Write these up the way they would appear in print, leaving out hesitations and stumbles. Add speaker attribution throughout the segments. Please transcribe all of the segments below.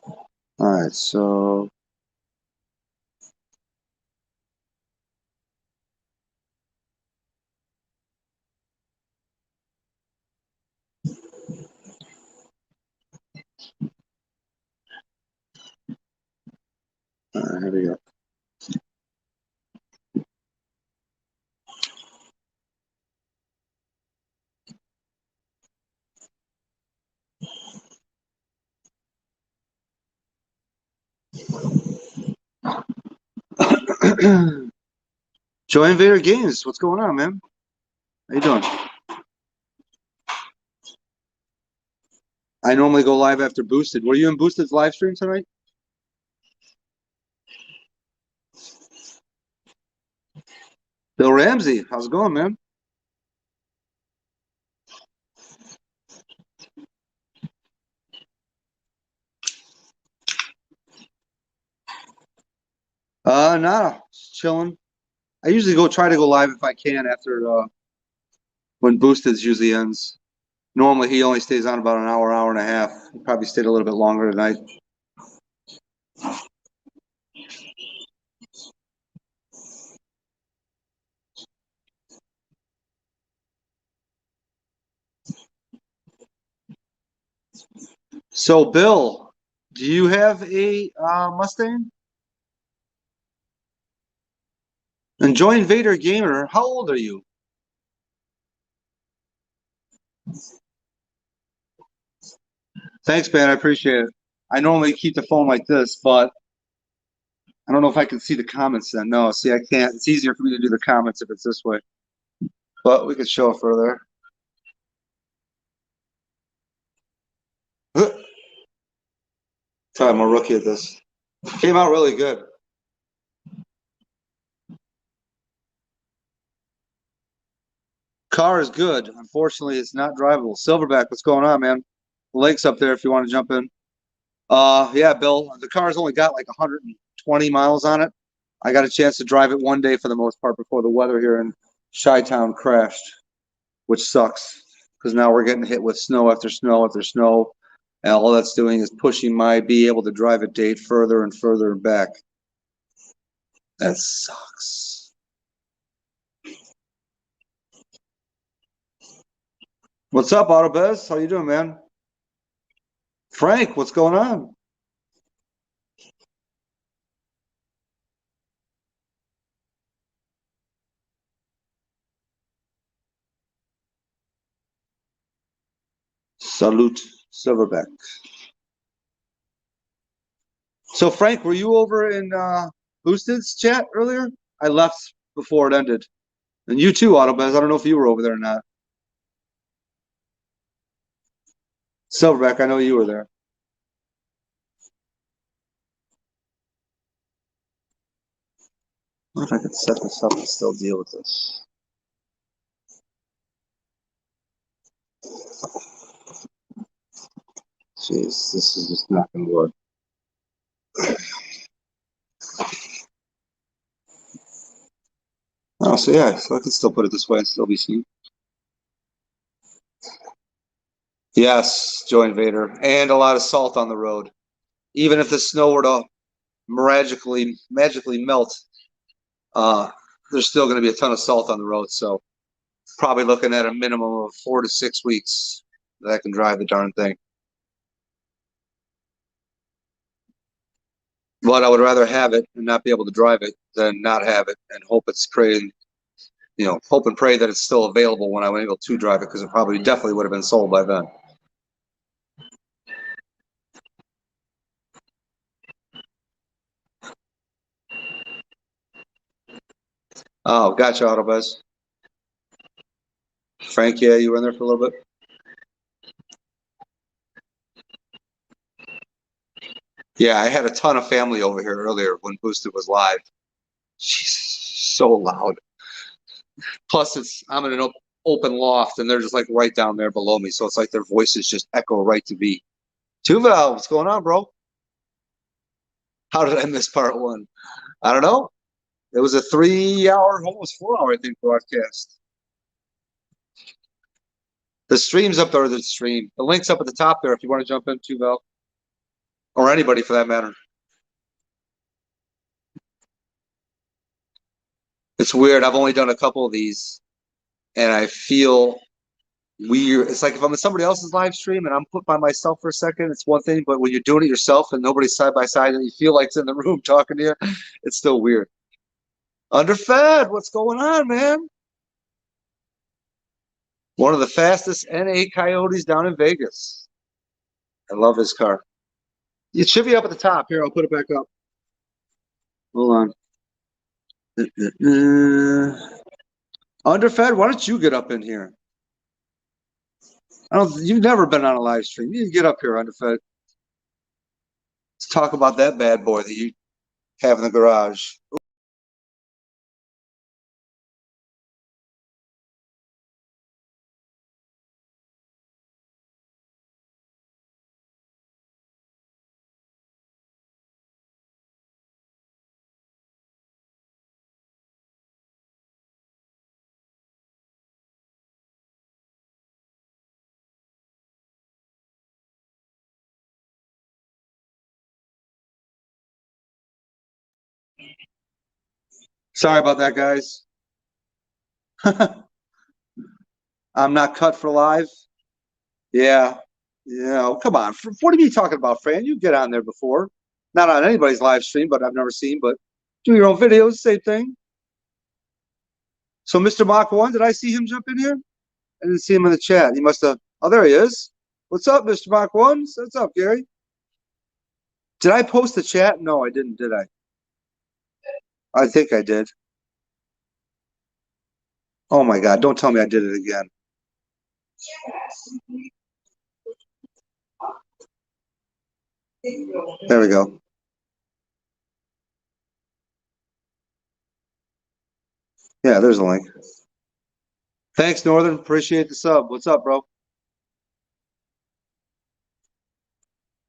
Speaker 1: All right, so here we go. Joy Invader Games, what's going on, man? How you doing? I normally go live after Boosted. Were you in Boosted's live stream tonight? Bill Ramsey, how's it going, man? Nah, just chilling. I usually try to go live if I can after when Boosted's usually ends. Normally he only stays on about an hour, hour and a half. He probably stayed a little bit longer tonight. So, Bill, do you have a Mustang? And Joy Invader Gamer, how old are you? Thanks, man. I appreciate it. I normally keep the phone like this, but I don't know if I can see the comments then. No, see, I can't. It's easier for me to do the comments if it's this way, but we could show it further. I'm a rookie at this. Came out really good. Car is good. Unfortunately, it's not drivable. Silverback, what's going on, man? The link's up there if you want to jump in. Yeah, Bill, the car's only got like 120 miles on it. I got a chance to drive it one day for the most part before the weather here in Chi-Town crashed, which sucks because now we're getting hit with snow after snow after snow. And all that's doing is pushing my be able to drive a date further and further back. That sucks. What's up, Autobez? How you doing, man? Frank, what's going on? Salute, Silverback. So, Frank, were you over in Boosted's chat earlier? I left before it ended. And you too, Autobez. I don't know if you were over there or not. Silverback, I know you were there. I wonder if I could set this up and still deal with this. Jeez, this is just not going to work. Oh, so yeah, so I can still put it this way and still be seen. Yes, Joy Invader, and a lot of salt on the road. Even if the snow were to magically melt, uh, there's still going to be a ton of salt on the road. So probably looking at a minimum of 4 to 6 weeks that I can drive the darn thing. But I would rather have it and not be able to drive it than not have it and hope it's praying, hope and pray that it's still available when I'm able to drive it because it probably definitely would have been sold by then. Oh, gotcha, Autobus. Frank, yeah, you were in there for a little bit. Yeah, I had a ton of family over here earlier when Boosted was live. Jesus, so loud. Plus, I'm in an open loft, and they're just like right down there below me, so it's like their voices just echo right to me. Tuval, what's going on, bro? How did I miss part one? I don't know. It was a 3 hour, almost 4 hour, I think, broadcast. The stream's up there. The stream. The link's up at the top there if you want to jump in, Tuval. or anybody for that matter. It's weird. I've only done a couple of these, and I feel weird. It's like if I'm in somebody else's live stream and I'm put by myself for a second, it's one thing. But when you're doing it yourself and nobody's side by side and you feel like it's in the room talking to you, it's still weird. Underfed, what's going on, man? One of the fastest N8 Coyotes down in Vegas. I love his car. It should be up at the top. Here, I'll put it back up. Hold on. Underfed, why don't you get up in here? You've never been on a live stream. You get up here, Underfed. Let's talk about that bad boy that you have in the garage. Sorry about that, guys. I'm not cut for live. Yeah. Yeah. Oh, come on. What are you talking about, Fran? You get on there before. Not on anybody's live stream, but I've never seen. But do your own videos, same thing. So Mr. Mach 1, did I see him jump in here? I didn't see him in the chat. He must have. Oh, there he is. What's up, Mr. Mach 1? What's up, Gary? Did I post the chat? No, I didn't, did I? I think I did. Oh my God, don't tell me I did it again. There we go. Yeah, there's a link. Thanks, Northern. Appreciate the sub. What's up, bro?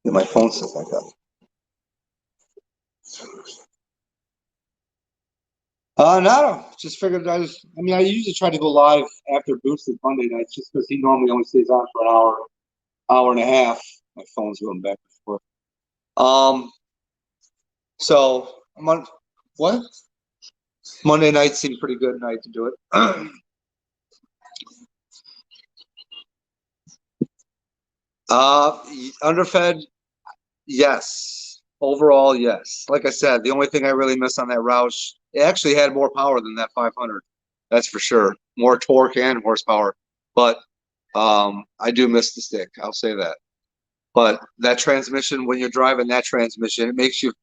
Speaker 1: Get my phone set back up. No, just figured I usually try to go live after Boosted Monday nights just because he normally only stays on for an hour and a half. My phone's going back and forth. So what? Monday night seemed pretty good night to do it. Underfed, yes. Overall, yes. Like I said, the only thing I really miss on that Roush, it actually had more power than that 500. That's for sure. More torque and horsepower. But I do miss the stick. I'll say that. But that transmission, when you're driving that transmission, it makes you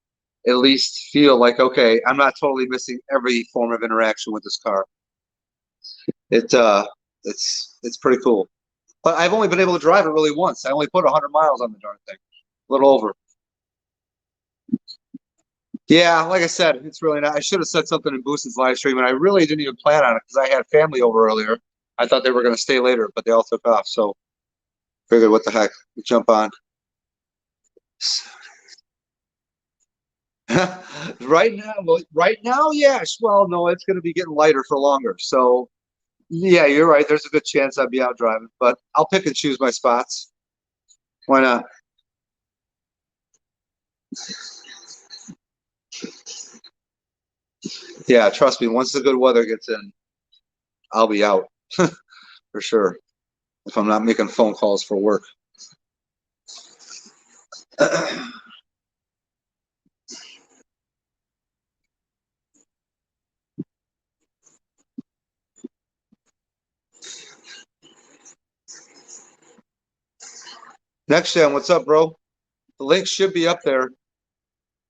Speaker 1: at least feel like, okay, I'm not totally missing every form of interaction with this car. It's pretty cool. But I've only been able to drive it really once. I only put 100 miles on the darn thing. A little over. Yeah, like I said, it's really not. I should have said something in Boosted's live stream, and I really didn't even plan on it because I had family over earlier. I thought they were going to stay later, but they all took off. So figured, what the heck, we jump on. Right now, yes. Well, no, it's going to be getting lighter for longer. So, yeah, you're right. There's a good chance I'd be out driving, but I'll pick and choose my spots. Why not? Yeah, trust me. Once the good weather gets in, I'll be out for sure. If I'm not making phone calls for work. Next gen, what's up, bro? The link should be up there if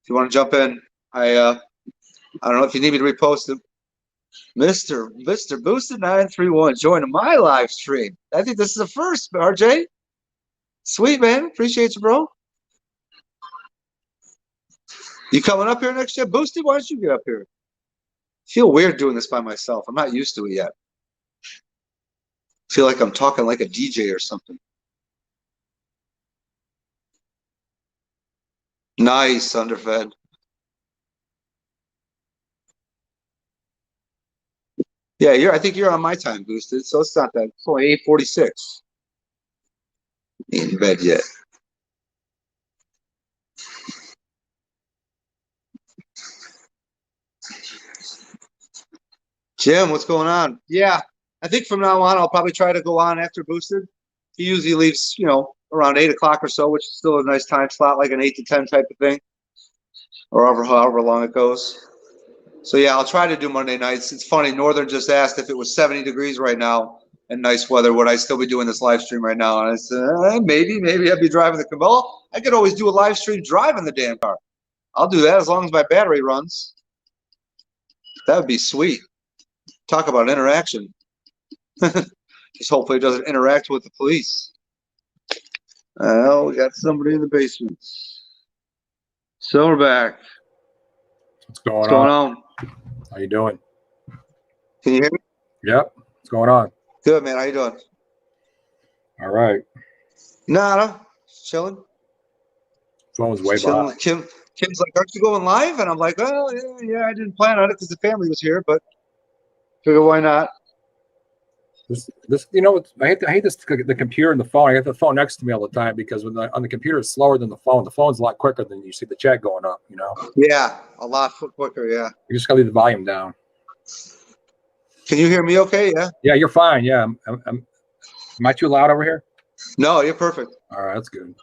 Speaker 1: you want to jump in. I don't know if you need me to repost it. Mr. Boosted 931 joining my live stream. I think this is the first, RJ. Sweet, man. Appreciate you, bro. You coming up here next year? Boosted, why don't you get up here? I feel weird doing this by myself. I'm not used to it yet. I feel like I'm talking like a DJ or something. Nice, Underfed. Yeah, I think you're on my time, Boosted, so it's not that. It's only 8:46. Ain't in bed yet. Jim, what's going on? Yeah, I think from now on, I'll probably try to go on after boosted. He usually leaves, around 8 o'clock or so, which is still a nice time slot, like an 8 to 10 type of thing, or however long it goes. So yeah, I'll try to do Monday nights. It's funny, Northern just asked if it was 70 degrees right now and nice weather, would I still be doing this live stream right now? And I said, maybe I'd be driving the Cabela. I could always do a live stream driving the damn car. I'll do that as long as my battery runs. That would be sweet. Talk about interaction. Just hopefully it doesn't interact with the police. Oh, we got somebody in the basement. Silverback.
Speaker 2: What's going
Speaker 1: What's going
Speaker 2: on?
Speaker 1: on?
Speaker 2: How you doing?
Speaker 1: Can you hear me?
Speaker 2: Yep. What's going on?
Speaker 1: Good, man. How you doing?
Speaker 2: All right.
Speaker 1: Nada. Chilling.
Speaker 2: Phone's way
Speaker 1: Chilling.
Speaker 2: behind.
Speaker 1: Kim's like, aren't you going live? And I'm like, well, yeah, I didn't plan on it because the family was here, but figure why not?
Speaker 2: This, I hate this, the computer and the phone. I got the phone next to me all the time because on the computer it's slower than the phone. The phone's a lot quicker than you see the chat going up.
Speaker 1: Yeah, a lot quicker. Yeah.
Speaker 2: You just gotta leave the volume down.
Speaker 1: Can you hear me? Okay. Yeah.
Speaker 2: Yeah, you're fine. Yeah. Am I too loud over here?
Speaker 1: No, you're perfect.
Speaker 2: All right, that's good.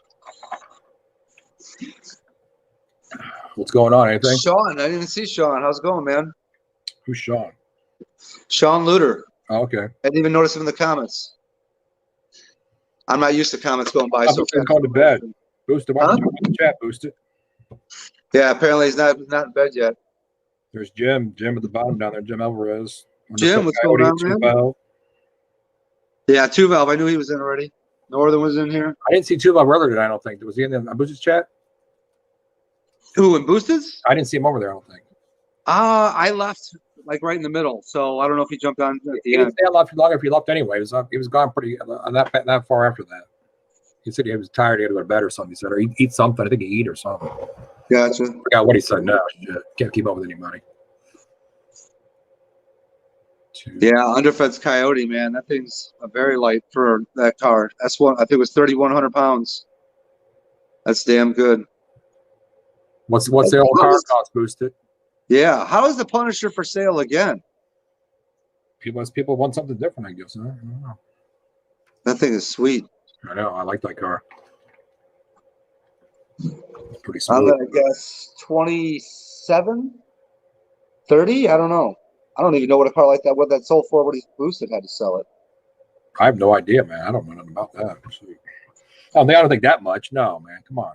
Speaker 2: What's going on? Anything?
Speaker 1: Sean, I didn't see Sean. How's it going, man?
Speaker 2: Who's Sean?
Speaker 1: Sean Luter.
Speaker 2: Oh, okay.
Speaker 1: I didn't even notice him in the comments. I'm not used to comments going by. So
Speaker 2: I'm going to bed. Boosted. Why don't you in the chat? Boosted.
Speaker 1: Yeah, apparently he's not in bed yet.
Speaker 2: There's Jim. Jim at the bottom down there. Jim Alvarez.
Speaker 1: Jim, what's going on, man? Yeah, Two Valve. I knew he was in already. Northern was in here.
Speaker 2: I didn't see Two Valve earlier today. I don't think. Was he in the Boosted's chat?
Speaker 1: Who, in Boosted's?
Speaker 2: I didn't see him over there. I don't think.
Speaker 1: I left like right in the middle, so I don't know if he jumped on at the
Speaker 2: He
Speaker 1: end.
Speaker 2: didn't stay on long if he left anyway. He was gone pretty that far after that. He said he was tired. He had to go to bed or something. He said, or eat something. I think he eat or something.
Speaker 1: Gotcha.
Speaker 2: I forgot what he said. No, can't keep up with anybody.
Speaker 1: Yeah, Underfed's Coyote, man. That thing's very light for that car. That's one. I think it was 3,100 pounds. That's damn good.
Speaker 2: What's the old car cost? Boosted?
Speaker 1: Yeah. How is the Punisher for sale again?
Speaker 2: People want something different, I guess. I don't know.
Speaker 1: That thing is sweet.
Speaker 2: I know. I like that car. It's pretty
Speaker 1: I'm
Speaker 2: smooth.
Speaker 1: gonna guess 27, 30. I don't know. I don't even know what a car like that, what that sold for, what he boosted had to sell it.
Speaker 2: I have no idea, man. I don't know nothing about that. I don't think that much. No, man. Come on.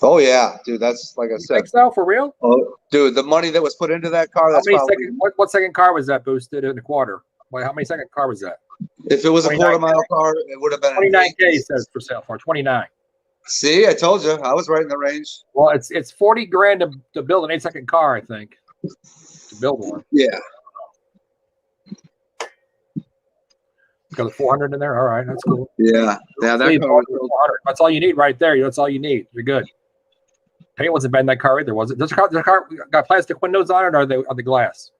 Speaker 1: Oh yeah, dude. That's like I said.
Speaker 2: Think so? For real?
Speaker 1: Oh, dude, the money that was put into that car. That's probably.
Speaker 2: What second car was that boosted in the quarter? Wait, how many second car was that?
Speaker 1: If it was a quarter-mile car, it would have been
Speaker 2: 29K. Says for sale for 29.
Speaker 1: See, I told you, I was right in the range.
Speaker 2: Well, it's 40 grand to build an 8-second car, I think. To build one.
Speaker 1: Yeah.
Speaker 2: Got a 400 in there. All right, that's cool.
Speaker 1: Yeah. That car was
Speaker 2: 400. That's all you need right there. That's all you need. You're good. Paint wasn't bad in that car either, was it? Does the car got plastic windows on it, or are they glass?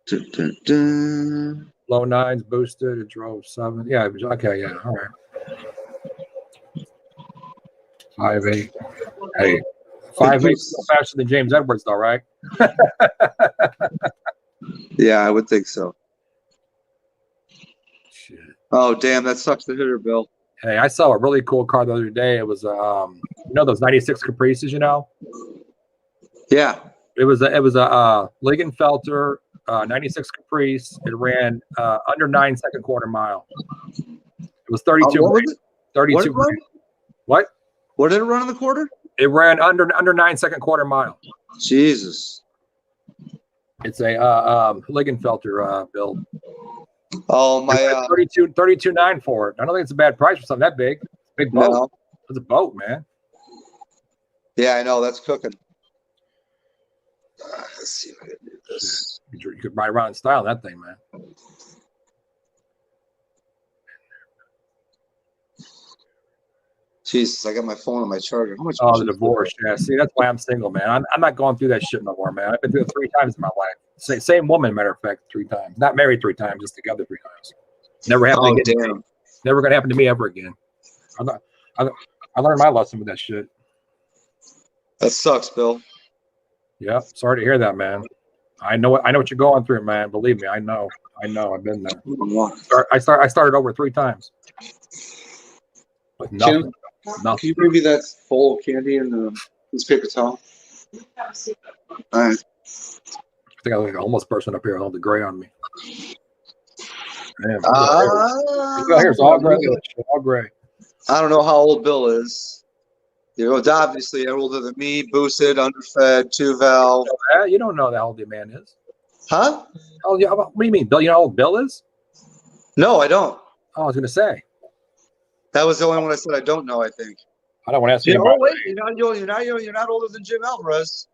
Speaker 1: Dun, dun, dun.
Speaker 2: Low 9s, boosted. It drove 7. Yeah. Okay. Yeah. All right. 5.8. Hey, 5.8 still faster than James Edwards, though, right?
Speaker 1: Yeah, I would think so.
Speaker 2: Shit.
Speaker 1: Oh, damn, that sucks to hit her, Bill.
Speaker 2: Hey, I saw a really cool car the other day. It was those 96 Caprices,
Speaker 1: Yeah.
Speaker 2: It was a Ligenfelter 96 Caprice. It ran under 9-second quarter mile. It was 32.
Speaker 1: What was it?
Speaker 2: 32. What?
Speaker 1: What did it run in the quarter?
Speaker 2: It ran under 9-second quarter mile.
Speaker 1: Jesus.
Speaker 2: It's a Ligenfelter build.
Speaker 1: Oh my!
Speaker 2: 32.9 for it. I don't think it's a bad price for something that big. Big boat.
Speaker 1: No.
Speaker 2: It's a boat, man.
Speaker 1: Yeah, I know that's cooking. Let's see if I can do this.
Speaker 2: You could ride around in style in that thing, man.
Speaker 1: Jesus, I got my phone on my charger. How much?
Speaker 2: Oh, the divorce. Yeah, see, that's why I'm single, man. I'm not going through that shit no more, man. I've been through it 3 times in my life. Same woman, matter of fact, 3 times. Not married 3 times, just together 3 times. Never happened again.
Speaker 1: Damn.
Speaker 2: Never gonna happen to me ever again. I learned my lesson with that shit.
Speaker 1: That sucks, Bill.
Speaker 2: Yep. Sorry to hear that, man. I know what you're going through, man. Believe me, I know. I've been there. I started over 3 times. But nothing.
Speaker 1: Jim,
Speaker 2: Nothing.
Speaker 1: can you bring me that full of candy in the newspaper towel? All right.
Speaker 2: I think I look like a homeless person up here. I'll have the gray on me. Man, here's all gray. All gray.
Speaker 1: I don't know how old Bill is. You know, obviously older than me, boosted, underfed, 2-valve.
Speaker 2: You don't know how old the man is.
Speaker 1: Huh?
Speaker 2: Oh, yeah. What do you mean, Bill? You know how old Bill is?
Speaker 1: No, I don't.
Speaker 2: Oh, I was going to say.
Speaker 1: That was the only one I said I don't know, I think.
Speaker 2: I don't want to ask
Speaker 1: You
Speaker 2: you.
Speaker 1: know, wait, you're not older than Jim Alvarez.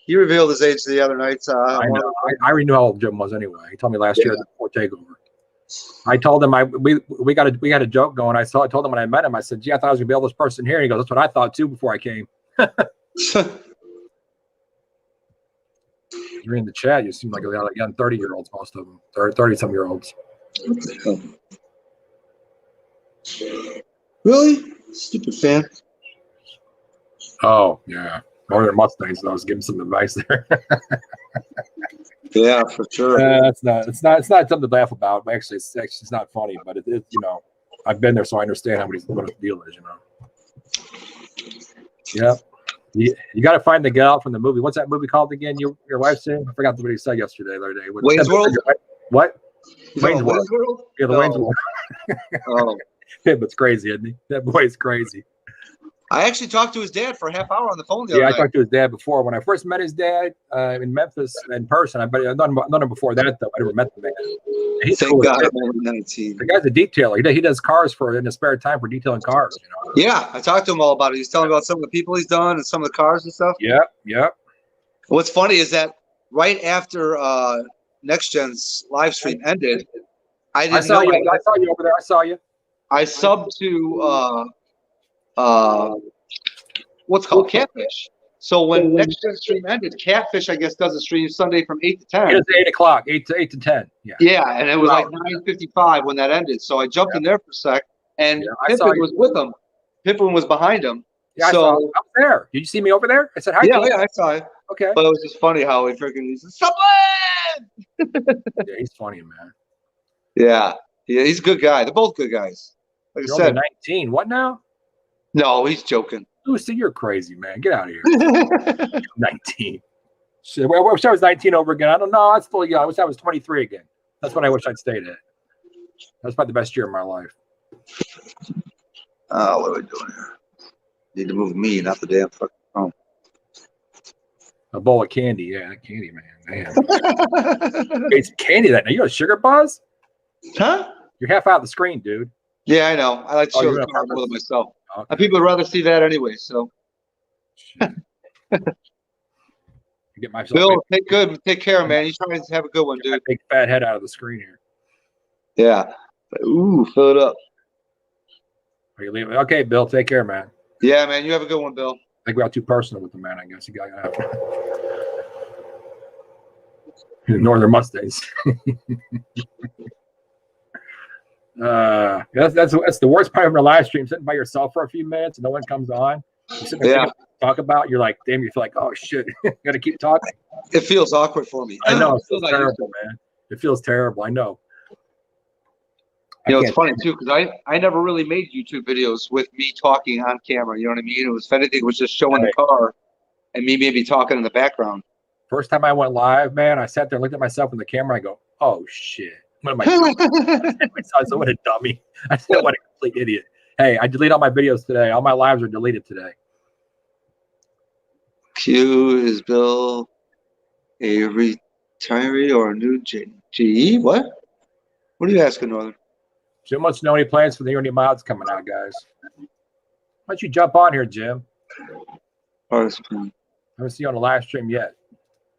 Speaker 1: He revealed his age the other night.
Speaker 2: I know. I already knew how old Jim was anyway. He told me last year before takeover. I told him we got a joke going. I told him when I met him, I said, "Gee, I thought I was gonna be able this person here." And he goes, "That's what I thought too before I came." You're in the chat. You seem like a young 30-year-olds, most of them, 30-some-year-olds.
Speaker 1: Really? Stupid fan.
Speaker 2: Oh yeah, Northern Mustangs. I was giving some advice there.
Speaker 1: Yeah, for sure.
Speaker 2: It's not something to laugh about. But actually, it's not funny. But it you know, I've been there, so I understand what the deal is. You know. Yeah. You got to find the gal from the movie. What's that movie called again? Your wife's in? I forgot what he said yesterday. The other day.
Speaker 1: Wayne's World.
Speaker 2: What?
Speaker 1: Wayne's World.
Speaker 2: Yeah, the Wayne's World.
Speaker 1: Oh.
Speaker 2: Him, it's crazy, isn't he? That boy's crazy.
Speaker 1: I actually talked to his dad for a half hour on the phone the other night.
Speaker 2: I talked to his dad before. When I first met his dad in Memphis in person, I've known him before that, though. I never met the man. He's
Speaker 1: Thank
Speaker 2: cool.
Speaker 1: God I'm only 19.
Speaker 2: The guy's a detailer. He does cars in his spare time for detailing cars. You know?
Speaker 1: Yeah, I talked to him all about it. He's telling me about some of the people he's done and some of the cars and stuff.
Speaker 2: Yep.
Speaker 1: What's funny is that right after Next Gen's live stream ended, I saw you
Speaker 2: over there. I saw you.
Speaker 1: I subbed to what's called Catfish. So when Next Gen stream ended, Catfish I guess does a stream Sunday from 8 to 10.
Speaker 2: It was 8 o'clock, 8 to 10. Yeah.
Speaker 1: Yeah, and it was like 9:55 when that ended. So I jumped in there for a sec, and Pippin was with him. Pippin was behind him.
Speaker 2: Yeah,
Speaker 1: so
Speaker 2: I was there. Did you see me over there? I said hi.
Speaker 1: Yeah, I saw it.
Speaker 2: Okay.
Speaker 1: But it was just funny how he freaking Sublime!
Speaker 2: Yeah, he's funny, man.
Speaker 1: Yeah, he's a good guy. They're both good guys. Like
Speaker 2: You're
Speaker 1: I said,
Speaker 2: only 19. What now?
Speaker 1: No, he's joking.
Speaker 2: Lucy, you're crazy, man. Get out of here. 19. Shit, I wish I was 19 over again. I don't know. I'm still young. I wish I was 23 again. That's what I wish I'd stayed at. That's probably the best year of my life.
Speaker 1: What are we doing here? Need to move me, not the damn fucking phone.
Speaker 2: A bowl of candy. Yeah, that candy, man. It's candy that now. You got Sugar Buzz?
Speaker 1: Huh?
Speaker 2: You're half out of the screen, dude.
Speaker 1: Yeah, I know. I like to show the car more than myself. Okay. People would rather see that anyway, so.
Speaker 2: Get myself
Speaker 1: Bill, take care, man. You try to have a good one, dude.
Speaker 2: Big fat head out of the screen here.
Speaker 1: Yeah. Ooh, fill it up.
Speaker 2: Are you leaving? Okay, Bill, take care, man.
Speaker 1: Yeah, man. You have a good one, Bill.
Speaker 2: I think we got too personal with the man, I guess. You got Northern Mustangs. That's the worst part of the live stream, sitting by yourself for a few minutes and no one comes on. You sit there talk about, you're like, damn, you feel like, oh shit, gotta keep talking.
Speaker 1: It feels awkward for me.
Speaker 2: I know, it feels terrible, man. It feels terrible, I know.
Speaker 1: You know, it's funny too, because I never really made YouTube videos with me talking on camera, you know what I mean? It was, if anything, it was just showing the car and me maybe talking in the background.
Speaker 2: First time I went live, man, I sat there and looked at myself in the camera, I go, oh shit. What am I doing? I said, what a dummy. I said, what a complete idiot. Hey, I delete all my videos today. All my lives are deleted today.
Speaker 1: Q, is Bill a retiree or a new GE? What? What are you asking, Northern?
Speaker 2: Jim wants to know any plans for the Unity mods coming out, guys. Why don't you jump on here, Jim? I haven't seen you on a live stream yet.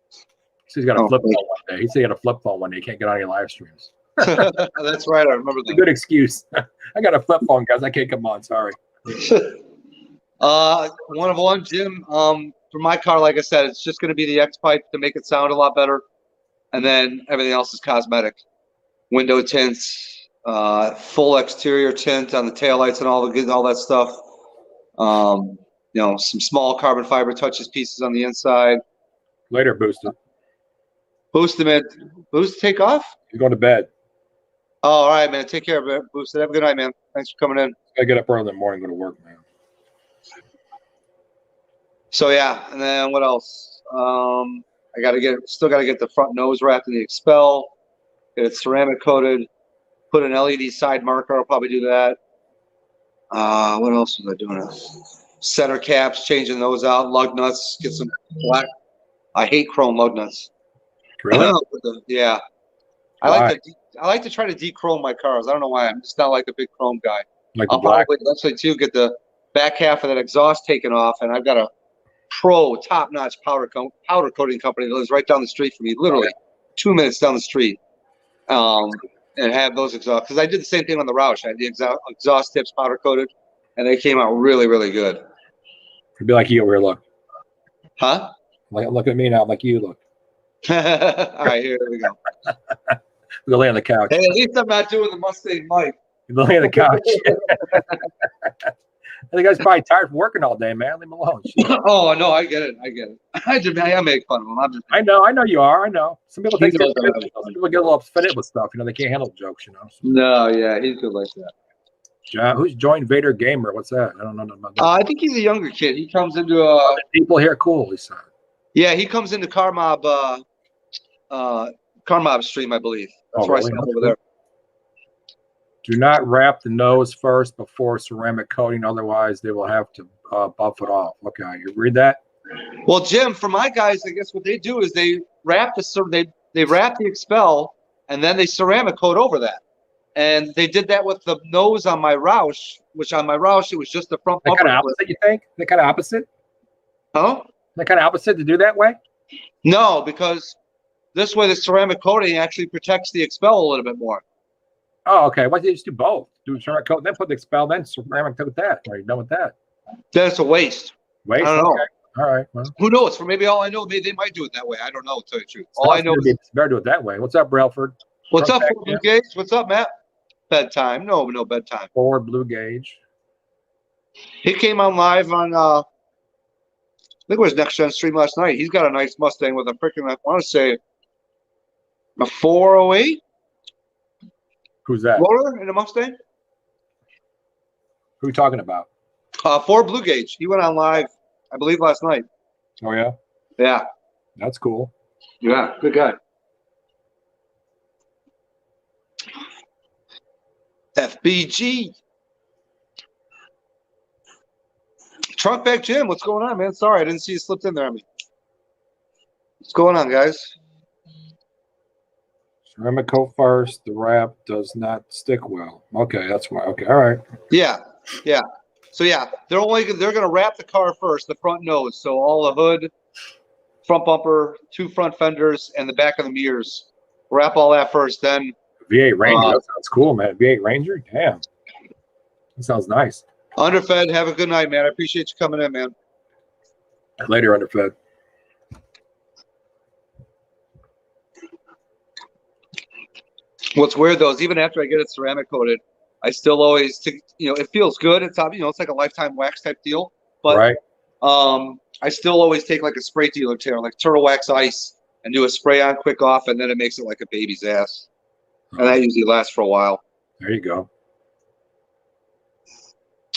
Speaker 2: He said he's got a flip phone one day. He said he had a flip phone one day. He can't get on your live streams.
Speaker 1: That's right. I remember that.
Speaker 2: It's a good excuse. I got a flip phone, guys. I can't come on. Sorry.
Speaker 1: One, Jim. For my car, like I said, it's just going to be the X-Pipe to make it sound a lot better. And then everything else is cosmetic. Window tints, full exterior tint on the taillights and all that stuff. You know, some small carbon fiber touches pieces on the inside.
Speaker 2: Later, Booster.
Speaker 1: Booster, man. Booster, take off?
Speaker 2: You're going to bed.
Speaker 1: Oh, all right, man. Take care of it, Booster. Have a good night, man. Thanks for coming in.
Speaker 2: I get up early in the morning, go to work, man.
Speaker 1: So yeah, and then what else? Still gotta get the front nose wrapped in the Expel, get it ceramic coated, put an LED side marker. I'll probably do that. What else was I doing? Center caps, changing those out, lug nuts, get some black. I hate chrome lug nuts.
Speaker 2: Really?
Speaker 1: Yeah. I like to try to de-chrome my cars. I don't know why. I'm just not like a big chrome guy.
Speaker 2: Like
Speaker 1: I'll probably eventually too get the back half of that exhaust taken off, and I've got a pro top-notch powder coating company that lives right down the street from me, literally 2 minutes down the street. And have those exhaust, because I did the same thing on the Roush. I had the exhaust tips powder coated, and they came out really, really good.
Speaker 2: It'd be like you over here, look.
Speaker 1: Huh?
Speaker 2: Like, look at me now, like you look.
Speaker 1: All right, here we go.
Speaker 2: We'll lay on the couch.
Speaker 1: Hey, at least I'm not doing the Mustang Mike.
Speaker 2: You'll lay on the couch. The guy's probably tired from working all day, man. Leave him alone.
Speaker 1: Oh no, I get it. I make fun of him.
Speaker 2: I know you are. I know. Some people take some people get a little offended with stuff. They can't handle jokes.
Speaker 1: No, yeah, he's good like that.
Speaker 2: Who's joined Vader Gamer? What's that? I don't know about that.
Speaker 1: I think he's a younger kid. He comes into
Speaker 2: people here cool. He said.
Speaker 1: Yeah, he comes into Car Mob stream, I believe. That's where
Speaker 2: really?
Speaker 1: I saw him over there.
Speaker 2: Do not wrap the nose first before ceramic coating, otherwise they will have to buff it off. Okay, you read that?
Speaker 1: Well, Jim, for my guys, I guess what they do is they wrap the Expel and then they ceramic coat over that. And they did that with the nose on my Roush, which on my Roush it was just the front bumper.
Speaker 2: Kind of opposite, you think? They kind of opposite?
Speaker 1: Huh?
Speaker 2: They kind of opposite to do that way?
Speaker 1: No, because this way the ceramic coating actually protects the Expel a little bit more.
Speaker 2: Oh, okay. Why don't you just do both? Do ceramic coat, then put the Expel, then ceramic coat with that. Are you done with that?
Speaker 1: Then it's a waste.
Speaker 2: Waste?
Speaker 1: I don't know.
Speaker 2: All right. Well.
Speaker 1: Who knows? For maybe all I know, maybe they might do it that way. I don't know, to tell you the truth. All I know is
Speaker 2: it's better do it that way. What's up, Brelford?
Speaker 1: What's up, Blue Gauge? What's up, Matt? Bedtime. No bedtime.
Speaker 2: Forward Blue Gauge.
Speaker 1: He came on live on I think it was Next Gen stream last night. He's got a nice Mustang with a freaking, I want to say, a 408.
Speaker 2: Who's that?
Speaker 1: Motor in a Mustang.
Speaker 2: Who are you talking about?
Speaker 1: Ford Blue Gauge. He went on live, I believe, last night.
Speaker 2: Oh yeah.
Speaker 1: Yeah.
Speaker 2: That's cool.
Speaker 1: Yeah, good guy. FBG. Trunk Bag Jim, what's going on, man? Sorry, I didn't see you slipped in there on me. What's going on, guys?
Speaker 2: Ceramic coat first. The wrap does not stick well. Okay, that's why. Okay, all right.
Speaker 1: Yeah. So yeah, they're gonna wrap the car first, the front nose, so all the hood, front bumper, two front fenders, and the back of the mirrors. Wrap all that first, then.
Speaker 2: V8 Ranger. That sounds cool, man. V8 Ranger. Damn. That sounds nice.
Speaker 1: Underfed, have a good night, man. I appreciate you coming in, man.
Speaker 2: Later, Underfed.
Speaker 1: What's weird though is even after I get it ceramic coated, I still always think, it feels good. It's it's like a lifetime wax type deal. But
Speaker 2: right.
Speaker 1: I still always take like a spray dealer tear, like Turtle Wax Ice, and do a spray on quick off, and then it makes it like a baby's ass. And that usually lasts for a while.
Speaker 2: There you go.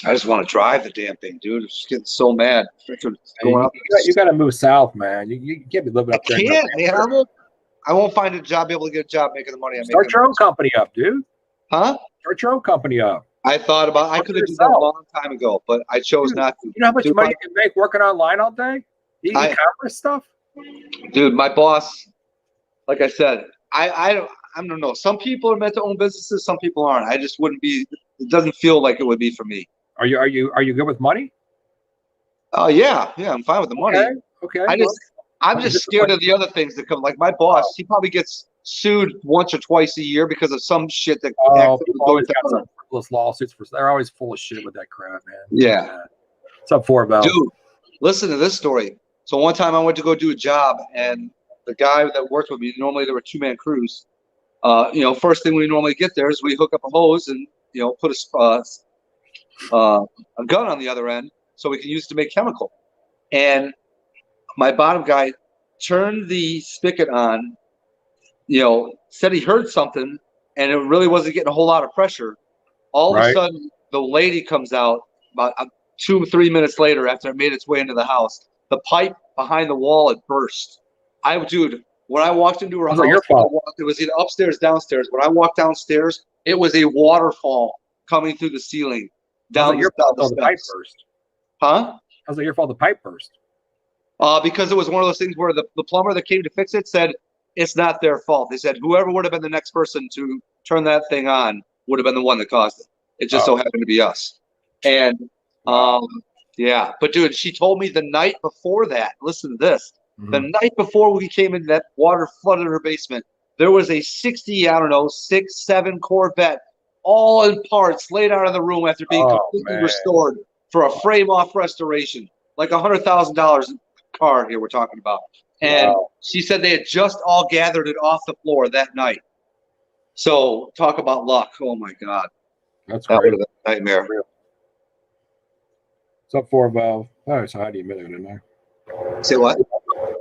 Speaker 1: I just want to drive the damn thing, dude. I'm just getting so mad. Going
Speaker 2: you got to move south, man. You can't be living up there.
Speaker 1: I can't, man. I won't find a job, be able to get a job making the money I'm making.
Speaker 2: Start your own company up, dude.
Speaker 1: Huh?
Speaker 2: Start your own company up.
Speaker 1: I thought about I could have done that a long time ago, but I chose not to.
Speaker 2: You know how much money you can make working online all day? E-commerce stuff?
Speaker 1: Dude, my boss, like I said, I don't know. Some people are meant to own businesses, some people aren't. I just wouldn't be. It doesn't feel like it would be for me.
Speaker 2: Are you good with money?
Speaker 1: Yeah, I'm fine with the money.
Speaker 2: Okay.
Speaker 1: I'm just scared of the other things that come. Like my boss, he probably gets sued once or twice a year because of some shit that.
Speaker 2: People always got some frivolous lawsuits they're always full of shit with that crap, man.
Speaker 1: Yeah.
Speaker 2: What's up, Bell?
Speaker 1: Dude, listen to this story. So one time I went to go do a job, and the guy that worked with me, normally there were 2-man crews. First thing we normally get there is we hook up a hose and put a gun on the other end so we can use it to make chemical. And my bottom guy turned the spigot on, said he heard something and it really wasn't getting a whole lot of pressure. All of a sudden, the lady comes out about 2-3 minutes later after it made its way into the house. The pipe behind the wall had burst. When I walked into her house, it was either upstairs, downstairs. When I walked downstairs, it was a waterfall coming through the ceiling down the pipe
Speaker 2: burst.
Speaker 1: Huh?
Speaker 2: How's it your fault the pipe burst?
Speaker 1: Because it was one of those things where the plumber that came to fix it said it's not their fault. They said whoever would have been the next person to turn that thing on would have been the one that caused it. It just so happened to be us. And yeah, but dude, she told me the night before that. Listen to this. Mm-hmm. The night before we came in, that water flooded her basement. There was a 6-7 Corvette, all in parts, laid out of the room after being completely restored for a frame-off restoration, like $100,000 car here we're talking about. And she said they had just all gathered it off the floor that night. So talk about luck. Oh my God.
Speaker 2: That would have
Speaker 1: been a nightmare.
Speaker 2: What's up, 4Valve? Oh, so hi to you a minute ago, didn't I?
Speaker 1: Say what?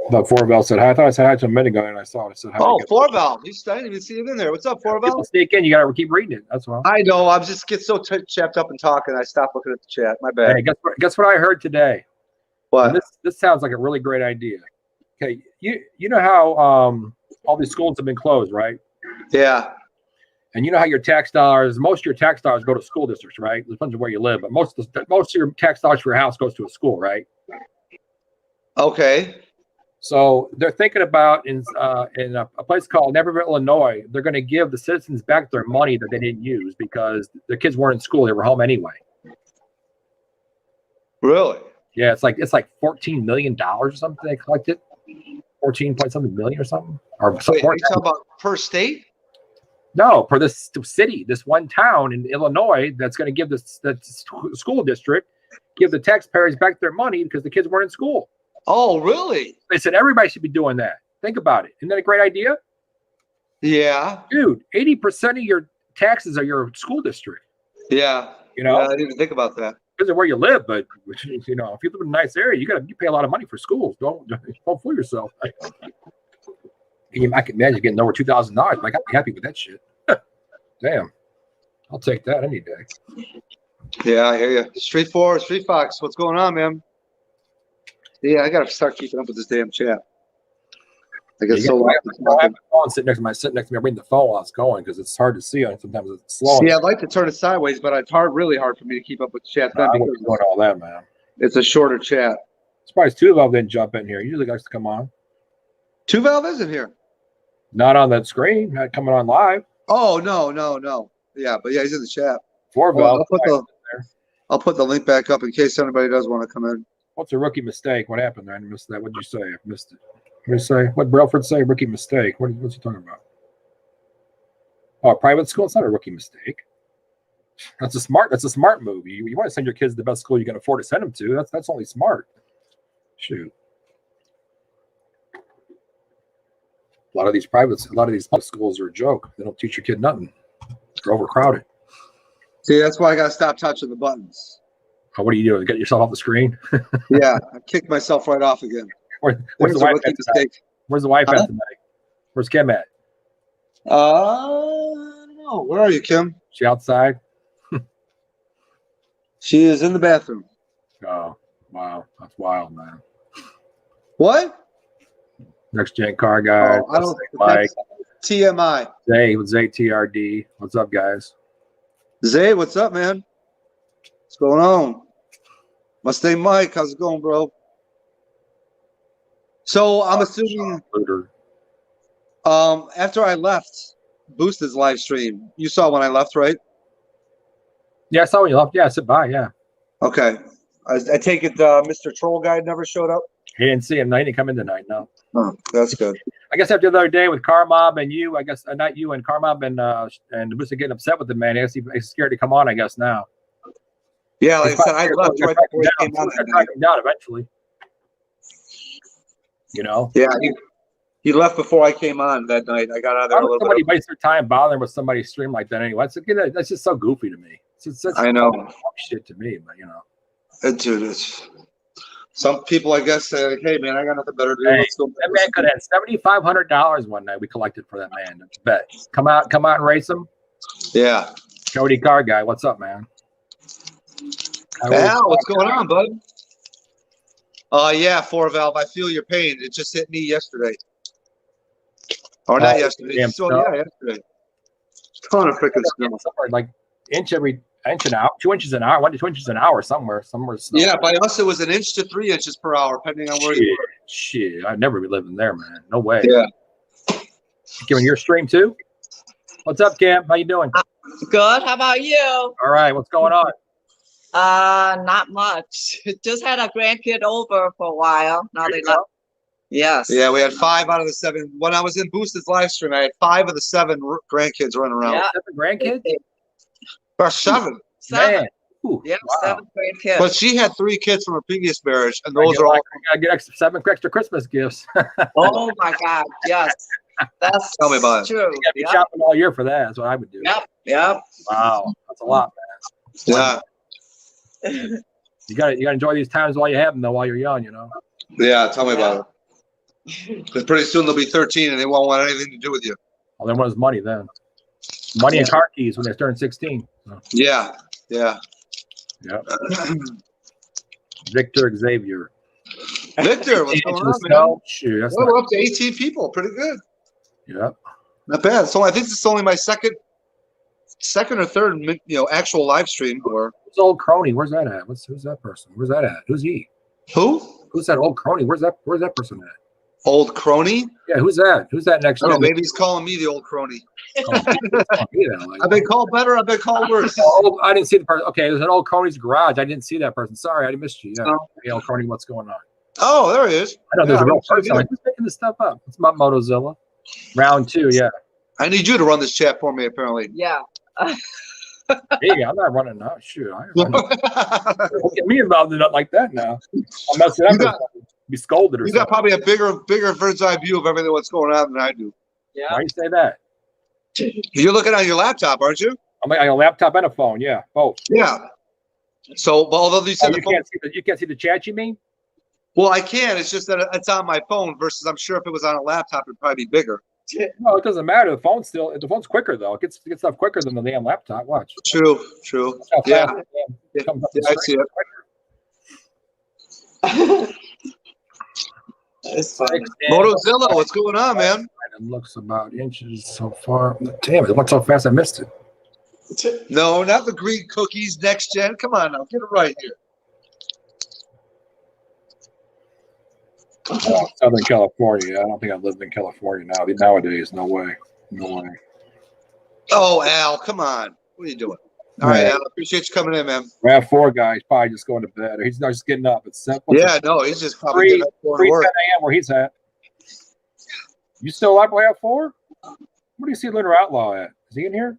Speaker 2: The 4Valve said hi. I thought I said hi to a minute ago and I saw it. I said hi.
Speaker 1: Oh, 4Valve. I didn't even see him in there. What's up, 4Valve?
Speaker 2: Sneak in. You got to keep reading it. That's all.
Speaker 1: I know. I'm just get so chapped up and talking. I stopped looking at the chat. My bad.
Speaker 2: Hey, guess what I heard today?
Speaker 1: What?
Speaker 2: This sounds like a really great idea. Okay, you know how all these schools have been closed, right?
Speaker 1: Yeah.
Speaker 2: And you know how most of your tax dollars go to school districts, right? It depends on where you live, but most of your tax dollars for your house goes to a school, right?
Speaker 1: Okay.
Speaker 2: So they're thinking about in a place called Naperville, Illinois, they're going to give the citizens back their money that they didn't use because their kids weren't in school; they were home anyway.
Speaker 1: Really?
Speaker 2: Yeah, it's like $14 million or something they collected. 14-point-something million or something.
Speaker 1: Wait, are you talking about per state?
Speaker 2: No, for this city, this one town in Illinois that's going to give the school district, give the taxpayers back their money because the kids weren't in school.
Speaker 1: Oh, really?
Speaker 2: They said everybody should be doing that. Think about it. Isn't that a great idea?
Speaker 1: Yeah.
Speaker 2: Dude, 80% of your taxes are your school district.
Speaker 1: Yeah.
Speaker 2: Yeah,
Speaker 1: I didn't even think about that.
Speaker 2: Because of where you live, but if you live in a nice area, you pay a lot of money for schools. Don't fool yourself. I can imagine getting over $2,000. Like, I'd be happy with that shit. Damn, I'll take that any day.
Speaker 1: Yeah, I hear you. Street Fox, what's going on, man? Yeah, I gotta start keeping up with this damn chat. I guess so.
Speaker 2: I have my phone sitting next to me. I'm reading the phone while it's going because it's hard to see. Sometimes it's slow.
Speaker 1: Yeah, I'd like to turn it sideways, but it's really hard for me to keep up with the chat.
Speaker 2: I wouldn't be doing all that, man.
Speaker 1: It's a shorter chat.
Speaker 2: Surprised 2Valve didn't jump in here. He usually likes to come on.
Speaker 1: 2Valve isn't here.
Speaker 2: Not on that screen. Not coming on live.
Speaker 1: Oh no. Yeah, but yeah, he's in the chat.
Speaker 2: 4Valve.
Speaker 1: I'll put the link back up in case anybody does want to come in.
Speaker 2: What's a rookie mistake? What happened there? I missed that. What'd you say? I missed it. What did you say? What Brelford say? Rookie mistake. What's he talking about? Oh, private school? It's not a rookie mistake. That's a smart move. You want to send your kids to the best school you can afford to send them to. That's only smart. Shoot. A lot of these public schools are a joke. They don't teach your kid nothing. They're overcrowded.
Speaker 1: See, that's why I gotta stop touching the buttons.
Speaker 2: Oh, what are you doing? Get yourself off the screen?
Speaker 1: Yeah, I kicked myself right off again.
Speaker 2: Where's the wife at tonight? Where's the wife at tonight? Where's Kim at?
Speaker 1: I don't know. Where are you, Kim?
Speaker 2: She outside?
Speaker 1: She is in the bathroom.
Speaker 2: Oh, wow. That's wild, man.
Speaker 1: What?
Speaker 2: Next Gen Car Guy.
Speaker 1: I don't Mike. TMI.
Speaker 2: Zay with Zay TRD. What's up, guys?
Speaker 1: Zay, what's up, man? What's going on? Mustang Mike, how's it going, bro? So I'm assuming after I left Boosted's live stream, you saw when I left, right?
Speaker 2: Yeah, I saw when you left. Yeah, I said bye, yeah.
Speaker 1: Okay. I take it Mr. Troll Guy never showed up?
Speaker 2: He didn't see him. No, he didn't come in tonight, no.
Speaker 1: Oh, that's good.
Speaker 2: I guess after the other day with Carmob and you, I guess not you and Carmob and Boosted getting upset with the man. I guess he's scared to come on, I guess, now.
Speaker 1: Yeah, like I said, I left right before he came on.
Speaker 2: Track him down eventually. You know?
Speaker 1: Yeah, he left before I came on that night. I got out of there a little bit.
Speaker 2: Somebody wastes their time bothering with somebody's stream like that anyway. That's just so goofy to me. It's
Speaker 1: I know.
Speaker 2: Shit to me, but you know.
Speaker 1: Dude, Some people, I guess, say, like, "Hey, man, I got nothing better to do.
Speaker 2: Hey,
Speaker 1: Let's go."
Speaker 2: that man could have $7,500 one night we collected for that man. Bet. Come out and race him.
Speaker 1: Yeah.
Speaker 2: Cody Car Guy, what's up, man?
Speaker 1: Al, what's going on, bud? Yeah, 4Valve. I feel your pain. It just hit me yesterday. Or not yesterday. Yesterday. Ton of freaking snow.
Speaker 2: Like inch an hour, 2 inches an hour, 1 to 2 inches an hour somewhere. Snow.
Speaker 1: Yeah, by us it was 1 inch to 3 inches per hour, depending on where you were.
Speaker 2: Shit, I'd never be living there, man. No way.
Speaker 1: Yeah.
Speaker 2: Giving your stream too? What's up, Cam? How you doing?
Speaker 3: Good. How about you?
Speaker 2: All right. What's going on?
Speaker 3: Not much. Just had a grandkid over for a while. Now they left. Yes.
Speaker 1: Yeah, we had 5 out of the 7. When I was in Boosted's live stream, I had 5 of the 7 grandkids running around.
Speaker 3: Yeah.
Speaker 2: 7 grandkids?
Speaker 1: Or 7.
Speaker 3: 7.
Speaker 2: Man. Ooh,
Speaker 3: Yeah,
Speaker 2: wow.
Speaker 3: 7 grandkids.
Speaker 1: But she had 3 kids from her previous marriage, and those are all.
Speaker 2: I get 7 extra Christmas gifts.
Speaker 3: Oh my God. Yes. That's
Speaker 1: Tell me about it.
Speaker 3: true.
Speaker 2: You gotta be
Speaker 3: Yep.
Speaker 2: shopping all year for that. That's what I would do.
Speaker 3: Yep.
Speaker 2: Wow, that's a lot, man.
Speaker 1: Yeah.
Speaker 2: You gotta enjoy these times while you have them, though, while you're young. You know.
Speaker 1: Yeah, tell me about it. Because pretty soon they'll be 13 and they won't want anything to do with you.
Speaker 2: All they want is money then. Money and car keys when they turn 16. So,
Speaker 1: Yeah.
Speaker 2: yeah. Victor Xavier.
Speaker 1: Victor, what's going on, man?
Speaker 2: No, shoot, that's
Speaker 1: Well, we're up to 18 people. Pretty good.
Speaker 2: yeah.
Speaker 1: Not bad. So I think this is only my second or third, actual live stream. Or
Speaker 2: Who's old crony? Where's that at? Who's that person? Where's that at? Who's he?
Speaker 1: who?
Speaker 2: Who's that old crony? Where's that person at?
Speaker 1: Old crony?
Speaker 2: Yeah, who's that? Who's that next?
Speaker 1: I don't know. Maybe he's calling me the old crony.
Speaker 2: I've
Speaker 1: I've been called better. I've been called worse.
Speaker 2: Oh, I didn't see the person. Okay, it was an old crony's garage. I didn't see that person. Sorry, I missed you. Yeah,
Speaker 1: Oh.
Speaker 2: Hey, old crony, what's going on?
Speaker 1: Oh, there he is.
Speaker 2: I know there's a
Speaker 1: Yeah,
Speaker 2: real
Speaker 1: I'm
Speaker 2: person. I'm like, who's making this stuff up? It's my Motozilla. Round 2, yeah.
Speaker 1: I need you to run this chat for me, apparently.
Speaker 3: Yeah.
Speaker 2: Hey, I'm not running now. Shoot, don't get me involved in nothing like that now. I'm messing up. Be scolded or
Speaker 1: You got
Speaker 2: something.
Speaker 1: probably a bigger bird's eye view of everything that's going on than I do.
Speaker 3: Yeah.
Speaker 2: Why you say that?
Speaker 1: You're looking on your laptop, aren't you?
Speaker 2: I'm like, I got a laptop and a phone. Yeah, both.
Speaker 1: Yeah. So, well, although you
Speaker 2: Oh,
Speaker 1: said
Speaker 2: you can't see the chat. You mean?
Speaker 1: well, I can. It's just that it's on my phone versus I'm sure if it was on a laptop, it'd probably be bigger.
Speaker 2: No, it doesn't matter. The phone's quicker though. It gets stuff quicker than the damn laptop. Watch.
Speaker 1: True.
Speaker 2: That's how
Speaker 1: Yeah.
Speaker 2: fast it comes up
Speaker 1: Yeah,
Speaker 2: the
Speaker 1: I see it.
Speaker 3: It's funny.
Speaker 1: Motozilla, what's going on, man?
Speaker 2: It looks about inches so far. Damn, it looks so fast. I missed it.
Speaker 1: No, not the green cookies, next gen. Come on now, get it right here.
Speaker 2: Southern California. I don't think I've lived in California nowadays. No way.
Speaker 1: Oh, Al, come on. What are you doing? All right, Al, appreciate you coming in, man.
Speaker 2: RAV4 guy. He's probably just going to bed. Or he's not just getting up. It's simple.
Speaker 1: Yeah, no, he's just probably getting up going to
Speaker 2: 3:10
Speaker 1: work.
Speaker 2: a.m. where he's at. You still up RAV4? Where do you see Lunar Outlaw at? Is he in here?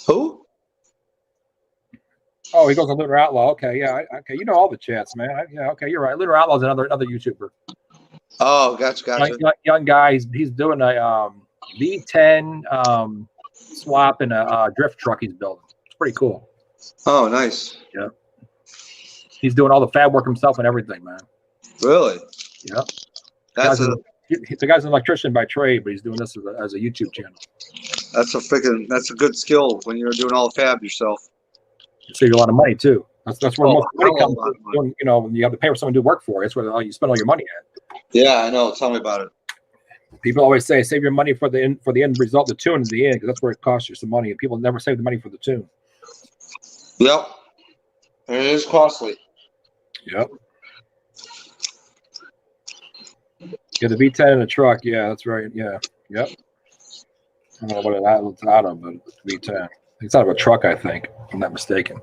Speaker 1: Who?
Speaker 2: Oh, he goes on Lunar Outlaw. Okay, yeah. Okay, you know all the chats, man. Yeah, okay, you're right. Lunar Outlaw's another YouTuber.
Speaker 1: Oh, gotcha.
Speaker 2: Young guy. He's doing a V10 swap in a drift truck he's building. It's pretty cool.
Speaker 1: Oh, nice.
Speaker 2: Yeah. He's doing all the fab work himself and everything, man.
Speaker 1: Really?
Speaker 2: Yeah.
Speaker 1: That's
Speaker 2: The guy's an electrician by trade, but he's doing this as a YouTube channel.
Speaker 1: that's a good skill when you're doing all the fab yourself.
Speaker 2: You save you a lot of money too. That's where most money comes.
Speaker 1: a lot of money.
Speaker 2: When, when you have to pay for someone to do work for you. That's where you spend all your money at.
Speaker 1: Yeah, I know. Tell me about it.
Speaker 2: People always say save your money for the end result, the tune is the end, because that's where it costs you some money. And people never save the money for the tune.
Speaker 1: Yep. It is costly.
Speaker 2: Yep. Yeah, the V10 in the truck. Yeah, that's right. Yeah. Yep. I don't know what it's out of, but it's V10. It's out of a truck, I think, if I'm not mistaken.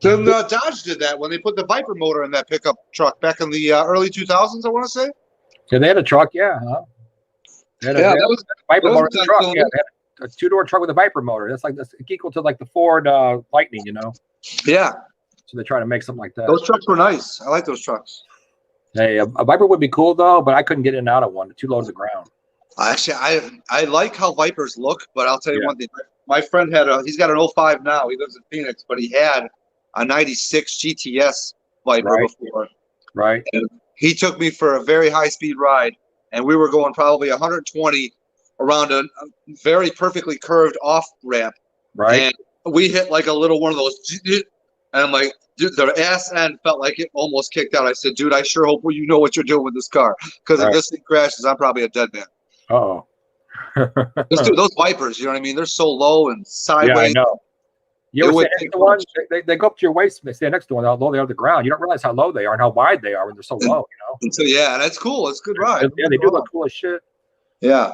Speaker 1: Then Dodge did that when they put the Viper motor in that pickup truck back in the early 2000s, I want to say.
Speaker 2: Yeah, they had a truck. Yeah. Huh? They had a Viper motor in the truck. Yeah, they had a 2-door truck with a Viper motor. That's equal to like the Ford Lightning,
Speaker 1: Yeah.
Speaker 2: So they try to make something like that.
Speaker 1: Those trucks were nice. I like those trucks.
Speaker 2: Hey, a Viper would be cool though, but I couldn't get in and out of one. They're too low to the ground.
Speaker 1: Actually, I like how Vipers look, but I'll tell you
Speaker 2: Yeah.
Speaker 1: one thing. My friend he's got an 05 now. He lives in Phoenix, but he had a 96 GTS Viper before.
Speaker 2: Right.
Speaker 1: And he took me for a very high-speed ride, and we were going probably 120 around a very perfectly curved off-ramp.
Speaker 2: Right.
Speaker 1: And we hit like a little one of those, and I'm like, dude, the ass end felt like it almost kicked out. I said, dude, I sure hope you know what you're doing with this car, because if this thing crashes, I'm probably a dead man.
Speaker 2: Uh-oh.
Speaker 1: Those Vipers, you know what I mean? They're so low and sideways.
Speaker 2: Yeah, I know. You ever stand next to one? They go up to your waist and they stand next to one, how low they are to the ground. You don't realize how low they are and how wide they are when they're so low, you know?
Speaker 1: So, yeah, that's cool. It's a good ride.
Speaker 2: Yeah, they do look cool as shit.
Speaker 1: Yeah.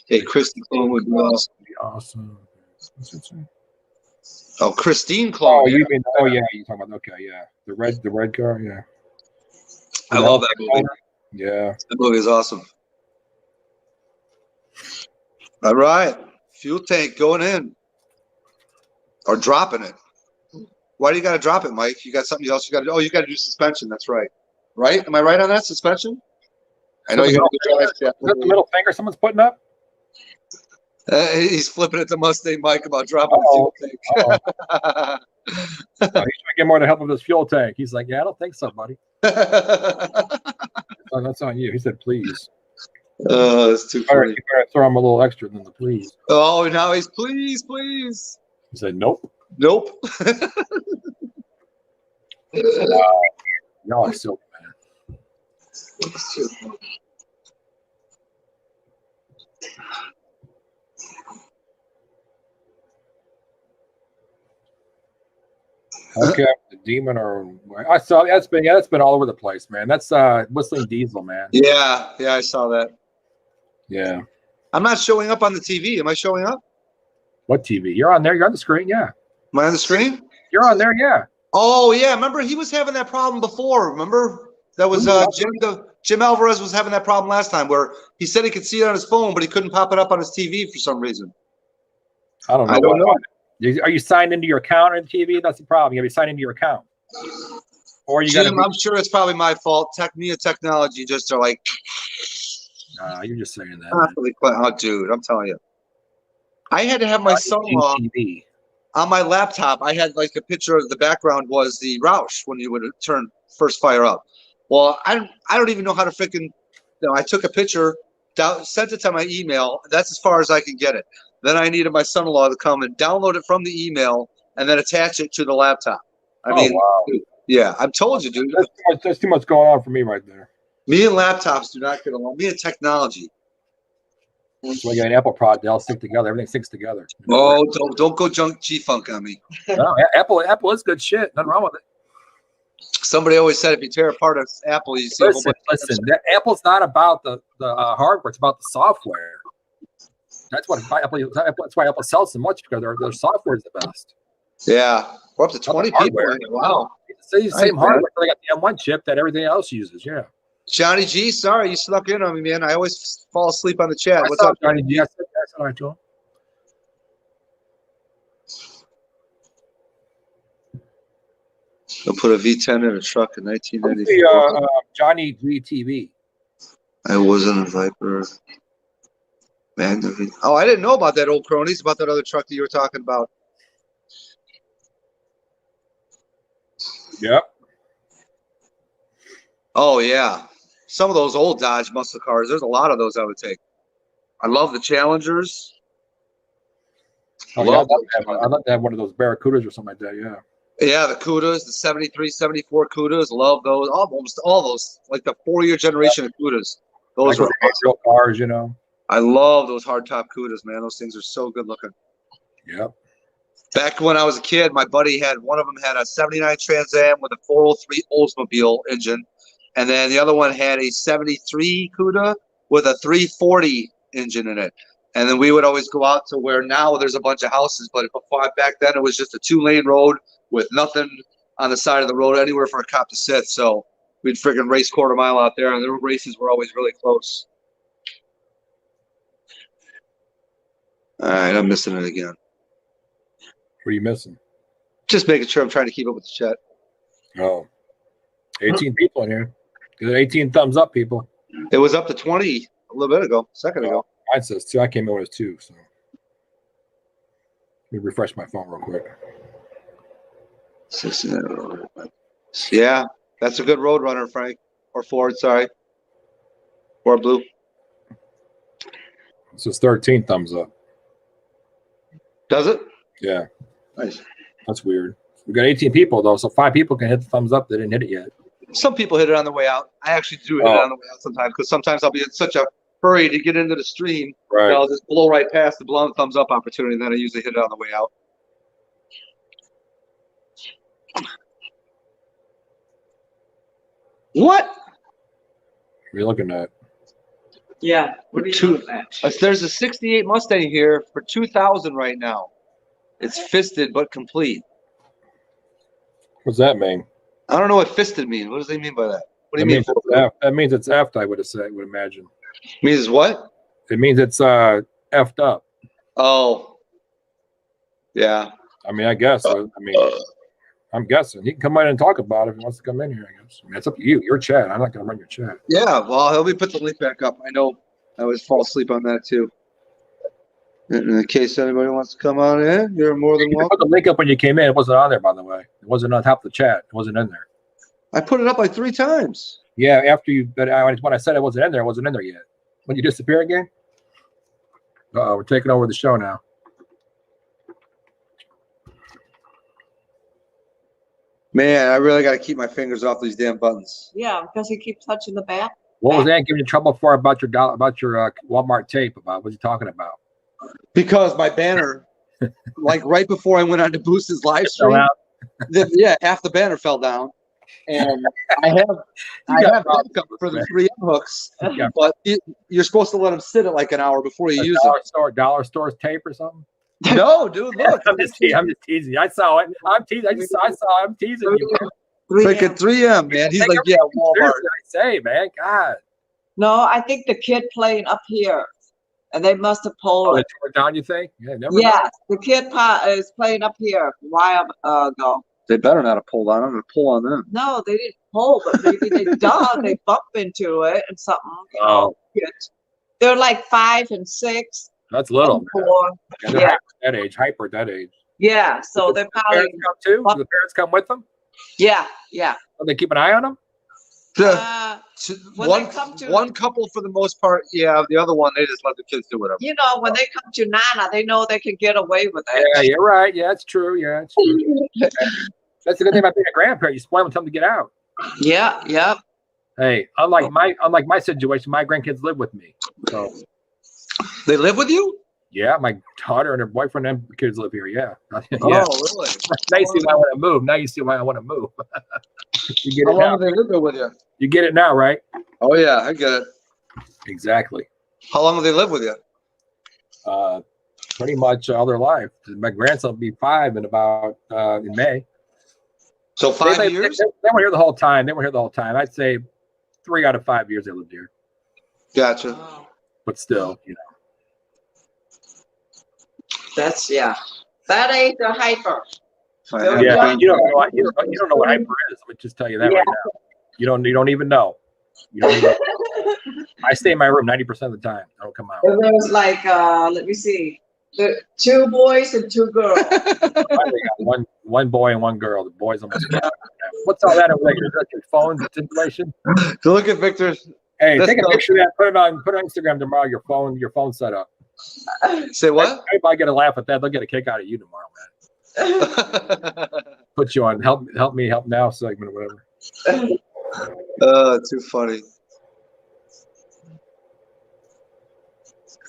Speaker 1: Hey, Christy Clone would be awesome.
Speaker 2: Awesome.
Speaker 1: Oh, Christine Clone.
Speaker 2: Oh, you mean? Oh, yeah. You're talking about? Okay, yeah. The red car. Yeah.
Speaker 1: I love that movie.
Speaker 2: Yeah.
Speaker 1: That movie is awesome. All right, fuel tank going in or dropping it. Why do you got to drop it, Mike? You got something else you got to do? Oh, you got to do suspension. That's right. Right? Am I right on that suspension? I know you got to drive.
Speaker 2: Is that the middle finger someone's putting up?
Speaker 1: He's flipping it to Mustang Mike about dropping the fuel tank.
Speaker 2: He's trying to get more to help with his fuel tank. He's like, yeah, I don't think so, buddy. Oh, that's on you. He said, please.
Speaker 1: Oh, it's too funny.
Speaker 2: You better throw him a little extra than the please.
Speaker 1: Oh, now he's please.
Speaker 2: He said, nope.
Speaker 1: Nope.
Speaker 2: Y'all are silly, man. Okay, the demon or I saw that's been all over the place, man. That's Whistling Diesel, man.
Speaker 1: Yeah, I saw that.
Speaker 2: Yeah.
Speaker 1: I'm not showing up on the TV. Am I showing up?
Speaker 2: What TV? You're on there. You're on the screen. Yeah.
Speaker 1: Am I on the screen?
Speaker 2: You're on there. Yeah.
Speaker 1: Oh yeah. Remember he was having that problem before. Remember that was Jim Alvarez was having that problem last time where he said he could see it on his phone, but he couldn't pop it up on his TV for some reason.
Speaker 2: I don't know. Are you signed into your account on TV? That's the problem. You got to be signed into your account. Or you
Speaker 1: Jim, I'm sure it's probably my fault. Technology just are like.
Speaker 2: You're just saying that.
Speaker 1: Oh, dude, I'm telling you. I had to have my son-in-law on my laptop. I had like a picture of the background was the Roush when you would first fire up. Well, I don't even know how to freaking. I took a picture, sent it to my email. That's as far as I can get it. Then I needed my son-in-law to come and download it from the email and then attach it to the laptop. I mean,
Speaker 2: wow.
Speaker 1: Dude, yeah, I've told you, dude.
Speaker 2: There's too much going on for me right there.
Speaker 1: Me and laptops do not get along. Me and technology.
Speaker 2: So you got an Apple product, they all stick together. Everything sticks together.
Speaker 1: Oh, don't go junk G-Funk on me.
Speaker 2: No, Apple is good shit. Nothing wrong with it.
Speaker 1: Somebody always said if you tear apart an Apple, you see.
Speaker 2: Listen. Apple's not about the hardware; it's about the software. That's why Apple sells so much because their software is the best.
Speaker 1: Yeah, we're up to 20 people. Wow,
Speaker 2: it's the same hardware. They got the M1 chip that everything else uses. Yeah.
Speaker 1: Johnny G, sorry you snuck in on me, man. I always fall asleep on the chat. What's up,
Speaker 2: Johnny G? I said that's all right to him.
Speaker 1: They'll put a V10 in a truck in 1994.
Speaker 2: Johnny G TV.
Speaker 1: I wasn't a Viper. Magna V. Oh, I didn't know about that, old cronies, about that other truck that you were talking about.
Speaker 2: Yep.
Speaker 1: Oh, yeah. Some of those old Dodge muscle cars, there's a lot of those I would take. I love the Challengers.
Speaker 2: I'd love to have one of those Barracudas or something like that, yeah.
Speaker 1: Yeah, the Cudas, the 73, 74 Cudas, love those. Almost all those, like the 4-year generation of Cudas. Those were
Speaker 2: real cars, you know.
Speaker 1: I love those hardtop Cudas, man. Those things are so good looking.
Speaker 2: Yep.
Speaker 1: Back when I was a kid, my buddy had one of them had a 79 Trans Am with a 403 Oldsmobile engine. And then the other one had a 73 Cuda with a 340 engine in it. And then we would always go out to where now there's a bunch of houses. But back then it was just a 2-lane road with nothing on the side of the road anywhere for a cop to sit. So we'd freaking race quarter mile out there. And the races were always really close. All right, I'm missing it again.
Speaker 2: What are you missing?
Speaker 1: Just making sure I'm trying to keep up with the chat.
Speaker 2: Oh, 18 people in here. Good 18 thumbs up, people.
Speaker 1: It was up to 20 a little bit ago, a second ago.
Speaker 2: Mine says 2. I came in with 2. So let me refresh my phone real quick.
Speaker 1: 69. Yeah, that's a good road runner, Frank. Or Ford, sorry. Ford Blue.
Speaker 2: It's his 13 thumbs up.
Speaker 1: Does it?
Speaker 2: Yeah.
Speaker 1: Nice.
Speaker 2: That's weird. We got 18 people though, so 5 people can hit the thumbs up. They didn't hit it yet.
Speaker 1: Some people hit it on the way out. I actually do hit it on the way out sometimes because sometimes I'll be in such a hurry to get into the stream.
Speaker 2: Right.
Speaker 1: I'll just blow right past the blown thumbs up opportunity, and then I usually hit it on the way out. What?
Speaker 2: What are you looking at?
Speaker 3: Yeah. What are you looking at?
Speaker 1: There's a 68 Mustang here for 2,000 right now. It's fisted but complete.
Speaker 2: What's that mean?
Speaker 1: I don't know what fisted means. What does he mean by that? What do you mean?
Speaker 2: That means it's effed, I would imagine.
Speaker 1: Means what?
Speaker 2: It means it's effed up.
Speaker 1: Oh. Yeah.
Speaker 2: I mean, I guess. I'm guessing. He can come in and talk about it if he wants to come in here, I guess. I mean, it's up to you. Your chat. I'm not going to run your chat.
Speaker 1: Yeah, well, let me put the link back up. I know I always fall asleep on that too. In case anybody wants to come on in, you're more than
Speaker 2: You
Speaker 1: welcome.
Speaker 2: put the link up when you came in. It wasn't on there, by the way. It wasn't on top of the chat. It wasn't in there.
Speaker 1: I put it up like 3 times.
Speaker 2: Yeah, after you, but when I said it wasn't in there, it wasn't in there yet. When you disappear again? Uh-oh, we're taking over the show now.
Speaker 1: Man, I really got to keep my fingers off these damn buttons.
Speaker 3: Yeah, because he keeps touching the back.
Speaker 2: What was that giving you trouble for about your Walmart tape? About what's he talking about?
Speaker 1: Because my banner, like right before I went on to boost his live stream, half the banner fell down. And I have backup for the 3M hooks, but you're supposed to let them sit at like an hour before you use them.
Speaker 2: Dollar store tape or something?
Speaker 1: No, dude, look.
Speaker 2: I'm just teasing you. I saw it. I'm teasing. I'm teasing you.
Speaker 1: Freaking 3M, man. He's like, yeah, Walmart.
Speaker 2: I say, man, God.
Speaker 3: No, I think the kid playing up here, and they must have pulled it.
Speaker 2: Tore it down, you think? Yeah,
Speaker 3: the kid is playing up here a while ago.
Speaker 1: They better not have pulled on. I'm going to pull on them.
Speaker 3: No, they didn't pull, but maybe they done. They bumped into it and something.
Speaker 2: Oh.
Speaker 3: They're like 5 and 6.
Speaker 2: That's little.
Speaker 3: 4.
Speaker 2: Yeah. Hyper at that age.
Speaker 3: Yeah, so they're probably.
Speaker 2: Parents come too? Do the parents come with them?
Speaker 3: Yeah.
Speaker 2: Do they keep an eye on them?
Speaker 1: One couple for the most part, yeah. The other one, they just let the kids do whatever.
Speaker 3: You know, when they come to Nana, they know they can get away with it.
Speaker 2: Yeah, you're right. Yeah, it's true. Yeah, it's true. That's the good thing about being a grandparent. You spoil them, tell them to get out.
Speaker 3: Yeah.
Speaker 2: Hey, unlike my situation, my grandkids live with me. So
Speaker 1: they live with you?
Speaker 2: Yeah, my daughter and her boyfriend and kids live here. Yeah.
Speaker 1: Oh, really?
Speaker 2: Now you see why I want to move. Now you see why I want to move. You get
Speaker 1: How
Speaker 2: it
Speaker 1: long
Speaker 2: now.
Speaker 1: have they lived there with you?
Speaker 2: You get it now, right?
Speaker 1: Oh yeah, I get it.
Speaker 2: Exactly.
Speaker 1: How long have they lived with you?
Speaker 2: Pretty much all their life. My grandson will be 5 in May.
Speaker 1: So 5 years?
Speaker 2: They were here the whole time. I'd say 3 out of 5 years they lived here.
Speaker 1: Gotcha.
Speaker 2: But still, you know.
Speaker 3: That's that age of hyper.
Speaker 2: Yeah, you don't know what hyper is. Let me just tell you that right now. You don't even know. I stay in my room 90% of the time. I don't come out.
Speaker 3: There was like let me see. 2 boys and 2 girls.
Speaker 2: Finally got one boy and 1 girl. The boys almost what's all that over there? Is that your phone situation?
Speaker 1: So look at Victor's.
Speaker 2: Hey, take a picture of that, put it on Instagram tomorrow, your phone set up.
Speaker 1: Say what?
Speaker 2: If I get a laugh at that, they'll get a kick out of you tomorrow, man. Put you on help now segment or whatever.
Speaker 1: Too funny.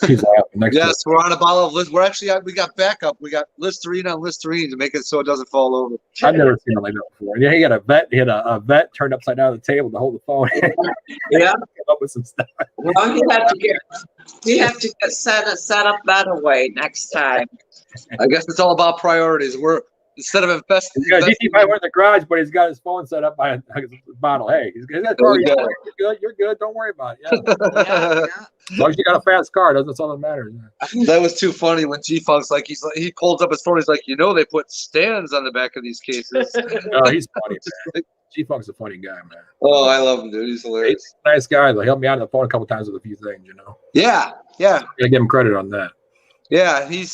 Speaker 2: She's laughing.
Speaker 1: Yes, we're on a bottle of Listerine. We're actually we got backup. We got Listerine on Listerine to make it so it doesn't fall over.
Speaker 2: I've never seen it like that before. Yeah, he had a vet turned upside down at the table to hold the phone.
Speaker 3: Yeah.
Speaker 2: Came up with some stuff.
Speaker 3: Well, you have to get set up better way next time.
Speaker 1: I guess it's all about priorities. We're instead of investing.
Speaker 2: He's might went in the garage, but he's got his phone set up by a bottle. Hey, he's got you're good. Don't worry about it. Yeah. As long as you got a fast car, that's all that matters.
Speaker 1: That was too funny when G-Funk's he pulls up his phone. He's like, they put stands on the back of these cases.
Speaker 2: Oh, he's funny, man. G-Funk's a funny guy, man.
Speaker 1: Oh, I love him, dude. He's hilarious.
Speaker 2: He's a nice guy. He helped me out on the phone a couple times with a few things,
Speaker 1: Yeah.
Speaker 2: I give him credit on that.
Speaker 1: Yeah, he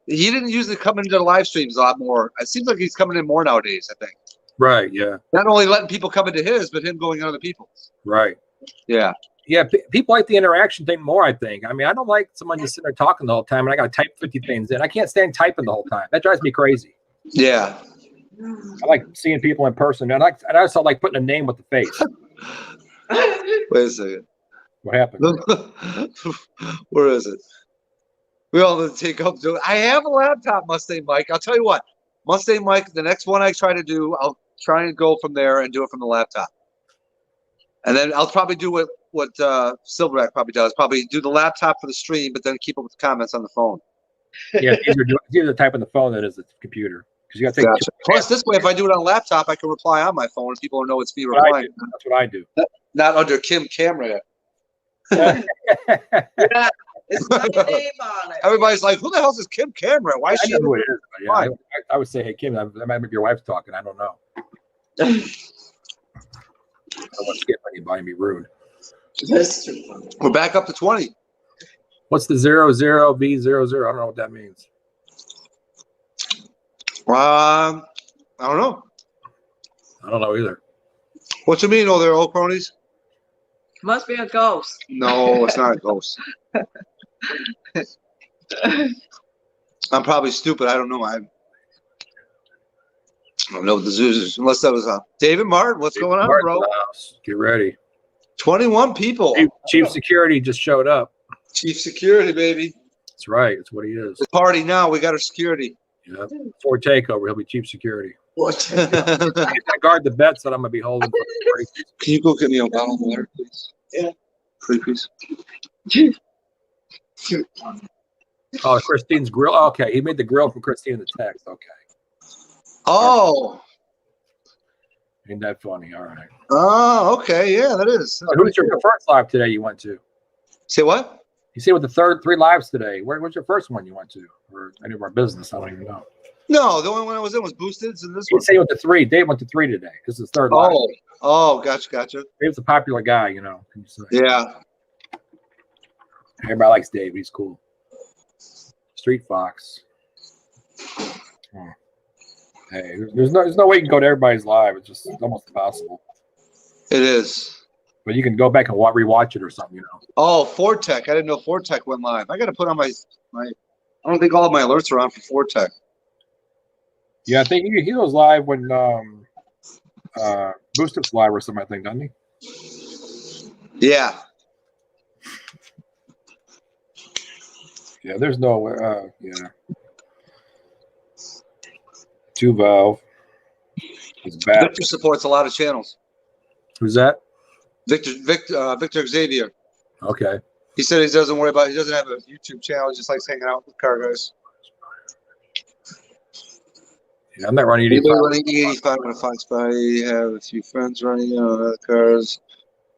Speaker 1: He didn't usually come into the live streams a lot more. It seems like he's coming in more nowadays, I think.
Speaker 2: Right. Yeah.
Speaker 1: Not only letting people come into his, but him going on other people's.
Speaker 2: Right.
Speaker 1: Yeah.
Speaker 2: Yeah. People like the interaction thing more, I think. I mean, I don't like someone just sitting there talking the whole time and I got to type 50 things in. I can't stand typing the whole time. That drives me crazy.
Speaker 1: Yeah.
Speaker 2: I like seeing people in person. And I also like putting a name with the face.
Speaker 1: Wait a second.
Speaker 2: What happened?
Speaker 1: Where is it? We all need to take up. I have a laptop, Mustang Mike. I'll tell you what, Mustang Mike. The next one I try to do, I'll try and go from there and do it from the laptop. And then I'll probably do what Silverback probably does. Probably do the laptop for the stream, but then keep up with the comments on the phone.
Speaker 2: Yeah, it's easier to type on the phone than it is the computer. Because you got to take.
Speaker 1: Gotcha. Plus, this way, if I do it on a laptop, I can reply on my phone, and people know it's me replying.
Speaker 2: That's what I do.
Speaker 1: Not under Kim camera.
Speaker 3: Yeah, it's got your name on it.
Speaker 1: Everybody's like, "Who the hell's this Kim Cameron? Why is
Speaker 2: I
Speaker 1: she?"
Speaker 2: know who it is. But yeah, I would say, hey, Kim, that might be your wife's talking. I don't know. I don't want to skip anybody and be rude.
Speaker 3: That's too funny.
Speaker 1: We're back up to 20.
Speaker 2: What's the 00V00? I don't know what that means.
Speaker 1: I don't know.
Speaker 2: I don't know either.
Speaker 1: What you mean, oh, they're old cronies?
Speaker 3: Must be a ghost.
Speaker 1: No, it's not a ghost. I'm probably stupid. I don't know. I don't know what the Zeus is, unless that was David Martin. What's going on, bro?
Speaker 2: Get ready.
Speaker 1: 21 people.
Speaker 2: Chief Security just showed up.
Speaker 1: Chief Security, baby.
Speaker 2: That's right. That's what he is.
Speaker 1: The party now. We got our security.
Speaker 2: Yeah. Before takeover, he'll be Chief Security.
Speaker 1: What?
Speaker 2: I guard the bets that I'm going to be holding.
Speaker 1: Can you go get me a bottle of water, please? Yeah. Please.
Speaker 2: Oh, Christine's grill. Okay, he made the grill for Christine in the text. Okay.
Speaker 1: Oh.
Speaker 2: Ain't that funny? All right.
Speaker 1: Oh, okay. Yeah, that is.
Speaker 2: Who was your first live today you went to?
Speaker 1: Say what?
Speaker 2: You see with the three lives today. What's your first one you went to? Or any of our business? I don't even know.
Speaker 1: No, the only one I was in was Boosted, and this
Speaker 2: You
Speaker 1: one.
Speaker 2: say with the three. Dave went to 3 today. This is third live.
Speaker 1: Oh, gotcha.
Speaker 2: Dave's a popular guy, you know.
Speaker 1: Yeah.
Speaker 2: Everybody likes Dave. He's cool. Street Fox. Oh. Hey, there's no way you can go to everybody's live. It's just almost impossible.
Speaker 1: It is.
Speaker 2: But you can go back and rewatch it or something, you know.
Speaker 1: Oh, Fortech. I didn't know Fortech went live. I got to put on my. I don't think all of my alerts are on for Fortech.
Speaker 2: Yeah, I think he goes live when Boosted's live or something, I think, doesn't he?
Speaker 1: Yeah.
Speaker 2: Yeah, there's no yeah. 2 Valve. He's back.
Speaker 1: Victor supports a lot of channels.
Speaker 2: Who's that?
Speaker 1: Victor Xavier.
Speaker 2: Okay.
Speaker 1: He said he doesn't worry about. He doesn't have a YouTube channel. He just likes hanging out with car guys.
Speaker 2: Yeah, I'm not running
Speaker 1: Anybody
Speaker 2: 85.
Speaker 1: running E85 on a Fox Body. Have a few friends running other cars.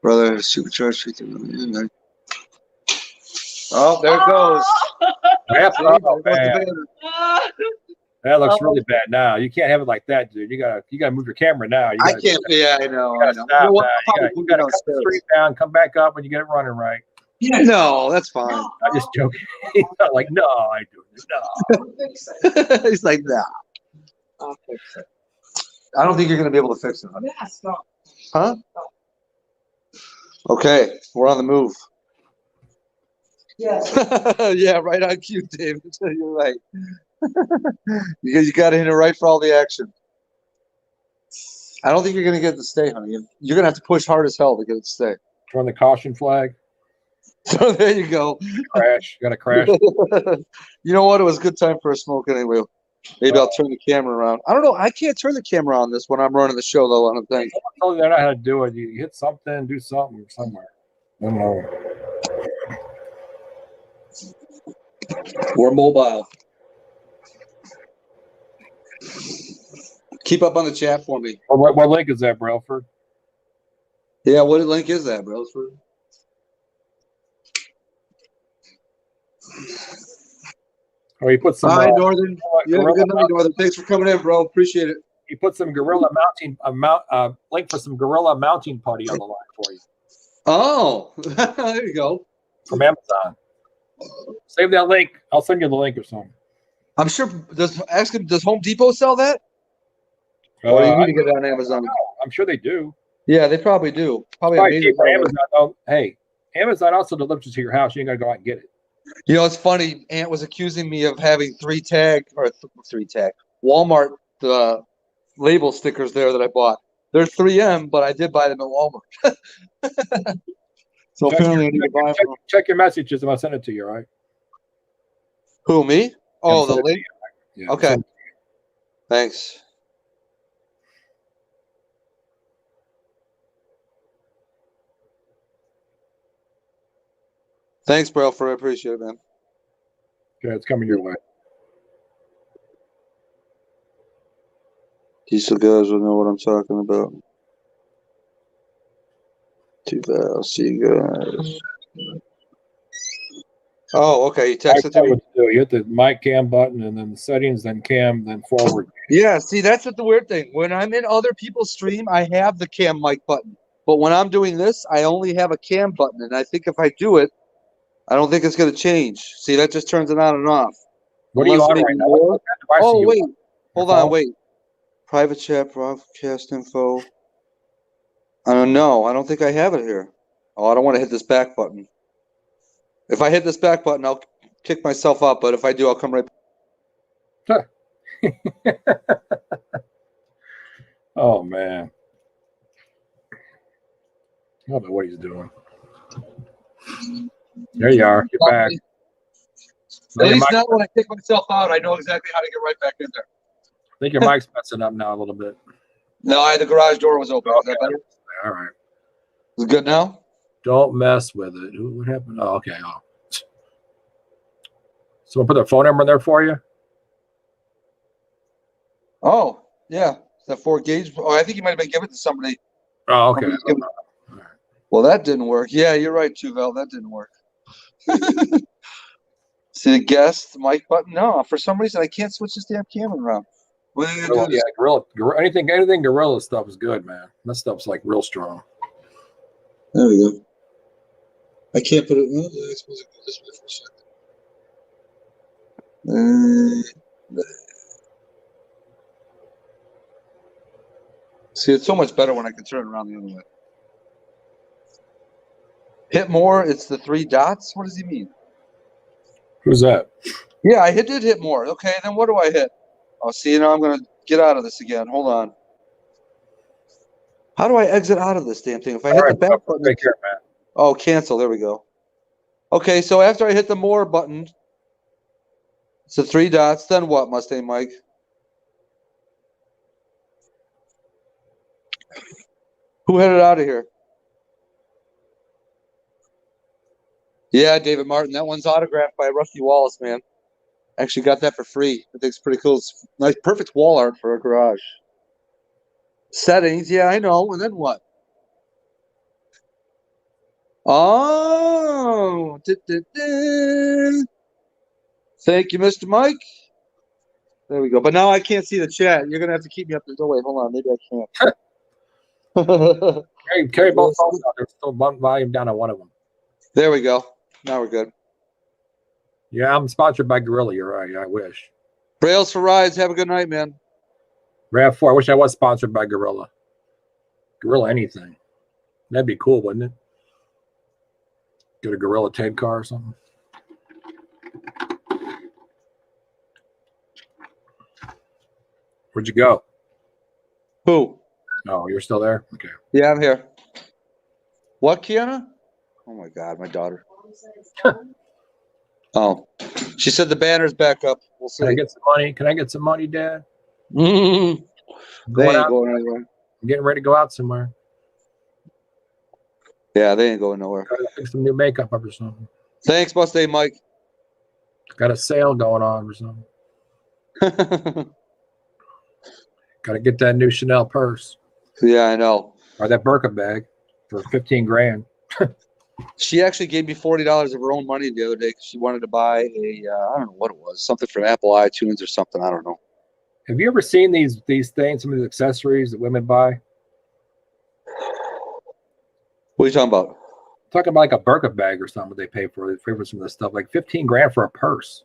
Speaker 1: Brother supercharged. Oh, there it goes.
Speaker 2: Oh, man. That looks really bad now. You can't have it like that, dude. You gotta move your camera now.
Speaker 1: I can't. Yeah, I know.
Speaker 2: You gotta stop that. You gotta cut the street down, come back up when you get it running right.
Speaker 1: Yeah, no, that's fine.
Speaker 2: I'm just joking. He's not like, no, I do it. No.
Speaker 1: He's like, nah.
Speaker 3: I'll fix it.
Speaker 1: I don't think you're gonna be able to fix it.
Speaker 3: Yes, no.
Speaker 1: Huh? Okay, we're on the move.
Speaker 3: Yes.
Speaker 1: Yeah, right on cue, David. You're right. You got to hit it right for all the action. I don't think you're going to get it to stay, honey. You're going to have to push hard as hell to get it to stay.
Speaker 2: Turn the caution flag.
Speaker 1: So there you go.
Speaker 2: Crash. You got to crash.
Speaker 1: You know what? It was a good time for a smoke anyway. Maybe I'll turn the camera around. I don't know. I can't turn the camera on this when I'm running the show, though, I don't think.
Speaker 2: I told you I know how to do it. You hit something, do something somewhere. I don't know.
Speaker 1: We're mobile. Keep up on the chat for me.
Speaker 2: What link is that, Brelford?
Speaker 1: Yeah, what link is that, Brelford?
Speaker 2: Oh, he put some.
Speaker 1: Hi, Northern. You have a good night, Northern. Thanks for coming in, bro. Appreciate it.
Speaker 2: He put some gorilla mounting link for some gorilla mounting putty on the line for you.
Speaker 1: Oh, there you go.
Speaker 2: From Amazon. Save that link. I'll send you the link or something.
Speaker 1: I'm sure. Ask him. Does Home Depot sell that? Or do you need to get it on Amazon?
Speaker 2: I'm sure they do.
Speaker 1: Yeah, they probably do. Probably
Speaker 2: Probably
Speaker 1: amazing.
Speaker 2: cheap on Amazon. Though. Hey, Amazon also delivers to your house. You ain't gotta go out and get it.
Speaker 1: You know, it's funny. Aunt was accusing me of having three tag Walmart label stickers there that I bought. They're 3M, but I did buy them at Walmart. So apparently I need to buy them.
Speaker 2: Check your messages and I'll send it to you, all right?
Speaker 1: Who, me? Oh, the
Speaker 2: link.
Speaker 1: link?
Speaker 2: Yeah,
Speaker 1: okay. Thanks. Thanks, bro, I appreciate it, man.
Speaker 2: Yeah, it's coming your way.
Speaker 1: These guys will know what I'm talking about. I'll see you guys. Oh, okay. You texted to me.
Speaker 2: You hit the mic cam button and then the settings, then cam, then forward.
Speaker 1: Yeah, see, that's what the weird thing. When I'm in other people's stream, I have the cam mic button. But when I'm doing this, I only have a cam button. And I think if I do it, I don't think it's going to change. See, that just turns it on and off.
Speaker 2: What are you on right now?
Speaker 1: Oh, wait. Hold on, wait. Private chat, broadcast info. I don't know. I don't think I have it here. Oh, I don't want to hit this back button. If I hit this back button, I'll kick myself up. But if I do, I'll come right back.
Speaker 2: Oh, man. I don't know what he's doing. There you are. You're back.
Speaker 1: At least now when I kick myself out, I know exactly how to get right back in there.
Speaker 2: I think your mic's messing up now a little bit.
Speaker 1: No, the garage door was open. Okay. Is that better?
Speaker 2: All right.
Speaker 1: Is it good now?
Speaker 2: Don't mess with it. What happened? Oh, okay. Oh. Someone put their phone number in there for you?
Speaker 1: Oh, yeah. Is that 4 gauge? Oh, I think you might have been giving it to somebody.
Speaker 2: Oh, okay.
Speaker 1: Well, that didn't work. Yeah, you're right, Tuvel. That didn't work. See the guest mic button? No, for some reason I can't switch this damn camera around. What are you gonna do?
Speaker 2: Yeah, Gorilla. Anything Gorilla stuff is good, man. That stuff's like real strong.
Speaker 1: There we go. I can't put it. No, I suppose it goes this way for a second. See, it's so much better when I can turn it around the other way. Hit more. It's the 3 dots. What does he mean?
Speaker 2: Who's that?
Speaker 1: Yeah, I did hit more. Okay, then what do I hit? Oh, see, now I'm going to get out of this again. Hold on. How do I exit out of this damn thing? If I hit the back button.
Speaker 2: Take care, man.
Speaker 1: Oh, cancel. There we go. Okay, so after I hit the more button, it's the 3 dots. Then what, Mustang Mike? Who headed out of here? Yeah, David Martin. That one's autographed by Rusty Wallace, man. Actually got that for free. I think it's pretty cool. It's nice, perfect wall art for a garage. Settings, yeah, I know. And then what? Oh, thank you, Mr. Mike. There we go. But now I can't see the chat. You're gonna have to keep me up there. Oh, wait, hold on. Maybe I can't.
Speaker 2: Carry both phones out. There's still one volume down on one of them.
Speaker 1: There we go. Now we're good.
Speaker 2: Yeah, I'm sponsored by Gorilla. You're right. I wish.
Speaker 1: Rails for Rides. Have a good night, man.
Speaker 2: RAV4. I wish I was sponsored by Gorilla. Gorilla anything. That'd be cool, wouldn't it? Get a Gorilla tape car or something. Where'd you go?
Speaker 1: Who?
Speaker 2: Oh, you're still there? Okay.
Speaker 1: Yeah, I'm here. What, Kiana? Oh, my God, my daughter. Oh, she said the banner's back up. We'll see.
Speaker 2: Can I get some money? Can I get some money, Dad?
Speaker 1: Mm-hmm. They ain't
Speaker 2: out.
Speaker 1: going anywhere.
Speaker 2: I'm getting ready to go out somewhere.
Speaker 1: Yeah, they ain't going nowhere.
Speaker 2: Gotta pick some new makeup up or something.
Speaker 1: Thanks, Mustang Mike.
Speaker 2: Got a sale going on or something. Got to get that new Chanel purse.
Speaker 1: Yeah, I know.
Speaker 2: Or that Birkin bag for 15 grand.
Speaker 1: She actually gave me $40 of her own money the other day because she wanted to buy a, I don't know what it was, something from Apple iTunes or something. I don't know.
Speaker 2: Have you ever seen these things, some of the accessories that women buy?
Speaker 1: What are you talking about?
Speaker 2: I'm talking about like a Birkin bag or something they pay for some of this stuff, like 15 grand for a purse.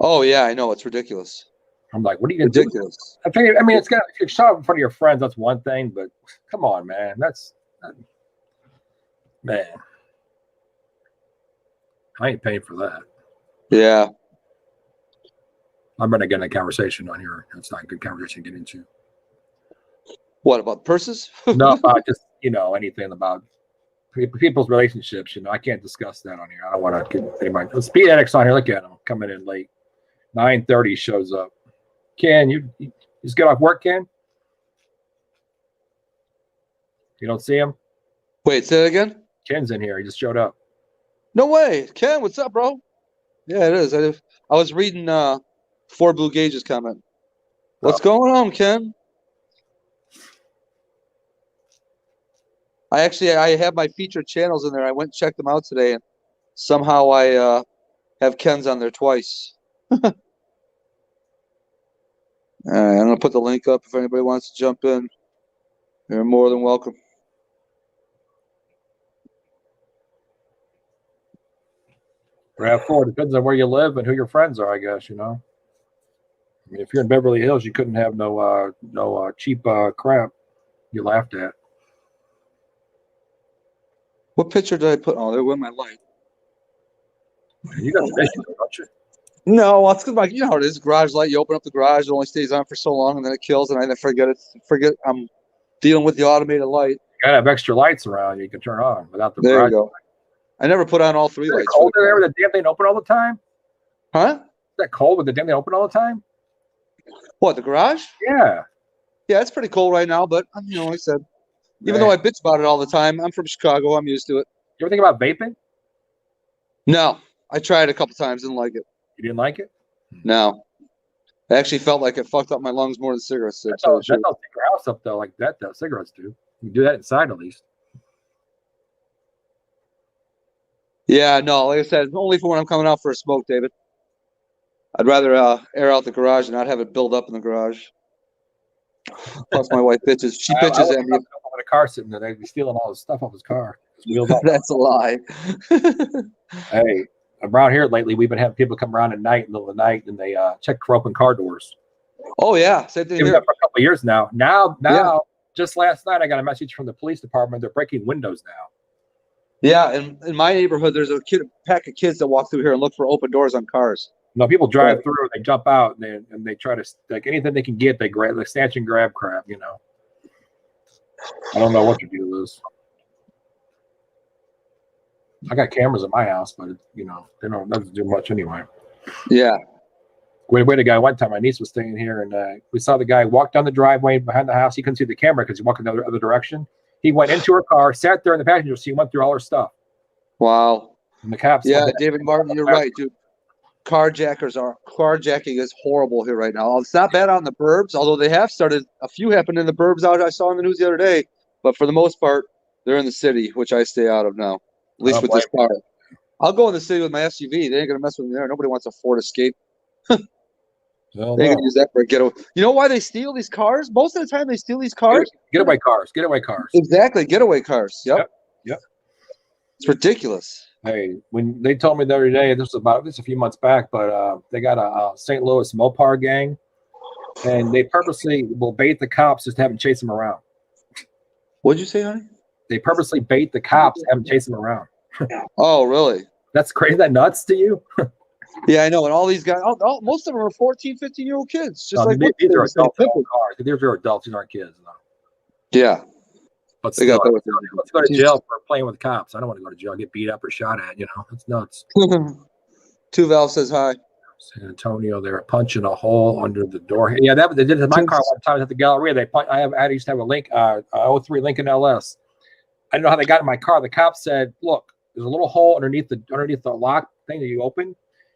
Speaker 1: Oh yeah, I know, it's ridiculous.
Speaker 2: I'm like, what are you gonna do?
Speaker 1: Ridiculous.
Speaker 2: I figure, I mean, it's got if you shot in front of your friends, that's one thing, but come on, man, man, I ain't paying for that.
Speaker 1: Yeah.
Speaker 2: I'm gonna get in a conversation on here. It's not a good conversation to get into.
Speaker 1: What about purses?
Speaker 2: No, just anything about people's relationships. I can't discuss that on here. I don't want to get anybody. The speed addicts on here. Look at him coming in late. 9:30 shows up. Ken, you just get off work, Ken? You don't see him?
Speaker 1: Wait, say that again?
Speaker 2: Ken's in here. He just showed up.
Speaker 1: No way. Ken, what's up, bro? Yeah, it is. I was reading Four Blue Gage's comment. What's going on, Ken? I have my featured channels in there. I went and checked them out today, and somehow I have Ken's on there twice. I'm gonna put the link up if anybody wants to jump in. You're more than welcome.
Speaker 2: RAV4 depends on where you live and who your friends are, I guess. I mean, if you're in Beverly Hills, you couldn't have no cheap crap you laughed at.
Speaker 1: What picture did I put? Oh, there went my light.
Speaker 2: You got vision, don't you?
Speaker 1: No, it's because you know how it is. Garage light. You open up the garage, it only stays on for so long, and then it kills, and I forget I'm dealing with the automated light.
Speaker 2: You gotta have extra lights around you can turn on without the
Speaker 1: There
Speaker 2: garage.
Speaker 1: you go. I never put on all three lights.
Speaker 2: Is it cold there with the damn thing open all the time?
Speaker 1: Huh?
Speaker 2: Is that cold with the damn thing open all the time?
Speaker 1: What, the garage?
Speaker 2: Yeah.
Speaker 1: Yeah, it's pretty cold right now, but like I said, even though I bitch about it all the time, I'm from Chicago. I'm used to it.
Speaker 2: You ever think about vaping?
Speaker 1: No, I tried a couple times, didn't like it.
Speaker 2: You didn't like it?
Speaker 1: No, I actually felt like it fucked up my lungs more than cigarettes did.
Speaker 2: That don't take your house up though, like that. Cigarettes do. You can do that inside at least.
Speaker 1: Yeah, no, like I said, only for when I'm coming out for a smoke, David. I'd rather air out the garage and not have it build up in the garage. Plus, my wife bitches. She bitches at me.
Speaker 2: With a car sitting there, they'd be stealing all his stuff off his car.
Speaker 1: That's a lie.
Speaker 2: Hey, around here lately, we've been having people come around at night, in the middle of the night, and they check for open car doors.
Speaker 1: Oh yeah, same thing
Speaker 2: here. For a couple of years now. Now,
Speaker 1: yeah.
Speaker 2: Just last night, I got a message from the police department. They're breaking windows now.
Speaker 1: Yeah, in my neighborhood, there's a pack of kids that walk through here and look for open doors on cars.
Speaker 2: No, people drive through, they jump out, and they try to anything they can get. They grab, like snatch and grab crap. I don't know what the deal is. I got cameras in my house, but they don't do much anyway.
Speaker 1: Yeah.
Speaker 2: We had a guy one time. My niece was staying here, and we saw the guy walk down the driveway behind the house. He couldn't see the camera because he walked in the other direction. He went into her car, sat there in the passenger seat, went through all her stuff.
Speaker 1: Wow.
Speaker 2: And the cops.
Speaker 1: Yeah, David Martin, you're right, dude. Carjacking is horrible here right now. It's not bad on the burbs, although they have started. A few happened in the burbs out I saw in the news the other day. But for the most part, they're in the city, which I stay out of now. At least with this car. I'll go in the city with my SUV. They ain't gonna mess with me there. Nobody wants a Ford Escape. They ain't gonna use that for a getaway. You know why they steal these cars? Most of the time they steal these cars.
Speaker 2: Getaway cars. Getaway cars.
Speaker 1: Exactly. Getaway cars. Yep. It's ridiculous.
Speaker 2: Hey, when they told me the other day, this was a few months back, but they got a St. Louis Mopar gang, and they purposely will bait the cops just to have them chase them around.
Speaker 1: What'd you say, honey?
Speaker 2: They purposely bait the cops to have them chase them around.
Speaker 1: Oh, really?
Speaker 2: That's crazy. Is that nuts to you?
Speaker 1: Yeah, I know. And all these guys, most of them are 14, 15-year-old kids. Just like
Speaker 2: these are adults. These are adults. These aren't kids. No.
Speaker 1: Yeah.
Speaker 2: But still, let's go to jail for playing with cops. I don't want to go to jail, get beat up or shot at. It's nuts.
Speaker 1: Two Valve says hi.
Speaker 2: San Antonio, they're punching a hole under the door. Yeah, they did it in my car one time at the Galleria. I used to have a link, 03 Lincoln LS. I don't know how they got in my car. The cop said, "Look, there's a little hole underneath the lock thing that you open.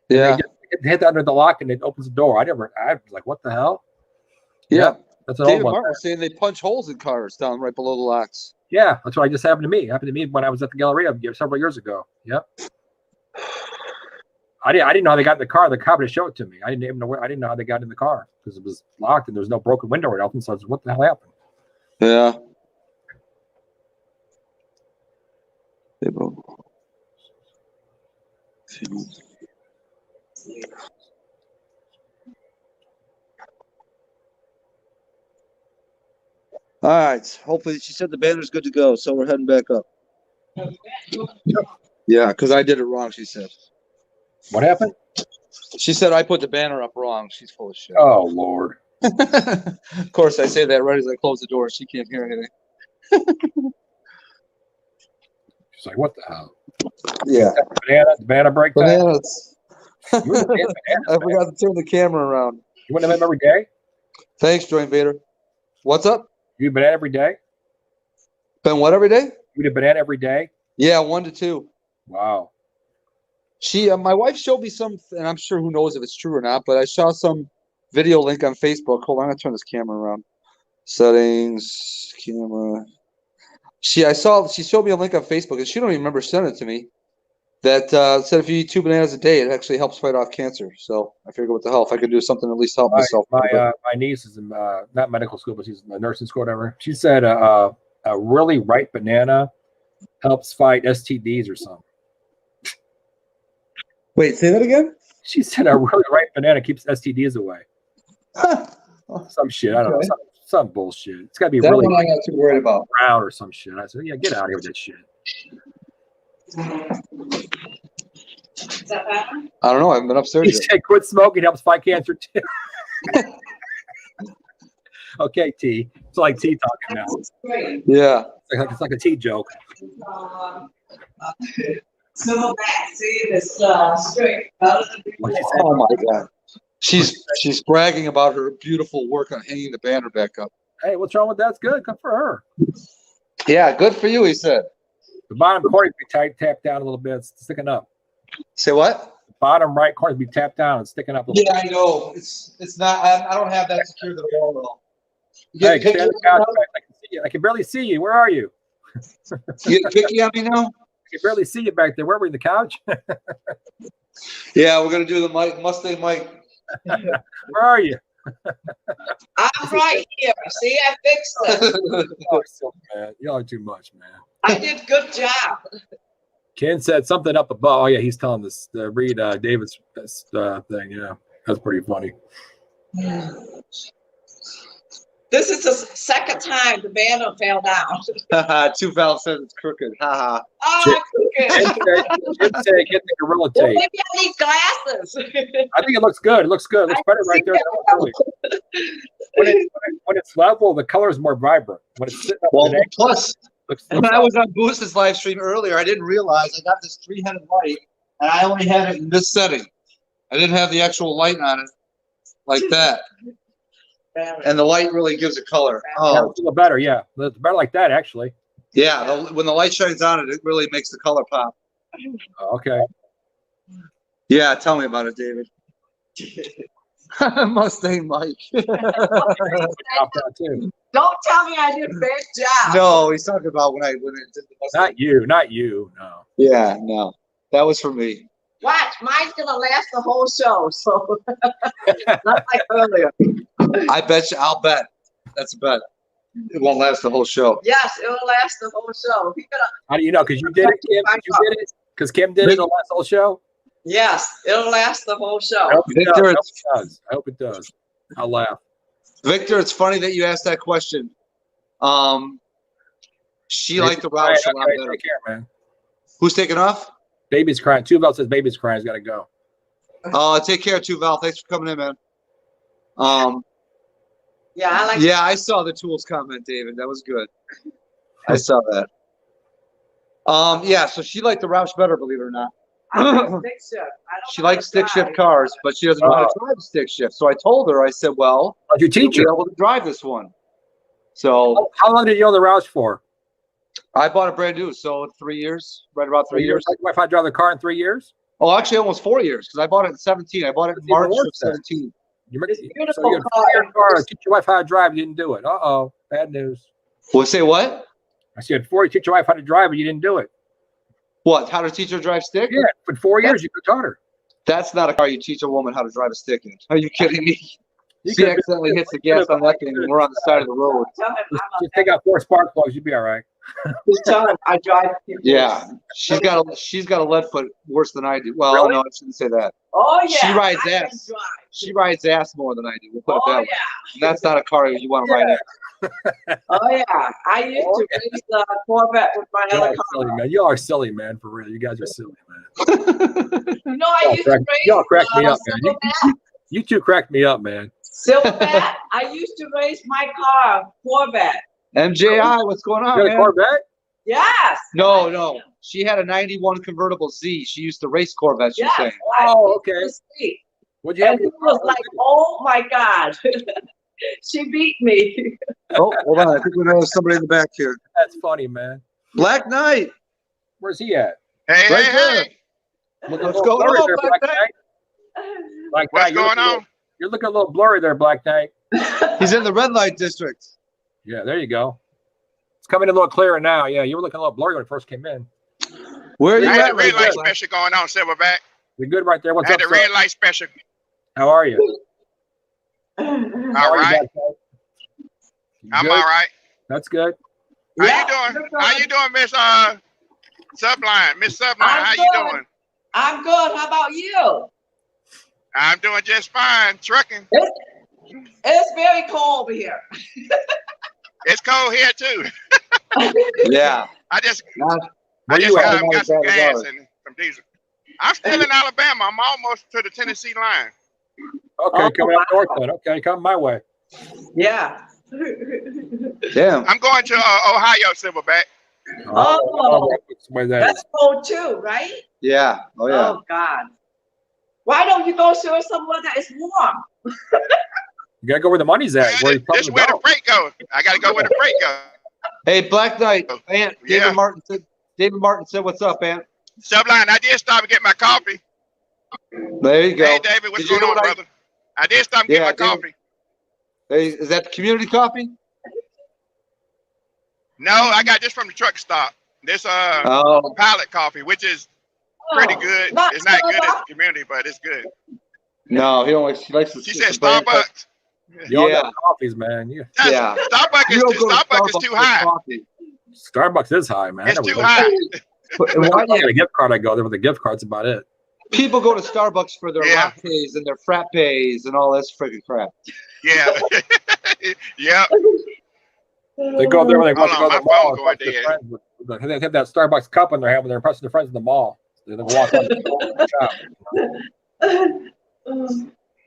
Speaker 1: Yeah,
Speaker 2: they hit under the lock and it opens the door." I was like, "What the hell?"
Speaker 1: Yeah.
Speaker 2: That's an
Speaker 1: David
Speaker 2: old one.
Speaker 1: Martin was saying they punch holes in cars down right below the locks.
Speaker 2: Yeah, that's what just happened to me. It happened to me when I was at the Galleria several years ago. Yep. I didn't know how they got in the car. The cop just showed it to me. I didn't know how they got in the car because it was locked and there was no broken window or nothing. So I was, what the hell happened?
Speaker 1: Yeah. All right. Hopefully, she said the banner's good to go, so we're heading back up. Yeah, because I did it wrong, she said.
Speaker 2: What happened?
Speaker 1: She said I put the banner up wrong. She's full of shit.
Speaker 2: Oh, Lord.
Speaker 1: Of course, I say that right as I close the door. She can't hear anything.
Speaker 2: She's like, what the hell?
Speaker 1: Yeah.
Speaker 2: Banana break time?
Speaker 1: Bananas. I forgot to turn the camera around.
Speaker 2: You wouldn't have them every day?
Speaker 1: Thanks, Joint Vader. What's up?
Speaker 2: You eat banana every day?
Speaker 1: Been what every day?
Speaker 2: You eat a banana every day?
Speaker 1: Yeah, 1 to 2.
Speaker 2: Wow.
Speaker 1: My wife showed me some, and I'm sure who knows if it's true or not, but I saw some video link on Facebook. Hold on, I'm gonna turn this camera around. Settings, camera. She showed me a link on Facebook, and she don't even remember sending it to me. That said if you eat 2 bananas a day, it actually helps fight off cancer. So I figured, what the hell, if I could do something to at least help myself.
Speaker 2: My niece is in not medical school, but she's in nursing school, whatever. She said a really ripe banana helps fight STDs or something.
Speaker 1: Wait, say that again?
Speaker 2: She said a really ripe banana keeps STDs away. Some shit. I don't know. Some bullshit. It's got to be
Speaker 1: That
Speaker 2: really
Speaker 1: one I'm not too worried about.
Speaker 2: brown or some shit. I said, yeah, get out of here with that shit.
Speaker 3: Is that better?
Speaker 1: I don't know. I haven't been upstairs
Speaker 2: He
Speaker 1: yet.
Speaker 2: said, quit smoking helps fight cancer too. Okay, T. It's like T talking now.
Speaker 3: Great.
Speaker 1: Yeah.
Speaker 2: It's like a T joke.
Speaker 3: Silverback, see, this straight.
Speaker 2: What'd she say?
Speaker 1: Oh my God. She's bragging about her beautiful work on hanging the banner back up.
Speaker 2: Hey, what's wrong with that? It's good. Good for her.
Speaker 1: Yeah, good for you, he said.
Speaker 2: The bottom corner be tapped down a little bit. It's sticking up.
Speaker 1: Say what?
Speaker 2: The bottom right corner be tapped down and sticking up a little
Speaker 1: Yeah, I know. It's not. I don't have that secured to the wall though. You
Speaker 2: bit. Hey,
Speaker 1: getting
Speaker 2: stand on
Speaker 1: picky
Speaker 2: the couch.
Speaker 1: now?
Speaker 2: I can see you. I can barely see you. Where are you?
Speaker 1: You getting picky on me now?
Speaker 2: I can barely see you back there. Where were you? The couch?
Speaker 1: Yeah, we're gonna do the Mike Mustang Mike.
Speaker 2: Where are you?
Speaker 3: I'm right here. See, I fixed it.
Speaker 2: Oh, so bad. Y'all are too much, man.
Speaker 3: I did a good job.
Speaker 2: Ken said something up above. Oh yeah, he's telling this. Read David's thing. Yeah, that's pretty funny.
Speaker 3: This is the second time the banner fell down.
Speaker 1: 2 valve says it's crooked. Haha.
Speaker 3: Oh,
Speaker 2: Ken
Speaker 3: crooked.
Speaker 2: said, get the gorilla
Speaker 3: Well,
Speaker 2: tape.
Speaker 3: maybe I need glasses.
Speaker 2: I think it looks good. It looks good. It looks better right there. When it's level, the color is more vibrant. When it's sitting up
Speaker 1: Well,
Speaker 2: at an angle,
Speaker 1: plus
Speaker 2: looks
Speaker 1: when I was on Boost's live stream earlier, I didn't realize I got this 3-headed light, and I only had it in this setting. I didn't have the actual light on it like that, and the light really gives it color. Oh,
Speaker 2: it's a little better. Yeah, it's better like that actually.
Speaker 1: yeah. When the light shines on it, it really makes the color pop.
Speaker 2: Oh, okay.
Speaker 1: Yeah, tell me about it, David. Mustang Mike.
Speaker 2: Good job, too.
Speaker 3: Don't tell me I did a bad job.
Speaker 1: No, he's talking about when I did the Mustang.
Speaker 2: Not you. No.
Speaker 1: Yeah, no, that was for me.
Speaker 3: Watch, mine's gonna last the whole show. So not like earlier.
Speaker 1: I bet you. I'll bet. That's a bet. It won't last the whole show.
Speaker 3: Yes, it will last the whole show.
Speaker 2: How do you know? Because you did it, Kim. You did it. Because Kim did it the last whole show.
Speaker 3: Yes, it'll last the whole
Speaker 2: I
Speaker 3: show.
Speaker 2: hope it
Speaker 1: Victor,
Speaker 2: does. I hope it does. I'll laugh.
Speaker 1: Victor, it's funny that you asked that question. She liked the Roush a lot better.
Speaker 2: Take care, man.
Speaker 1: Who's taking off?
Speaker 2: Baby's crying. 2 Val says baby's crying. He's got to go.
Speaker 1: Take care, 2 Val. Thanks for coming in, man.
Speaker 3: Yeah, I like.
Speaker 1: Yeah, I saw the tools comment, David. That was good. I saw that. Yeah, so she liked the Roush better, believe it or not.
Speaker 3: I like stick shift. I don't
Speaker 1: She
Speaker 3: know how
Speaker 1: likes
Speaker 3: to
Speaker 1: stick shift
Speaker 3: drive.
Speaker 1: cars, but she doesn't know how to drive a stick shift. So I told her, I said, well,
Speaker 2: How'd you
Speaker 1: you'll
Speaker 2: teach
Speaker 1: be
Speaker 2: her?
Speaker 1: able to drive this one. So
Speaker 2: How long did you own the Roush for?
Speaker 1: I bought it brand new, so 3 years, right about 3 years.
Speaker 2: If I drive the car in 3 years?
Speaker 1: Oh, actually, almost 4 years because I bought it in 17. I bought it in
Speaker 2: That's even
Speaker 1: March of
Speaker 2: worse then.
Speaker 1: 17.
Speaker 2: You so
Speaker 3: Beautiful
Speaker 2: you had
Speaker 3: car.
Speaker 2: 4 year car. Teach your wife how to drive. You didn't do it. Uh-oh. Bad news.
Speaker 1: Well, say what?
Speaker 2: I said 4 years. Teach your wife how to drive, but you didn't do it.
Speaker 1: What? How to teach her to drive stick?
Speaker 2: Yeah, for 4 years you could have taught her.
Speaker 1: That's not a car you teach a woman how to drive a stick in. Are you kidding me?
Speaker 2: You
Speaker 1: She accidentally hits the gas on that thing, and we're on the side of the road.
Speaker 3: Tell him
Speaker 2: Just take out 4 spark plugs. You'd be all right.
Speaker 3: Just tell him I drive.
Speaker 1: Yeah, she's got a lead foot worse than I do. Well,
Speaker 2: Really?
Speaker 1: no, I shouldn't say that.
Speaker 3: Oh yeah.
Speaker 1: She rides
Speaker 3: I can
Speaker 1: ass.
Speaker 3: drive.
Speaker 1: She rides ass more than I do. We'll put it
Speaker 3: Oh
Speaker 1: that way.
Speaker 3: yeah.
Speaker 1: And that's not a car you want to ride in.
Speaker 3: Oh yeah, I used to race the Corvette with my
Speaker 2: Y'all
Speaker 3: other
Speaker 2: are
Speaker 3: car.
Speaker 2: silly, man. You are silly, man. For real, you guys are silly, man.
Speaker 3: You know, I used to race
Speaker 2: Y'all crack me up, man.
Speaker 3: Silverback.
Speaker 2: You two cracked me up, man.
Speaker 3: Silverback. I used to race my car Corvette.
Speaker 1: MJI, what's going on,
Speaker 2: You got a
Speaker 1: man?
Speaker 2: Corvette?
Speaker 3: Yes.
Speaker 1: No. She had a 91 convertible Z. She used to race Corvettes, you're
Speaker 3: Yes.
Speaker 1: saying.
Speaker 2: Oh, okay. What'd you have?
Speaker 3: And he was like, "Oh my God, she beat me."
Speaker 1: Oh, hold on. I think we know there's somebody in the back here.
Speaker 2: That's funny, man.
Speaker 1: Black Knight.
Speaker 2: Where's he at?
Speaker 4: Hey,
Speaker 1: Right
Speaker 4: hey,
Speaker 1: there.
Speaker 4: hey.
Speaker 2: Looking a
Speaker 1: What's
Speaker 2: little
Speaker 1: going
Speaker 2: blurry
Speaker 1: on,
Speaker 2: there,
Speaker 1: Black
Speaker 2: Black Knight? Black
Speaker 4: What's
Speaker 2: Knight,
Speaker 4: going on?
Speaker 2: You're looking a little blurry there, Black Knight.
Speaker 1: He's in the red light district.
Speaker 2: Yeah, there you go. It's coming in a little clearer now. Yeah, you were looking a little blurry when it first came in.
Speaker 1: Where are you
Speaker 4: I had
Speaker 1: at
Speaker 4: the red
Speaker 1: right
Speaker 4: light
Speaker 1: now?
Speaker 4: special going on, Silverback.
Speaker 2: You're good right there. What's
Speaker 4: I had
Speaker 2: up,
Speaker 4: the
Speaker 2: sir?
Speaker 4: red light special.
Speaker 2: How are you?
Speaker 4: All
Speaker 2: How are you,
Speaker 4: right.
Speaker 2: Black Knight?
Speaker 4: I'm
Speaker 2: Good?
Speaker 4: all right.
Speaker 2: That's good.
Speaker 4: How
Speaker 3: Yeah,
Speaker 4: you doing?
Speaker 3: you're
Speaker 4: How
Speaker 3: good.
Speaker 4: you doing, Miss Subline? Miss Subline,
Speaker 3: I'm
Speaker 4: how you
Speaker 3: good.
Speaker 4: doing?
Speaker 3: I'm good. How about you?
Speaker 4: I'm doing just fine. Trucking.
Speaker 3: It's very cold over here.
Speaker 4: It's cold here too.
Speaker 1: Yeah.
Speaker 4: I just
Speaker 1: Not-
Speaker 2: Where
Speaker 4: got
Speaker 2: you at?
Speaker 4: got some
Speaker 1: Not as bad as
Speaker 4: gas
Speaker 1: ours.
Speaker 4: and some diesel. I'm still in Alabama. I'm almost to the Tennessee line.
Speaker 2: Okay,
Speaker 3: Oh,
Speaker 2: coming up north then. Okay, come my way.
Speaker 3: Yeah.
Speaker 1: Damn.
Speaker 4: I'm going to Ohio, Silverback.
Speaker 3: Oh.
Speaker 2: That's where that
Speaker 3: That's
Speaker 2: is.
Speaker 3: cold too, right?
Speaker 1: Yeah. Oh, yeah.
Speaker 3: Oh God. Why don't you go somewhere that is warm?
Speaker 2: You gotta go where the money's at. Where you
Speaker 4: This is where the freight goes. I got to go where the freight goes.
Speaker 1: Hey, Black Knight. Aunt,
Speaker 4: Yeah.
Speaker 1: David Martin said, what's up, Aunt?
Speaker 4: Subline, I did stop and get my coffee.
Speaker 1: There you go.
Speaker 4: Hey, David, what's
Speaker 1: Did you
Speaker 4: going
Speaker 1: know
Speaker 4: on,
Speaker 1: what
Speaker 4: brother? I did stop and get
Speaker 1: Yeah,
Speaker 4: my
Speaker 1: David.
Speaker 4: coffee.
Speaker 1: Hey, is that the community coffee?
Speaker 4: No, I got this from the truck stop. This
Speaker 1: Oh,
Speaker 4: pallet coffee, which is pretty good.
Speaker 3: Not
Speaker 4: It's not good
Speaker 3: Starbucks?
Speaker 4: as a community, but it's good.
Speaker 1: no, he don't like, he likes to
Speaker 4: She
Speaker 1: see
Speaker 4: said
Speaker 1: the brand, but-
Speaker 4: Starbucks.
Speaker 2: Y'all
Speaker 1: Yeah.
Speaker 2: got coffees, man. Yeah.
Speaker 1: Yeah.
Speaker 4: Starbucks
Speaker 1: You
Speaker 4: is
Speaker 1: don't go to
Speaker 4: Starbucks is too
Speaker 1: for
Speaker 4: high.
Speaker 1: coffee.
Speaker 2: Starbucks is high, man.
Speaker 4: It's
Speaker 2: I know
Speaker 4: too
Speaker 2: we-
Speaker 4: high.
Speaker 1: But
Speaker 2: I
Speaker 1: why
Speaker 2: got a gift card. I go there with a gift card. That's about it.
Speaker 1: people go to Starbucks for their
Speaker 4: Yeah.
Speaker 1: lattes and their frappes and all this freaking crap?
Speaker 4: Yeah. Yep.
Speaker 2: They go there when they go
Speaker 4: Hold
Speaker 2: to
Speaker 4: on,
Speaker 2: go to
Speaker 4: my
Speaker 2: the mall.
Speaker 4: phone going
Speaker 2: impress their
Speaker 4: dead.
Speaker 2: friends with- They have that Starbucks cup in their hand when they're impressing their friends in the mall. They walk on the shop.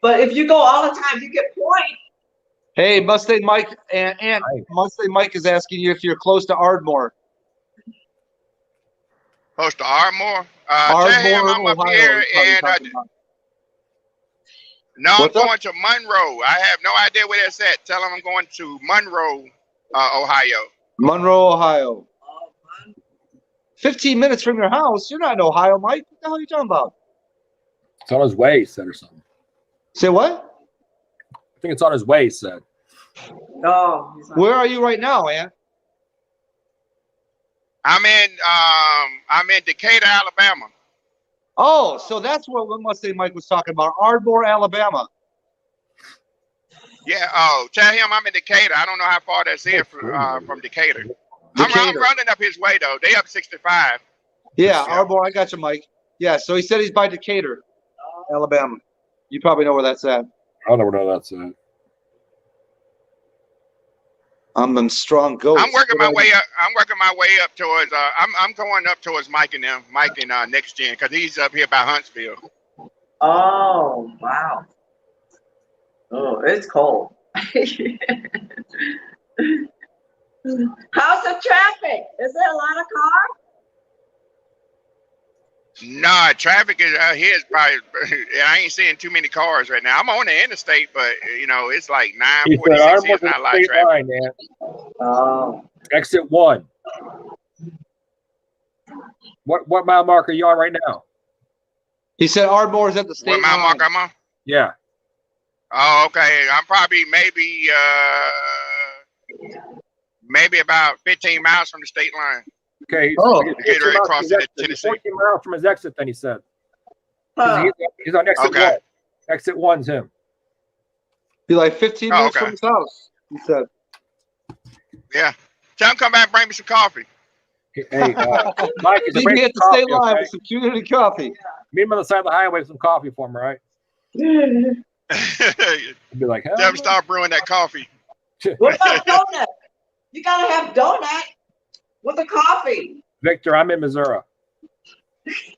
Speaker 3: But if you go all the time, you get points.
Speaker 1: Hey, Mustang Mike and
Speaker 2: Hi.
Speaker 1: Mustang Mike is asking you if you're close to Ardmore.
Speaker 4: Close to Ardmore. Tell him I'm up
Speaker 1: Ohio,
Speaker 4: here,
Speaker 1: he's probably
Speaker 4: and
Speaker 1: talking about.
Speaker 4: no, I'm
Speaker 1: What's up?
Speaker 4: going to Monroe. I have no idea where that's at. Tell him I'm going to Monroe, Ohio.
Speaker 1: Monroe, Ohio.
Speaker 3: Oh, man.
Speaker 1: 15 minutes from your house. You're not in Ohio, Mike. What the hell are you talking about?
Speaker 2: It's on his way, he said, or something.
Speaker 1: Say what?
Speaker 2: I think it's on his way, he said.
Speaker 3: No. he's not.
Speaker 1: Where are you right now, Aunt?
Speaker 4: I'm in Decatur, Alabama.
Speaker 1: Oh, so that's what Mustang Mike was talking about. Ardmore, Alabama.
Speaker 4: Yeah. Oh, tell him I'm in Decatur. I don't know how far that's in from Decatur. I'm
Speaker 1: Decatur.
Speaker 4: running up his way though. They up 65.
Speaker 1: Yeah, Ardmore. I got you, Mike. Yeah, so he said he's by Decatur, Alabama. You probably know where that's at.
Speaker 2: I don't know where that's at.
Speaker 1: I'm them strong goats.
Speaker 4: I'm working my way up. I'm working my way up towards. I'm going up towards Mike and them. Mike and Next Gen, because he's up here by Huntsville.
Speaker 3: Oh, wow. Oh, it's cold. How's the traffic? Is there a lot of cars?
Speaker 4: Nah, traffic is here is probably. I ain't seeing too many cars right now. I'm on the interstate, but you know it's like
Speaker 2: He said,
Speaker 4: 9:46.
Speaker 2: Ardmore
Speaker 4: It's
Speaker 2: to
Speaker 4: not a
Speaker 2: the
Speaker 4: lot of
Speaker 2: state
Speaker 4: traffic.
Speaker 2: line, man.
Speaker 3: Oh.
Speaker 2: Exit 1. What mile mark are you on right now?
Speaker 1: He said Ardmore's at the state
Speaker 4: What mile
Speaker 1: line.
Speaker 4: mark I'm on?
Speaker 2: Yeah.
Speaker 4: Oh, okay. I'm probably maybe about 15 miles from the state line.
Speaker 2: Okay.
Speaker 1: Oh.
Speaker 2: He's
Speaker 4: Get ready to cross
Speaker 2: his
Speaker 4: into
Speaker 2: exit. He's
Speaker 4: Tennessee.
Speaker 2: 14 miles from his exit, then he said.
Speaker 3: Huh.
Speaker 2: He's on exit
Speaker 4: Okay.
Speaker 2: 1. Exit 1's him.
Speaker 1: Be like 15
Speaker 4: Oh,
Speaker 1: minutes
Speaker 4: okay.
Speaker 1: from his house. He said.
Speaker 4: Yeah. Tell him come back and bring me some coffee.
Speaker 2: Hey, Mike, is
Speaker 1: Meet
Speaker 2: bring
Speaker 1: me at the
Speaker 2: coffee,
Speaker 1: state line
Speaker 2: okay?
Speaker 1: with some community coffee.
Speaker 2: Meet him on the side of the highway with some coffee for him, right?
Speaker 4: Tell
Speaker 2: He'd be like,
Speaker 4: him
Speaker 2: hell,
Speaker 4: start brewing that coffee.
Speaker 3: What about donut? You gotta have donut with a coffee.
Speaker 2: Victor, I'm in Missouri.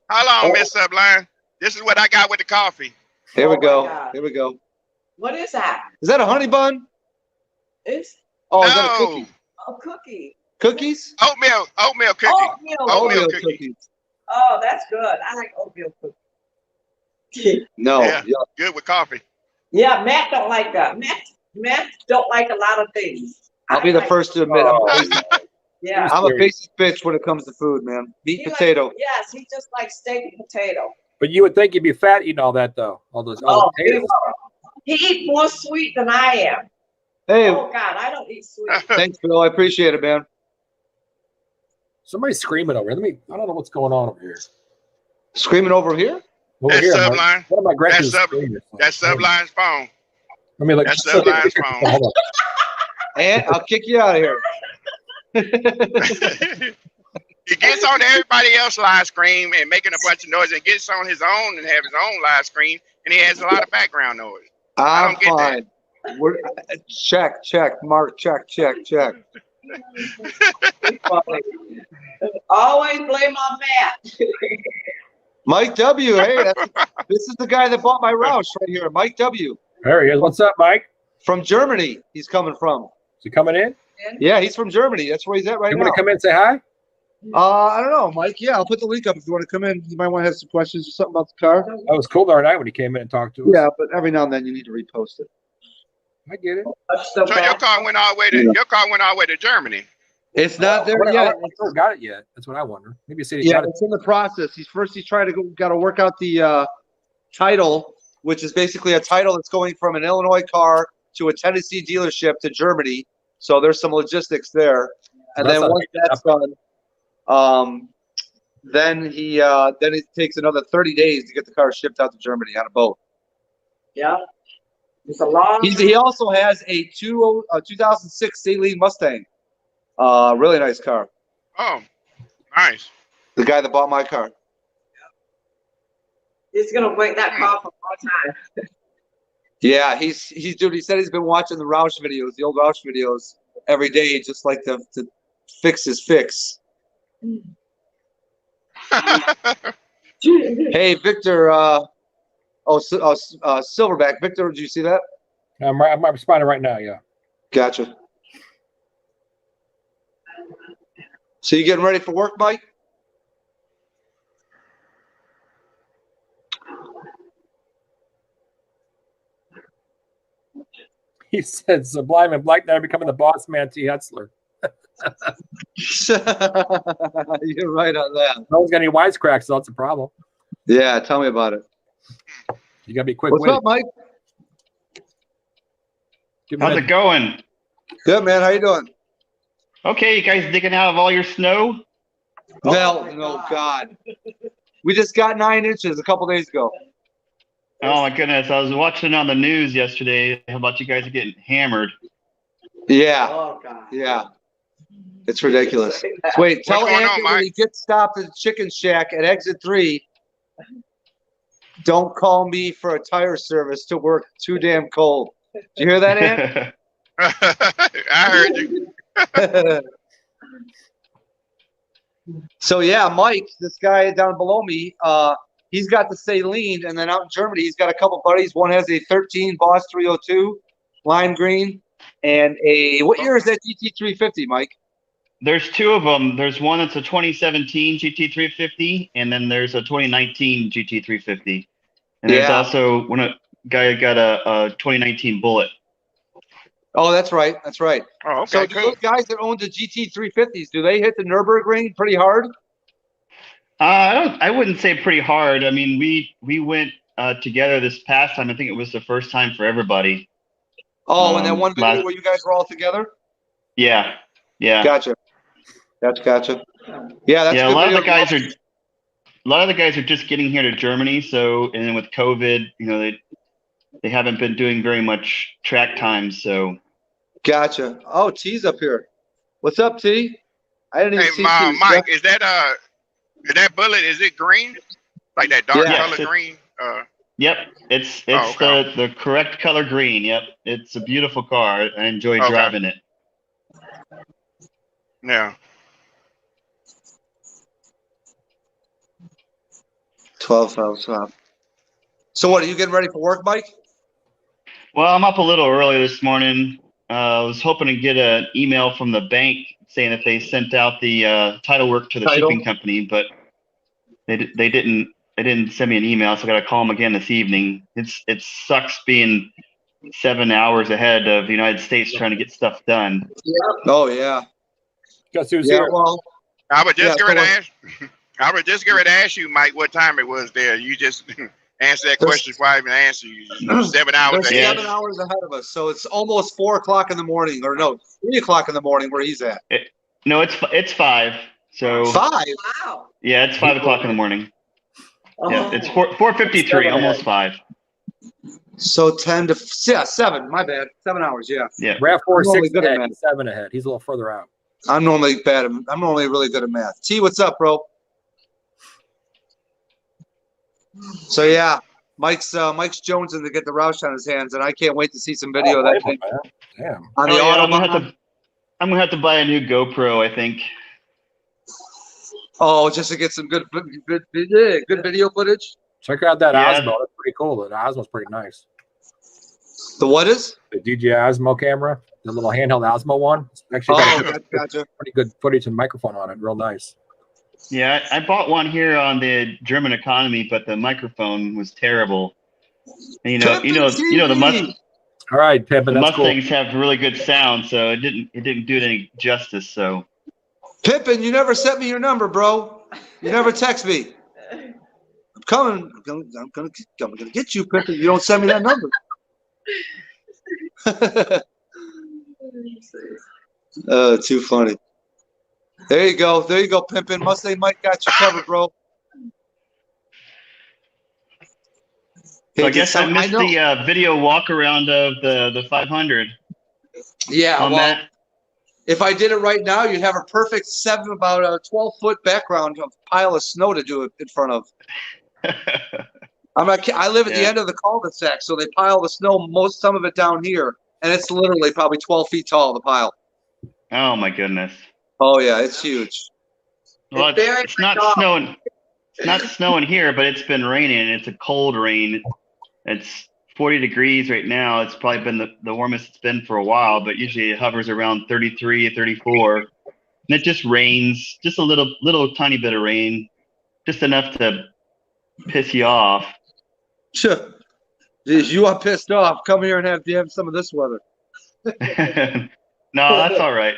Speaker 4: Hold on, Miss Sublime. This is what I got with the coffee.
Speaker 1: Here we
Speaker 3: Oh my
Speaker 1: go.
Speaker 3: God.
Speaker 1: Here we go.
Speaker 3: What is that?
Speaker 1: Is that a honey bun?
Speaker 3: It's
Speaker 1: Oh, is that a
Speaker 4: No.
Speaker 1: cookie?
Speaker 3: a cookie.
Speaker 1: Cookies?
Speaker 4: Oatmeal cookie.
Speaker 3: Oatmeal.
Speaker 4: Oatmeal
Speaker 3: cookie.
Speaker 4: cookie.
Speaker 3: Oh, that's good. I like oatmeal cookie.
Speaker 1: No.
Speaker 4: Yeah.
Speaker 1: Yeah.
Speaker 4: Good with coffee.
Speaker 3: Yeah, Matt don't like that. Matt don't like a lot of things.
Speaker 1: I'll be the
Speaker 3: like-
Speaker 1: first to admit
Speaker 3: Yeah.
Speaker 1: I'm a basic bitch when it comes to food, man. Meat,
Speaker 3: He
Speaker 1: potato.
Speaker 3: Like, yes, he just likes steak and potato.
Speaker 2: But you would think you'd be fat eating all that, though. All those potatoes.
Speaker 3: He eats more sweet than I am.
Speaker 1: Hey,
Speaker 3: Oh God, I don't eat sweet.
Speaker 1: thanks, Bill. I appreciate it, man.
Speaker 2: Somebody's screaming over here. I don't know what's going on over here.
Speaker 1: Screaming over here?
Speaker 2: Over
Speaker 4: That's
Speaker 2: here,
Speaker 4: Sublime.
Speaker 2: one of my grandkids
Speaker 4: That's
Speaker 2: screaming.
Speaker 4: That's Sublime's phone.
Speaker 2: Let me look.
Speaker 4: That's Sublime's phone.
Speaker 2: Hold on.
Speaker 1: And I'll kick you out of here.
Speaker 4: He gets on everybody else's live screen and making a bunch of noise, and gets on his own and have his own live screen, and he has a lot of background noise. I
Speaker 1: I'm
Speaker 4: don't get that.
Speaker 1: fine. We're, check, Mark, check.
Speaker 3: Always blame on Matt.
Speaker 1: Mike W. Hey, this is the guy that bought my Roush right here. Mike W.
Speaker 2: There he is. What's up, Mike?
Speaker 1: From Germany. He's coming from.
Speaker 2: Is he coming in?
Speaker 1: Yeah, he's from Germany. That's where he's at right
Speaker 2: You
Speaker 1: now.
Speaker 2: want to come in and say hi?
Speaker 1: I don't know, Mike. Yeah, I'll put the link up if you want to come in. You might want to have some questions or something about the car.
Speaker 2: That was cool the other night when he came in and talked to us.
Speaker 1: Yeah, but every now and then you need to repost it.
Speaker 2: I get it.
Speaker 4: So your car went all the way to Germany.
Speaker 1: It's not there
Speaker 2: I
Speaker 1: yet.
Speaker 2: never got it yet. That's what I wonder. Maybe he said he
Speaker 1: Yeah,
Speaker 2: got it.
Speaker 1: it's in the process. He's trying to got to work out the title, which is basically a title that's going from an Illinois car to a Tennessee dealership to Germany. So there's some logistics there, and
Speaker 2: That's
Speaker 1: then
Speaker 2: not
Speaker 1: once
Speaker 2: big
Speaker 1: that's done, then it takes another 30 days to get the car shipped out to Germany on a boat.
Speaker 3: Yeah. It's a long.
Speaker 1: He also has a 2006 Saleen Mustang. Really nice car.
Speaker 4: Oh, nice.
Speaker 1: The guy that bought my car.
Speaker 3: He's gonna wait that car for a long time.
Speaker 1: Yeah, he's dude. He said he's been watching the Roush videos, the old Roush videos, every day, just like to fix his fix. Hey, Victor. Silverback. Victor, did you see that?
Speaker 2: I'm responding right now. Yeah.
Speaker 1: Gotcha. So you getting ready for work, Mike?
Speaker 2: He said Sublime and Black Knight are becoming the boss man T. Hetzler.
Speaker 1: You're right on that.
Speaker 2: No one's got any wisecracks, so that's a problem.
Speaker 1: Yeah, tell me about it.
Speaker 2: You gotta be quick.
Speaker 1: What's up, Mike?
Speaker 5: How's it going?
Speaker 1: Good, man. How you doing?
Speaker 5: Okay, you guys digging out of all your snow?
Speaker 1: No, God. We just got 9 inches a couple days ago.
Speaker 5: Oh my goodness, I was watching on the news yesterday about you guys are getting hammered.
Speaker 1: Yeah,
Speaker 3: Oh God.
Speaker 1: yeah. It's ridiculous. Wait, tell
Speaker 4: going on,
Speaker 1: Anthony when
Speaker 4: Mike?
Speaker 1: he gets stopped at the Chicken Shack at exit 3, don't call me for a tire service to work too damn cold. Did you hear that, Ant?
Speaker 4: I heard you.
Speaker 1: So yeah, Mike, this guy down below me, he's got the Saleen, and then out in Germany, he's got a couple buddies. One has a 13 Boss 302, lime green, and what year is that GT350, Mike?
Speaker 5: There's two of them. There's one that's a 2017 GT350, and then there's a 2019 GT350. And there's
Speaker 1: Yeah.
Speaker 5: also one guy got a 2019 Bullet.
Speaker 1: Oh, that's right, that's right.
Speaker 4: Oh,
Speaker 1: So
Speaker 4: okay,
Speaker 1: do
Speaker 4: cool.
Speaker 1: those guys that own the GT350s, do they hit the Nürburgring pretty hard?
Speaker 5: I wouldn't say pretty hard. I mean, we went together this past time. I think it was the first time for everybody.
Speaker 1: Oh, and that one video
Speaker 5: last-
Speaker 1: where you guys were all together?
Speaker 5: Yeah, yeah.
Speaker 1: Gotcha. Gotcha. Yeah, that's
Speaker 5: Yeah,
Speaker 1: a
Speaker 5: a lot of
Speaker 1: video
Speaker 5: the guys
Speaker 1: to
Speaker 5: are
Speaker 1: watch.
Speaker 5: a lot of the guys are just getting here to Germany. So, and then with COVID, you know, they haven't been doing very much track times. So,
Speaker 1: Gotcha. Oh, T's up here. What's up, T? I didn't even
Speaker 4: Hey,
Speaker 1: see T.
Speaker 4: Mike, is that Bullet? Is it green? Like that dark
Speaker 1: Yeah.
Speaker 4: color
Speaker 5: Yes,
Speaker 4: green?
Speaker 5: Yep, it's
Speaker 4: Oh, okay.
Speaker 5: the correct color green. Yep, it's a beautiful car. I enjoy
Speaker 4: Okay.
Speaker 5: driving it.
Speaker 4: Yeah.
Speaker 1: 12,000. So what, are you getting ready for work, Mike?
Speaker 5: Well, I'm up a little early this morning. I was hoping to get an email from the bank saying that they sent out the title work to the shipping company, but they didn't. They didn't send me an email, so I got to call them again this evening. It sucks being 7 hours ahead of the United States trying to get stuff done.
Speaker 1: Oh yeah.
Speaker 2: Guess who's
Speaker 1: Yeah.
Speaker 2: here?
Speaker 1: Well,
Speaker 4: I was just
Speaker 1: Yeah,
Speaker 4: going to
Speaker 1: so
Speaker 4: ask. I was just going to ask you, Mike, what time it was there. You just answered that question before I even answered you. 7 hours
Speaker 1: they're
Speaker 4: ahead.
Speaker 1: 7 hours ahead of us, so it's almost 4 o'clock in the morning, or no, 3 o'clock in the morning where he's at.
Speaker 5: No, it's 5. So
Speaker 1: 5.
Speaker 3: Wow.
Speaker 5: yeah, it's 5 o'clock in the morning. Yeah,
Speaker 3: Oh.
Speaker 5: it's 4:53, almost 5.
Speaker 1: So 10 to 7. My bad. 7 hours. Yeah.
Speaker 5: Yeah.
Speaker 2: RAV4
Speaker 1: normally
Speaker 2: 6
Speaker 1: good at
Speaker 2: ahead,
Speaker 1: math.
Speaker 2: he's 7 ahead. He's a little further out.
Speaker 1: I'm normally bad. I'm normally really good at math. T, what's up, bro? So yeah, Mike's jonesing to get the Roush on his hands, and I can't wait to see some video of that thing
Speaker 2: Damn.
Speaker 1: on the
Speaker 5: Oh, yeah,
Speaker 1: Autobahn.
Speaker 5: I'm gonna have to buy a new GoPro, I think.
Speaker 1: Oh, just to get some good video footage.
Speaker 2: Check out that
Speaker 5: Yeah.
Speaker 2: Osmo. That's pretty cool. The Osmo's pretty nice.
Speaker 1: The what is?
Speaker 2: The DJI Osmo camera, the little handheld Osmo one. It's actually got
Speaker 1: Oh, gotcha.
Speaker 2: pretty good footage and microphone on it. Real nice.
Speaker 5: Yeah, I bought one here on the German economy, but the microphone was terrible. And, you know the
Speaker 2: All right, Pimpin', that's cool.
Speaker 5: Mustangs have really good sound, so it didn't do it any justice. So
Speaker 1: Pippin, you never sent me your number, bro. You never text me. I'm coming. I'm gonna get you, Pippin. You don't send me that number. Too funny. There you go, Pimpin. Mustang Mike got you covered, bro.
Speaker 5: I guess I missed the video walk around of the 500.
Speaker 1: Yeah,
Speaker 5: on
Speaker 1: well,
Speaker 5: that.
Speaker 1: if I did it right now, you'd have a perfect about a 12-foot background of pile of snow to do it in front of. I live at the end of the cul-de-sac, so they pile the snow, some of it down here, and it's literally probably 12 feet tall, the pile.
Speaker 5: Oh my goodness.
Speaker 1: Oh yeah, it's huge.
Speaker 5: Well, it's not snowing. It's not snowing here, but it's been raining. It's a cold rain. It's 40 degrees right now. It's probably been the warmest it's been for a while, but usually it hovers around 33, 34. And it just rains, just a little tiny bit of rain, just enough to piss you off.
Speaker 1: Sure. Jeez, you are pissed off. Come here and have some of this weather.
Speaker 5: No, that's all right.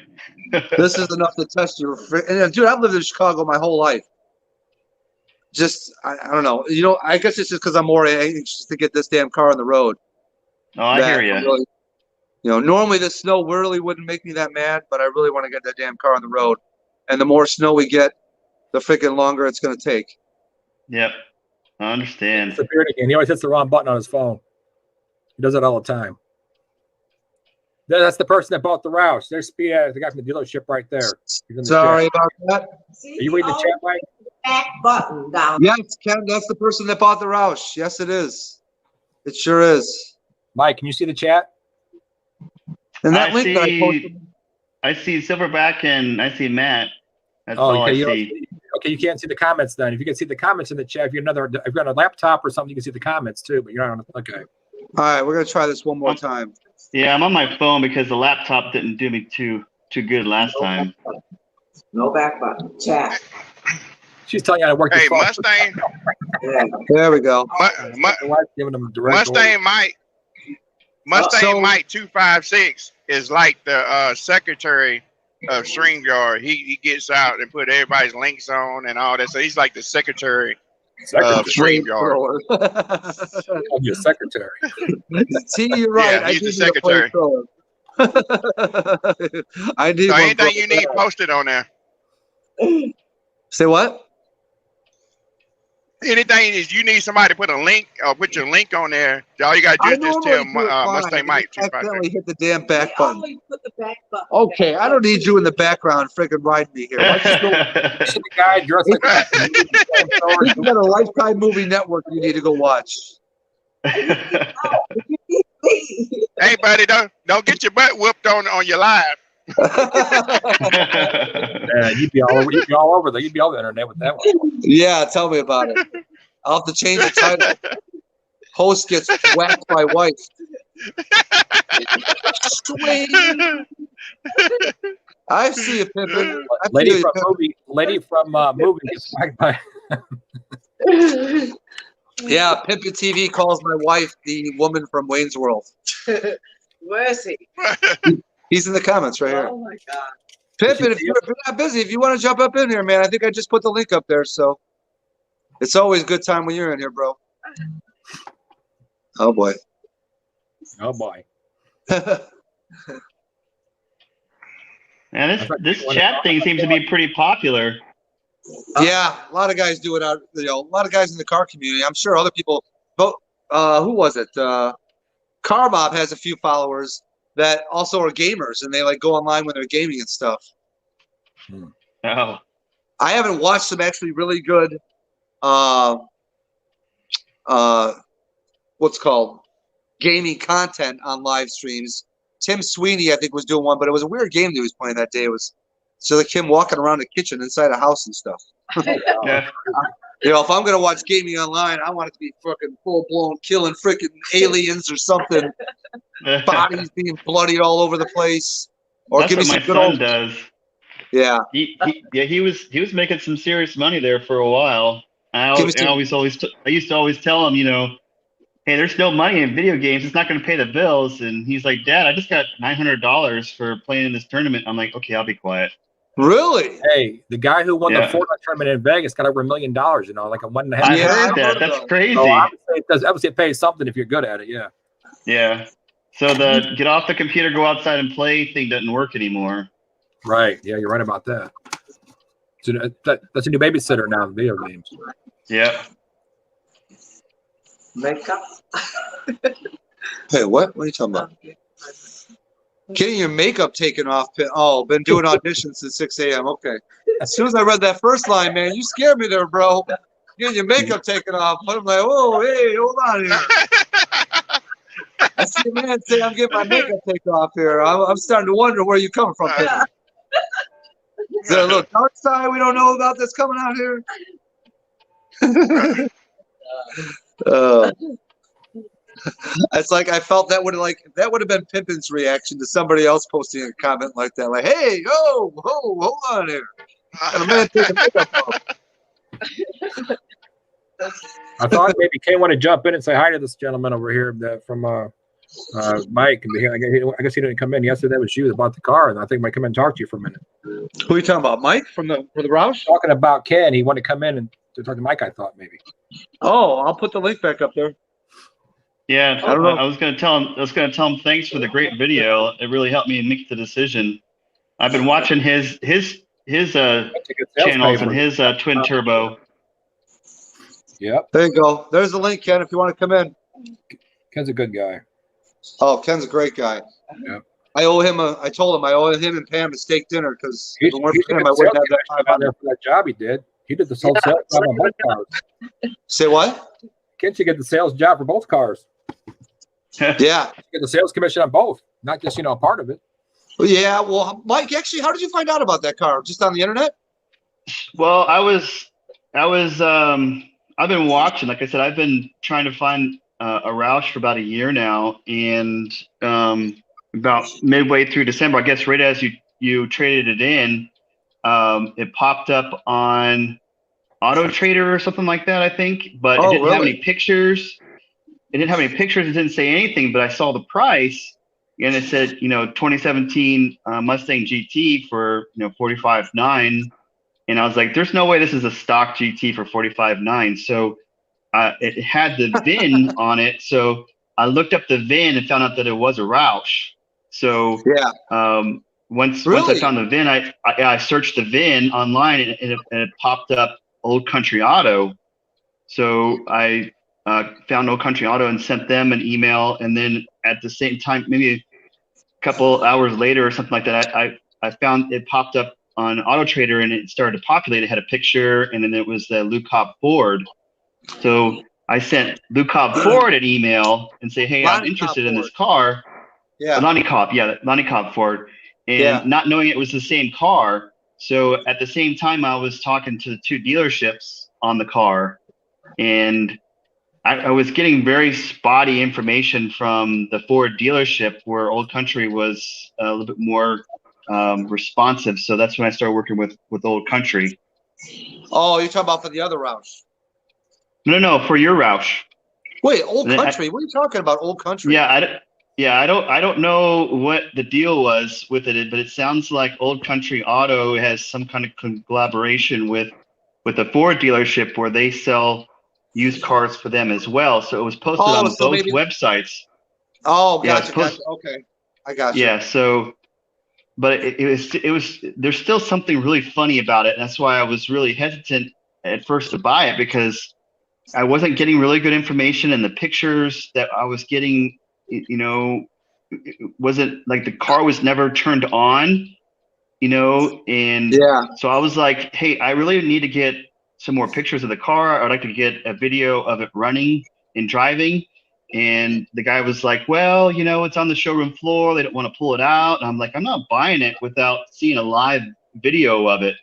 Speaker 1: This is enough to test you. And dude, I've lived in Chicago my whole life. Just, I don't know. You know, I guess it's just because I'm more anxious to get this damn car on the road.
Speaker 5: Oh, I hear you.
Speaker 1: Really, normally the snow really wouldn't make me that mad, but I really want to get that damn car on the road. And the more snow we get, the freaking longer it's going to take.
Speaker 5: Yep. I understand.
Speaker 2: It's a beard again. He always hits the wrong button on his phone. He does it all the time. That's the person that bought the Roush. There's the guy from the dealership right there.
Speaker 1: Sorry about that.
Speaker 2: Are you reading the chat, Mike?
Speaker 3: Back button down.
Speaker 1: Yes, Ken, that's the person that bought the Roush. Yes, it is. It sure is.
Speaker 2: Mike, can you see the chat?
Speaker 1: And that link that I posted.
Speaker 5: I see Silverback and I see Matt. That's all I see.
Speaker 2: Okay, you can't see the comments then. If you can see the comments in the chat, if you're on a laptop or something, you can see the comments too. But you're not on. Okay.
Speaker 1: All right, we're gonna try this one more time.
Speaker 5: Yeah, I'm on my phone because the laptop didn't do me too good last time.
Speaker 3: No back button. Chat.
Speaker 2: She's telling you how to work.
Speaker 4: Hey,
Speaker 2: the phone.
Speaker 4: Mustang.
Speaker 1: There we go.
Speaker 2: Giving them direct
Speaker 4: Mustang
Speaker 1: So-
Speaker 4: Mike 256 is like the secretary of StreamYard. He gets out and put everybody's links on and all that. So he's like the secretary of StreamYard.
Speaker 2: I'm your secretary.
Speaker 1: See, you're right.
Speaker 4: Yeah, he's the
Speaker 1: need a
Speaker 4: secretary.
Speaker 1: flamethrower. I need
Speaker 4: So
Speaker 1: one
Speaker 4: anything
Speaker 1: for-
Speaker 4: you need posted on there.
Speaker 1: Say what?
Speaker 4: Anything is you need somebody to put a link or put your link on there. All you gotta do is just tell Mustang Mike
Speaker 1: I accidentally hit the damn back
Speaker 3: They
Speaker 1: button.
Speaker 3: always put the back button.
Speaker 1: Okay, I don't need you in the background freaking riding me here. Let's just go.
Speaker 2: The guy dressed like
Speaker 1: You got a Lifetime movie network you need to go watch.
Speaker 4: Hey, buddy, don't get your butt whooped on your live.
Speaker 2: Yeah, you'd be all over the internet with that one.
Speaker 1: Yeah, tell me about it. I'll have to change the title. Host gets whacked by wife. Sweet. I see you, Pippin.
Speaker 2: Lady from movie gets whacked by.
Speaker 1: Yeah, Pippin TV calls my wife the woman from Wayne's World.
Speaker 3: Where is he?
Speaker 1: He's in the comments right here.
Speaker 3: Oh my God.
Speaker 1: Pippin, if you're not busy, if you want to jump up in here, man, I think I just put the link up there. So it's always a good time when you're in here, bro. Oh boy.
Speaker 2: Oh boy.
Speaker 5: Man, this chat thing seems to be pretty popular.
Speaker 1: Yeah, a lot of guys do it out. A lot of guys in the car community. I'm sure other people. But who was it? Car Mob has a few followers that also are gamers, and they like go online when they're gaming and stuff.
Speaker 5: Oh,
Speaker 1: I haven't watched some actually really good. What's called gaming content on live streams. Tim Sweeney, I think, was doing one, but it was a weird game that he was playing that day. It was so like him walking around the kitchen inside a house and stuff.
Speaker 5: yeah.
Speaker 1: If I'm gonna watch gaming online, I want it to be fucking full blown killing freaking aliens or something. Bodies being bloodied all over the place. Or
Speaker 5: That's
Speaker 1: give me
Speaker 5: what
Speaker 1: some
Speaker 5: my
Speaker 1: good
Speaker 5: son
Speaker 1: old.
Speaker 5: does.
Speaker 1: Yeah.
Speaker 5: He was making some serious money there for a while. I used to always tell him, hey, there's no money in video games. It's not going to pay the bills. And he's like, Dad, I just got $900 for playing in this tournament. I'm like, okay, I'll be quiet.
Speaker 1: Really?
Speaker 2: Hey, the guy who won the Fortnite tournament in Vegas got over $1 million. Like a $1.5
Speaker 5: I
Speaker 2: million.
Speaker 5: heard that. That's crazy.
Speaker 2: So obviously it pays something if you're good at it. Yeah.
Speaker 5: Yeah. So the get off the computer, go outside and play thing doesn't work anymore.
Speaker 2: Right. Yeah, you're right about that. So that's a new babysitter now in video games.
Speaker 5: Yeah.
Speaker 3: Makeup.
Speaker 1: Hey, what? What are you talking about? Getting your makeup taken off. Oh, been doing auditions since 6 a.m. Okay. As soon as I read that first line, man, you scared me there, bro. Getting your makeup taken off. I'm like, whoa, hey, hold on here. I see a man say I'm getting my makeup taken off here. I'm starting to wonder where you coming from. Is there a little dark side we don't know about that's coming out here? It's like I felt that would have been Pippin's reaction to somebody else posting a comment like that, like, "Hey, hold on here, got a man taking makeup off."
Speaker 2: I thought maybe Kay want to jump in and say hi to this gentleman over here from Mike. I guess he didn't come in yesterday. That was you about the car, and I think I might come in and talk to you for a minute.
Speaker 1: Who are you talking about, Mike for the Roush?
Speaker 2: Talking about Ken, he wanted to come in and to talk to Mike. I thought maybe.
Speaker 1: Oh, I'll put the link back up there.
Speaker 5: Yeah,
Speaker 1: I don't know.
Speaker 5: I was gonna tell him thanks for the great video. It really helped me make the decision. I've been watching his channels and his twin turbo.
Speaker 2: Yep.
Speaker 1: There you go. There's the link, Ken, if you want to come in.
Speaker 2: Ken's a good guy.
Speaker 1: Oh, Ken's a great guy.
Speaker 2: Yeah.
Speaker 1: I told him I owe him and Pam a steak dinner because if it weren't for him, I
Speaker 2: He's
Speaker 1: wouldn't have that
Speaker 2: out there for that job he did. He did the sales job on both cars.
Speaker 1: Say what?
Speaker 2: Ken should get the sales job for both cars.
Speaker 1: Yeah.
Speaker 2: Get the sales commission on both, not just a part of it.
Speaker 1: Yeah. Well, Mike, actually, how did you find out about that car? Just on the internet?
Speaker 5: Well, I've been watching. Like I said, I've been trying to find a Roush for about a year now, and about midway through December, I guess, right as you traded it in, it popped up on Auto Trader or something like that, I think. But it didn't have any pictures. It didn't have any pictures. It didn't say anything. But I saw the price, and it said 2017 Mustang GT for $45,900. And I was like, there's no way this is a stock GT for $45,900. So it had the VIN on it. So I looked up the VIN and found out that it was a Roush. So once I found the VIN, I searched the VIN online and it popped up Old Country Auto. So I found Old Country Auto and sent them an email. And then at the same time, maybe a couple hours later or something like that, I found it popped up on Auto Trader and it started to populate. It had a picture and then it was the Luke Hop board. So I sent Lou Cobb Ford an email and say, hey, I'm
Speaker 1: Lonnie
Speaker 5: interested
Speaker 1: Cobb
Speaker 5: in this car.
Speaker 1: Yeah.
Speaker 5: Lonnie Cobb Ford. And not knowing it was the same car. So at the same time, I was talking to the two dealerships on the car, and I was getting very spotty information from the Ford dealership, where Old Country was a little bit more responsive. So that's when I started working with Old Country.
Speaker 1: Oh, you're talking about for the other Roush?
Speaker 5: No, for your Roush.
Speaker 1: Wait, Old Country? What are you talking about, Old Country?
Speaker 5: Yeah, I don't know what the deal was with it, but it sounds like Old Country Auto has some kind of collaboration with a Ford dealership where they sell used cars for them as well. So it was posted on both websites.
Speaker 1: Oh, gotcha. Okay, I got you.
Speaker 5: Yeah, so, but it was. There's still something really funny about it. And that's why I was really hesitant at first to buy it, because I wasn't getting really good information, and the pictures that I was getting, you know, it wasn't like the car was never turned on, you know, and so I was like, hey, I really need to get some more pictures of the car. I'd like to get a video of it running and driving. And the guy was like, well, you know, it's on the showroom floor. They don't want to pull it out. And I'm like, I'm not buying it without seeing a live video of it.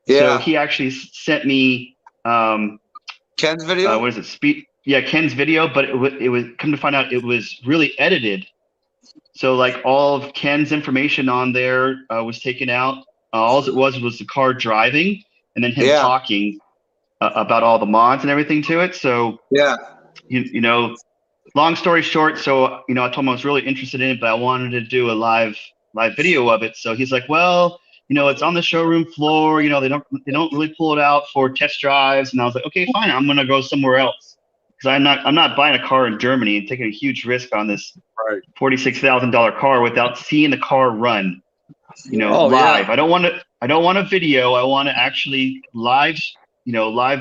Speaker 5: So he actually sent me
Speaker 1: Ken's video.
Speaker 5: What is it? Ken's video, but it was come to find out it was really edited. So like all of Ken's information on there was taken out. All it was the car driving, and then him talking about all the mods and everything to it. So you know, long story short, so you know, I told him I was really interested in it, but I wanted to do a live video of it. So he's like, well, you know, it's on the showroom floor. You know, they don't really pull it out for test drives. And I was like, okay, fine. I'm gonna go somewhere else, because I'm not buying a car in Germany and taking a huge risk on this $46,000 car without seeing the car run. You know, live. Yeah. I don't want a video. I want to actually live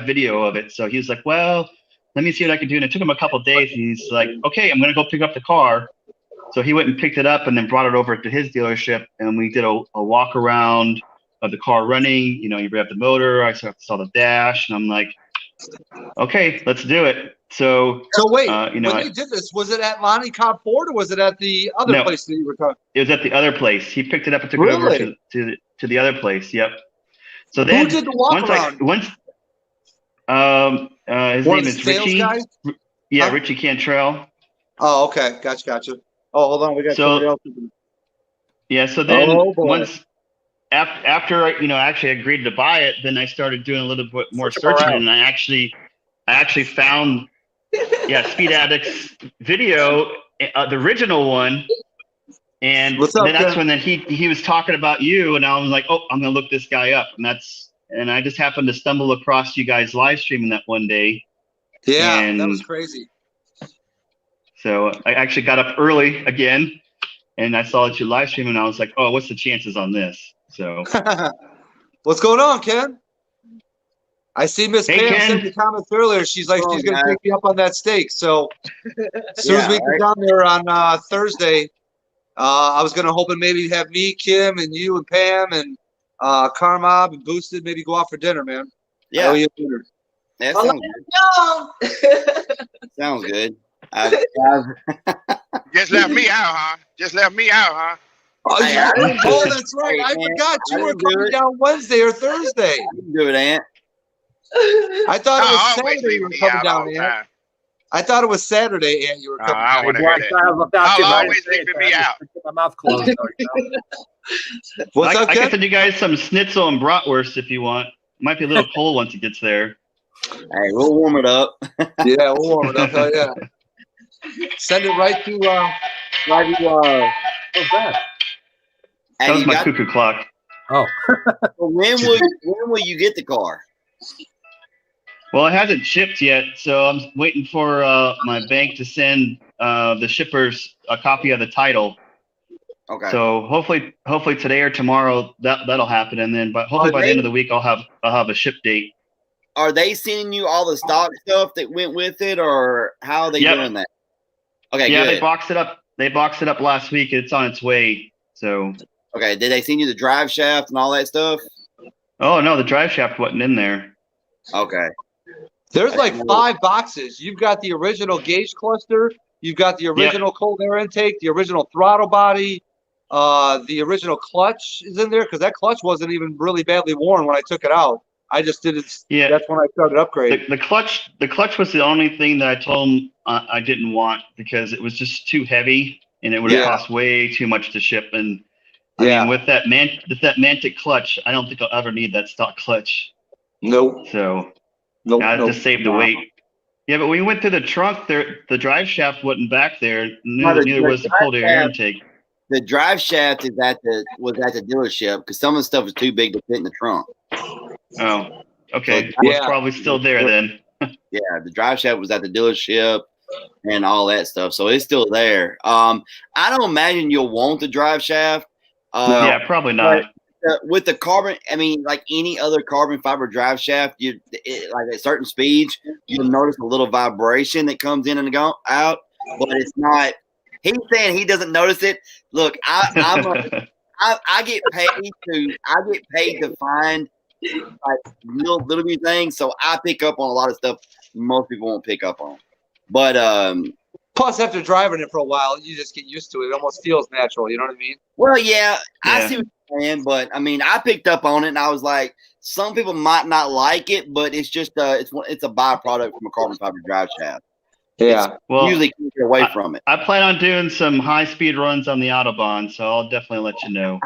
Speaker 5: video of it. So he was like, well, let me see what I can do. And it took him a couple of days. He's like, okay, I'm gonna go pick up the car. So he went and picked it up and then brought it over to his dealership, and we did a walk around of the car running. You know, you rev the motor. I saw the dash, and I'm like, okay, let's do it. So
Speaker 1: wait, you know, when you did this, was it at Lonnie Cobb Ford, or was it at the other place that you were talking?
Speaker 5: It was at the other place. He picked it up and took it over to the other place. Yep. So then
Speaker 1: who did the walk
Speaker 5: around? His name is Richie. Yeah, Richie Cantrell.
Speaker 1: Oh, okay, gotcha. Oh, hold on, we got somebody else.
Speaker 5: Yeah, so then once after you know, actually agreed to buy it, then I started doing a little bit more searching, and I actually found Speed Addict's video, the original one, and then that's when he was talking about you, and I was like, oh, I'm gonna look this guy up, and I just happened to stumble across you guys live streaming that one day.
Speaker 1: Yeah, and that was crazy.
Speaker 5: So I actually got up early again, and I saw that you live streaming, and I was like, oh, what's the chances on this? So
Speaker 1: what's going on, Ken? I see Miss Pam sent the comments earlier. She's like, she's going to take me up on that steak. So as soon as we get down there on Thursday, I was going to hope and maybe have me, Kim, and you and Pam and Carmob and Boosted maybe go out for dinner, man.
Speaker 6: Yeah. That sounds good.
Speaker 4: Just left me out, huh?
Speaker 1: Oh, that's right. I forgot you were coming down Wednesday or Thursday.
Speaker 6: Do it, Aunt.
Speaker 1: I thought it was Saturday you were coming down, Aunt. I thought it was Saturday, Aunt. You were coming down.
Speaker 4: I want to hear that. I'll always leave me out.
Speaker 2: My mouth closed.
Speaker 1: What's up,
Speaker 5: I can send you guys some schnitzel and bratwurst if you want. It might be a little cold once it gets there.
Speaker 6: Hey, we'll warm it up.
Speaker 1: Yeah, we'll warm it up. Hell yeah. Send it right to what's that?
Speaker 5: That was my cuckoo clock.
Speaker 2: Oh.
Speaker 6: When will you get the car?
Speaker 5: Well, it hasn't shipped yet, so I'm waiting for my bank to send the shippers a copy of the title.
Speaker 6: Okay.
Speaker 5: So hopefully today or tomorrow that'll happen, and then hopefully by the end of the week I'll have a ship date.
Speaker 6: Are they sending you all the stock stuff that went with it, or how are they doing that? Okay,
Speaker 5: yeah,
Speaker 6: good.
Speaker 5: They boxed it up. They boxed it up last week. It's on its way. So.
Speaker 6: Okay, did they send you the drive shaft and all that stuff?
Speaker 5: Oh no, the drive shaft wasn't in there.
Speaker 6: Okay.
Speaker 1: There's like 5 boxes. You've got the original gauge cluster. You've got the original cold air intake, the original throttle body, the original clutch is in there because that clutch wasn't even really badly worn when I took it out. I just did it.
Speaker 5: Yeah.
Speaker 1: That's when I started upgrading.
Speaker 5: The clutch was the only thing that I told him I didn't want because it was just too heavy and it would have cost way too much to ship. And I mean, with that Mantic clutch, I don't think I'll ever need that stock clutch.
Speaker 1: Nope.
Speaker 5: So I just saved the weight. Yeah, but when we went through the trunk, the drive shaft wasn't back there. Neither was the cold air intake.
Speaker 6: The drive shaft was at the dealership because some of the stuff was too big to fit in the trunk.
Speaker 5: Oh, okay. It's probably still there then.
Speaker 6: Yeah, the drive shaft was at the dealership and all that stuff, so it's still there. I don't imagine you'll want the drive shaft.
Speaker 5: Yeah, probably not.
Speaker 6: With the carbon, I mean, like any other carbon fiber drive shaft, like at certain speeds, you'll notice a little vibration that comes in and out, but it's not. He's saying he doesn't notice it. Look, I get paid to find like little bitty things, so I pick up on a lot of stuff most people won't pick up on. But
Speaker 1: plus, after driving it for a while, you just get used to it. It almost feels natural. You know what I mean?
Speaker 6: Well, yeah. I see what you're saying, but I mean, I picked up on it, and I was like, some people might not like it, but it's just it's a byproduct from a carbon fiber drive shaft.
Speaker 1: Yeah.
Speaker 5: Well,
Speaker 6: usually keep you away from it.
Speaker 5: I plan on doing some high-speed runs on the Autobahn, so I'll definitely let you know.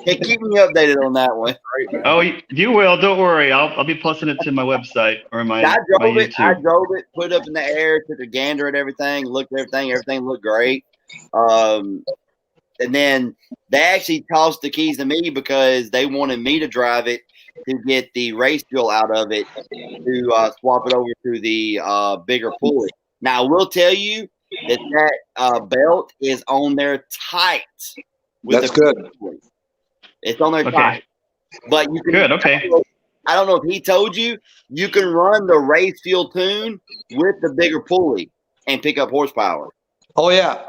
Speaker 6: Hey, keep me updated on that one.
Speaker 5: Oh, you will. Don't worry. I'll be posting it to my website or my
Speaker 6: YouTube. I
Speaker 5: YouTube.
Speaker 6: drove it, put it up in the air, took a gander at everything, looked at everything. Everything looked great. And then they actually tossed the keys to me because they wanted me to drive it to get the race fuel out of it to swap it over to the bigger pulley. Now, I will tell you that belt is on there tight.
Speaker 1: That's good.
Speaker 6: It's on there tight. But you can.
Speaker 5: Good. Okay.
Speaker 6: I don't know if he told you, you can run the race fuel tune with the bigger pulley and pick up horsepower.
Speaker 1: Oh, yeah.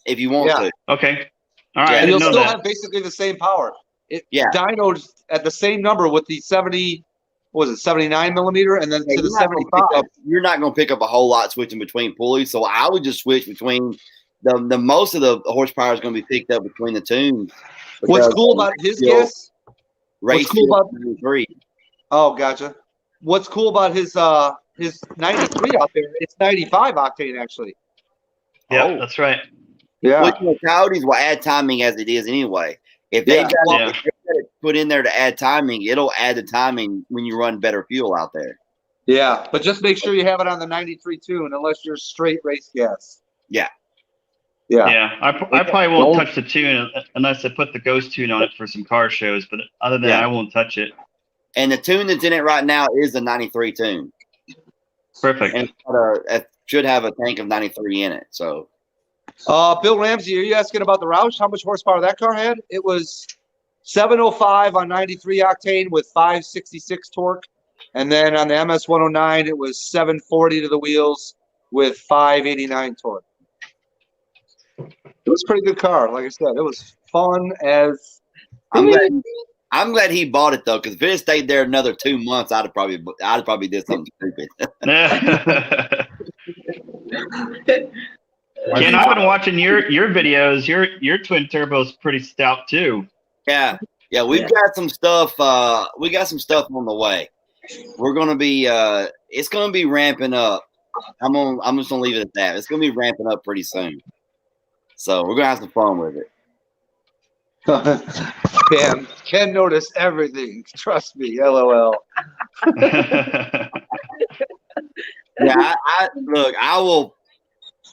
Speaker 6: If you want to.
Speaker 5: Okay. All right.
Speaker 1: And
Speaker 5: I
Speaker 1: you'll
Speaker 5: didn't know
Speaker 1: still
Speaker 5: that.
Speaker 1: have basically the same power. Dynoed at the same number with the 79 millimeter, and then to the 75.
Speaker 6: You're not going to pick up a whole lot switching between pulleys, so I would just switch between the most of the horsepower is going to be picked up between the tunes.
Speaker 1: What's cool about his gas?
Speaker 6: What's cool about 93?
Speaker 1: Oh, gotcha. What's cool about his 93 out there? It's 95 octane actually.
Speaker 5: Yeah, that's right.
Speaker 1: Yeah.
Speaker 6: Which Coyotes will add timing as it is anyway. If they got it put in there to add timing, it'll add the timing when you run better fuel out there.
Speaker 1: Yeah, but just make sure you have it on the 93 tune, unless you're straight race gas.
Speaker 6: Yeah.
Speaker 5: Yeah, I probably won't touch the tune unless I put the Ghost tune on it for some car shows. But other than that, I won't touch it.
Speaker 6: And the tune that's in it right now is the 93 tune.
Speaker 5: Perfect.
Speaker 6: And it should have a tank of 93 in it. So,
Speaker 1: Bill Ramsey, are you asking about the Roush? How much horsepower that car had? It was 705 on 93 octane with 566 torque, and then on the MS 109 it was 740 to the wheels with 589 torque. It was a pretty good car. Like I said, it was fun as.
Speaker 6: I'm glad he bought it though, because if it had stayed there another 2 months, I'd probably did something stupid.
Speaker 5: Ken, I've been watching your videos. Your twin turbo's pretty stout too.
Speaker 6: Yeah, we've got some stuff. We got some stuff on the way. We're gonna be. It's gonna be ramping up. I'm just gonna leave it at that. It's gonna be ramping up pretty soon. So we're gonna have some fun with it.
Speaker 1: Damn, Ken noticed everything. Trust me, LOL.
Speaker 6: Yeah, look.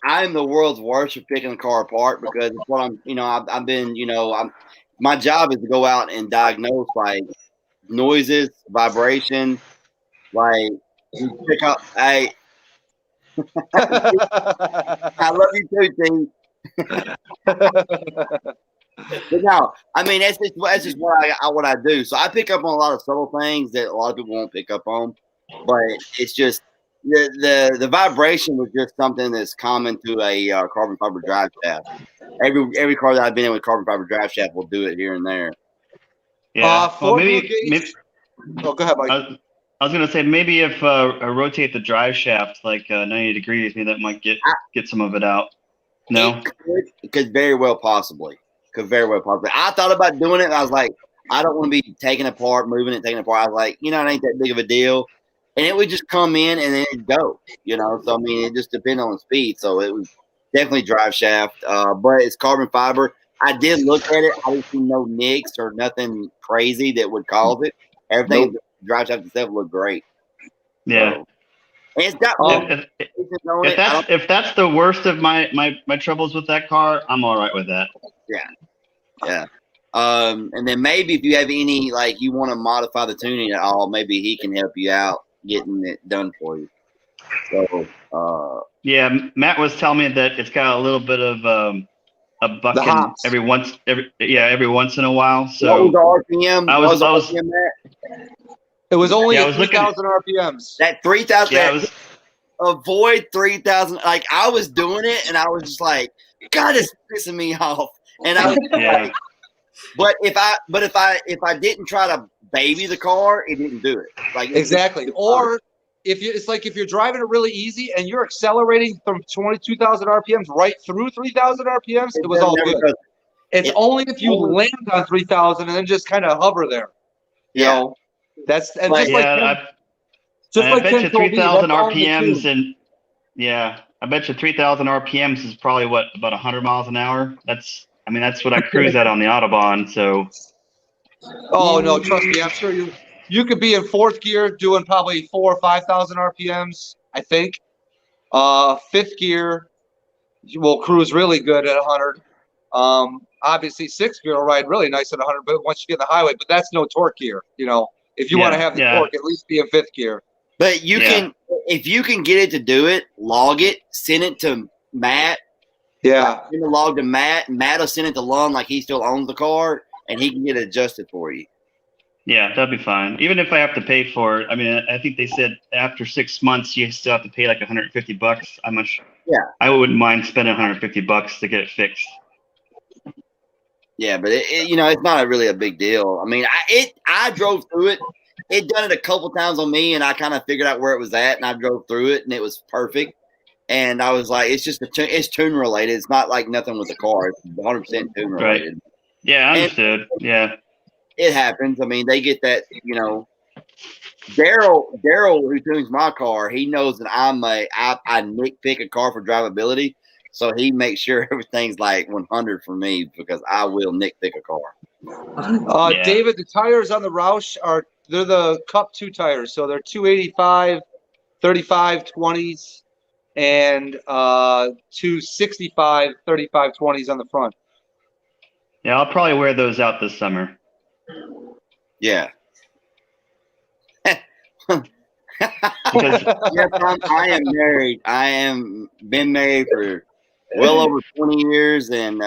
Speaker 6: I am the world's worst for picking a car apart because it's what I'm. I've been. My job is to go out and diagnose like noises, vibration, like you pick up. I love you too, T. But no, I mean that's just what I do. So I pick up on a lot of subtle things that a lot of people won't pick up on, but it's just the vibration was just something that's common to a carbon fiber drive shaft. Every car that I've been in with carbon fiber drive shaft will do it here and there.
Speaker 5: Yeah,
Speaker 1: maybe. Oh, go ahead, Mike.
Speaker 5: I was gonna say maybe if I rotate the drive shaft like 90 degrees, maybe that might get some of it out. No,
Speaker 6: it could very well possibly. I thought about doing it. And I was like, I don't want to be taking it apart, moving it, taking it apart. I was like, it ain't that big of a deal, and it would just come in and then it'd go. So I mean, it just depended on the speed. So it was definitely drive shaft, but it's carbon fiber. I did look at it. I didn't see no nicks or nothing crazy that would cause it. Everything drive shaft itself looked great.
Speaker 5: Yeah.
Speaker 6: So, and it's got
Speaker 5: if that's the worst of my troubles with that car, I'm all right with that.
Speaker 6: Yeah. And then maybe if you have any, like, you want to modify the tuning at all, maybe he can help you out getting it done for you. So,
Speaker 5: yeah, Matt was telling me that it's got a little bit of a bucking every once in a while. So
Speaker 6: what was the RPM?
Speaker 1: It was only
Speaker 6: 3,000
Speaker 1: RPMs.
Speaker 6: That 3,000. Yeah, avoid 3,000. Like, I was doing it, and I was just like, God, it's pissing me off. And I was like, but if I didn't try to baby the car, it didn't do it. Like,
Speaker 1: exactly. Or if you're driving it really easy and you're accelerating from 22,000 RPMs right through 3,000 RPMs, it was all good. It's only if you land on 3,000 and then just kind of hover there. You know, that's and
Speaker 5: I bet you 3,000 RPMs and I bet you 3,000 RPMs is probably about 100 miles an hour. That's what I cruise at on the Autobahn. So.
Speaker 1: Oh no, trust me, I'm sure you could be in fourth gear doing probably 4,000 or 5,000 RPMs. I think. Fifth gear, you will cruise really good at 100. Obviously sixth gear will ride really nice at 100, but once you get in the highway, but that's no torque gear. If you want to have the torque, at least be in fifth gear.
Speaker 6: But you can, if you can get it to do it, log it, send it to Matt.
Speaker 1: Yeah.
Speaker 6: Send the log to Matt. Matt will send it to Lund like he still owns the car, and he can get it adjusted for you.
Speaker 5: Yeah, that'd be fine. Even if I have to pay for it. I mean, I think they said after 6 months you still have to pay like $150. I wouldn't mind spending $150 to get it fixed.
Speaker 6: Yeah, but it's not really a big deal. I mean, I drove through it. It done it a couple times on me, and I kind of figured out where it was at, and I drove through it, and it was perfect. And I was like, it's just it's tune related. It's not like nothing with the car. It's 100% tune related.
Speaker 5: Right. Yeah, I understood. Yeah,
Speaker 6: it happens. I mean, they get that. Daryl, who tunes my car, he knows that I nitpick a car for drivability. So he makes sure everything's like 100 for me because I will nitpick a car.
Speaker 1: David, the tires on the Roush they're the Cup 2 tires. So they're 285, 35, 20s, and 265, 35, 20s on the front.
Speaker 5: Yeah, I'll probably wear those out this summer.
Speaker 6: Yeah.
Speaker 5: Because
Speaker 6: yes, I am married. I am been married for well over 20 years, and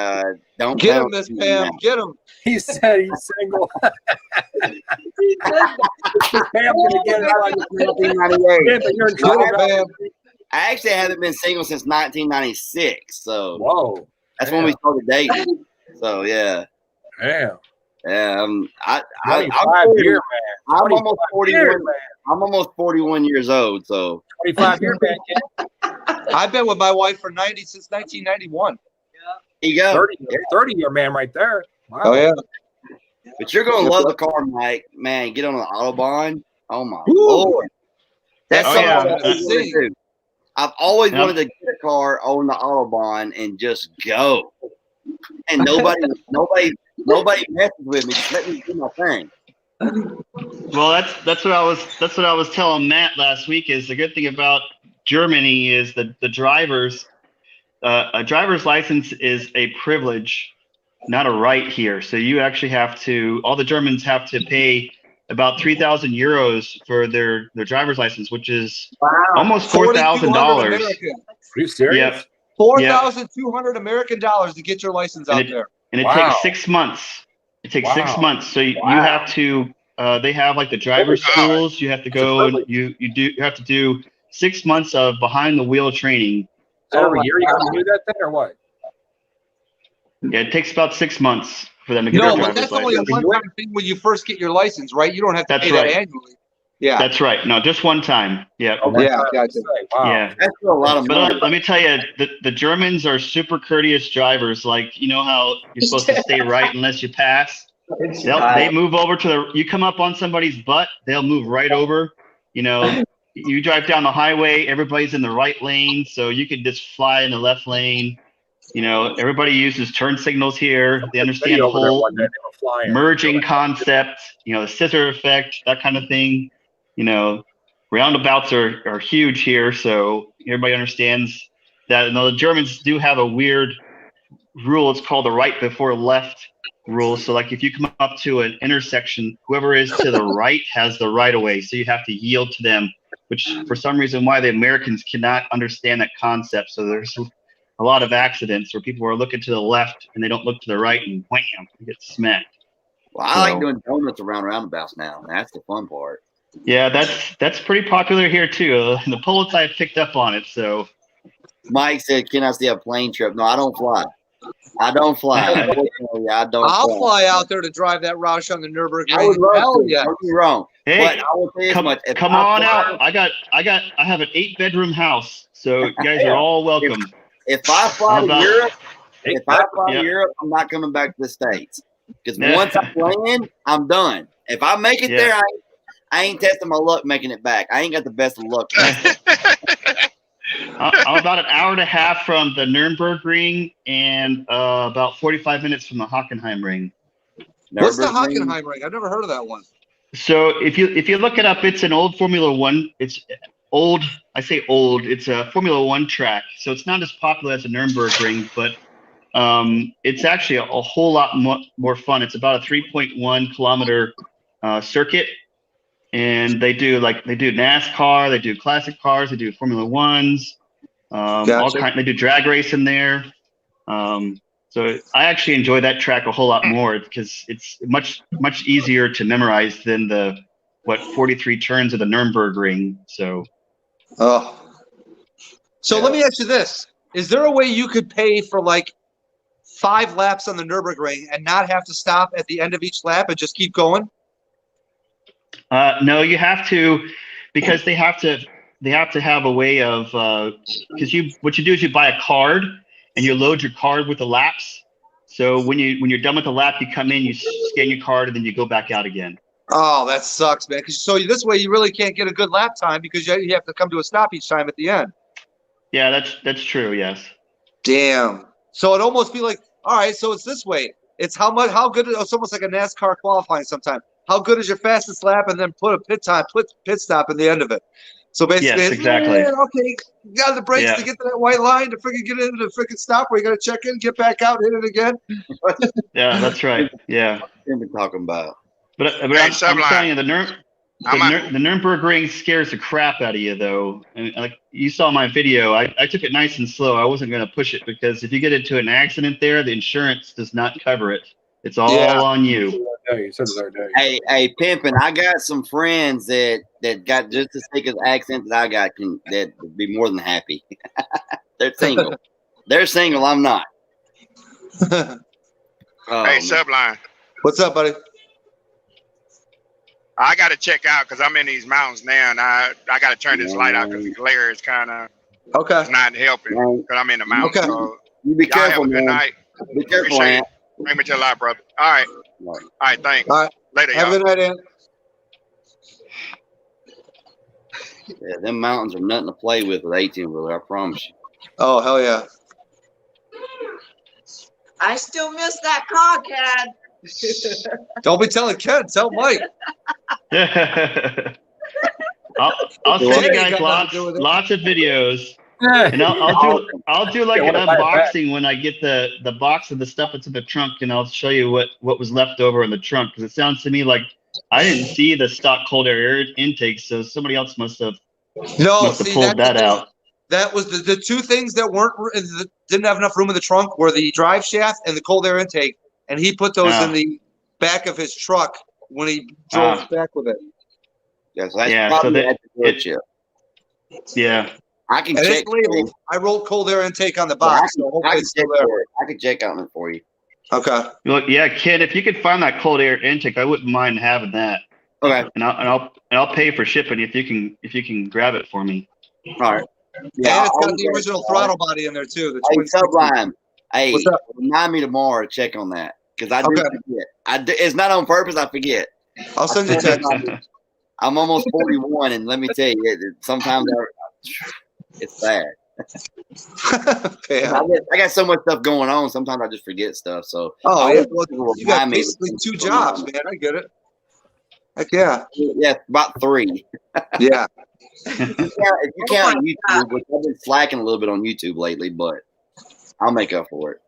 Speaker 6: don't
Speaker 1: get him, Miss Pam. Get him.
Speaker 2: He said he's single. He said Pam gonna get it like 1998. You're in trouble,
Speaker 6: Pam. I actually haven't been single since 1996. So
Speaker 2: whoa,
Speaker 6: that's when we started dating. So yeah.
Speaker 2: Damn.
Speaker 6: Yeah. I'm
Speaker 2: 25-year man.
Speaker 6: I'm almost 41. Man. I'm almost 41 years old. So
Speaker 2: 25-year man. Kid.
Speaker 1: I've been with my wife for 90 since 1991.
Speaker 6: There you go.
Speaker 2: 30-year man right there. Wow.
Speaker 1: Oh yeah.
Speaker 6: But you're gonna love the car, Mike. Man, get on the Autobahn. Oh my Lord. That's something I've always wanted to get a car on the Autobahn and just go. And nobody messes with me. Just let me do my thing.
Speaker 5: Well, that's what I was telling Matt last week. Is the good thing about Germany is the drivers. A driver's license is a privilege, not a right here. So you actually all the Germans have to pay about 3,000 euros for their driver's license, which is almost $4,000.
Speaker 1: Are
Speaker 2: you serious?
Speaker 5: Yep.
Speaker 1: 4,200 American dollars to get your license out there.
Speaker 5: And it takes 6 months. It takes 6 months. So you have to. They have like the driver's schools. You have to go. And you have to do 6 months of behind the wheel training.
Speaker 2: Every year you got to do that thing or what?
Speaker 5: Yeah, it takes about 6 months for them to get their driver's license.
Speaker 1: No, but that's only a one-time thing when you first get your license, right? You don't have to pay that annually. Yeah.
Speaker 5: That's right. No, just one time. Yeah.
Speaker 1: Yeah. Gotcha.
Speaker 2: Wow.
Speaker 5: Yeah.
Speaker 6: That's still a lot of money.
Speaker 5: But let me tell you, the Germans are super courteous drivers. Like, you know how you're supposed to stay right unless you pass? They move over to the, you come up on somebody's butt, they'll move right over. You know, you drive down the highway, everybody's in the right lane, so you can just fly in the left lane. You know, everybody uses turn signals here. They understand the whole merging concept, you know, the scissor effect, that kind of thing. You know, roundabouts are huge here, so everybody understands that. And the Germans do have a weird rule. It's called the right before left rule. So like if you come up to an intersection, whoever is to the right has the right of way. So you have to yield to them, which for some reason why the Americans cannot understand that concept. So there's a lot of accidents where people are looking to the left and they don't look to the right and wham, you get smacked.
Speaker 6: Well, I like doing donuts around roundabouts now. That's the fun part.
Speaker 5: Yeah, that's pretty popular here too. The Polish I picked up on it. So
Speaker 6: Mike said, "Can I see a plane trip?" No, I don't fly. I don't fly. I don't.
Speaker 1: I'll fly out there to drive that Roush on the Nürburgring.
Speaker 6: I would love to.
Speaker 1: Yeah.
Speaker 6: Don't get me wrong.
Speaker 5: hey,
Speaker 6: But I will tell you
Speaker 5: come,
Speaker 6: much.
Speaker 5: come on out. I have an 8-bedroom house, so you guys are all welcome.
Speaker 6: If I fly to
Speaker 5: about-
Speaker 6: Europe, if I fly
Speaker 5: Yeah.
Speaker 6: to Europe, I'm not coming back to the States. Because once I'm playing, I'm done. If I make it
Speaker 5: Yeah.
Speaker 6: there, I ain't testing my luck making it back. I ain't got the best of luck.
Speaker 5: I'm about an hour and a half from the Nürburgring and about 45 minutes from the Hockenheimring.
Speaker 1: What's the
Speaker 6: Nürburgring.
Speaker 1: Hockenheimring? I've never heard of that one.
Speaker 5: So if you look it up, it's an old Formula One. It's old. I say old. It's a Formula One track, so it's not as popular as the Nürburgring, but it's actually a whole lot more fun. It's about a 3.1 kilometer circuit, and they do NASCAR, they do classic cars, they do Formula Ones,
Speaker 1: Gotcha.
Speaker 5: They do drag race in there. So I actually enjoy that track a whole lot more because it's much easier to memorize than the 43 turns of the Nürburgring. So
Speaker 1: Let me ask you this. Is there a way you could pay for like 5 laps on the Nürburgring and not have to stop at the end of each lap and just keep going?
Speaker 5: No, you have to, because they have to have a way of because what you do is you buy a card and you load your card with the laps. So when you're done with the lap, you come in, you scan your card, and then you go back out again.
Speaker 1: Oh, that sucks, man. So this way you really can't get a good lap time because you have to come to a stop each time at the end.
Speaker 5: Yeah, that's true. Yes.
Speaker 1: Damn. So it almost be like, all right, so it's this way. It's how good. It's almost like a NASCAR qualifying sometime. How good is your fastest lap, and then put a pit stop at the end of it. So basically,
Speaker 5: Yes, exactly.
Speaker 1: Okay, you got the brakes
Speaker 5: Yeah.
Speaker 1: to get to that white line to freaking get into the freaking stop where you got to check in, get back out, hit it again.
Speaker 5: Yeah, that's right. Yeah.
Speaker 6: What are talking about?
Speaker 5: But
Speaker 4: Hey,
Speaker 5: I'm
Speaker 4: Sublime.
Speaker 5: telling you, the Nürburgring scares the crap out of you, though. And like you saw my video, I took it nice and slow. I wasn't going to push it because if you get into an accident there, the insurance does not cover it. It's all on you.
Speaker 2: You said the other day.
Speaker 6: Hey, pimping! I got some friends that got just as thick as accent that I got that would be more than happy. They're single. They're single. I'm not. Oh,
Speaker 4: Hey,
Speaker 6: man.
Speaker 4: Sublime.
Speaker 1: What's up, buddy?
Speaker 4: I got to check out because I'm in these mountains now, and I got to turn this light out because the glare is kind of
Speaker 1: Okay.
Speaker 4: not helping because I'm in the mountains.
Speaker 1: Okay.
Speaker 4: So
Speaker 6: You be
Speaker 4: y'all have
Speaker 6: careful,
Speaker 4: a good
Speaker 6: man.
Speaker 4: night.
Speaker 6: Be careful,
Speaker 4: Appreciate
Speaker 6: man.
Speaker 4: it. Bring me to the light, brother. All right.
Speaker 6: Right.
Speaker 4: All right. Thanks.
Speaker 1: All right.
Speaker 4: Later,
Speaker 1: Have a
Speaker 4: y'all.
Speaker 1: good night, Ann.
Speaker 6: Yeah, them mountains are nothing to play with 18-wheeler. I promise you.
Speaker 1: Oh, hell yeah.
Speaker 3: I still miss that car, Ken.
Speaker 1: Don't be telling Ken. Tell Mike.
Speaker 5: I'll send you guys
Speaker 1: Got nothing to do with it.
Speaker 5: lots of videos,
Speaker 2: Yeah.
Speaker 5: and I'll do like
Speaker 2: Yeah,
Speaker 5: an
Speaker 2: wanna buy it back.
Speaker 5: unboxing when I get the box of the stuff that's in the trunk, and I'll show you what was left over in the trunk because it sounds to me like I didn't see the stock cold air intake, so somebody else must have
Speaker 1: See,
Speaker 5: pulled that out.
Speaker 1: That was the 2 things that didn't have enough room in the trunk were the drive shaft and the cold air intake, and he put those in the back of his truck when he drove back with it.
Speaker 6: Yeah, so that's
Speaker 5: Yeah, so
Speaker 6: probably
Speaker 5: that-
Speaker 6: at the dealership.
Speaker 5: Yeah.
Speaker 6: I can
Speaker 1: And
Speaker 6: check.
Speaker 1: it's labeled. I rolled cold air intake on the box, so
Speaker 6: I
Speaker 1: hopefully
Speaker 6: can
Speaker 1: it's
Speaker 6: check
Speaker 1: still there.
Speaker 6: for it. I can check on it for you.
Speaker 1: Okay.
Speaker 5: Look, yeah, Ken, if you could find that cold air intake, I wouldn't mind having that.
Speaker 6: Okay.
Speaker 5: and I'll pay for shipping if you can grab it for me.
Speaker 6: All right.
Speaker 1: Yeah, and it's got
Speaker 6: I'll
Speaker 1: the
Speaker 6: get
Speaker 1: original
Speaker 6: it.
Speaker 1: throttle body in there too. The
Speaker 6: Hey,
Speaker 1: twin
Speaker 6: Sublime. Hey,
Speaker 1: What's up?
Speaker 6: remind me tomorrow to check on that because I do
Speaker 1: Okay.
Speaker 6: forget. It's not on purpose. I forget.
Speaker 1: I'll send you a text.
Speaker 6: I'm almost 41, and let me tell you, sometimes it's bad.
Speaker 1: Yeah.
Speaker 6: I got so much stuff going on. Sometimes I just forget stuff. So
Speaker 1: Oh
Speaker 6: I
Speaker 1: yeah,
Speaker 6: want
Speaker 1: well,
Speaker 6: people to
Speaker 1: you got
Speaker 6: remind me
Speaker 1: basically
Speaker 6: to-
Speaker 1: 2 jobs, man. I get it. Heck yeah.
Speaker 6: Yeah, about 3.
Speaker 1: Yeah.
Speaker 6: If you count YouTube, which I've been slacking a little bit on YouTube lately, but I'll make up for it.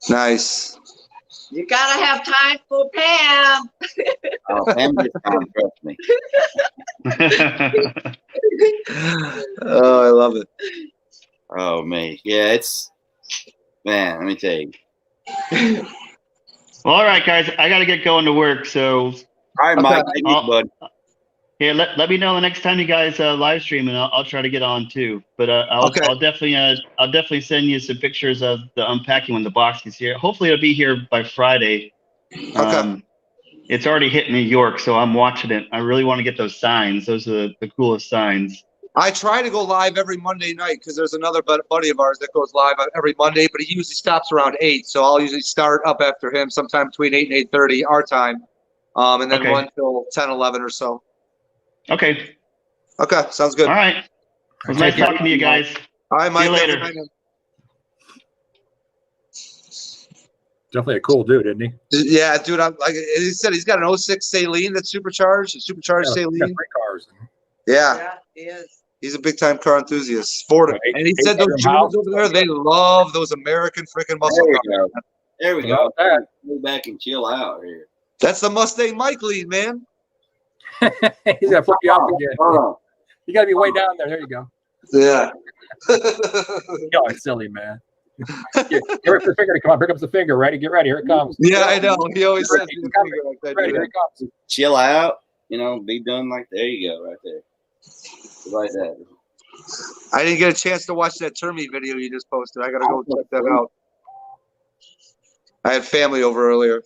Speaker 1: Nice.
Speaker 3: You gotta have time for Pam.
Speaker 6: Oh, family time, trust me.
Speaker 1: Oh, I love it.
Speaker 6: Oh man, yeah, man. Let me tell you.
Speaker 5: Well, all right, guys, I got to get going to work. So,
Speaker 6: All right, Mike.
Speaker 1: Okay.
Speaker 6: Thank you, bud.
Speaker 5: yeah, let me know the next time you guys live stream, and I'll try to get on too. But
Speaker 1: Okay.
Speaker 5: I'll definitely send you some pictures of the unpacking when the box is here. Hopefully, it'll be here by Friday.
Speaker 1: Okay.
Speaker 5: It's already hit New York, so I'm watching it. I really want to get those signs. Those are the coolest signs.
Speaker 1: I try to go live every Monday night because there's another buddy of ours that goes live every Monday, but he usually stops around 8. So I'll usually start up after him sometime between 8 and 8:30 our time, and then
Speaker 5: Okay.
Speaker 1: run till 10, 11 or so.
Speaker 5: Okay.
Speaker 1: Okay, sounds good.
Speaker 5: All right. It was nice talking to you guys.
Speaker 1: All right, Mike.
Speaker 5: See you later.
Speaker 1: have a good night.
Speaker 2: Definitely a cool dude, isn't he?
Speaker 1: Yeah, dude. I'm like he said, he's got an 06 Saline that's supercharged, a supercharged
Speaker 2: Yeah,
Speaker 1: Saline.
Speaker 2: got 3 cars.
Speaker 1: Yeah,
Speaker 3: Yeah, he is.
Speaker 1: he's a big time car enthusiast. Ford,
Speaker 2: Eight-
Speaker 1: and he said those
Speaker 2: eight-bedroom
Speaker 1: Juniors
Speaker 2: house.
Speaker 1: over there, they love those American freaking muscle
Speaker 6: There
Speaker 1: cars.
Speaker 6: we go. There we
Speaker 2: How
Speaker 6: go.
Speaker 2: about that?
Speaker 6: Go back and chill out here.
Speaker 1: That's the Mustang Mike lead, man.
Speaker 2: He's gonna flip you off again.
Speaker 6: Hold on.
Speaker 2: You gotta be way down there. There you go.
Speaker 1: Yeah.
Speaker 2: You're silly, man. Get ready for the finger to come on. Here comes the finger. Ready? Get ready. Here it comes.
Speaker 1: Yeah, I know. He always says
Speaker 2: Ready,
Speaker 1: the
Speaker 2: coming.
Speaker 1: finger like that.
Speaker 2: Ready?
Speaker 1: dude.
Speaker 2: Here it comes.
Speaker 6: Chill out. Be done like there you go, right there. Like that.
Speaker 1: I didn't get a chance to watch that Termy video you just posted. I gotta go check that out. I had family over earlier.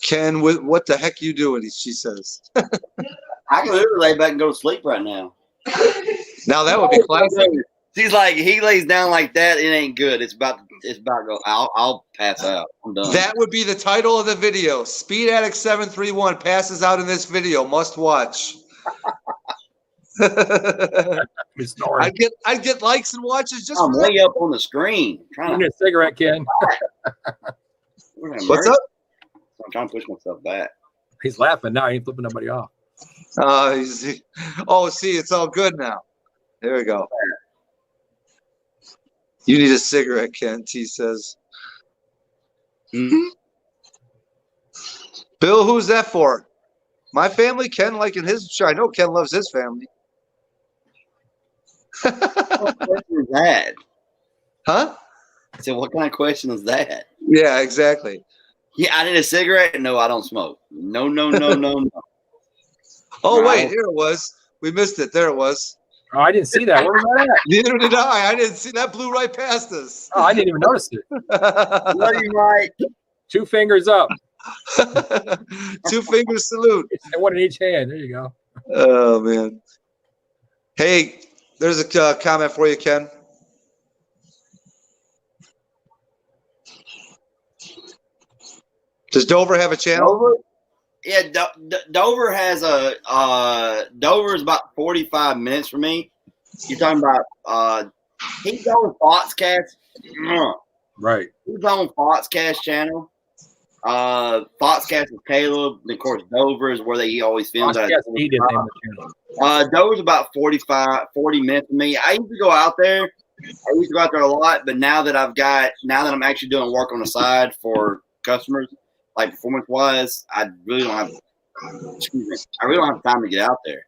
Speaker 1: Ken, what the heck you doing? She says.
Speaker 6: I can literally lay back and go to sleep right now.
Speaker 1: Now that would be classic.
Speaker 6: She's like, he lays down like that, it ain't good. It's about to go. I'll pass out. I'm done.
Speaker 1: That would be the title of the video. Speed Addict 731 passes out in this video. Must watch.
Speaker 2: He's snoring.
Speaker 1: I'd get likes and watches just
Speaker 6: I'm
Speaker 1: for that.
Speaker 6: way up on the screen.
Speaker 2: You
Speaker 6: Trying
Speaker 2: need
Speaker 6: to,
Speaker 2: a cigarette, Ken.
Speaker 1: What's up?
Speaker 6: I'm trying to push myself back.
Speaker 2: He's laughing now. He ain't flipping nobody off.
Speaker 1: See, it's all good now. There we go. You need a cigarette, Ken, T says.
Speaker 6: Mm-hmm.
Speaker 1: Bill, who's that for? My family, Ken liking his. I know Ken loves his family.
Speaker 6: What question is that?
Speaker 1: Huh?
Speaker 6: I said, what kind of question is that?
Speaker 1: Yeah, exactly.
Speaker 6: Yeah, I need a cigarette. No, I don't smoke. No.
Speaker 1: Oh,
Speaker 6: No.
Speaker 1: wait, here it was. We missed it. There it was.
Speaker 2: Oh, I didn't see that. Where was that at?
Speaker 1: Neither did I. I didn't see that. Blew right past us.
Speaker 2: Oh, I didn't even notice it.
Speaker 6: Love you, Mike.
Speaker 2: 2 fingers up.
Speaker 1: 2 fingers salute.
Speaker 2: And one in each hand. There you go.
Speaker 1: Oh, man. Hey, there's a comment for you, Ken. Does Dover have a channel?
Speaker 6: Dover? Yeah, Dover has Dover is about 45 minutes for me. You're talking about he's on Foxcast.
Speaker 2: Right.
Speaker 6: He's on Foxcast channel. Foxcast is Caleb, and of course Dover is where he always films.
Speaker 2: Yes, he did name the channel.
Speaker 6: Dover's about 40 minutes for me. I used to go out there. I used to go out there a lot, but now that I'm actually doing work on the side for customers, like performance wise, I really don't have time to get out there.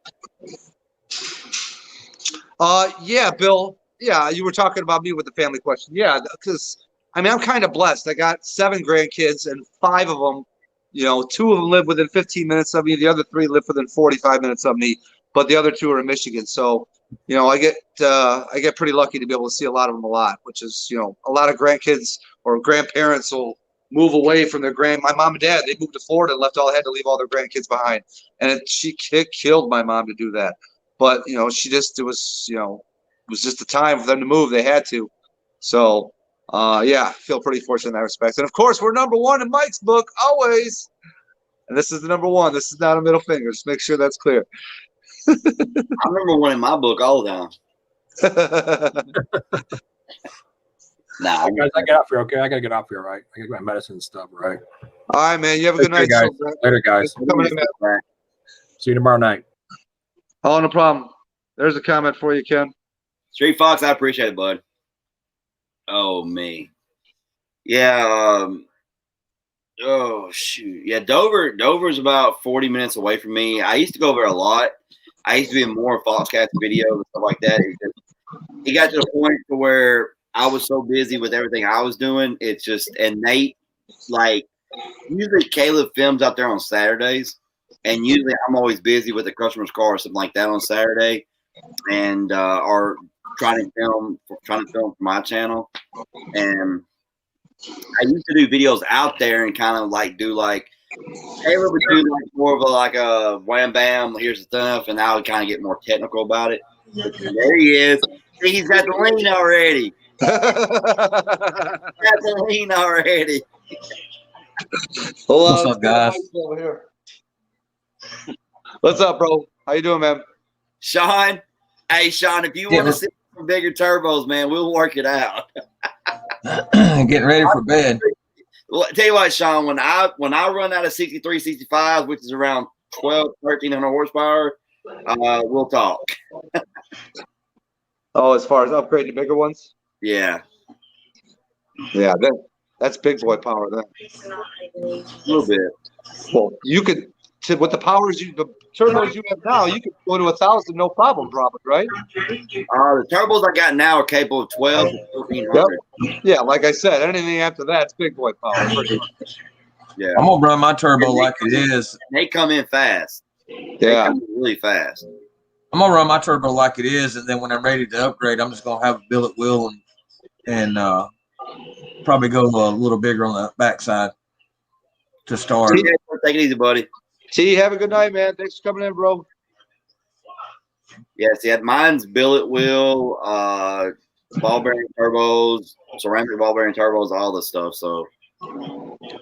Speaker 1: Yeah, Bill. Yeah, you were talking about me with the family question. Yeah, because I'm kind of blessed. I got 7 grandkids, and 5 of them, 2 of them live within 15 minutes of me. The other 3 live within 45 minutes of me, but the other 2 are in Michigan. So, I get pretty lucky to be able to see a lot of them a lot, which is, a lot of grandkids or grandparents will move away from their my mom and dad. They moved to Florida and had to leave all their grandkids behind. And she killed my mom to do that. But, you know, it was just the time for them to move. They had to. So, yeah, I feel pretty fortunate in that respect. And of course, we're number one in Mike's book, always. And this is the number one. This is not a middle finger. Just make sure that's clear.
Speaker 6: I'm number one in my book all the time.
Speaker 2: Nah, guys, I get off here, okay? I gotta get off here, right? I gotta get my medicine and stuff, right?
Speaker 1: All right, man. You have a good night.
Speaker 2: Guys. Later, guys. See you tomorrow night.
Speaker 1: Oh, no problem. There's a comment for you, Ken.
Speaker 6: Street Fox, I appreciate it, bud. Oh, me. Yeah. Oh, shoot. Yeah, Dover's about 40 minutes away from me. I used to go over a lot. I used to be in more Foxcast videos and stuff like that. It got to the point to where I was so busy with everything I was doing. It's just, and Nate, like, usually Caleb films out there on Saturdays, and usually I'm always busy with the customer's car or something like that on Saturday, and or trying to film for my channel. And I used to do videos out there and kind of like do like Caleb would do like more of a wham bam, here's the stuff, and I would kind of get more technical about it. But there he is. See, he's got the lean already. Already.
Speaker 1: What's
Speaker 7: up, guys?
Speaker 1: What's up, bro? How you doing, man?
Speaker 6: Sean, hey, Sean, if you want to see some bigger turbos, man, we'll work it out.
Speaker 7: Getting ready for bed.
Speaker 6: Well, tell you what, Sean, when I run out of 63, 65, which is around 1,300 horsepower, we'll talk.
Speaker 1: Oh, as far as upgrading to bigger ones?
Speaker 6: Yeah.
Speaker 1: Yeah, that's big boy power then.
Speaker 6: A little bit.
Speaker 1: Well, you could, with the turbos you have now, you could go to 1,000 no problem, probably, right?
Speaker 6: The turbos I got now are capable of 12 to 1,400.
Speaker 1: Yep. Yeah, like I said, anything after that's big boy power.
Speaker 6: Yeah.
Speaker 7: I'm gonna run my turbo like it is.
Speaker 6: They come in fast.
Speaker 1: Yeah.
Speaker 6: They come in really fast.
Speaker 7: I'm gonna run my turbo like it is, and then when I'm ready to upgrade, I'm just gonna have a billet wheel and probably go a little bigger on the backside to start.
Speaker 6: Take it easy, buddy.
Speaker 1: T, have a good night, man. Thanks for coming in, bro.
Speaker 6: Yes, yeah, mine's billet wheel, ball bearing turbos, ceramic ball bearing turbos, all this stuff. So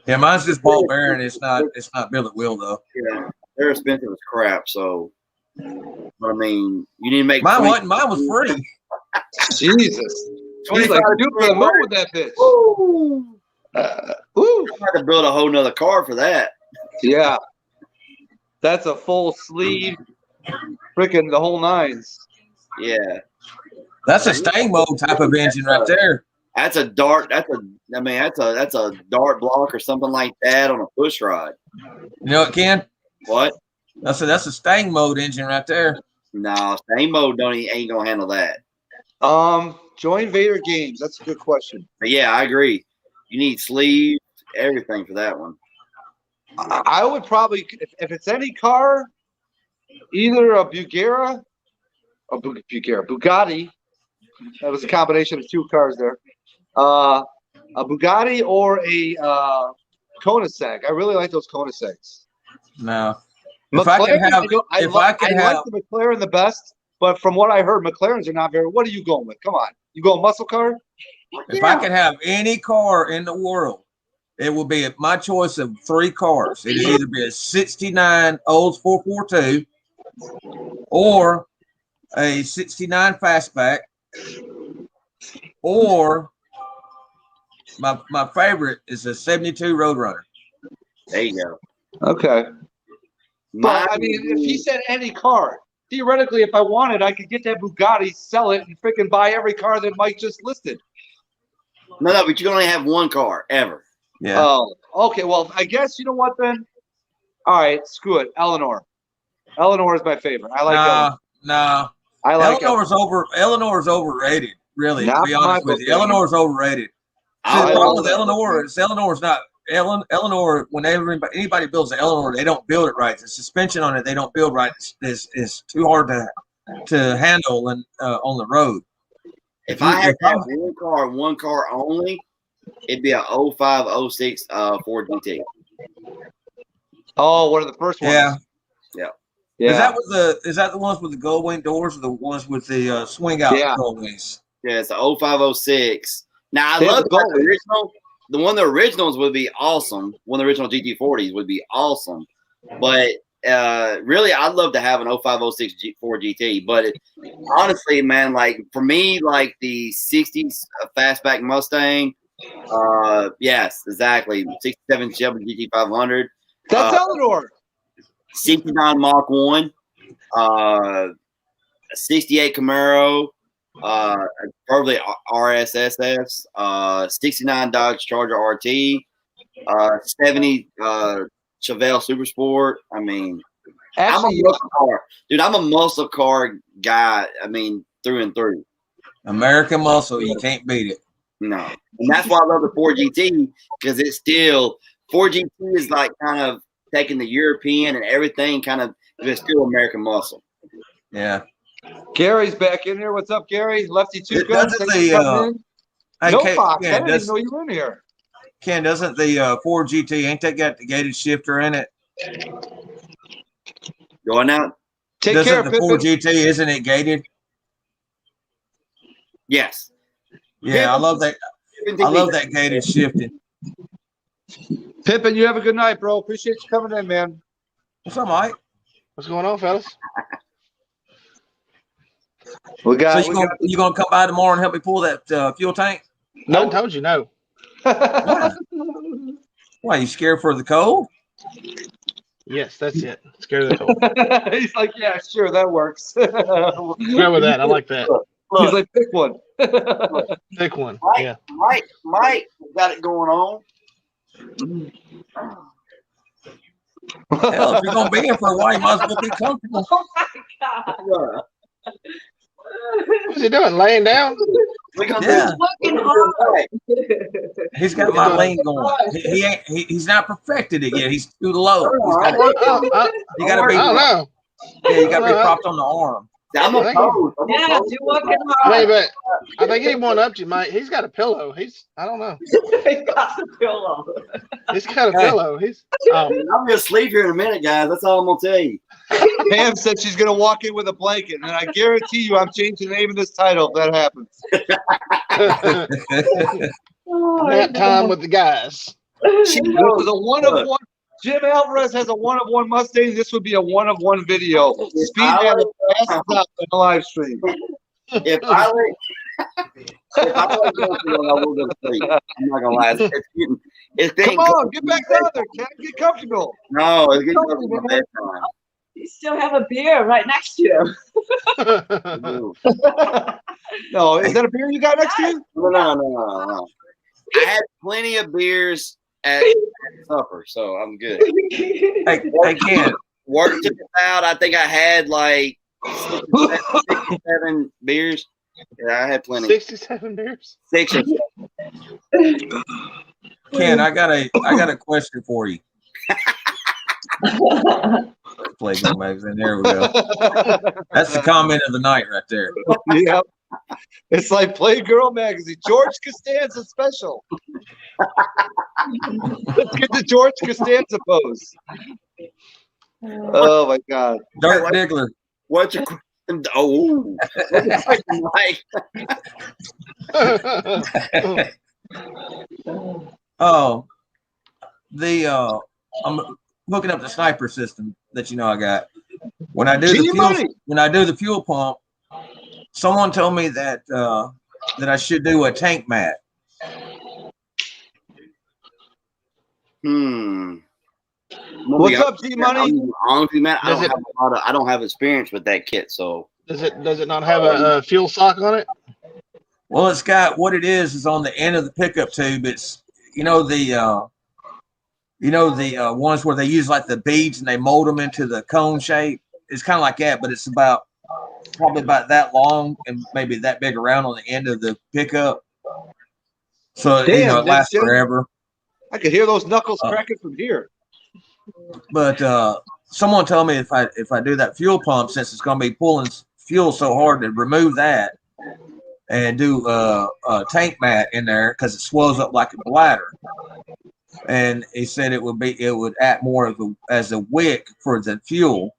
Speaker 7: yeah, mine's just ball bearing. It's not billet wheel though.
Speaker 6: Yeah, they're expensive as crap. So, but I mean, you need to make
Speaker 7: mine was free.
Speaker 1: Jesus, 25 dude for the moon with that bitch.
Speaker 6: Woo!
Speaker 1: Woo!
Speaker 6: I'm about to build a whole nother car for that.
Speaker 1: Yeah, that's a full sleeve, freaking the whole nines.
Speaker 6: Yeah,
Speaker 7: that's a stang mode type of engine right there.
Speaker 6: That's a dart. That's a dart block or something like that on a push rod.
Speaker 7: You know what, Ken?
Speaker 6: What?
Speaker 7: That's a stang mode engine right there.
Speaker 6: No, stang mode ain't gonna handle that.
Speaker 1: Join Vader Games. That's a good question.
Speaker 6: But yeah, I agree. You need sleeves, everything for that one.
Speaker 1: I would probably, if it's any car, either a Bugatti. That was a combination of two cars there. A Bugatti or a Koenigsegg. I really like those Koenigsegg's.
Speaker 7: No.
Speaker 1: If I like the McLaren the best, but from what I heard, McLarens are not very. What are you going with? Come on, you going muscle car?
Speaker 7: If I could have any car in the world, it would be my choice of three cars. It'd either be a '69 Olds 442 or a '69 Fastback, or my favorite is a '72 Roadrunner.
Speaker 6: There you go.
Speaker 1: Okay. But I mean, if he said any car, theoretically, if I wanted, I could get that Bugatti, sell it, and freaking buy every car that Mike just listed.
Speaker 6: No, but you can only have one car ever.
Speaker 7: Yeah.
Speaker 1: Oh, okay. Well, I guess you know what then. All right, screw it. Eleanor. Eleanor is my favorite. I like Eleanor.
Speaker 7: No.
Speaker 1: I like
Speaker 7: Eleanor's overrated. Really,
Speaker 1: not
Speaker 7: to be honest with you, Eleanor's overrated. The problem with Eleanor is Eleanor's not. Eleanor, whenever anybody builds an Eleanor, they don't build it right. The suspension on it, they don't build right. It's too hard to handle on the road.
Speaker 6: If I had to have one car only, It'd be a 05, 06 Ford GT.
Speaker 1: Oh, one of the first ones.
Speaker 7: Yeah.
Speaker 1: Yeah.
Speaker 7: Is that the ones with the gold wing doors or the ones with the swing out gold wings?
Speaker 6: Yeah, it's the 05, 06. Now I
Speaker 1: They have
Speaker 6: love
Speaker 1: the
Speaker 6: the
Speaker 1: gold wings.
Speaker 6: original. The originals would be awesome. One of the original GT40s would be awesome. But really, I'd love to have an 05, 06 Ford GT. But honestly, man, like for me, like the 60s fastback Mustang. Yes, exactly. 67 Chevy GT500.
Speaker 1: That's Eleanor.
Speaker 6: 69 Mach 1. 68 Camaro. Probably RSSFs. 69 Dodge Charger RT. 70 Chevelle Super Sport. I mean,
Speaker 1: Actually,
Speaker 6: I'm a muscle car. Dude, I'm a muscle car guy. I mean, through and through.
Speaker 7: American muscle, you can't beat it.
Speaker 6: No. And that's why I love the Ford GT, because it's still Ford GT is like kind of taking the European and everything kind of, it's still American muscle.
Speaker 7: Yeah.
Speaker 1: Gary's back in here. What's up, Gary? Lefty Two Guns.
Speaker 7: Doesn't
Speaker 1: Thanks for coming in.
Speaker 7: Hey,
Speaker 1: No,
Speaker 7: Ken,
Speaker 1: Fox. I
Speaker 7: Ken,
Speaker 1: didn't even know you were in here.
Speaker 7: Ken, doesn't the Ford GT, ain't that got the gated shifter in it?
Speaker 6: Going out?
Speaker 1: Take
Speaker 7: Doesn't
Speaker 1: care,
Speaker 7: the
Speaker 1: Pippin.
Speaker 7: Ford GT, isn't it gated?
Speaker 6: Yes.
Speaker 7: Yeah, I love that. I love that gated shifting.
Speaker 1: Pippin, you have a good night, bro. Appreciate you coming in, man.
Speaker 7: What's up, Mike?
Speaker 8: What's going on, fellas?
Speaker 1: We got.
Speaker 7: So you gonna come by tomorrow and help me pull that fuel tank?
Speaker 8: No, I told you no.
Speaker 7: Why? Why, you scared for the cold?
Speaker 8: Yes, that's it. Scared of the cold.
Speaker 1: He's like, yeah, sure, that works.
Speaker 8: Go with that. I like that.
Speaker 1: He's like, pick one.
Speaker 8: Pick one. Yeah.
Speaker 6: Mike got it going on.
Speaker 7: Hell, if you're gonna be here for a while, you might as well be comfortable.
Speaker 3: Oh my God.
Speaker 8: What's he doing? Laying down?
Speaker 7: Yeah.
Speaker 3: Working hard.
Speaker 7: He's got my lane going. He's not perfected it yet. He's too low. You gotta be.
Speaker 8: I don't know.
Speaker 7: Yeah, you gotta be propped on the arm.
Speaker 6: I'm a pose.
Speaker 3: Yeah, you're working
Speaker 8: I
Speaker 3: hard.
Speaker 8: mean, but I think anyone up to you, Mike. He's got a pillow. I don't know.
Speaker 3: He got the pillow.
Speaker 8: He's got a pillow.
Speaker 6: I'm gonna sleep here in a minute, guys. That's all I'm gonna tell you.
Speaker 1: Pam said she's gonna walk in with a blanket, and I guarantee you, I'm changing the name of this title if that happens.
Speaker 8: Nap time with the guys.
Speaker 1: This is a one of one. Jim Alvarez has a one of one Mustang. This would be a one of one video. Speedman passes out in the live stream.
Speaker 6: If I will go to sleep. I'm not gonna lie. It's
Speaker 1: Come on, get back down there, Ken. Get comfortable.
Speaker 6: No, it's getting close to my bedtime.
Speaker 3: You still have a beer right next to you.
Speaker 1: No, is that a beer you got next to you?
Speaker 6: No. I had plenty of beers at supper, so I'm good.
Speaker 7: Hey, Ken.
Speaker 6: Work took us out. I think I had like 67 beers. Yeah, I had plenty.
Speaker 8: 67 beers.
Speaker 6: 6 or 7.
Speaker 7: Ken, I got a question for you. Playgirl magazine. There we go. That's the comment of the night right there.
Speaker 1: Yep. It's like Playgirl magazine. George Costanza special. Let's get the George Costanza pose. Oh my God.
Speaker 7: Dirk Diggler.
Speaker 6: What's your question? Oh, Mike.
Speaker 7: Oh, I'm hooking up the sniper system that I got. When I do the fuel pump, someone told me that that I should do a tank mat.
Speaker 1: What's up, G Money?
Speaker 6: Honestly, man, I don't have experience with that kit, so
Speaker 8: Does it not have a fuel sock on it?
Speaker 7: Well, it's got what it is on the end of the pickup tube. It's the ones where they use like the beads and they mold them into the cone shape. It's kind of like that, but it's probably about that long and maybe that big around on the end of the pickup. So it lasts forever.
Speaker 1: I could hear those knuckles cracking from here.
Speaker 7: But someone told me if I do that fuel pump, since it's going to be pulling fuel so hard to remove that, and do a tank mat in there because it swells up like a bladder. And he said it would act more as a wick for the fuel.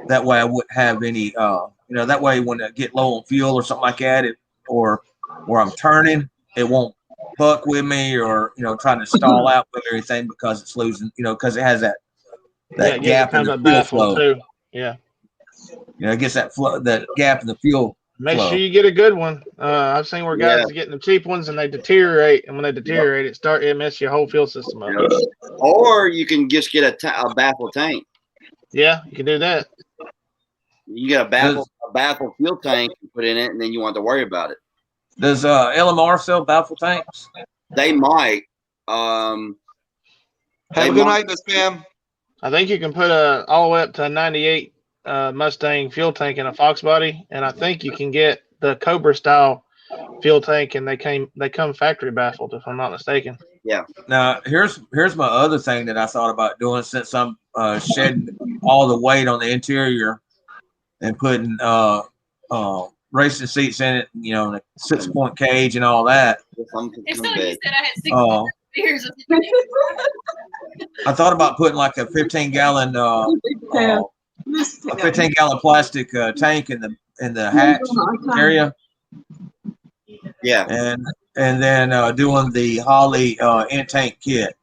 Speaker 7: That way I wouldn't have any, that way when I get low on fuel or something like that, or where I'm turning, it won't buck with me or, trying to stall out with everything because it's losing, because it has that gap in the fuel flow.
Speaker 8: Too. Yeah.
Speaker 7: It gets that gap in the fuel.
Speaker 8: Make sure you get a good one. I've seen where guys are getting the cheap ones and they deteriorate, and when they deteriorate, it messes your whole fuel system up.
Speaker 6: Or you can just get a baffle tank.
Speaker 8: Yeah, you can do that.
Speaker 6: You get a baffle fuel tank and put in it, and then you want to worry about it.
Speaker 7: Does LMR sell baffle tanks?
Speaker 6: They might.
Speaker 1: Have a good night, Miss Pam.
Speaker 8: I think you can put all the way up to a 98 Mustang fuel tank in a Fox body, and I think you can get the Cobra style fuel tank, and they come factory baffled, if I'm not mistaken.
Speaker 6: Yeah.
Speaker 7: Now here's my other thing that I thought about doing, since I'm shedding all the weight on the interior and putting racing seats in it, the 6-point cage and all that.
Speaker 9: If somebody said I had 6 years of
Speaker 7: I thought about putting like a 15-gallon plastic tank in the hatch area.
Speaker 6: Yeah.
Speaker 7: And then doing the Holley in-tank kit.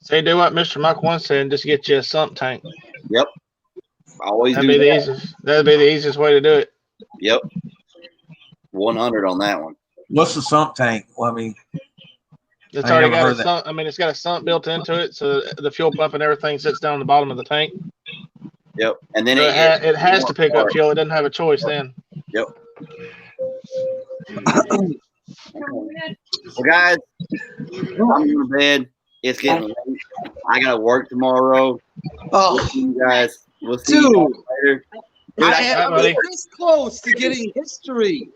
Speaker 8: So do what Mr. Mike once said, and just get you a sump tank.
Speaker 6: Yep. Always
Speaker 8: That'd be the easiest way to do it.
Speaker 6: Yep. 100 on that one.
Speaker 7: What's the sump tank? Well, I mean,
Speaker 8: it's already got a sump. I mean, it's got a sump built into it, so the fuel pump and everything sits down the bottom of the tank.
Speaker 6: Yep. And then
Speaker 8: it has to pick up fuel. It doesn't have a choice then.
Speaker 6: Yep. Well, guys, I'm going to bed. It's getting late. I got to work tomorrow.
Speaker 1: Oh,
Speaker 6: we'll see you guys. We'll see you later.
Speaker 1: I'm this close to getting history.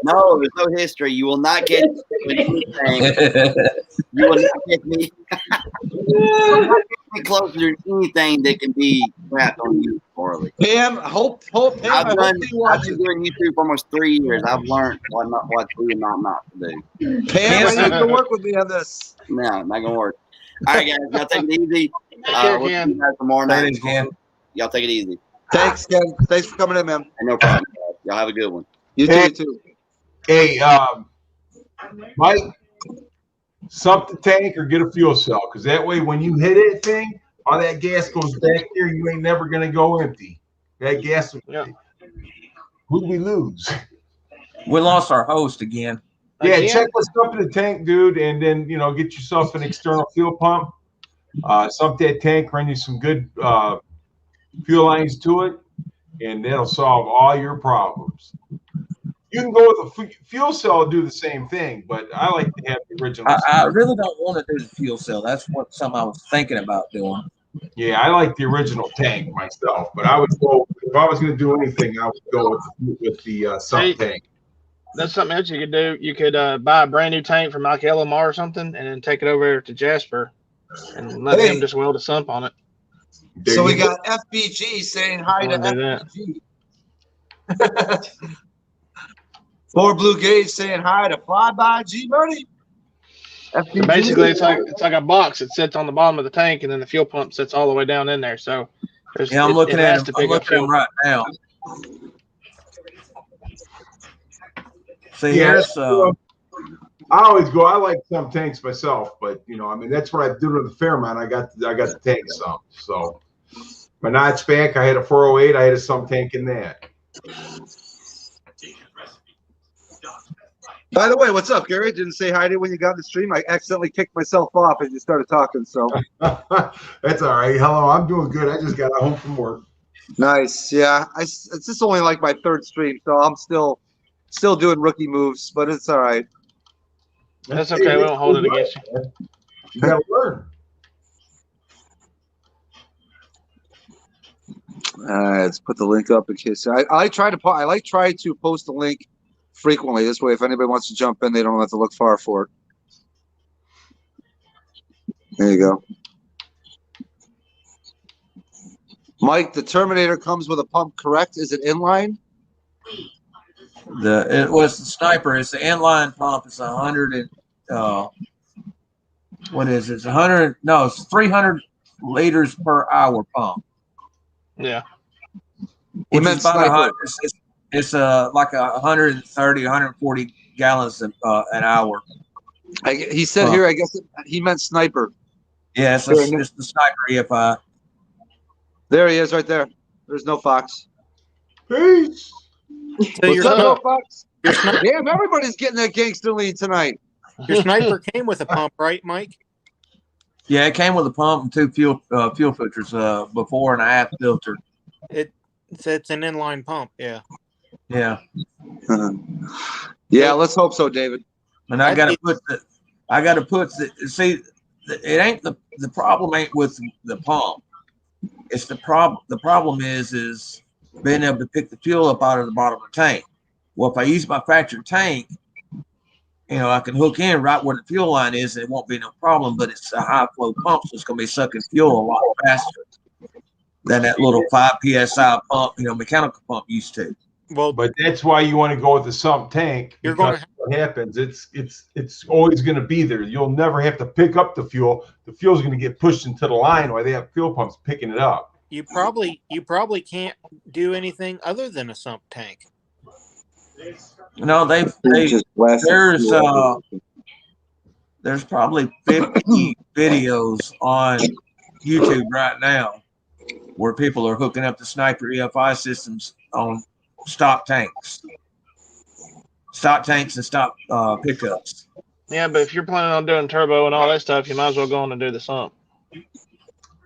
Speaker 6: No, there's no history. You will not get anything. You will not get me. You will not get me closer to anything that can be wrapped on you, Farley.
Speaker 1: Pam, hope
Speaker 6: I've been doing YouTube for almost 3 years. I've learned what to do and not to do.
Speaker 1: Pam, I need to work with me on this.
Speaker 6: No, not gonna work. All right, guys, y'all take it easy. We'll see you guys tomorrow night. Y'all take it easy.
Speaker 1: Thanks, Ken. Thanks for coming in, man.
Speaker 6: No problem, guys. Y'all have a good one.
Speaker 1: You too.
Speaker 10: Hey, Mike, sump the tank or get a fuel cell, because that way when you hit that thing, all that gas goes back there. You ain't never going to go empty. That gas, who'd we lose?
Speaker 7: We lost our host again.
Speaker 10: Yeah, check what's up in the tank, dude, and then, get yourself an external fuel pump. Sump that tank, run you some good fuel lines to it, and that'll solve all your problems. You can go with a fuel cell and do the same thing, but I like to have the original.
Speaker 7: I really don't want to do the fuel cell. That's something I was thinking about doing.
Speaker 10: Yeah, I like the original tank myself, but I would go, if I was going to do anything, I would go with the sump tank.
Speaker 8: That's something else you could do. You could buy a brand new tank from like LMR or something, and then take it over to Jasper and let them just weld a sump on it.
Speaker 1: So we got FBG saying hi to FBG. 4 Blue Gauge saying hi to Fly By G Money.
Speaker 8: So basically, it's like a box that sits on the bottom of the tank, and then the fuel pump sits all the way down in there. So
Speaker 7: I'm looking at him right now. See, here's
Speaker 10: I always go. I like sump tanks myself, but that's what I do to the Fairmont. I got the tank sump. So my notchback, I had a 408. I had a sump tank in that.
Speaker 1: By the way, what's up, Gary? Didn't say hi to you when you got in the stream. I accidentally kicked myself off as you started talking. So
Speaker 10: that's all right. Hello, I'm doing good. I just got home from work.
Speaker 1: Nice. Yeah, it's just only like my 3rd stream, so I'm still doing rookie moves, but it's all right.
Speaker 8: That's okay. We don't hold it against you.
Speaker 10: You gotta learn.
Speaker 1: Let's put the link up in case I try to post the link frequently. This way, if anybody wants to jump in, they don't have to look far for it. There you go. Mike, the Terminator comes with a pump, correct? Is it inline?
Speaker 7: It was the Sniper. It's the inline pump. It's 100 and what is it? It's 100. No, it's 300 liters per hour pump.
Speaker 8: Yeah.
Speaker 1: He
Speaker 7: Which
Speaker 1: meant
Speaker 7: is about
Speaker 1: Sniper.
Speaker 7: 100. It's like 130, 140 gallons an hour.
Speaker 1: He said here, I guess he meant Sniper.
Speaker 7: Yeah, it's the Sniper EFI.
Speaker 1: There he is right there. There's no Fox.
Speaker 10: Peace.
Speaker 11: So
Speaker 1: What's up, no Fox?
Speaker 11: your sniper,
Speaker 1: Damn, everybody's getting that gangster lean tonight.
Speaker 11: your sniper came with a pump, right, Mike?
Speaker 7: Yeah, it came with a pump and two fuel filters, before and after filter.
Speaker 11: It's an inline pump. Yeah.
Speaker 7: Yeah.
Speaker 1: Yeah, let's hope so, David.
Speaker 7: And I got to put it ain't the problem ain't with the pump. It's the problem. The problem is being able to pick the fuel up out of the bottom of the tank. Well, if I use my factory tank, I can hook in right where the fuel line is, and it won't be no problem. But it's a high flow pump, so it's going to be sucking fuel a lot faster than that little 5 psi pump, mechanical pump used to.
Speaker 11: Well,
Speaker 10: But that's why you want to go with the sump tank.
Speaker 11: You're
Speaker 10: Because
Speaker 11: gonna-
Speaker 10: what happens, it's always going to be there. You'll never have to pick up the fuel. The fuel's going to get pushed into the line while they have fuel pumps picking it up.
Speaker 11: you probably can't do anything other than a sump tank.
Speaker 7: No, there's probably 50 videos on YouTube right now where people are hooking up the Sniper EFI systems on stock tanks and stock pickups.
Speaker 8: Yeah, but if you're planning on doing turbo and all that stuff, you might as well go on and do the sump.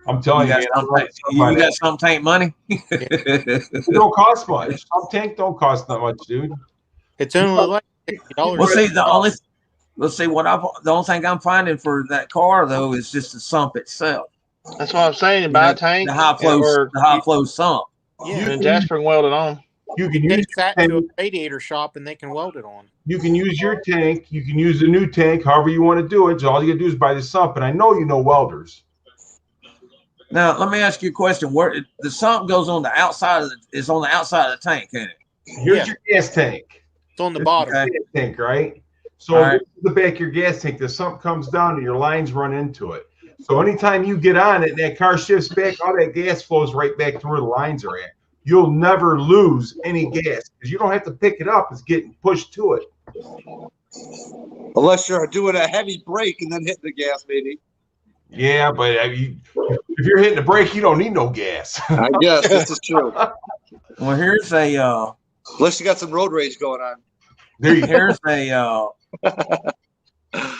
Speaker 10: I'm telling you, man,
Speaker 7: You got some tank money?
Speaker 10: it don't cost much. Sump tank don't cost that much, dude.
Speaker 11: It's only like $60.
Speaker 7: Well, see, the only thing I'm finding for that car though is just the sump itself.
Speaker 8: That's what I'm saying. Buy a tank
Speaker 7: the high flow sump.
Speaker 11: Yeah,
Speaker 8: and Jasper and weld it on.
Speaker 10: You can
Speaker 11: take
Speaker 10: use
Speaker 11: that to a radiator shop and they can weld it on.
Speaker 10: You can use your tank. You can use a new tank, however you want to do it. So all you gotta do is buy the sump. And I know you know welders.
Speaker 7: Now let me ask you a question: where the sump goes on the outside of is on the outside of the tank, ain't it?
Speaker 10: Here's your gas tank.
Speaker 11: It's on the bottom.
Speaker 10: Gas tank, right? So
Speaker 7: All right.
Speaker 10: the back of your gas tank, the sump comes down and your lines run into it. So anytime you get on it and that car shifts back, all that gas flows right back to where the lines are at. You'll never lose any gas because you don't have to pick it up. It's getting pushed to it.
Speaker 1: Unless you're doing a heavy brake and then hitting the gas, maybe.
Speaker 10: Yeah, but if you're hitting the brake, you don't need no gas.
Speaker 1: I guess this is true.
Speaker 7: Well, here's a
Speaker 1: Unless you got some road rage going on.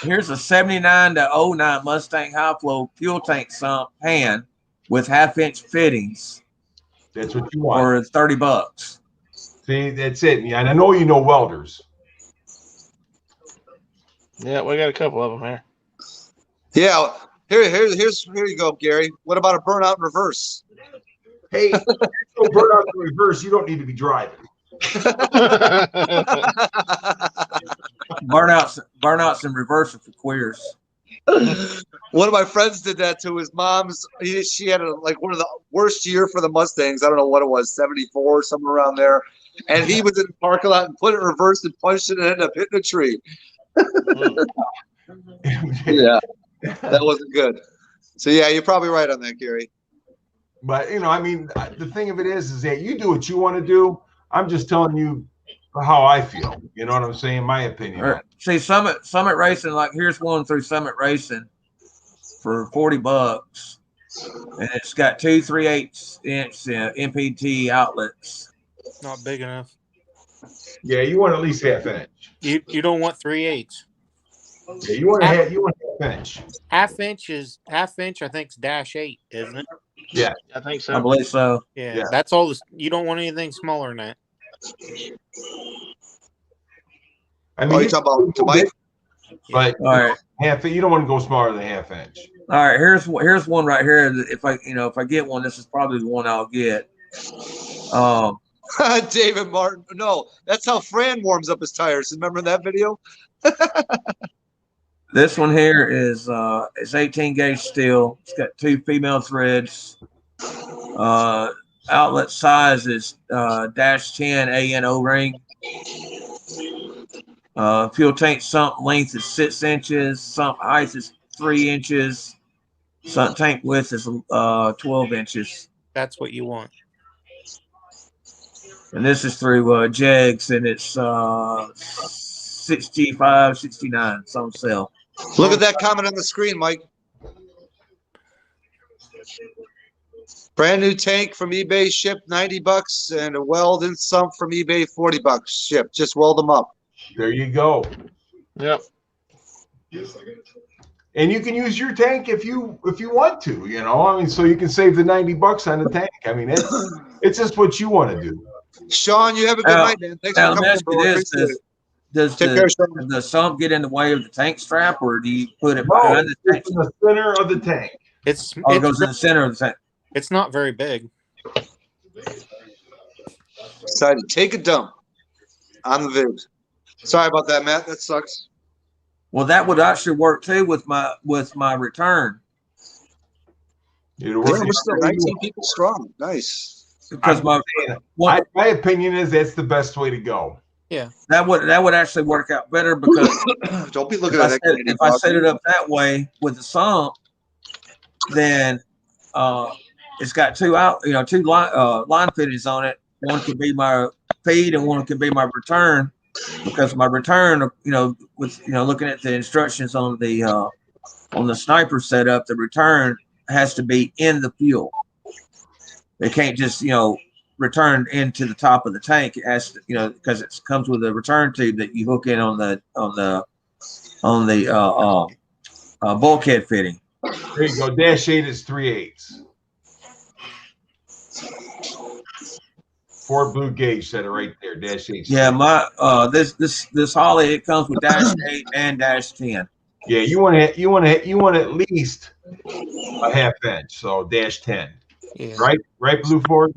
Speaker 7: here's a 79 to 09 Mustang high flow fuel tank sump pan with 1/2-inch fittings.
Speaker 10: That's what you want.
Speaker 7: For $30.
Speaker 10: See, that's it. Yeah, and I know you know welders.
Speaker 8: Yeah, we got a couple of them here.
Speaker 1: Yeah, here you go, Gary. What about a burnout in reverse?
Speaker 10: Hey, don't burn out in reverse. You don't need to be driving.
Speaker 7: Burnouts in reverse for queers.
Speaker 1: One of my friends did that to his mom's. She had one of the worst year for the Mustangs. I don't know what it was, 74, somewhere around there. And he was in the parking lot and put it in reverse and punched it and ended up hitting a tree. Yeah, that wasn't good. So yeah, you're probably right on that, Gary.
Speaker 10: But I mean, the thing of it is that you do what you want to do. I'm just telling you how I feel. You know what I'm saying? My opinion.
Speaker 7: See, Summit Racing, like here's one through Summit Racing for $40, and it's got 2 3/8-inch MPT outlets.
Speaker 11: Not big enough.
Speaker 10: Yeah, you want at least 1/2 inch.
Speaker 11: You don't want 3/8.
Speaker 10: Yeah, you want 1/2 inch.
Speaker 11: 1/2 inch. I think is -8, isn't it?
Speaker 10: Yeah,
Speaker 8: I think so.
Speaker 7: I believe so.
Speaker 11: Yeah, that's all. You don't want anything smaller than that.
Speaker 10: I mean,
Speaker 1: you talking about to Mike?
Speaker 10: But
Speaker 7: All right.
Speaker 10: you don't want to go smaller than 1/2 inch.
Speaker 7: All right, here's one right here. If I get one, this is probably the one I'll get.
Speaker 1: David Martin. No, that's how Fran warms up his tires. Remember that video?
Speaker 7: This one here is it's 18 gauge steel. It's got 2 female threads. Outlet size is -10 AN O-ring. Fuel tank sump length is 6 inches. Sump height is 3 inches. Sump tank width is 12 inches.
Speaker 11: That's what you want.
Speaker 7: And this is through JEGS, and it's 65, 69. It's on sale.
Speaker 1: Look at that comment on the screen, Mike. Brand new tank from eBay shipped $90, and a weld and sump from eBay $40 shipped. Just weld them up.
Speaker 10: There you go.
Speaker 8: Yep.
Speaker 10: And you can use your tank if you want to, you know. I mean, so you can save the $90 on the tank. I mean, it's just what you want to do.
Speaker 1: Sean, you have a good night, man. Thanks for coming. Bro.
Speaker 7: Does the sump get in the way of the tank strap, or do you put it
Speaker 10: No,
Speaker 7: behind the tank?
Speaker 10: it's in the center of the tank.
Speaker 7: It goes in the center of the tank.
Speaker 11: It's not very big.
Speaker 1: Decided to take a dump on the vid. Sorry about that, Matt. That sucks.
Speaker 7: Well, that would actually work too with my return.
Speaker 10: It'll
Speaker 1: Yeah,
Speaker 10: work.
Speaker 1: we're still 19 people strong. Nice.
Speaker 7: Because my
Speaker 10: opinion is that's the best way to go.
Speaker 11: Yeah,
Speaker 7: that would actually work out better because
Speaker 1: don't be looking at that.
Speaker 7: If I set it up that way with the sump, then it's got two line fittings on it. One could be my feed and one could be my return. Because my return, looking at the instructions on the sniper setup, the return has to be in the fuel. It can't just return into the top of the tank. It has to, because it comes with a return tube that you hook in on the bulkhead fitting.
Speaker 10: There you go. -8 is 3/8. Ford Blue Gauge said it right there. -8.
Speaker 7: Yeah, my this Holly, it comes with -8 and -10.
Speaker 10: Yeah, you want at least a half inch, so -10.
Speaker 11: Yeah.
Speaker 10: Right, Blue Ford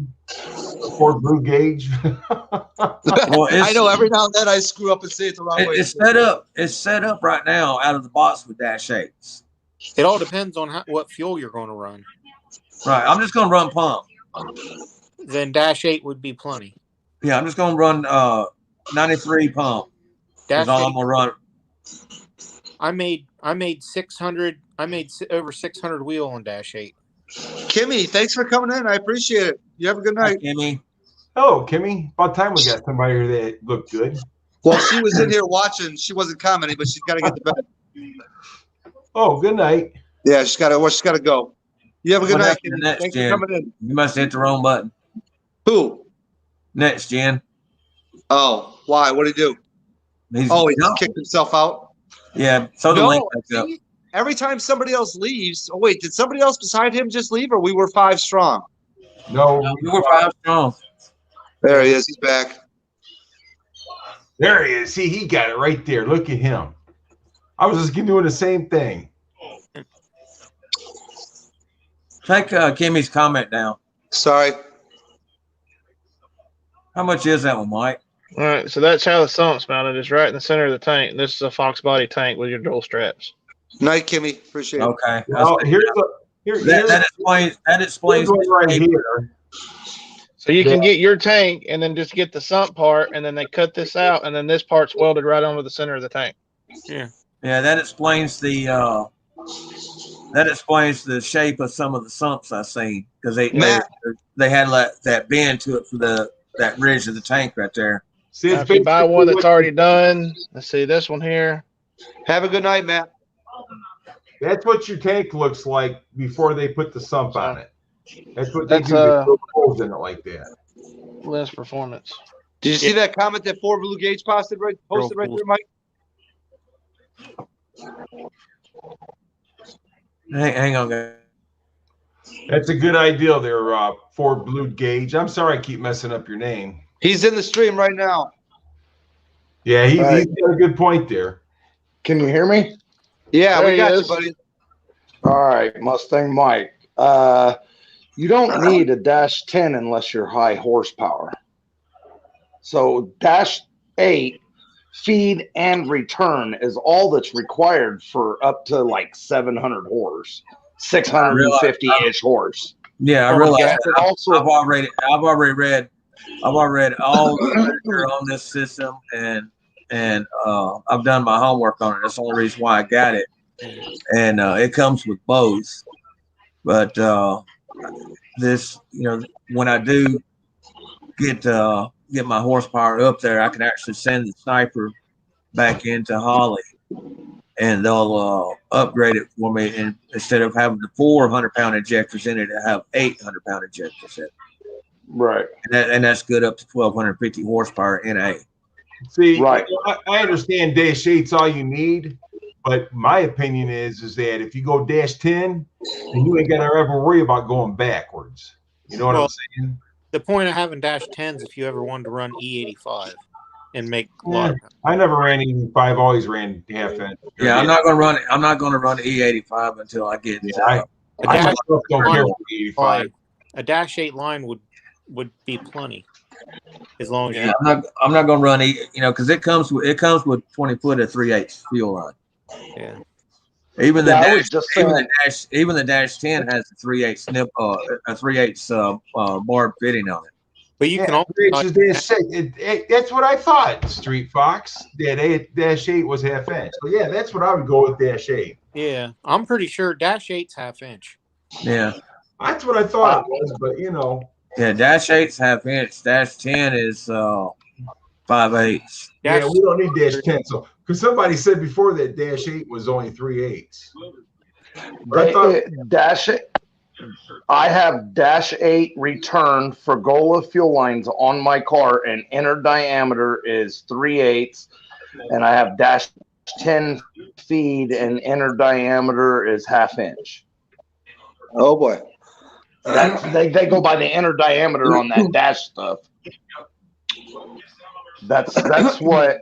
Speaker 10: Blue Gauge.
Speaker 7: Well,
Speaker 1: I know every now and then I screw up and say it the wrong way.
Speaker 7: It's set up right now out of the box with -8s.
Speaker 11: It all depends on what fuel you're going to run.
Speaker 7: Right, I'm just going to run pump.
Speaker 11: Then -8 would be plenty.
Speaker 7: Yeah, I'm just going to run 93 pump. That's all I'm going to run.
Speaker 11: I made 600. I made over 600 wheel on -8.
Speaker 1: Kimmy, thanks for coming in. I appreciate it. You have a good night.
Speaker 7: Hi, Kimmy.
Speaker 10: Oh, Kimmy. About time we got somebody here that looked good.
Speaker 1: Well, she was in here watching. She wasn't commenting, but she's got to get to bed.
Speaker 10: Oh, good night.
Speaker 1: Yeah, she's got to go. You have a good
Speaker 7: What
Speaker 1: night,
Speaker 7: happened
Speaker 1: Kimmy.
Speaker 7: next,
Speaker 1: Thanks
Speaker 7: Jen?
Speaker 1: for coming in.
Speaker 7: You must have hit the wrong button.
Speaker 1: Who?
Speaker 7: Next, Jen.
Speaker 1: Oh, why? What did he do? He just kicked himself out?
Speaker 7: Yeah, so the link back up.
Speaker 1: See, every time somebody else leaves, wait, did somebody else beside him just leave, or we were 5 strong?
Speaker 10: No,
Speaker 7: we were 5 strong.
Speaker 1: There he is. He's back.
Speaker 10: There he is. See, he got it right there. Look at him. I was just doing the same thing.
Speaker 7: Take Kimmy's comment down.
Speaker 1: Sorry.
Speaker 7: How much is that one, Mike?
Speaker 8: All right, so that's how the sump's mounted. It's right in the center of the tank. This is a Fox body tank with your dual straps.
Speaker 1: Night, Kimmy. Appreciate it.
Speaker 7: Okay.
Speaker 10: Well,
Speaker 7: that explains
Speaker 10: right here.
Speaker 8: So you can get your tank and then just get the sump part, and then they cut this out, and then this part's welded right onto the center of the tank.
Speaker 11: Yeah.
Speaker 7: Yeah, that explains the shape of some of the sumps I've seen because they had that bend to it for that ridge of the tank right there.
Speaker 10: See,
Speaker 8: if you buy one that's already done, let's see this one here.
Speaker 1: Have a good night, Matt.
Speaker 10: That's what your tank looks like before they put the sump on it. That's what they do. They put holes in it like that.
Speaker 8: Less performance.
Speaker 1: Did you see that comment that Ford Blue Gauge posted right there, Mike?
Speaker 7: Hang on, guys.
Speaker 10: That's a good idea there, Ford Blue Gauge. I'm sorry I keep messing up your name.
Speaker 1: He's in the stream right now.
Speaker 10: Yeah, he's got a good point there.
Speaker 12: Can you hear me?
Speaker 1: Yeah,
Speaker 12: There
Speaker 1: we got
Speaker 12: he
Speaker 1: you,
Speaker 12: is.
Speaker 1: buddy.
Speaker 12: All right, Mustang Mike. You don't need a -10 unless you're high horsepower. So -8 feed and return is all that's required for up to like 700 horse, 650-ish horse.
Speaker 7: Yeah, I realize that.
Speaker 12: Also,
Speaker 7: I've already read I've already read all the literature on this system, and I've done my homework on it. That's the only reason why I got it. And it comes with both. But this, when I do get my horsepower up there, I can actually send the sniper back into Holly, and they'll upgrade it for me. And instead of having the 400-pound injectors in it, I have 800-pound injectors in it.
Speaker 12: Right.
Speaker 7: And that's good up to 1,250 horsepower NA.
Speaker 10: See,
Speaker 12: right.
Speaker 10: I understand dash 8's all you need, but my opinion is that if you go dash 10, then you ain't got to ever worry about going backwards. You know what I'm saying?
Speaker 11: The point of having dash 10s if you ever wanted to run E85 and make a lot of
Speaker 10: I never ran E85, always ran half inch.
Speaker 7: Yeah, I'm not going to run E85 until I get
Speaker 11: a dash 8 line would be plenty. As long as
Speaker 7: I'm not going to run because it comes with 20 foot of 3/8 fuel line.
Speaker 11: Yeah.
Speaker 7: Even the dash 10 has a 3/8 snip, a 3/8 barb fitting on it.
Speaker 11: But you can also
Speaker 10: that's what I thought, Street Fox. That dash 8 was half inch. So yeah, that's what I would go with dash 8.
Speaker 11: Yeah, I'm pretty sure dash 8's half inch.
Speaker 7: Yeah.
Speaker 10: That's what I thought it was, but
Speaker 7: Yeah, dash 8's half inch. Dash 10 is 5/8.
Speaker 10: Yeah, we don't need dash 10. So, because somebody said before that dash 8 was only 3/8.
Speaker 12: I have dash 8 return for Gola fuel lines on my car, and inner diameter is 3/8, and I have dash 10 feed, and inner diameter is half inch.
Speaker 1: Oh boy.
Speaker 12: They go by the inner diameter on that dash stuff. That's what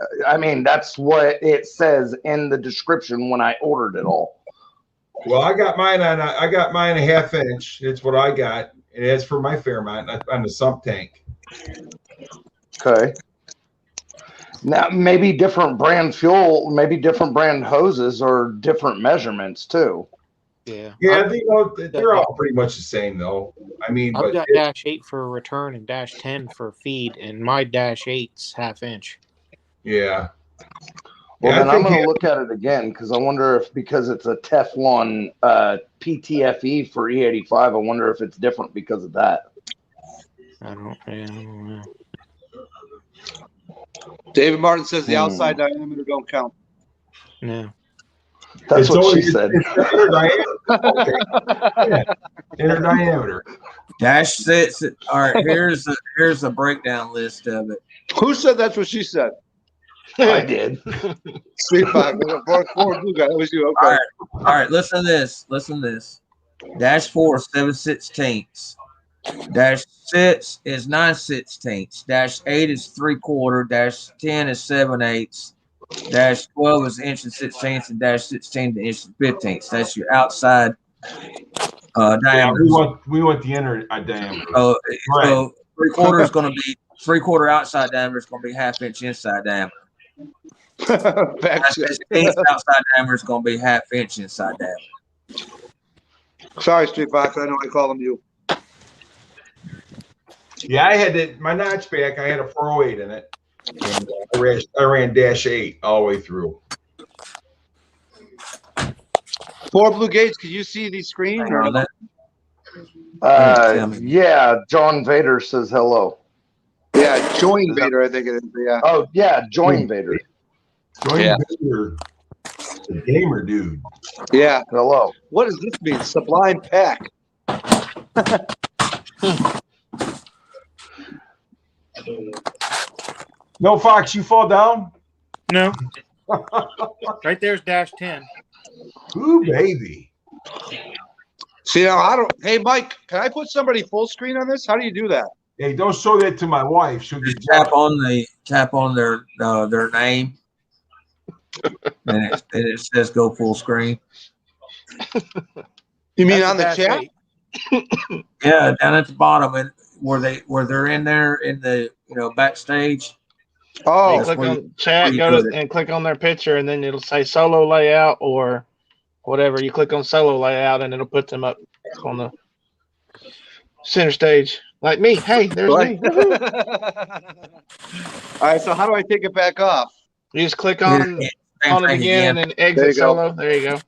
Speaker 12: it says in the description when I ordered it all.
Speaker 10: Well, I got mine a half inch. It's what I got, and it's for my Fairmont on the sump tank.
Speaker 12: Okay. Now maybe different brand fuel, maybe different brand hoses or different measurements too.
Speaker 11: Yeah.
Speaker 10: Yeah, they're all pretty much the same though. I mean,
Speaker 11: I've got dash 8 for return and dash 10 for feed, and my dash 8's half inch.
Speaker 10: Yeah.
Speaker 12: Well, then I'm going to look at it again because I wonder if because it's a Teflon PTFE for E85, I wonder if it's different because of that.
Speaker 11: I don't know.
Speaker 1: David Martin says the outside diameter don't count.
Speaker 11: No.
Speaker 12: That's what she said.
Speaker 10: Inner diameter. Okay. Yeah. Inner diameter.
Speaker 7: Dash 6. All right, here's a breakdown list of it.
Speaker 1: Who said that's what she said?
Speaker 12: I did.
Speaker 1: Street Fox. That was you. Okay.
Speaker 7: All right. Listen to this. Dash 4 is 7/16. Dash 6 is 9/16. Dash 8 is 3/4. Dash 10 is 7/8. Dash 12 is 1.16", and dash 16 to 1.15". That's your outside diameter.
Speaker 10: We want the inner diameter.
Speaker 7: So 3/4 is going to be 3/4 outside diameter is going to be half inch inside diameter. Dash 16 outside diameter is going to be half inch inside diameter.
Speaker 1: Sorry, Street Fox. I know I call them you.
Speaker 10: Yeah, I had my notchback. I had a 408 in it. And I ran dash 8 all the way through.
Speaker 1: 4 Blue Gates. Can you see the screen?
Speaker 12: Yeah, John Vader says hello.
Speaker 1: Yeah, Join Vader, I think it is. Yeah.
Speaker 12: Oh, yeah, Join Vader.
Speaker 10: Join Vader. The gamer dude.
Speaker 1: Yeah.
Speaker 12: Hello.
Speaker 1: What does this mean? Sublime Pack.
Speaker 10: No, Fox, you fall down?
Speaker 11: No. Right there's dash 10.
Speaker 10: Ooh, baby.
Speaker 1: See, now I don't. Hey, Mike, can I put somebody full screen on this? How do you do that?
Speaker 10: Hey, don't show that to my wife. She'll get
Speaker 7: tap on their name, and it says go full screen.
Speaker 1: You mean on the chat?
Speaker 7: Yeah, down at the bottom, and where they're in there in the backstage.
Speaker 1: Oh,
Speaker 8: you click on chat, and click on their picture, and then it'll say solo layout or whatever. You click on solo layout, and it'll put them up on the center stage. Like me. Hey, there's me.
Speaker 1: All right, so how do I take it back off?
Speaker 8: You just click on it again and then
Speaker 1: There
Speaker 8: exit
Speaker 1: you go.
Speaker 8: solo. There you go.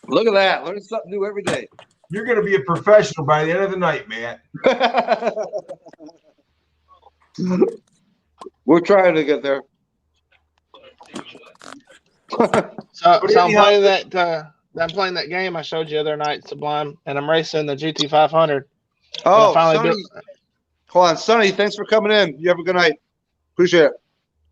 Speaker 1: Look at that. Learn something new every day.
Speaker 10: You're going to be a professional by the end of the night, man.
Speaker 1: We're trying to get there.
Speaker 8: So I'm playing that. I'm playing that game I showed you the other night, Sublime, and I'm racing the GT500.
Speaker 1: Oh, Sonny. Hold on, Sonny. Thanks for coming in. You have a good night. Appreciate it.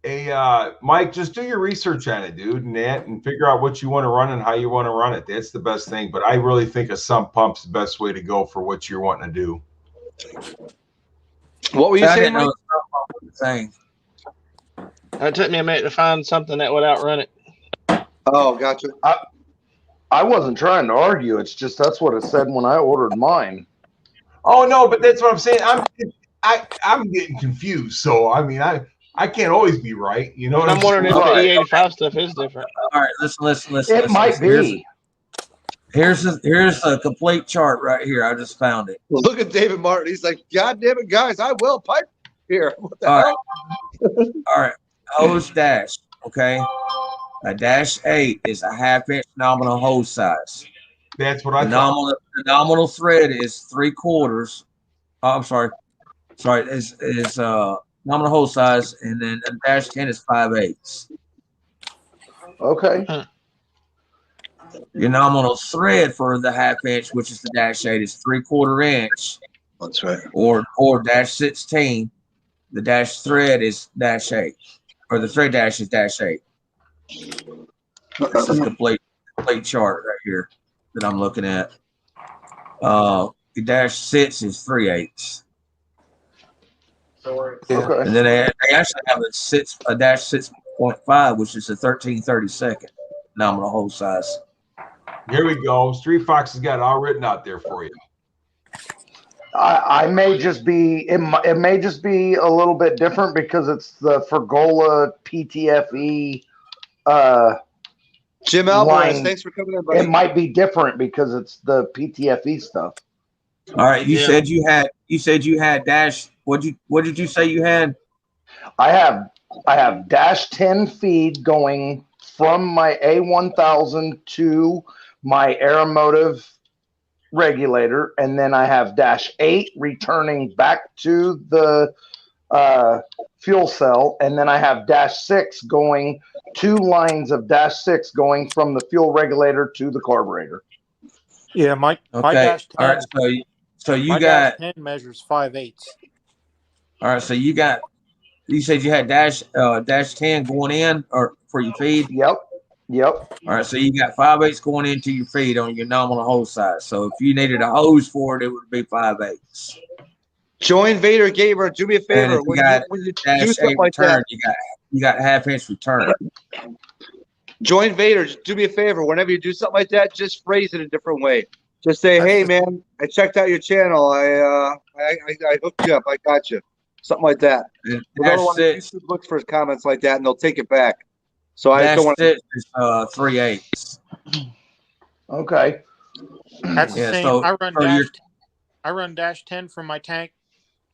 Speaker 10: Hey, Mike, just do your research on it, dude, and figure out what you want to run and how you want to run it. That's the best thing. But I really think a sump pump's the best way to go for what you're wanting to do.
Speaker 1: What were you saying, Mike?
Speaker 8: It took me a minute to find something that would outrun it.
Speaker 1: Oh, gotcha.
Speaker 12: I wasn't trying to argue. It's just that's what it said when I ordered mine.
Speaker 10: Oh no, but that's what I'm saying. I'm getting confused. So I mean, I can't always be right. You know what
Speaker 8: I'm wondering if the E85 stuff is different.
Speaker 7: All right, listen.
Speaker 12: It might be.
Speaker 7: Here's a complete chart right here. I just found it.
Speaker 1: Well, look at David Martin. He's like, God damn it, guys, I will pipe here. What the hell?
Speaker 7: All right. Hose dash. Okay. A -8 is a 1/2 inch nominal hose size.
Speaker 10: That's what I
Speaker 7: thought. The nominal thread is 3/4. I'm sorry. Is nominal hose size, and then a -10 is 5/8.
Speaker 12: Okay.
Speaker 7: Your nominal thread for the 1/2 inch, which is the -8, is 3/4 inch.
Speaker 1: That's right.
Speaker 7: Or -16. The dash thread is -8, or the thread dash is -8. This is complete chart right here that I'm looking at. The -6 is 3/8.
Speaker 12: Okay.
Speaker 7: And then they actually have a -6.5, which is a 13/32 nominal hole size.
Speaker 10: Here we go. Street Fox has got it all written out there for you.
Speaker 12: I may just be it may just be a little bit different because it's the Fergola PTFE
Speaker 1: Jim Alvarez,
Speaker 12: line.
Speaker 1: thanks for coming in, buddy.
Speaker 12: It might be different because it's the PTFE stuff.
Speaker 7: All right, you said you had dash. What did you say you had?
Speaker 12: I have -10 feed going from my A1000 to my Aeromotive regulator, and then I have -8 returning back to the fuel cell, and then I have -6 going, 2 lines of -6 going from the fuel regulator to the carburetor.
Speaker 11: Yeah, my
Speaker 7: Okay.
Speaker 11: dash 10.
Speaker 7: All right, so you
Speaker 11: my
Speaker 7: got
Speaker 11: dash 10 measures 5/8.
Speaker 7: all right. So you said you had dash 10 going in or for your feed.
Speaker 12: Yep.
Speaker 7: All right, so you got 5/8 going into your feed on your nominal hose size. So if you needed a hose for it, it would be 5/8.
Speaker 1: Join Vader Gamer. Do me a favor. When you do something like that,
Speaker 7: you got 1/2 inch return.
Speaker 1: Join Vader. Just do me a favor. Whenever you do something like that, just phrase it a different way. Just say, "Hey, man, I checked out your channel. I hooked you up. I got you." Something like that. Otherwise, YouTube looks for comments like that, and they'll take it back. So I don't want to.
Speaker 7: 3/8.
Speaker 12: Okay.
Speaker 11: That's the
Speaker 7: Yeah,
Speaker 11: same.
Speaker 7: so-
Speaker 11: I run dash 10 from my tank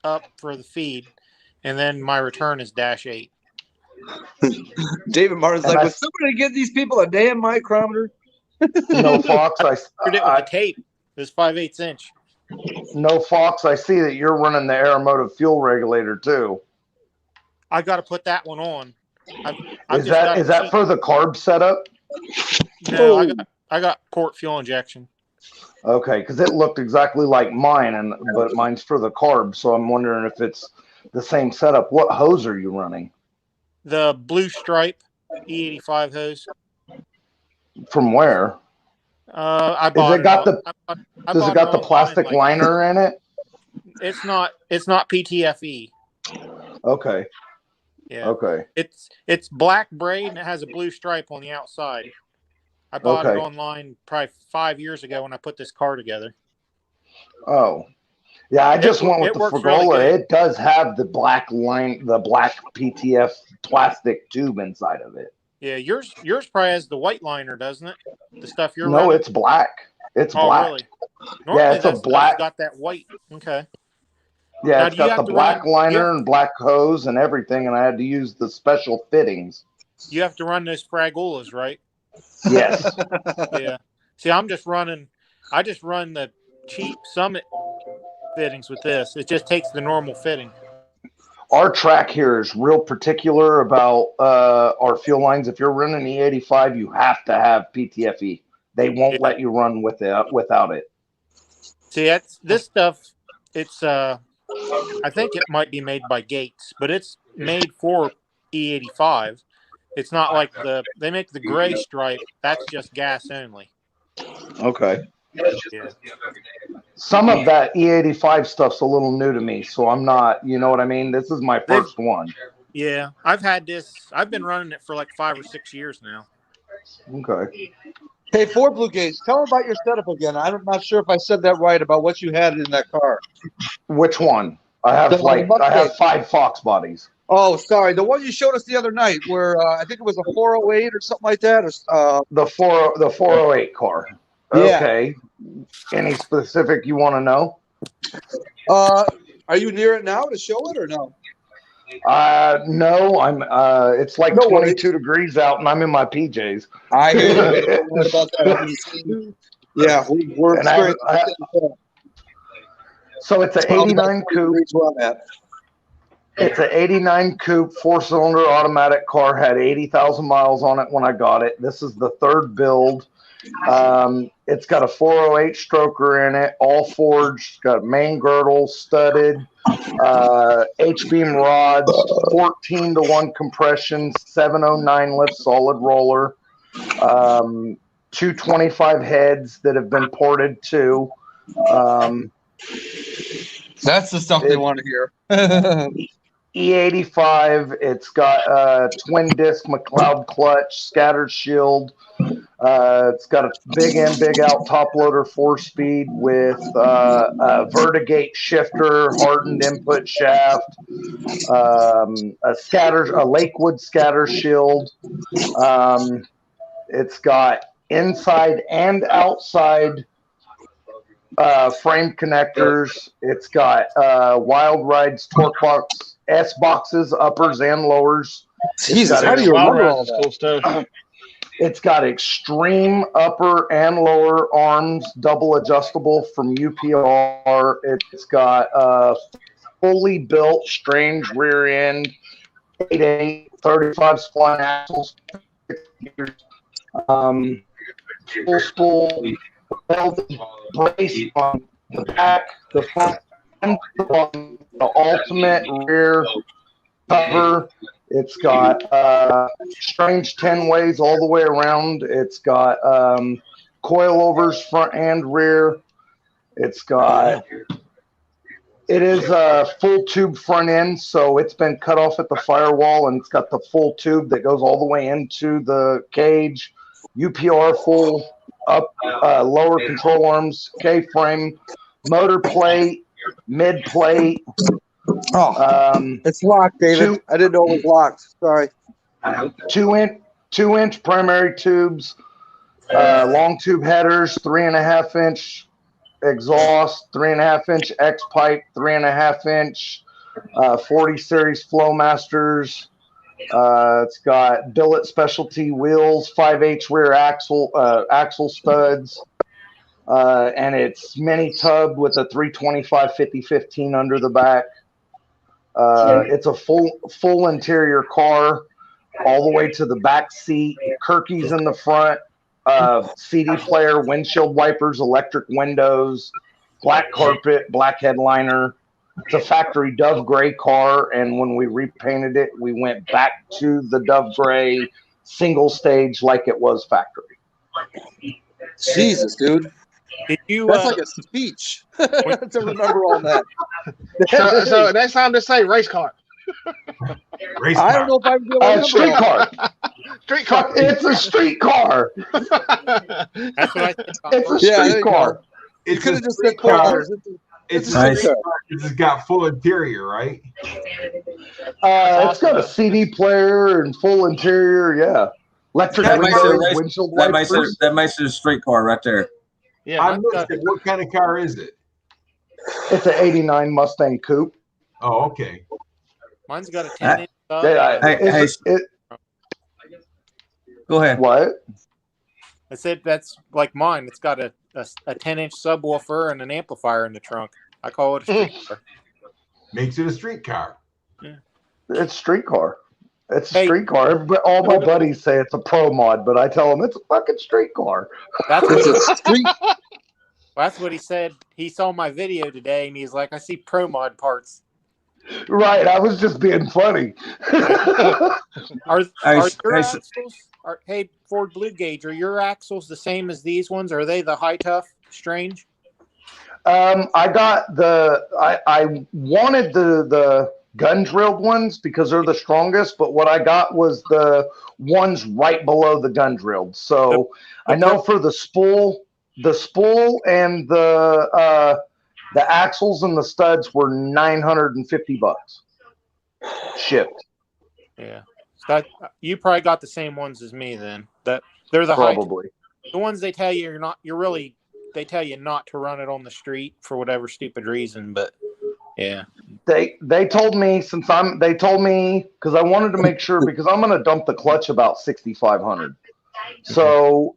Speaker 11: up for the feed, and then my return is -8.
Speaker 1: David Martin's like, was somebody get these people a damn micrometer?
Speaker 12: No, Fox. I
Speaker 11: did it with the tape. It was 5/8 inch.
Speaker 12: No, Fox. I see that you're running the Aeromotive fuel regulator too.
Speaker 11: I got to put that one on.
Speaker 12: Is that for the carb setup?
Speaker 11: No, I got port fuel injection.
Speaker 12: Okay, because it looked exactly like mine, but mine's for the carb. So I'm wondering if it's the same setup. What hose are you running?
Speaker 11: The Blue Stripe E85 hose.
Speaker 12: From where?
Speaker 11: I
Speaker 12: Does
Speaker 11: bought
Speaker 12: it got
Speaker 11: it.
Speaker 12: Does it got the plastic liner in it?
Speaker 11: It's not PTFE.
Speaker 12: Okay.
Speaker 11: Yeah.
Speaker 12: Okay.
Speaker 11: It's black braid and it has a blue stripe on the outside. I bought it
Speaker 12: Okay.
Speaker 11: online probably 5 years ago when I put this car together.
Speaker 12: Oh. Yeah, I just went with
Speaker 11: it
Speaker 12: the
Speaker 11: works really
Speaker 12: Fergola.
Speaker 11: good.
Speaker 12: It does have the black line, the black PTF plastic tube inside of it.
Speaker 11: Yeah, yours probably has the white liner, doesn't it? The stuff you're
Speaker 12: No,
Speaker 11: running?
Speaker 12: it's black. It's
Speaker 11: Oh,
Speaker 12: black.
Speaker 11: really?
Speaker 12: Yeah, it's a
Speaker 11: that stuff's
Speaker 12: black.
Speaker 11: got that white. Okay.
Speaker 12: Yeah,
Speaker 11: Now,
Speaker 12: it's
Speaker 11: do you
Speaker 12: got
Speaker 11: have
Speaker 12: the
Speaker 11: to
Speaker 12: black
Speaker 11: run-
Speaker 12: liner and black hose and everything, and I had to use the special fittings.
Speaker 11: You have to run those Fragulas, right?
Speaker 12: Yes.
Speaker 11: Yeah. See, I just run the cheap Summit fittings with this. It just takes the normal fitting.
Speaker 12: Our track here is real particular about our fuel lines. If you're running E85, you have to have PTFE. They won't let you run without it.
Speaker 11: See, this stuff. It's I think it might be made by Gates, but it's made for E85. It's not like they make the gray stripe. That's just gas only.
Speaker 12: Okay.
Speaker 11: Yeah.
Speaker 12: Some of that E85 stuff's a little new to me, so I'm not, you know what I mean? This is my first one.
Speaker 11: Yeah, I've had this. I've been running it for like 5 or 6 years now.
Speaker 12: Okay.
Speaker 1: Hey, Ford Blue Gates, tell them about your setup again. I'm not sure if I said that right about what you had in that car.
Speaker 12: Which one? I have 5 Fox bodies.
Speaker 1: Oh, sorry. The one you showed us the other night where I think it was a 408 or something like that.
Speaker 12: The 408 car.
Speaker 1: Yeah.
Speaker 12: Okay. Any specific you want to know?
Speaker 1: Are you near it now to show it or no?
Speaker 12: No, I'm it's like 22 degrees out and I'm in my PJs.
Speaker 1: I hear you. Don't worry about that. Yeah, we're experiencing
Speaker 12: so it's an 89 coupe. It's an 89 coupe, 4-cylinder automatic car, had 80,000 miles on it when I got it. This is the third build. It's got a 408 stroker in it, all forged, got main girdle, studded, H-beam rods, 14-to-1 compression, 709 lift solid roller, 225 heads that have been ported to.
Speaker 1: That's the stuff they want to hear.
Speaker 12: E85, it's got twin disc McLeod clutch, scatter shield. It's got a big in, big out top loader 4-speed with a Vertigate shifter, hardened input shaft, a Lakewood scatter shield. It's got inside and outside frame connectors. It's got Wild Rides torque box S boxes, uppers and lowers.
Speaker 1: Jesus, how do you remember all that?
Speaker 8: Cool stuff.
Speaker 12: It's got extreme upper and lower arms, double adjustable from UPR. It's got fully built strange rear end, 8.8, 35 spline axles, full spool, welded brace on the back, the front, and the ultimate rear cover. It's got strange 10 ways all the way around. It's got coilovers front and rear. It is a full tube front end, so it's been cut off at the firewall, and it's got the full tube that goes all the way into the cage. UPR full up, lower control arms, K-frame, motor plate, mid plate.
Speaker 1: It's locked, David. I didn't know it was locked. Sorry.
Speaker 12: 2-inch primary tubes, long tube headers, 3.5-inch exhaust, 3.5-inch X pipe, 3.5-inch 40 series Flowmasters. It's got billet specialty wheels, 5/8 rear axle studs, and it's mini tub with a 325 50/15 under the back. It's a full interior car, all the way to the back seat. Kirkies in the front, CD player, windshield wipers, electric windows, black carpet, black headliner. It's a factory Dove Gray car, and when we repainted it, we went back to the Dove Gray single stage like it was factory.
Speaker 1: Jesus, dude. That's like a speech to remember all that.
Speaker 8: So next time, just say race car.
Speaker 10: Race
Speaker 1: I don't know if I'm going to
Speaker 12: Street car.
Speaker 8: Street car.
Speaker 12: It's a street car.
Speaker 11: That's what I think.
Speaker 12: It's a street car.
Speaker 1: You could have just said
Speaker 10: car.
Speaker 1: cars.
Speaker 10: It's
Speaker 7: Nice.
Speaker 10: It's got full interior, right?
Speaker 12: It's got a CD player and full interior. Yeah, electric
Speaker 7: That makes it a
Speaker 12: windows,
Speaker 7: race-
Speaker 12: windshield
Speaker 7: That makes
Speaker 12: wipers.
Speaker 7: it a street car right there.
Speaker 8: Yeah,
Speaker 10: I missed it. What kind of car is it?
Speaker 12: It's an '89 Mustang Coupe.
Speaker 10: Oh, okay.
Speaker 11: Mine's got a 10-inch sub.
Speaker 7: Go ahead.
Speaker 12: What?
Speaker 11: I said that's like mine. It's got a 10-inch subwoofer and an amplifier in the trunk. I call it a street car.
Speaker 10: Makes it a street car.
Speaker 11: Yeah.
Speaker 12: It's street car. It's a street car. But all my buddies say it's a pro mod, but I tell them it's a fucking street car.
Speaker 11: That's what,
Speaker 1: It's a street.
Speaker 11: that's what he said. He saw my video today, and he's like, "I see pro mod parts."
Speaker 12: Right. I was just being funny.
Speaker 11: Are
Speaker 7: Hey,
Speaker 11: your
Speaker 7: hey,
Speaker 11: axles? Hey, Ford Blue Gauge, are your axles the same as these ones? Are they the high tough Strange?
Speaker 12: I got I wanted the gun drilled ones because they're the strongest, but what I got was the ones right below the gun drilled. So I know for the spool and the axles and the studs were $950 shipped.
Speaker 11: Yeah, that you probably got the same ones as me then. That they're the
Speaker 12: Probably.
Speaker 11: the ones they tell you they tell you not to run it on the street for whatever stupid reason, but yeah.
Speaker 12: They told me because I wanted to make sure because I'm going to dump the clutch about 6,500. So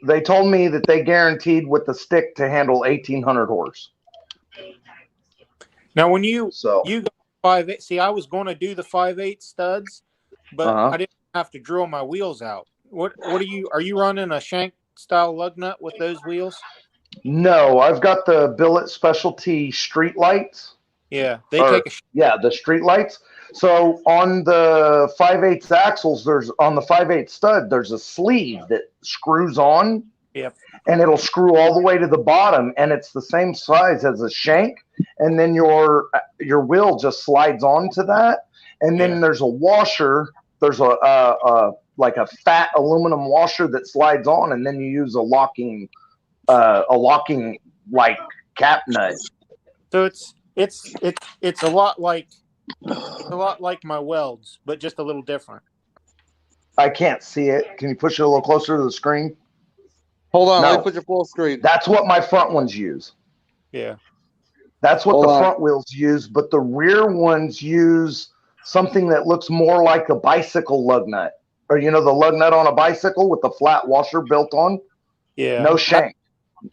Speaker 12: they told me that they guaranteed with the stick to handle 1,800 horse.
Speaker 11: Now, when you got 5.8, see, I was going to do the 5.8 studs, but I didn't have to drill my wheels out. What are you running a shank style lug nut with those wheels?
Speaker 12: No, I've got the Billet Specialty street lights.
Speaker 11: Yeah, the
Speaker 12: street lights. So on the 5/8 axles, on the 5/8 stud, there's a sleeve that screws on.
Speaker 11: Yep.
Speaker 12: And it'll screw all the way to the bottom, and it's the same size as a shank. And then your wheel just slides onto that, and then there's a washer. There's a like a fat aluminum washer that slides on, and then you use a locking like cap nut.
Speaker 11: So it's a lot like my welds, but just a little different.
Speaker 12: I can't see it. Can you push it a little closer to the screen?
Speaker 1: Hold on, let me put your full screen.
Speaker 12: That's what my front ones use.
Speaker 11: Yeah.
Speaker 12: That's what front wheels use, but the rear ones use something that looks more like a bicycle lug nut. Or the lug nut on a bicycle with the flat washer built on?
Speaker 11: Yeah.
Speaker 12: No shank.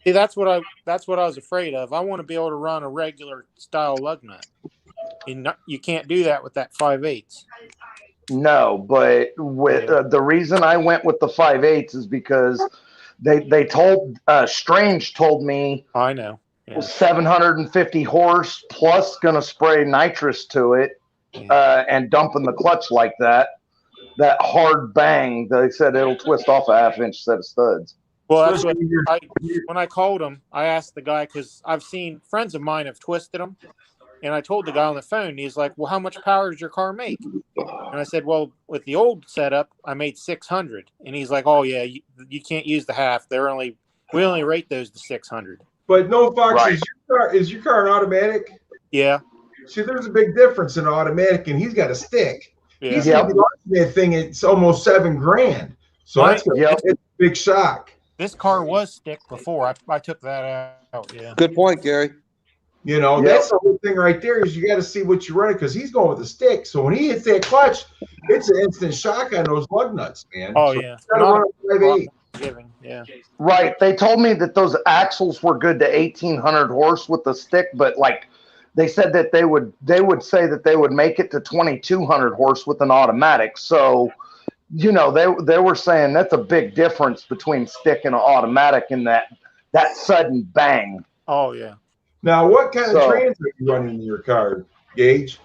Speaker 11: See, that's what I was afraid of. I want to be able to run a regular style lug nut. You can't do that with that 5/8.
Speaker 12: No, but with the reason I went with the 5/8 is because they told Strange told me
Speaker 11: I know
Speaker 12: 750 horse plus gonna spray nitrous to it and dumping the clutch like that hard bang. They said it'll twist off a 1/2-inch set of studs.
Speaker 11: Well, that's what when I called him, I asked the guy because I've seen friends of mine have twisted them, and I told the guy on the phone. He's like, "Well, how much power does your car make?" And I said, "Well, with the old setup, I made 600." And he's like, "Oh yeah, you can't use the half. We only rate those to 600."
Speaker 10: But no, Fox, is your car an automatic?
Speaker 11: Yeah.
Speaker 10: See, there's a big difference in automatic, and he's got a stick.
Speaker 11: Yeah.
Speaker 10: He's got the automatic thing. It's almost $7,000. So it's a big shock.
Speaker 11: This car was stick before. I took that out. Yeah.
Speaker 1: Good point, Gary.
Speaker 10: That's the whole thing right there is you got to see what you're running because he's going with a stick. So when he hits that clutch, it's an instant shock on those lug nuts, man.
Speaker 11: Oh,
Speaker 10: so
Speaker 11: yeah. Yeah.
Speaker 12: Right. They told me that those axles were good to 1,800 horse with the stick, but they said that they would say that they would make it to 2,200 horse with an automatic. So, they were saying that's a big difference between stick and an automatic in that sudden bang.
Speaker 11: Oh yeah.
Speaker 10: Now, what kind of trans are you running in your car, Gage?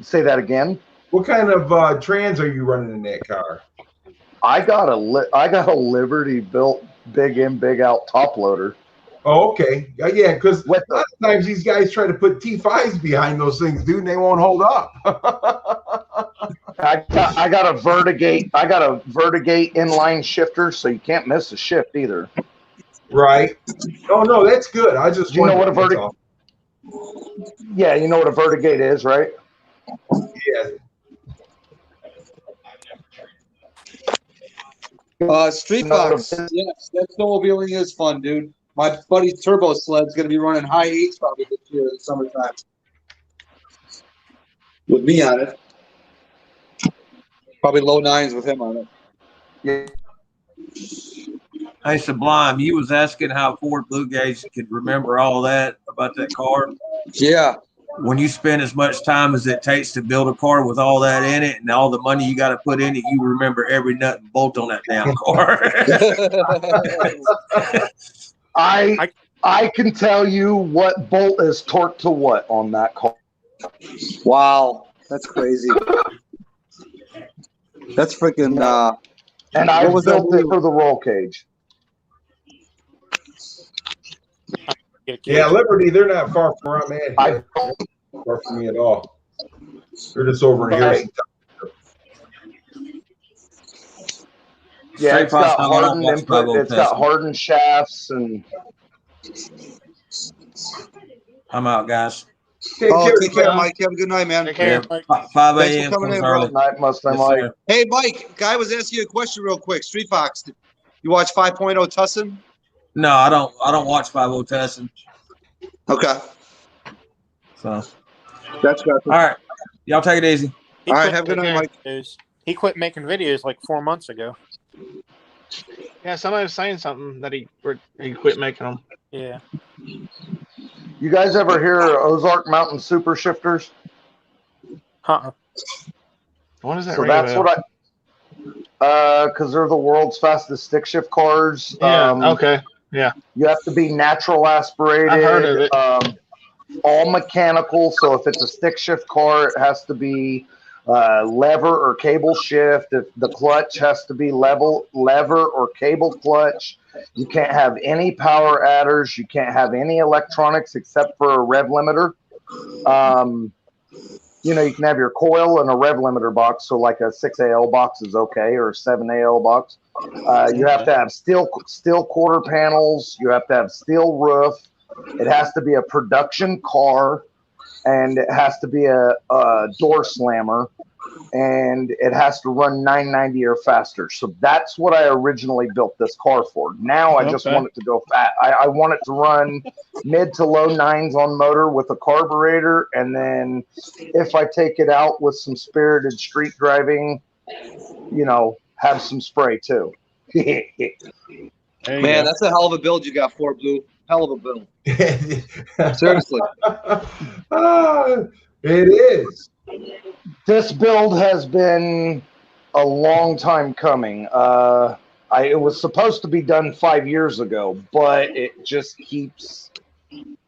Speaker 12: Say that again.
Speaker 10: What kind of trans are you running in that car?
Speaker 12: I got a Liberty built big in, big out top loader.
Speaker 10: Oh, okay. Yeah, because a lot of times these guys try to put T5s behind those things, dude, and they won't hold up.
Speaker 12: I got a Vertigate. I got a Vertigate inline shifter, so you can't miss a shift either.
Speaker 10: Right. Oh no, that's good. I just
Speaker 12: you know what a Vertigate? Yeah, you know what a Vertigate is, right?
Speaker 10: Yeah.
Speaker 1: Street Fox. Yes, that snowmobiling is fun, dude. My buddy's turbo sled's going to be running high 8s probably this year in the summertime. With me on it. Probably low 9s with him on it.
Speaker 12: Yeah.
Speaker 7: Hey, Sublime, you was asking how Ford Blue Gauge could remember all that about that car.
Speaker 1: Yeah.
Speaker 7: When you spend as much time as it takes to build a car with all that in it and all the money you got to put in it, you remember every nut and bolt on that damn car.
Speaker 12: I can tell you what bolt is torqued to what on that car.
Speaker 1: Wow, that's crazy. That's freaking.
Speaker 12: And I built it for the roll cage.
Speaker 10: Yeah, Liberty, they're not far from where I'm at. Far from me at all. They're just over here.
Speaker 12: Yeah, it's got hardened input. It's got hardened shafts and.
Speaker 7: I'm out, guys.
Speaker 1: Take care, Mike. Have a good night, man.
Speaker 11: Take care, Mike.
Speaker 7: 5
Speaker 1: Thanks
Speaker 7: a.m.
Speaker 1: for coming in,
Speaker 7: early.
Speaker 1: bro.
Speaker 12: Night, Mustang Mike.
Speaker 1: Hey, Mike. Guy was asking you a question real quick. Street Fox. You watch 5.0 Tussin?
Speaker 7: No, I don't watch 5.0 Tussin.
Speaker 1: Okay.
Speaker 7: So.
Speaker 1: That's good.
Speaker 7: All right. Y'all take it easy.
Speaker 1: All right. Have a good night, Mike.
Speaker 11: He quit making videos like 4 months ago.
Speaker 8: Yeah, somebody was saying something that he quit making them.
Speaker 11: Yeah.
Speaker 12: You guys ever hear of Ozark Mountain Super Shifters?
Speaker 11: Uh-uh.
Speaker 8: What is that?
Speaker 12: So that's what because they're the world's fastest stick shift cars.
Speaker 8: Yeah. Okay. Yeah.
Speaker 12: You have to be natural aspirated.
Speaker 8: I've heard of it.
Speaker 12: All mechanical. So if it's a stick shift car, it has to be lever or cable shift. If the clutch has to be lever or cable clutch. You can't have any power adders. You can't have any electronics except for a rev limiter. You know, you can have your coil and a rev limiter box. So like a 6AL box is okay, or a 7AL box. You have to have steel quarter panels. You have to have steel roof. It has to be a production car, and it has to be a door slammer, and it has to run 990 or faster. So that's what I originally built this car for. Now I just want it to go fast. I want it to run mid to low 9s on motor with a carburetor, and then if I take it out with some spirited street driving, you know, have some spray too.
Speaker 1: Man, that's a hell of a build you got for Blue. Hell of a build. Seriously.
Speaker 10: It is.
Speaker 12: This build has been a long time coming. It was supposed to be done 5 years ago, but it just keeps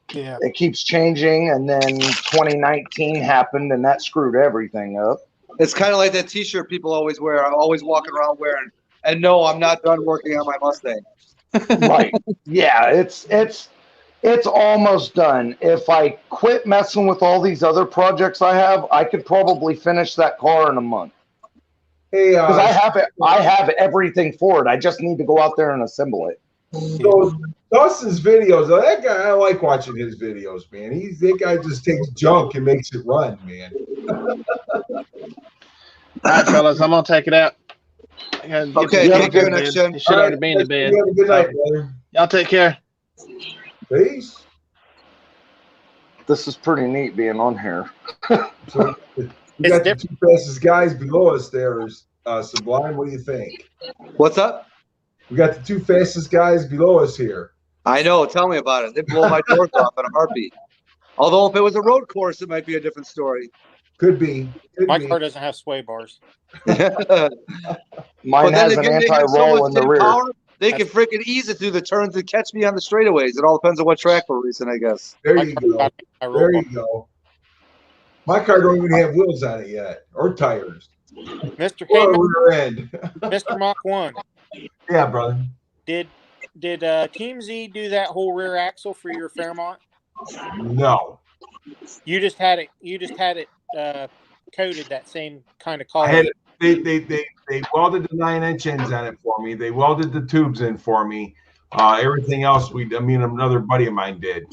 Speaker 12: changing. And then 2019 happened, and that screwed everything up.
Speaker 1: It's kind of like that T-shirt people always wear. I'm always walking around wearing. And no, I'm not done working on my Mustang.
Speaker 12: Right. Yeah, it's almost done. If I quit messing with all these other projects I have, I could probably finish that car in a month.
Speaker 10: Hey,
Speaker 12: because I have everything for it. I just need to go out there and assemble it.
Speaker 10: So Dustin's videos, that guy, I like watching his videos, man. That guy just takes junk and makes it run, man.
Speaker 8: All right, fellas, I'm gonna take it out.
Speaker 1: Okay, take care next gen.
Speaker 8: You should already be in the bed.
Speaker 10: Have a good night, brother.
Speaker 8: Y'all take care.
Speaker 10: Peace.
Speaker 12: This is pretty neat being on here.
Speaker 10: So, we got the two fastest guys below us there. Sublime, what do you think?
Speaker 1: What's up?
Speaker 10: We got the two fastest guys below us here.
Speaker 1: I know. Tell me about it. They blow my doors off in a heartbeat. Although if it was a road course, it might be a different story.
Speaker 10: Could be.
Speaker 11: My car doesn't have sway bars.
Speaker 12: Mine has an anti-roll in the rear.
Speaker 1: They can freaking ease it through the turns and catch me on the straightaways. It all depends on what track we're racing, I guess.
Speaker 10: There you go. There you go. My car don't even have wheels on it yet, or tires.
Speaker 11: Mr.
Speaker 10: Rear end.
Speaker 11: Mr. Mach 1.
Speaker 10: Yeah, brother.
Speaker 11: Did Team Z do that whole rear axle for your Fairmont?
Speaker 10: No.
Speaker 11: You just had it coated that same kind of color.
Speaker 10: I had it, they welded the 9-inch ends on it for me. They welded the tubes in for me. Everything else another buddy of mine did.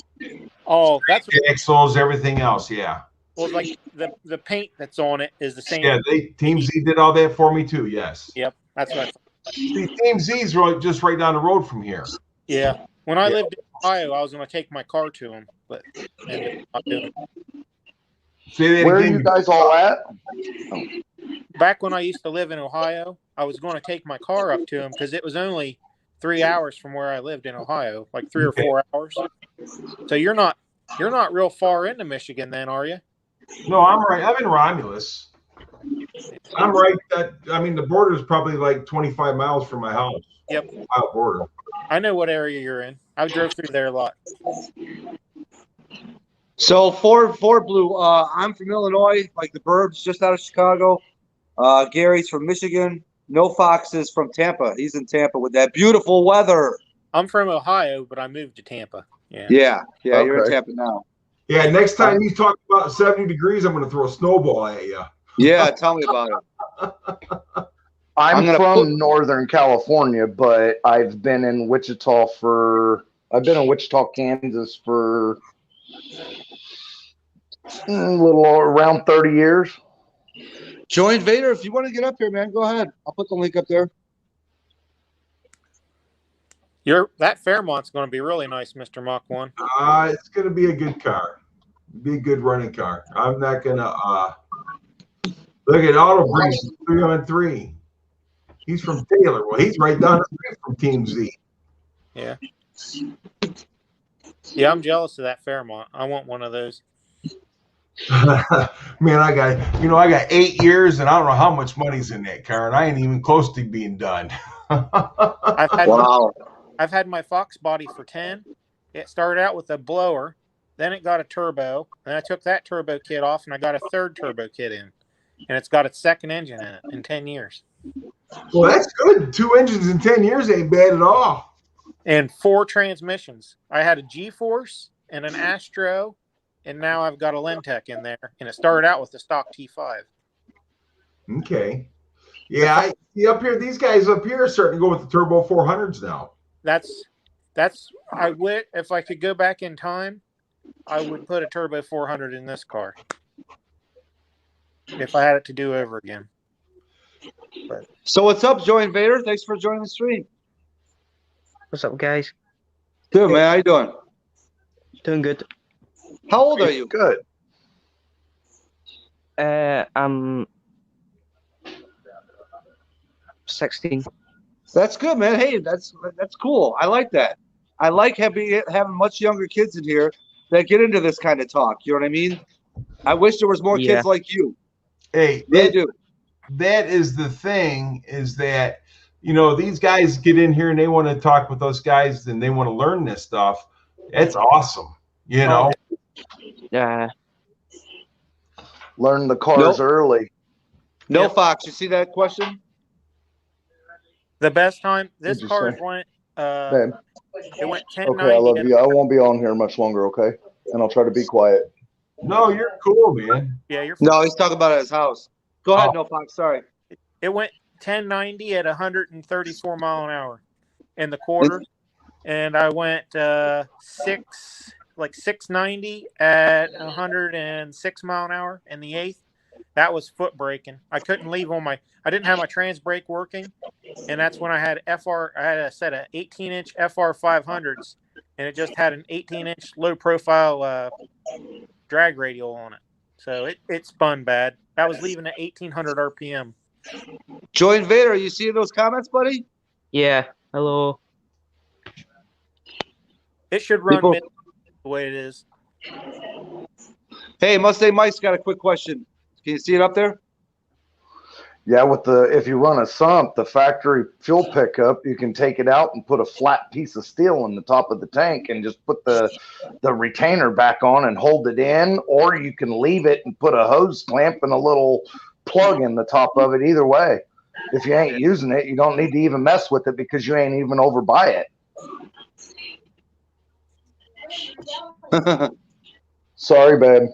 Speaker 11: Oh, that's
Speaker 10: axles, everything else, yeah.
Speaker 11: Well, like the paint that's on it is the same.
Speaker 10: Yeah, Team Z did all that for me too. Yes.
Speaker 11: Yep, that's right.
Speaker 10: See, Team Z's just right down the road from here.
Speaker 11: Yeah. When I lived in Ohio, I was going to take my car to him, but ended up not doing it.
Speaker 12: Where are you guys all at?
Speaker 11: Back when I used to live in Ohio, I was going to take my car up to him because it was only 3 hours from where I lived in Ohio, like 3 or 4 hours. So you're not real far into Michigan, then, are you?
Speaker 10: No, I'm right. I'm in Romulus. I'm right. The border is probably like 25 miles from my house.
Speaker 11: Yep.
Speaker 10: Ohio border.
Speaker 11: I know what area you're in. I drove through there a lot.
Speaker 1: So Ford Blue, I'm from Illinois, like the Burbs, just out of Chicago. Gary's from Michigan. No Fox is from Tampa. He's in Tampa with that beautiful weather.
Speaker 11: I'm from Ohio, but I moved to Tampa. Yeah.
Speaker 1: Yeah, you're in Tampa now.
Speaker 10: Yeah, next time you talk about 70 degrees, I'm going to throw a snowball at you.
Speaker 1: Yeah, tell me about it.
Speaker 12: I'm from Northern California, but I've been in Wichita, Kansas for a little around 30 years.
Speaker 1: Join Vader if you want to get up here, man. Go ahead. I'll put the link up there.
Speaker 11: That Fairmont's going to be really nice, Mr. Mach 1.
Speaker 10: It's going to be a good car. Be a good running car. I'm not going to look at Auto Breeze 3-on-3. He's from Taylor. Well, he's right down the street from Team Z.
Speaker 11: Yeah. Yeah, I'm jealous of that Fairmont. I want one of those.
Speaker 10: Man, I got 8 years and I don't know how much money's in that car, and I ain't even close to being done.
Speaker 11: I've had my Fox body for 10. It started out with a blower, then it got a turbo, and I took that turbo kit off and I got a third turbo kit in, and it's got its second engine in it in 10 years.
Speaker 10: Well, that's good. 2 engines in 10 years ain't bad at all.
Speaker 11: And 4 transmissions. I had a G-Force and an Astro, and now I've got a Lentec in there, and it started out with the stock T5.
Speaker 10: Okay. Yeah, I see up here, these guys up here are starting to go with the turbo 400s now.
Speaker 11: I would, if I could go back in time, I would put a turbo 400 in this car if I had it to do over again. But.
Speaker 1: So what's up, Join Vader? Thanks for joining the stream.
Speaker 13: What's up, guys?
Speaker 1: Good, man. How you doing?
Speaker 13: Doing good.
Speaker 1: How old are you?
Speaker 12: Good.
Speaker 13: I'm 16.
Speaker 1: That's good, man. Hey, that's cool. I like that. I like having much younger kids in here that get into this kind of talk. You know what I mean? I wish there was more kids like you.
Speaker 10: Hey,
Speaker 1: they do.
Speaker 10: That is the thing, is that, these guys get in here and they want to talk with us guys and they want to learn this stuff. It's awesome,
Speaker 13: Yeah.
Speaker 12: Learn the cars early.
Speaker 1: No, Fox, you see that question?
Speaker 11: The best time this car went it went 1090.
Speaker 12: Okay, I love you. I won't be on here much longer, okay? And I'll try to be quiet.
Speaker 10: No, you're cool, man.
Speaker 11: Yeah, you're
Speaker 1: No, he's talking about at his house. Go ahead, No Fox, sorry.
Speaker 11: It went 1090 at 134 mile an hour in the quarter, and I went 690 at 106 mile an hour in the 8th. That was foot braking. I couldn't leave I didn't have my trans brake working, and that's when I had I had a set of 18-inch FR 500s, and it just had an 18-inch low profile drag radial on it. So it spun bad. I was leaving at 1800 RPM.
Speaker 1: Join Vader, you see those comments, buddy?
Speaker 13: Yeah. Hello.
Speaker 11: It should run the way it is.
Speaker 1: Hey, Mustang Mike's got a quick question. Can you see it up there?
Speaker 12: Yeah, if you run a sump, the factory fuel pickup, you can take it out and put a flat piece of steel in the top of the tank and just put the retainer back on and hold it in, or you can leave it and put a hose clamp and a little plug in the top of it. Either way, if you ain't using it, you don't need to even mess with it because you ain't even over by it. Sorry, babe.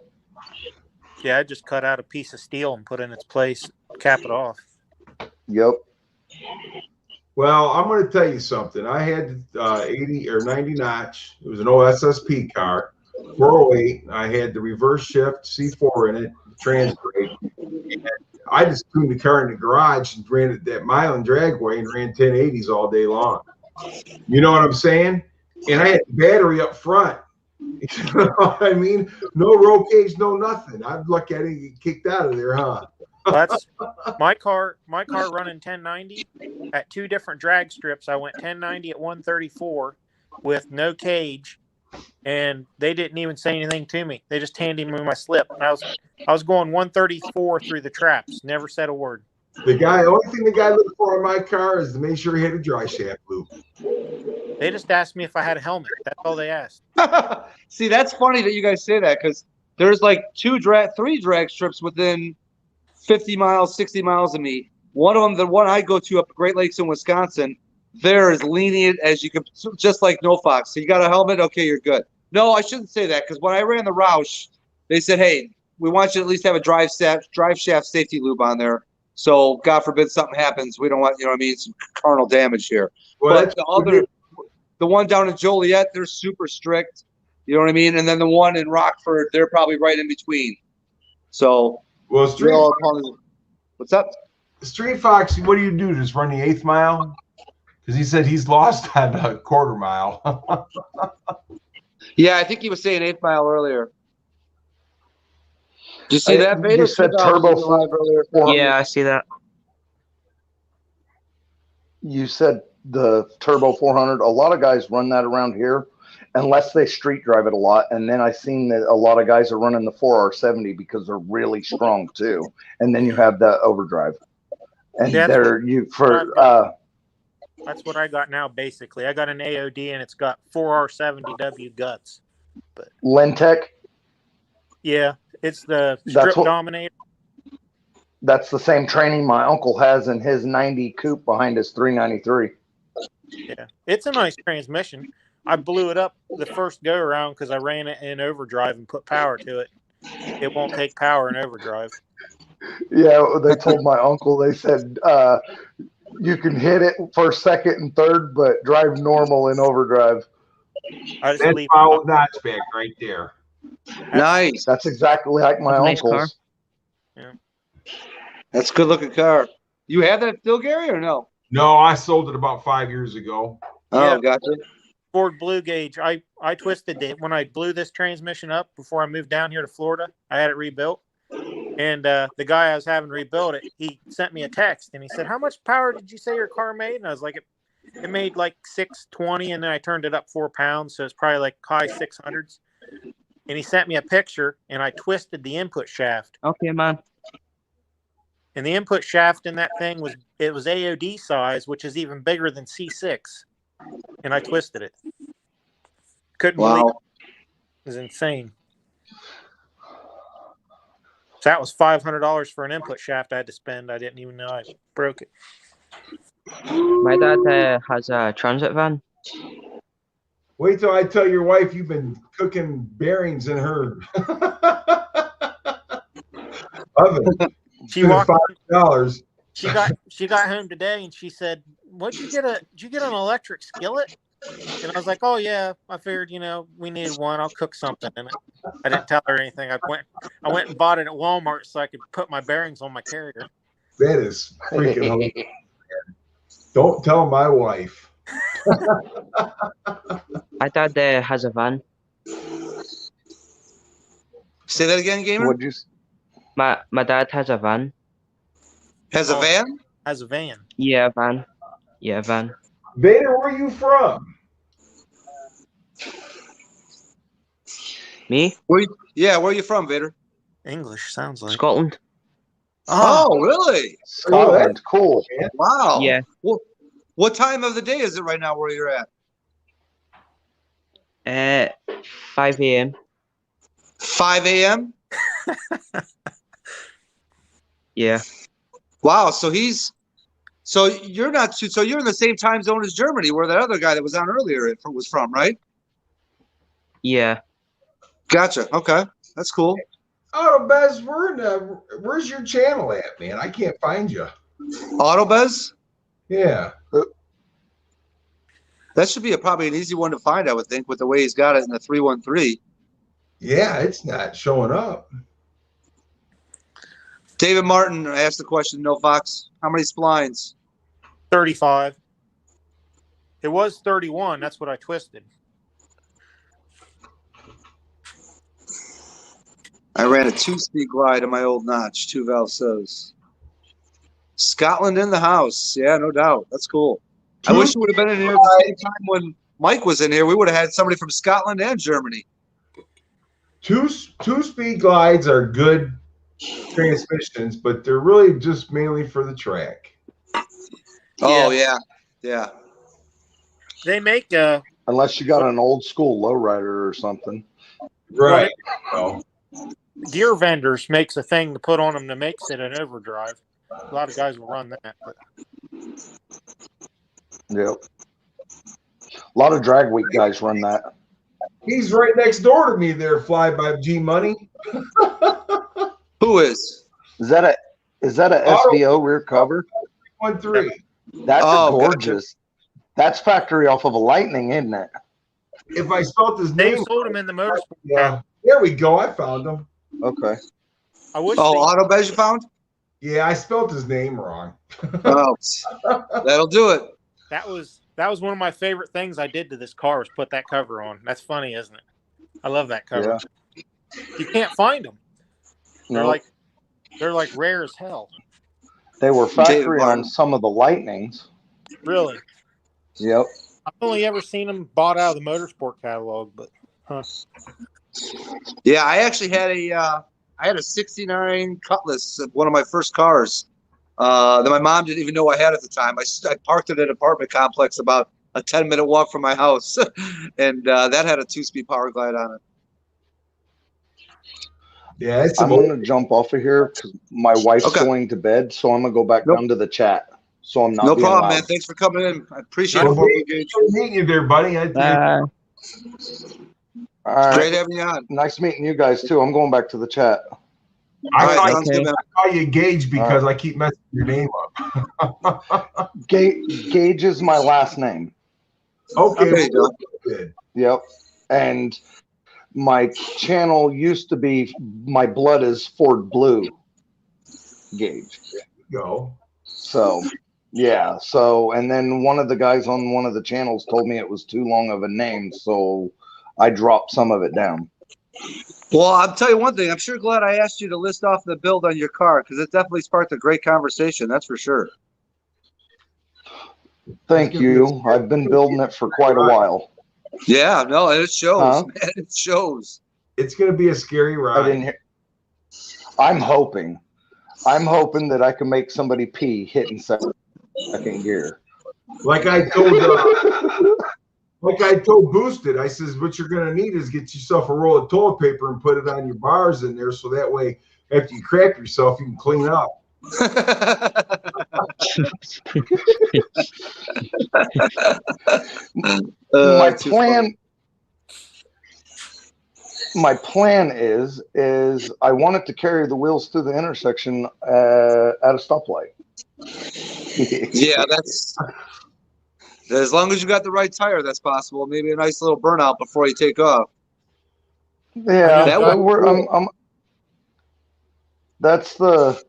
Speaker 11: Yeah, I just cut out a piece of steel and put it in its place, cap it off.
Speaker 12: Yep.
Speaker 10: Well, I'm going to tell you something. I had 80 or 90 notch. It was an OSSP car, 408. I had the reverse shift C4 in it, trans brake. I just tuned the car in the garage and ran it that mile and dragway and ran 1080s all day long. You know what I'm saying? and I had the battery up front. You know what I mean? No roll cage, no nothing. I'd look at it and get kicked out of there, huh?
Speaker 11: That's my car running 1090 at 2 different drag strips. I went 1090 at 134 with no cage, and they didn't even say anything to me. They just handed me my slip. And I was going 134 through the traps, never said a word.
Speaker 10: Only thing the guy looked for in my car is to make sure he had a dry shaft loop.
Speaker 11: They just asked me if I had a helmet. That's all they asked.
Speaker 1: See, that's funny that you guys say that, because there's like 3 drag strips within 50 miles, 60 miles of me. One of them, the one I go to up Great Lakes in Wisconsin, they're as lenient as you could, just like No Fox. So you got a helmet? Okay, you're good. No, I shouldn't say that, because when I ran the Roush, they said, hey, we want you to at least have a drive shaft safety lube on there. So God forbid something happens. We don't want, you know what I mean, some carnal damage here.
Speaker 10: Well,
Speaker 1: but the one down in Joliet, they're super strict. You know what I mean? And then the one in Rockford, they're probably right in between. So,
Speaker 10: what's
Speaker 1: up?
Speaker 10: Street Fox, what do you do? Just run the 8th mile? Because he said he's lost on a quarter mile.
Speaker 1: Yeah, I think he was saying 8th mile earlier. Did you see that, Vader?
Speaker 12: You said turbo live earlier.
Speaker 13: Yeah, I see that.
Speaker 12: You said the turbo 400. A lot of guys run that around here, unless they street drive it a lot. And then I've seen that a lot of guys are running the 4R70 because they're really strong too. And then you have the overdrive. And
Speaker 11: that's what I got now. Basically, I got an AOD and it's got 4R70W guts. But
Speaker 12: Lentec.
Speaker 11: Yeah, it's the Strip Dominator.
Speaker 12: That's the same training my uncle has in his 90 coupe behind his 393.
Speaker 11: Yeah, it's a nice transmission. I blew it up the first go around because I ran it in overdrive and put power to it. It won't take power in overdrive.
Speaker 12: Yeah, they told my uncle, they said, you can hit it first, second, and third, but drive normal in overdrive.
Speaker 10: That's power notchback right there.
Speaker 1: Nice.
Speaker 12: That's exactly like my uncle's.
Speaker 11: Yeah.
Speaker 1: That's a good looking car. You have that still, Gary, or no?
Speaker 10: No, I sold it about 5 years ago.
Speaker 1: Oh, gotcha.
Speaker 11: Ford Blue Gauge. I twisted it when I blew this transmission up before I moved down here to Florida. I had it rebuilt. And the guy I was having rebuild it, he sent me a text and he said, how much power did you say your car made? And I was like, it made like 620, and then I turned it up 4 pounds. So it's probably like high 600s. And he sent me a picture and I twisted the input shaft.
Speaker 13: Okay, man.
Speaker 11: And the input shaft in that thing was AOD size, which is even bigger than C6. And I twisted it. Couldn't believe it. It was insane. So that was $500 for an input shaft I had to spend. I didn't even know I broke it.
Speaker 13: My dad has a transit van.
Speaker 10: Wait till I tell your wife you've been cooking bearings in her oven.
Speaker 11: She walked
Speaker 10: $5.
Speaker 11: She got home today and she said, did you get an electric skillet? And I was like, oh yeah, I figured, we needed one. I'll cook something in it. I didn't tell her anything. I went and bought it at Walmart so I could put my bearings on my Carrier.
Speaker 10: That is freaking hilarious. Don't tell my wife.
Speaker 13: My dad has a van.
Speaker 1: Say that again, Gamer?
Speaker 12: What'd you?
Speaker 13: My dad has a van.
Speaker 1: Has a van?
Speaker 11: Has a van.
Speaker 13: Yeah, van. Yeah, van.
Speaker 10: Vader, where are you from?
Speaker 13: Me?
Speaker 1: Where are you from, Vader?
Speaker 11: English sounds like
Speaker 13: Scotland.
Speaker 1: Oh, really?
Speaker 12: Scotland, cool.
Speaker 1: Wow.
Speaker 13: Yeah.
Speaker 1: Well, what time of the day is it right now where you're at?
Speaker 13: 5 a.m.
Speaker 1: 5 a.m.?
Speaker 13: Yeah.
Speaker 1: Wow. So you're not so you're in the same time zone as Germany, where that other guy that was on earlier was from, right?
Speaker 13: Yeah.
Speaker 1: Gotcha. Okay. That's cool.
Speaker 10: Autobez, where's your channel at, man? I can't find you.
Speaker 1: Autobez?
Speaker 10: Yeah.
Speaker 1: That should be probably an easy one to find, I would think, with the way he's got it in the 313.
Speaker 10: Yeah, it's not showing up.
Speaker 1: David Martin asked the question, No Fox, how many splines?
Speaker 11: 35. It was 31. That's what I twisted.
Speaker 1: I ran a 2-speed glide in my old notch, 2-valve says. Scotland in the house. Yeah, no doubt. That's cool. I wish you would have been in here at the same time when Mike was in here. We would have had somebody from Scotland and Germany.
Speaker 10: Two-speed glides are good transmissions, but they're really just mainly for the track.
Speaker 1: Oh, yeah.
Speaker 11: They make
Speaker 12: unless you got an old school lowrider or something.
Speaker 10: Right.
Speaker 11: Gear Vendors makes a thing to put on them that makes it an overdrive. A lot of guys will run that. But.
Speaker 12: Yep. A lot of drag week guys run that.
Speaker 10: He's right next door to me there, Fly by G Money.
Speaker 1: Who is?
Speaker 12: Is that a SVO rear cover?
Speaker 10: 1.3.
Speaker 12: That's gorgeous. That's factory off of a Lightning, isn't it?
Speaker 10: If I spelled his
Speaker 11: They
Speaker 10: name,
Speaker 11: sold him in the motorsport.
Speaker 10: yeah. There we go. I found him.
Speaker 12: Okay.
Speaker 11: I wish.
Speaker 1: Autobez you found?
Speaker 10: Yeah, I spelled his name wrong.
Speaker 1: Oh, that'll do it.
Speaker 11: That was one of my favorite things I did to this car was put that cover on. That's funny, isn't it? I love that cover. Yeah. You can't find them. They're like rare as hell.
Speaker 12: They were factory on some of the Lightnings.
Speaker 11: Really?
Speaker 12: Yep.
Speaker 11: I've only ever seen them bought out of the motorsport catalog, but
Speaker 1: Yeah, I actually had a 69 Cutlass, one of my first cars. That my mom didn't even know I had at the time. I parked it at an apartment complex about a 10-minute walk from my house, and that had a 2-speed power glide on it.
Speaker 10: Yeah,
Speaker 12: I'm going to jump off of here because my wife's going to bed, so I'm going to go back down to the chat. So I'm not.
Speaker 1: No problem,
Speaker 12: loud.
Speaker 1: man. Thanks for coming in. I appreciate it.
Speaker 10: Great meeting you there, buddy.
Speaker 12: All right.
Speaker 1: Great having you on.
Speaker 12: Nice meeting you guys too. I'm going back to the chat.
Speaker 10: I call you Gage because I keep messing your name up.
Speaker 12: Gage is my last name.
Speaker 10: Okay. Good.
Speaker 12: Yep. And my channel used to be My Blood is Ford Blue. Gage.
Speaker 10: There you go.
Speaker 12: So, yeah. So, and then one of the guys on one of the channels told me it was too long of a name, so I dropped some of it down.
Speaker 1: Well, I'll tell you one thing. I'm sure glad I asked you to list off the build on your car because it definitely sparked a great conversation. That's for sure.
Speaker 12: Thank you. I've been building it for quite a while.
Speaker 1: Yeah, no, it shows, man. It shows.
Speaker 10: It's going to be a scary ride.
Speaker 12: I'm hoping that I can make somebody pee hitting second gear.
Speaker 10: Like I told Boosted, I says, what you're going to need is get yourself a roll of toilet paper and put it on your bars in there. So that way, after you crap yourself, you can clean up.
Speaker 12: My plan is I want it to carry the wheels through the intersection at a stoplight.
Speaker 1: Yeah, that's as long as you got the right tire, that's possible. Maybe a nice little burnout before you take off.
Speaker 12: Yeah, that's the.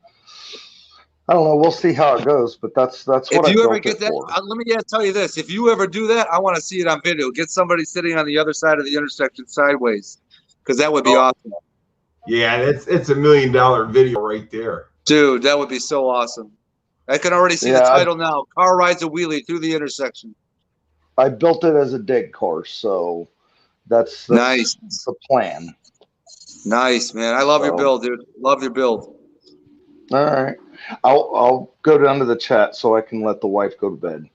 Speaker 12: I don't know. We'll see how it goes, but that's what.
Speaker 1: If you ever get that, let me tell you this: if you ever do that, I want to see it on video. Get somebody sitting on the other side of the intersection sideways, because that would be awesome.
Speaker 10: Yeah, it's $1 million video right there,
Speaker 1: dude. That would be so awesome. I can already see the title now. Car rides a wheelie through the intersection.
Speaker 12: I built it as a dig course, so that's
Speaker 1: nice.
Speaker 12: That's the plan.
Speaker 1: Nice, man. I love your build, dude. Love your build.
Speaker 12: All right. I'll go down to the chat so I can let the wife go to bed.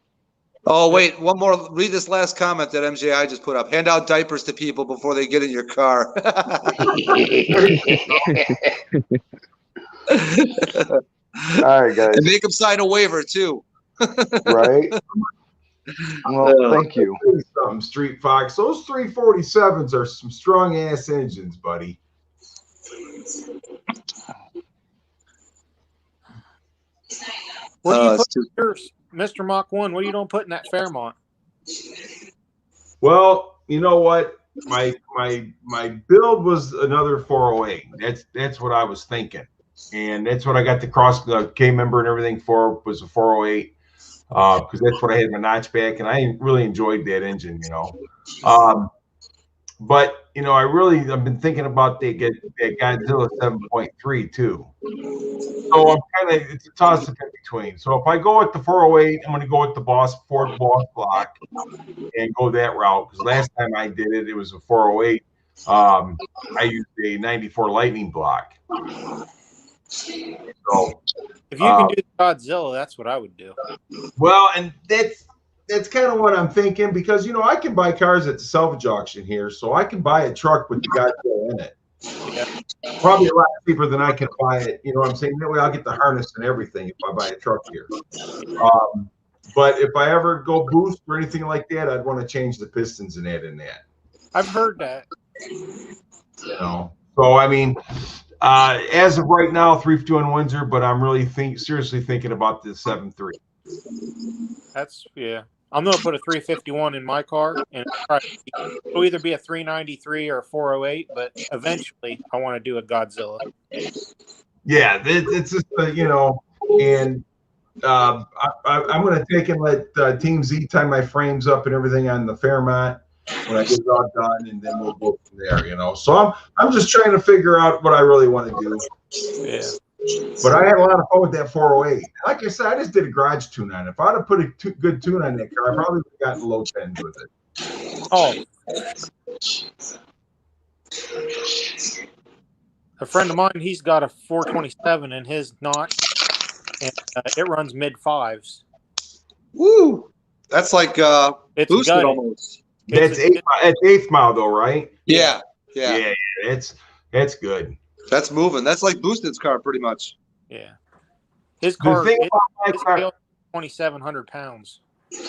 Speaker 1: Oh, wait. One more. Read this last comment that MJI just put up. Hand out diapers to people before they get in your car.
Speaker 12: All right, guys.
Speaker 1: And make them sign a waiver, too.
Speaker 12: Right? Well, thank you.
Speaker 10: Something, Street Fox. Those 347s are some strong-ass engines, buddy.
Speaker 11: What do you put in yours, Mr. Mach 1? What are you don't put in that Fairmont?
Speaker 10: Well, you know what? My build was another 408. That's what I was thinking, and that's what I got the K member and everything for, was a 408, because that's what I had in my notchback, and I really enjoyed that engine, you know. But I've been thinking about that Godzilla 7.3 too. So it's a toss up in between. So if I go with the 408, I'm going to go with the Ford Boss block and go that route. Because last time I did it, it was a 408. I used a 94 Lightning block. So
Speaker 11: if you can do Godzilla, that's what I would do.
Speaker 10: Well, and that's kind of what I'm thinking, because I can buy cars at the salvage auction here, so I can buy a truck with the Godzilla in it. Yeah. Probably a lot cheaper than I can buy it. You know what I'm saying? That way I'll get the harness and everything if I buy a truck here. But if I ever go boost or anything like that, I'd want to change the pistons and add in that.
Speaker 11: I've heard that.
Speaker 10: So I mean, as of right now, 351 Windsor, but I'm really seriously thinking about the 7.3.
Speaker 11: That's I'm gonna put a 351 in my car, and it'll either be a 393 or a 408. But eventually, I want to do a Godzilla.
Speaker 10: Yeah, it's just and I'm gonna take and let Team Z tie my frames up and everything on the Fairmont when I get it all done, and then we'll go from there. So I'm just trying to figure out what I really want to do.
Speaker 11: Yeah.
Speaker 10: But I had a lot of fun with that 408. Like I said, I just did a garage tune on it. If I'd have put a good tune on that car, I probably would have gotten low 10s with it.
Speaker 11: Oh. A friend of mine, he's got a 427 in his notch, and it runs mid 5s.
Speaker 1: Woo! That's like
Speaker 11: it's
Speaker 1: boosted
Speaker 11: gutted.
Speaker 1: almost.
Speaker 10: That's eighth mile though, right?
Speaker 1: Yeah.
Speaker 10: That's good.
Speaker 1: That's moving. That's like Boosted's car, pretty much.
Speaker 11: Yeah. His car,
Speaker 10: thing about my car
Speaker 11: 2,700 pounds.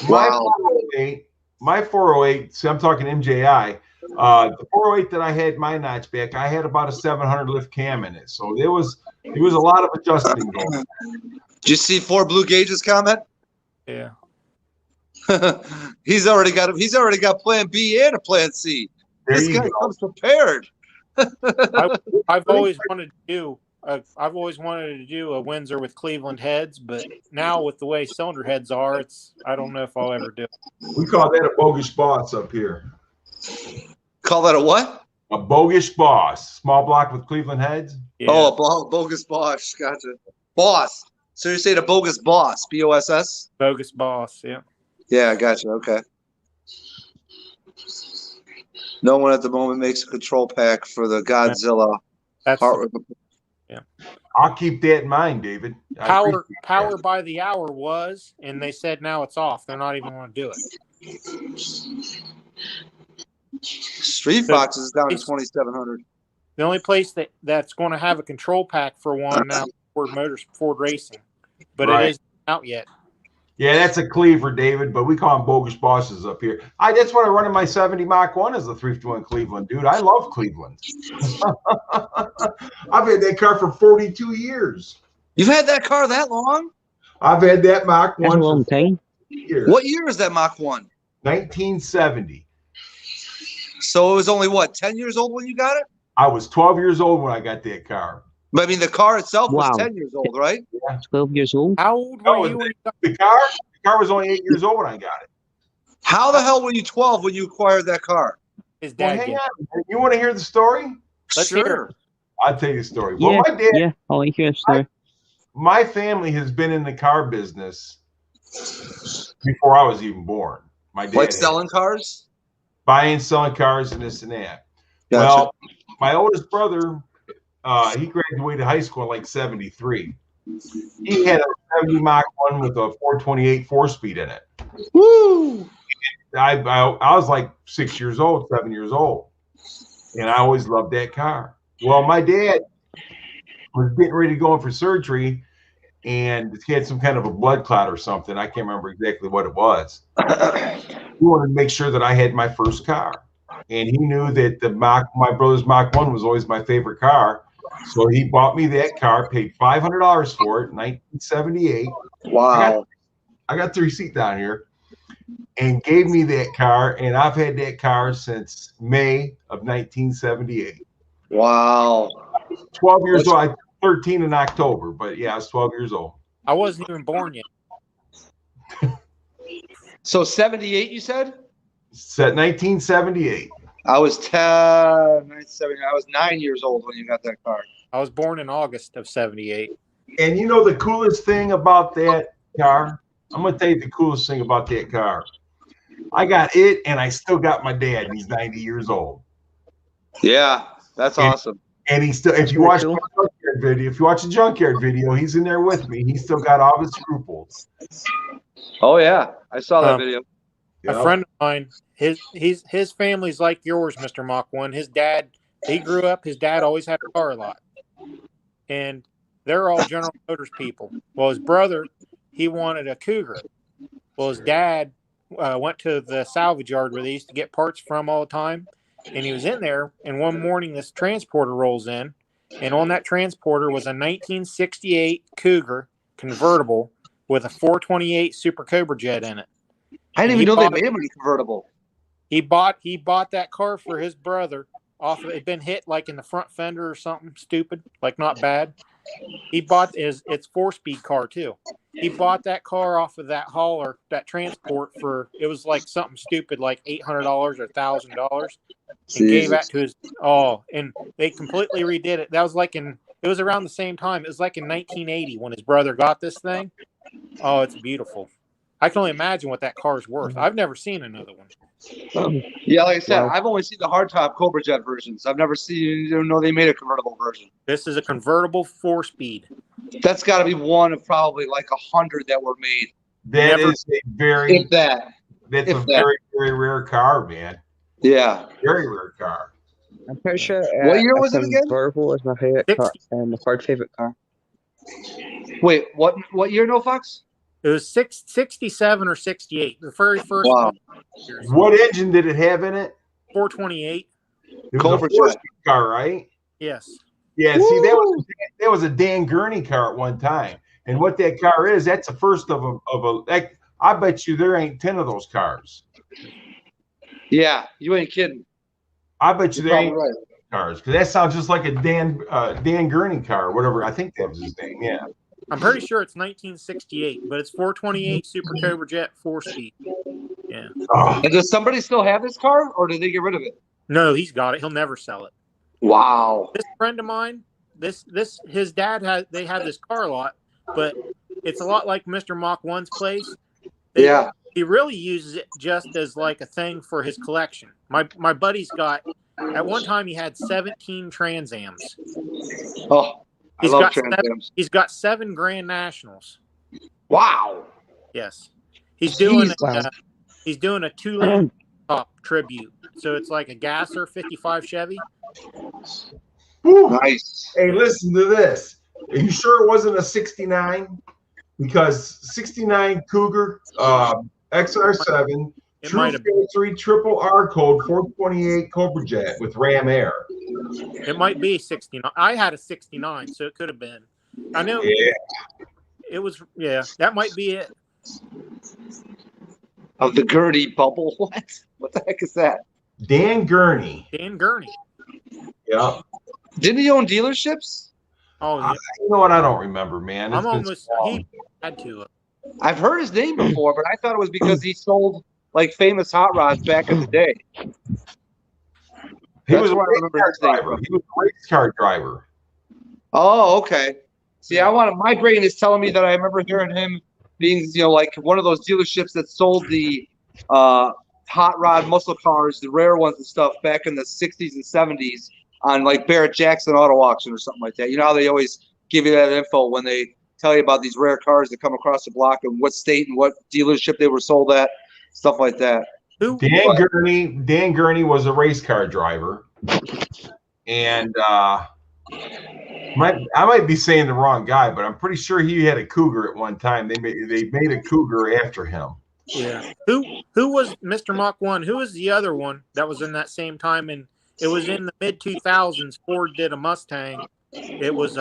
Speaker 10: My 408, so I'm talking MJI. The 408 that I had my notch back, I had about a 700 lift cam in it. So there was a lot of adjusting going on.
Speaker 1: Did you see 4 Blue Gauge's comment?
Speaker 11: Yeah.
Speaker 1: He's already got plan B and a plan C. This guy comes prepared.
Speaker 11: I've always wanted to do a Windsor with Cleveland heads, but now with the way cylinder heads are, I don't know if I'll ever do it.
Speaker 10: We call that a bogus boss up here.
Speaker 1: Call that a what?
Speaker 10: A bogus boss. Small block with Cleveland heads.
Speaker 11: Yeah.
Speaker 1: Oh, a bogus boss. Gotcha. Boss. So you're saying a bogus boss? BOSS?
Speaker 11: Bogus boss. Yeah.
Speaker 1: Yeah, gotcha. Okay. No one at the moment makes a control pack for the Godzilla.
Speaker 11: Yeah.
Speaker 10: I'll keep that in mind, David.
Speaker 11: Power by the hour was, and they said now it's off. They're not even going to do it.
Speaker 1: Street Fox is down to 2,700.
Speaker 11: The only place that's going to have a control pack for one now is Ford Racing, but it isn't out yet.
Speaker 10: Yeah, that's a cleaver, David, but we call them bogus bosses up here. That's what I run in my 70 Mach 1 as the 351 Cleveland, dude. I love Cleveland. I've had that car for 42 years.
Speaker 1: You've had that car that long?
Speaker 10: I've had that Mach 1
Speaker 13: for 40
Speaker 10: years.
Speaker 1: What year is that Mach 1?
Speaker 10: 1970.
Speaker 1: So it was only, 10 years old when you got it?
Speaker 10: I was 12 years old when I got that car.
Speaker 1: But I mean, the car itself was 10 years old, right?
Speaker 10: Yeah.
Speaker 13: 12 years old.
Speaker 11: How old were you when you got
Speaker 10: the car? The car was only 8 years old when I got it.
Speaker 1: How the hell were you 12 when you acquired that car?
Speaker 11: His dad?
Speaker 10: Hang on. You want to hear the story?
Speaker 11: Let's hear it.
Speaker 10: I'll tell you the story.
Speaker 13: Yeah,
Speaker 10: Well, my dad.
Speaker 13: Yeah, I want to hear a story.
Speaker 10: My family has been in the car business before I was even born. My dad
Speaker 1: like selling cars?
Speaker 10: Buying, selling cars, and this and that.
Speaker 1: Gotcha.
Speaker 10: Well, my oldest brother, he graduated high school in like 73. He had a 70 Mach 1 with a 428 4-speed in it.
Speaker 1: Woo!
Speaker 10: I was like 6 years old, 7 years old. And I always loved that car. Well, my dad was getting ready to go in for surgery, and he had some kind of a blood clot or something. I can't remember exactly what it was. He wanted to make sure that I had my first car. And he knew that my brother's Mach 1 was always my favorite car. So he bought me that car, paid $500 for it in 1978.
Speaker 1: Wow.
Speaker 10: I got the receipt down here. And gave me that car. And I've had that car since May of 1978.
Speaker 1: Wow.
Speaker 10: 12 years old. I was 13 in October. But yeah, I was 12 years old.
Speaker 11: I wasn't even born yet.
Speaker 1: So 78, you said?
Speaker 10: Set 1978.
Speaker 1: I was 970. I was 9 years old when you got that car.
Speaker 11: I was born in August of '78.
Speaker 10: And you know the coolest thing about that car? I'm gonna tell you the coolest thing about that car. I got it, and I still got my dad, and he's 90 years old.
Speaker 1: Yeah, that's awesome.
Speaker 10: And he still, if you watch my junkyard video, if you watch the junkyard video, he's in there with me. He's still got all his scruples.
Speaker 1: Oh yeah, I saw that video.
Speaker 11: A friend of mine, his family's like yours, Mr. Mach 1. His dad, he grew up. His dad always had a car lot, and they're all General Motors people. Well, his brother, he wanted a Cougar. Well, his dad went to the salvage yard where they used to get parts from all the time. And he was in there, and one morning this transporter rolls in, and on that transporter was a 1968 Cougar convertible with a 428 Super Cobra jet in it.
Speaker 1: I didn't even know they made them in a convertible.
Speaker 11: He bought that car for his brother. Off of it had been hit like in the front fender or something stupid, like not bad. He bought it's 4-speed car too. He bought that car off of that hauler, that transport for, it was like something stupid, like $800 or $1,000, and gave that to his, and they completely redid it. That was like it was around the same time. It was like in 1980 when his brother got this thing. Oh, it's beautiful. I can only imagine what that car's worth. I've never seen another one.
Speaker 1: Yeah, like I said, I've only seen the hardtop Cobra Jet versions. I've never seen, they made a convertible version.
Speaker 11: This is a convertible 4-speed.
Speaker 1: That's got to be one of probably like 100 that were made.
Speaker 10: That's a very
Speaker 1: very,
Speaker 10: very rare car, man.
Speaker 1: Yeah.
Speaker 10: Very rare car.
Speaker 13: I'm pretty sure.
Speaker 1: What year was it again?
Speaker 13: Convertible is my favorite car, and the third favorite car.
Speaker 1: Wait, what year, No Fox?
Speaker 11: It was 67 or 68. The very first.
Speaker 1: Wow.
Speaker 10: What engine did it have in it?
Speaker 11: 428.
Speaker 10: It was a 4-speed car, right?
Speaker 11: Yes.
Speaker 10: Yeah. Woo! See, that was a Dan Gurney car at one time, and what that car is, that's the first of a. I bet you there ain't 10 of those cars.
Speaker 1: Yeah, you ain't kidding.
Speaker 10: I bet you there ain't cars, because that sounds just like a Dan Gurney car, whatever. I think that was his name. Yeah.
Speaker 11: I'm pretty sure it's 1968, but it's 428 Super Cobra Jet 4-speed. Yeah.
Speaker 1: And does somebody still have this car, or did they get rid of it?
Speaker 11: No, he's got it. He'll never sell it.
Speaker 1: Wow.
Speaker 11: This friend of mine, his dad had this car lot, but it's a lot like Mr. Mach 1's place. He really uses it just as like a thing for his collection. My buddy's got, at one time he had 17 Trans Ams.
Speaker 1: Oh.
Speaker 11: He's got 7 Grand Nationals.
Speaker 1: Wow.
Speaker 11: Yes. He's doing a 2-lane top tribute. So it's like a Gasser 55 Chevy.
Speaker 10: Woo.
Speaker 1: Nice.
Speaker 10: Hey, listen to this. Are you sure it wasn't a 69? Because 69 Cougar XR7 True Factory Triple R Code 428 Cobra Jet with Ram Air.
Speaker 11: It might be 69. I had a 69, so it could have been. I know.
Speaker 10: Yeah.
Speaker 11: It was. Yeah, that might be it.
Speaker 1: Of the Gurney bubble. What the heck is that?
Speaker 10: Dan Gurney.
Speaker 11: Dan Gurney.
Speaker 10: Yeah.
Speaker 1: Didn't he own dealerships?
Speaker 11: Oh, yeah.
Speaker 10: You know what? I don't remember, man.
Speaker 11: He had to.
Speaker 1: I've heard his name before, but I thought it was because he sold like famous hot rods back in the day.
Speaker 10: He was a race car driver.
Speaker 1: Oh, okay. See, my brain is telling me that I remember hearing him being, like one of those dealerships that sold the hot rod muscle cars, the rare ones and stuff back in the 60s and 70s on like Barrett Jackson Auto Auction or something like that. You know how they always give you that info when they tell you about these rare cars that come across the block and what state and what dealership they were sold at, stuff like that.
Speaker 10: Dan Gurney was a race car driver, and I might be saying the wrong guy, but I'm pretty sure he had a Cougar at one time. They made a Cougar after him.
Speaker 11: Yeah. Who was Mr. Mach 1? Who was the other one that was in that same time? And it was in the mid 2000s. Ford did a Mustang. It was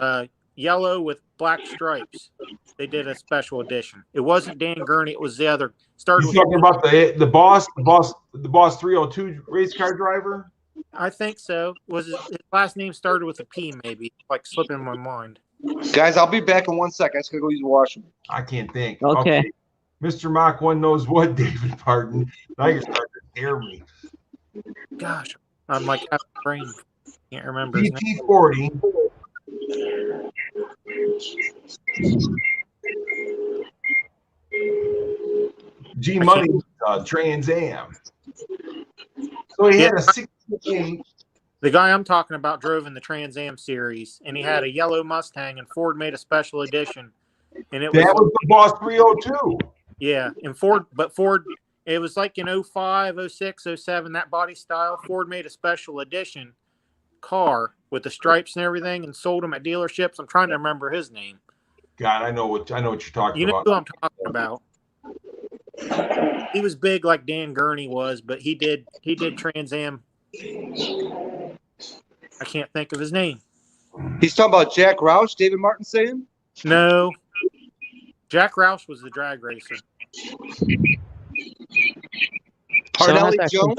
Speaker 11: yellow with black stripes. They did a special edition. It wasn't Dan Gurney. It was the other.
Speaker 10: You're talking about the boss 302 race car driver?
Speaker 11: I think so. His last name started with a P, maybe, like slipping my mind.
Speaker 1: Guys, I'll be back in 1 second. I just gotta go use the washroom.
Speaker 10: I can't think.
Speaker 13: Okay.
Speaker 10: Mr. Mach 1 knows what, David Parton. Now you're starting to scare me.
Speaker 11: Gosh, I'm like, out of brain. Can't remember his name.
Speaker 10: GT40. G Money Trans Am. So he had a 68.
Speaker 11: The guy I'm talking about drove in the Trans Am series, and he had a yellow Mustang, and Ford made a special edition. And it
Speaker 10: That was the Boss 302.
Speaker 11: Yeah, and Ford, it was like in 05, 06, 07, that body style. Ford made a special edition car with the stripes and everything, and sold them at dealerships. I'm trying to remember his name.
Speaker 10: God, I know what you're talking
Speaker 11: You know
Speaker 10: about.
Speaker 11: who I'm talking about. He was big like Dan Gurney was, but he did Trans Am. I can't think of his name.
Speaker 1: He's talking about Jack Roush, David Martin saying?
Speaker 11: No. Jack Roush was the drag racer.
Speaker 1: Parnelli Jones?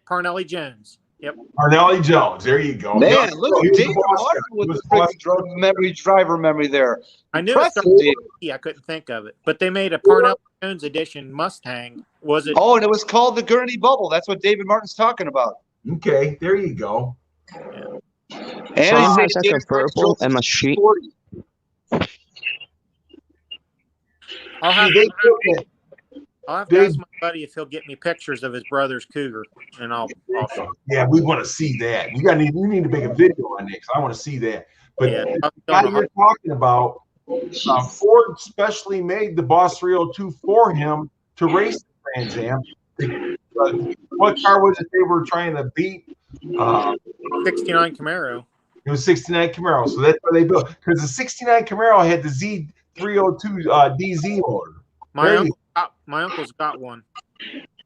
Speaker 11: Parnelli Jones. Yep.
Speaker 10: Parnelli Jones. There you go.
Speaker 1: Man, look at David Martin with the driver memory there.
Speaker 11: I knew it started with E, I couldn't think of it. But they made a Parnelli Jones edition Mustang. Was it?
Speaker 1: Oh, and it was called the Gurney Bubble. That's what David Martin's talking about.
Speaker 10: Okay, there you go.
Speaker 1: And
Speaker 13: Someone has a convertible in my street.
Speaker 11: I'll have to ask my buddy if he'll get me pictures of his brother's Cougar, and I'll
Speaker 10: Yeah, we want to see that. We need to make a video on that because I want to see that. But the guy you're talking about, Ford specially made the Boss 302 for him to race the Trans Am. What car was it they were trying to beat?
Speaker 11: 69 Camaro.
Speaker 10: It was 69 Camaro, so that's what they built. Because the 69 Camaro had the Z302 DZ motor.
Speaker 11: My uncle's got one.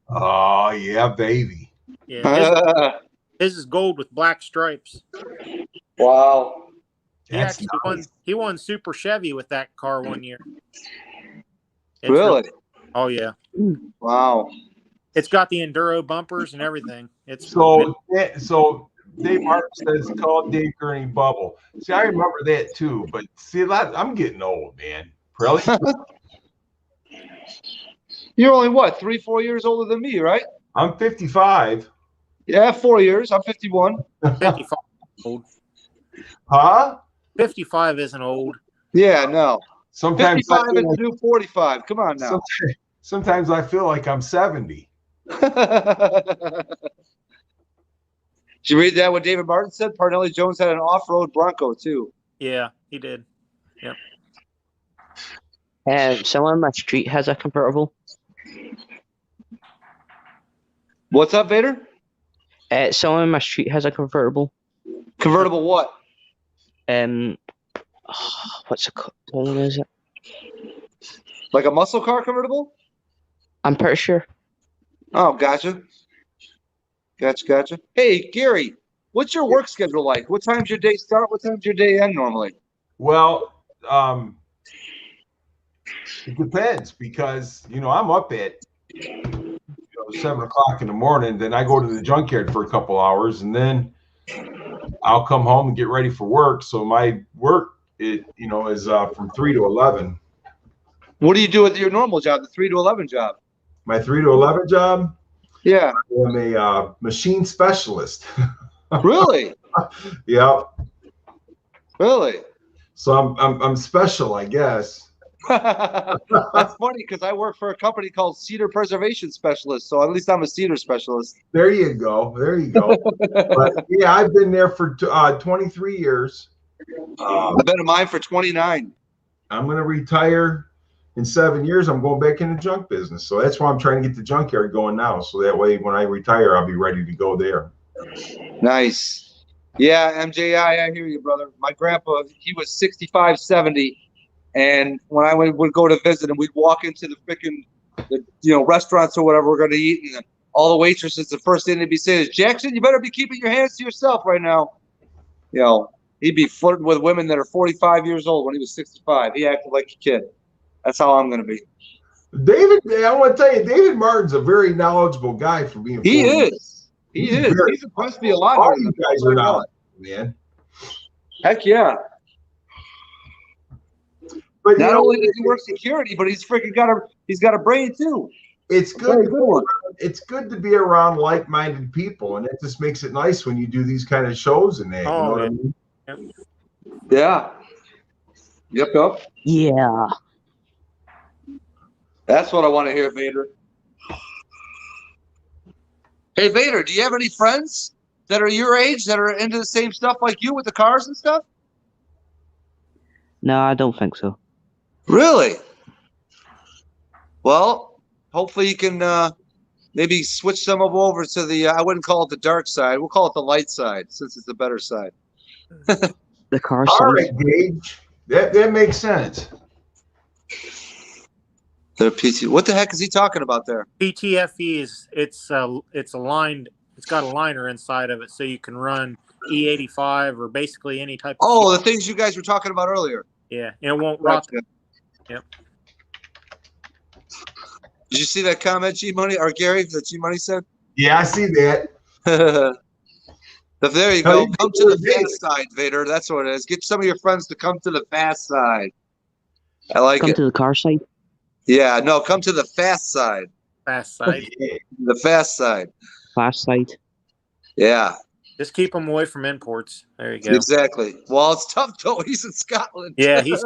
Speaker 10: Oh yeah, baby.
Speaker 11: Yeah, his is gold with black stripes.
Speaker 1: Wow.
Speaker 11: He won Super Chevy with that car one year.
Speaker 1: Really?
Speaker 11: Oh yeah.
Speaker 1: Wow.
Speaker 11: It's got the enduro bumpers and everything.
Speaker 10: So Dave Martin says called Dave Gurney Bubble. See, I remember that too, but see, I'm getting old, man. Really?
Speaker 1: You're only what, 3-4 years older than me, right?
Speaker 10: I'm 55.
Speaker 1: Yeah, 4 years. I'm 51.
Speaker 11: 55 old.
Speaker 10: Huh?
Speaker 11: 55 isn't old.
Speaker 1: Yeah, no.
Speaker 10: Sometimes
Speaker 1: 55 and new 45. Come on now.
Speaker 10: Sometimes I feel like I'm 70.
Speaker 1: Did you read that? What David Martin said? Parnelli Jones had an off-road Bronco too.
Speaker 11: Yeah, he did. Yep.
Speaker 13: Someone on my street has a convertible.
Speaker 1: What's up, Vader?
Speaker 13: Someone on my street has a convertible.
Speaker 1: Convertible what?
Speaker 13: What one is it?
Speaker 1: Like a muscle car convertible?
Speaker 13: I'm pretty sure.
Speaker 1: Oh, gotcha. Gotcha. Hey, Gary, what's your work schedule like? What time's your day start? What time's your day end normally?
Speaker 10: Well, it depends because I'm up at 7 o'clock in the morning. Then I go to the junkyard for a couple hours, and then I'll come home and get ready for work. So my work, is from 3 to 11.
Speaker 1: What do you do with your normal job, the 3 to 11 job?
Speaker 10: My 3 to 11 job?
Speaker 1: Yeah.
Speaker 10: I'm a machine specialist.
Speaker 1: Really?
Speaker 10: Yeah.
Speaker 1: Really?
Speaker 10: So I'm special, I guess.
Speaker 1: That's funny because I work for a company called Cedar Preservation Specialist, so at least I'm a cedar specialist.
Speaker 10: There you go. But, yeah, I've been there for 23 years.
Speaker 1: I've been in mine for 29.
Speaker 10: I'm going to retire in 7 years. I'm going back in the junk business, so that's why I'm trying to get the junkyard going now. So that way, when I retire, I'll be ready to go there.
Speaker 1: Nice. Yeah, MJI, I hear you, brother. My grandpa, he was 65, 70. And when I would go to visit him, we'd walk into the freaking, restaurants or whatever we're going to eat. And all the waitresses, the first thing they'd be saying is, Jackson, you better be keeping your hands to yourself right now. He'd be flirting with women that are 45 years old when he was 65. He acted like a kid. That's how I'm going to be.
Speaker 10: David, I want to tell you, David Martin's a very knowledgeable guy for being 40.
Speaker 1: He is. He's impressed me a lot.
Speaker 10: All you guys are knowledgeable, man.
Speaker 1: Heck yeah.
Speaker 10: But
Speaker 1: not only does he work security, but he's got a brain too.
Speaker 10: it's good. It's good to be around like-minded people, and it just makes it nice when you do these kind of shows and that. You know what I mean?
Speaker 1: Yeah. Yep.
Speaker 13: Yeah.
Speaker 1: That's what I want to hear, Vader. Hey, Vader, do you have any friends that are your age that are into the same stuff like you with the cars and stuff?
Speaker 13: No, I don't think so.
Speaker 1: Really? Well, hopefully you can maybe switch some of over to the, I wouldn't call it the dark side. We'll call it the light side since it's the better side.
Speaker 13: The car
Speaker 10: All
Speaker 13: side.
Speaker 10: right, Gage. That makes sense.
Speaker 1: The PT. What the heck is he talking about there?
Speaker 11: PTFE it's aligned. It's got a liner inside of it, so you can run E85 or basically any type.
Speaker 1: Oh, the things you guys were talking about earlier.
Speaker 11: Yeah, and it won't rot. Yep.
Speaker 1: Did you see that comment, G Money or Gary? That G Money said.
Speaker 10: Yeah, I see that.
Speaker 1: There you go. Come to the fast side, Vader. That's what it is. Get some of your friends to come to the fast side. I like it.
Speaker 13: Come to the car side.
Speaker 1: Yeah, no, come to the fast side.
Speaker 11: Fast side.
Speaker 1: The fast side.
Speaker 13: Fast side.
Speaker 1: Yeah.
Speaker 11: Just keep them away from imports. There you go.
Speaker 1: Exactly. Well, it's tough though. He's in Scotland.
Speaker 11: Yeah, he's.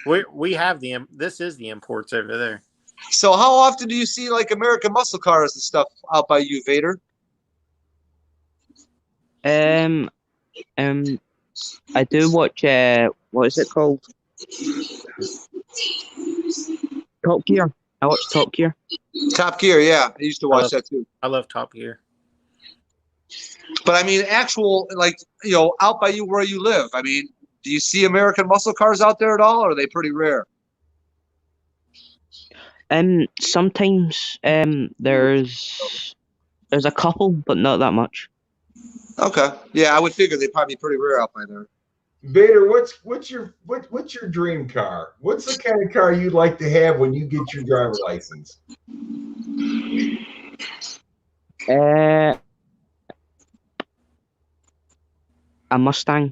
Speaker 11: we have this is the imports over there.
Speaker 1: So how often do you see like American muscle cars and stuff out by you, Vader?
Speaker 13: I do watch. What is it called? Top Gear. I watch Top Gear.
Speaker 1: Top Gear, yeah. I used to watch that too.
Speaker 11: I love Top Gear.
Speaker 1: But I mean, actual, like, out by you where you live. I mean, do you see American muscle cars out there at all, or are they pretty rare?
Speaker 13: Sometimes there's a couple, but not that much.
Speaker 1: Okay. Yeah, I would figure they'd probably be pretty rare out by there.
Speaker 10: Vader, what's your dream car? What's the kind of car you'd like to have when you get your driver's license?
Speaker 13: A Mustang.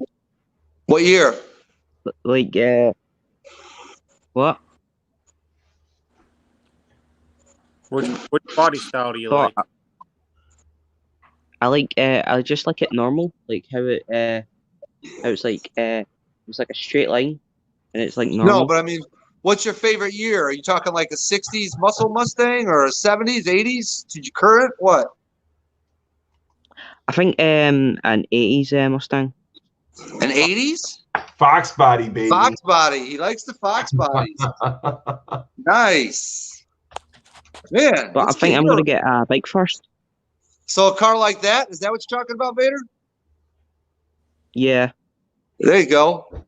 Speaker 1: What year?
Speaker 13: Like what?
Speaker 11: Which body style do you like?
Speaker 13: I just like it normal, like how it's like it's like a straight line, and it's like normal.
Speaker 1: No, but I mean, what's your favorite year? Are you talking like a '60s muscle Mustang or a '70s, '80s? Did you current what?
Speaker 13: I think an '80s Mustang.
Speaker 1: An '80s?
Speaker 10: Fox body, baby.
Speaker 1: Fox body. He likes the Fox bodies. Nice. Man.
Speaker 13: But I think I'm gonna get a bike first.
Speaker 1: So a car like that, is that what you're talking about, Vader?
Speaker 13: Yeah.
Speaker 1: There you go.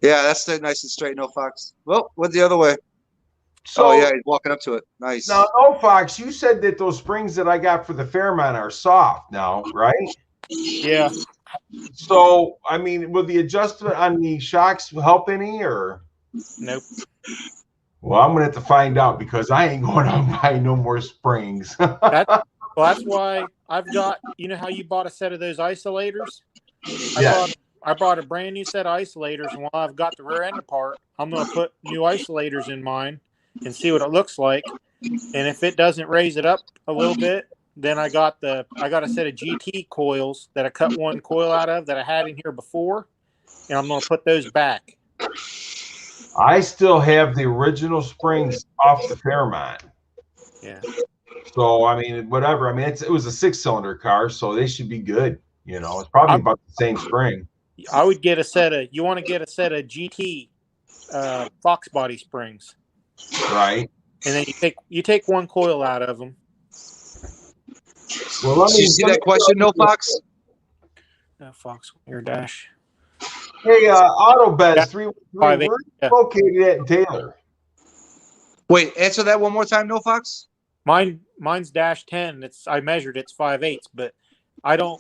Speaker 1: Yeah, that's nice and straight, no Fox. Well, went the other way.
Speaker 10: So,
Speaker 1: yeah, he's walking up to it. Nice.
Speaker 10: Now, no, Fox, you said that those springs that I got for the Fairmont are soft now, right?
Speaker 11: Yeah.
Speaker 10: So, I mean, will the adjustment on the shocks help any, or?
Speaker 11: Nope.
Speaker 10: Well, I'm going to have to find out because I ain't going to buy no more springs.
Speaker 11: That's why I've got, how you bought a set of those isolators? I brought a brand new set of isolators, and while I've got the rear end apart, I'm going to put new isolators in mine and see what it looks like. And if it doesn't raise it up a little bit, then I got a set of GT coils that I cut one coil out of that I had in here before, and I'm going to put those back.
Speaker 10: I still have the original springs off the Fairmont.
Speaker 11: Yeah.
Speaker 10: So, I mean, whatever. I mean, it was a 6-cylinder car, so they should be good. It's probably about the same spring.
Speaker 11: I would get you want to get a set of GT Fox body springs.
Speaker 10: Right.
Speaker 11: And then you take one coil out of them.
Speaker 10: Well,
Speaker 1: Did you see that question, no Fox?
Speaker 11: No Fox, your dash.
Speaker 10: Hey, AutoBest 313, where are you located at in Taylor?
Speaker 1: Wait, answer that one more time, no Fox?
Speaker 11: Mine's dash 10. I measured it's 5/8, but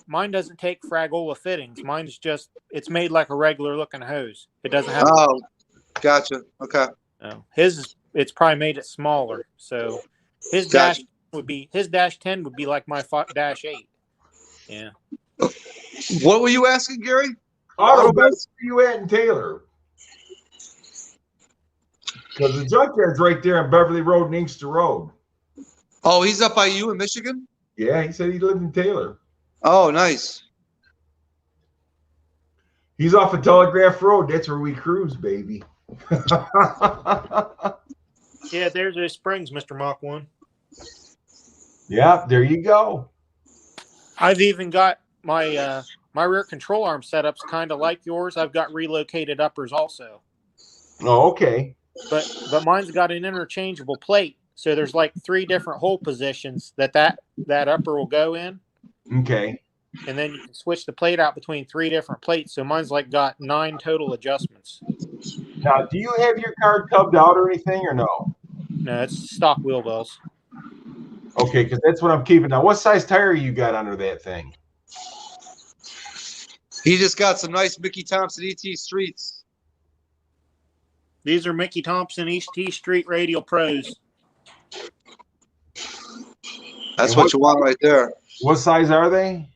Speaker 11: mine doesn't take Fragola fittings. Mine's just, it's made like a regular looking hose. It doesn't have.
Speaker 1: Oh, gotcha. Okay.
Speaker 11: No, it's probably made it smaller. So his
Speaker 1: Gotcha.
Speaker 11: dash 10 would be like my dash 8. Yeah.
Speaker 1: What were you asking, Gary?
Speaker 10: AutoBest, where you at in Taylor? Because the junkyard's right there on Beverly Road and Inkster Road.
Speaker 1: Oh, he's up by you in Michigan?
Speaker 10: Yeah, he said he lived in Taylor.
Speaker 1: Oh, nice.
Speaker 10: He's off of Telegraph Road. That's where we cruise, baby.
Speaker 11: Yeah, there's the springs, Mr. Mach 1.
Speaker 10: Yeah, there you go.
Speaker 11: I've even got my my rear control arm setups kind of like yours. I've got relocated uppers also.
Speaker 10: Oh, okay.
Speaker 11: But mine's got an interchangeable plate, so there's like 3 different hole positions that upper will go in.
Speaker 10: Okay.
Speaker 11: And then you can switch the plate out between 3 different plates. So mine's like got 9 total adjustments.
Speaker 10: Now, do you have your car tubbed out or anything, or no?
Speaker 11: No, it's stock wheel wells.
Speaker 10: Okay, because that's what I'm keeping. Now, what size tire you got under that thing?
Speaker 1: He just got some nice Mickey Thompson ET Streets.
Speaker 11: These are Mickey Thompson ET Street Radial Pros.
Speaker 1: That's what you want right there.
Speaker 10: What size are they?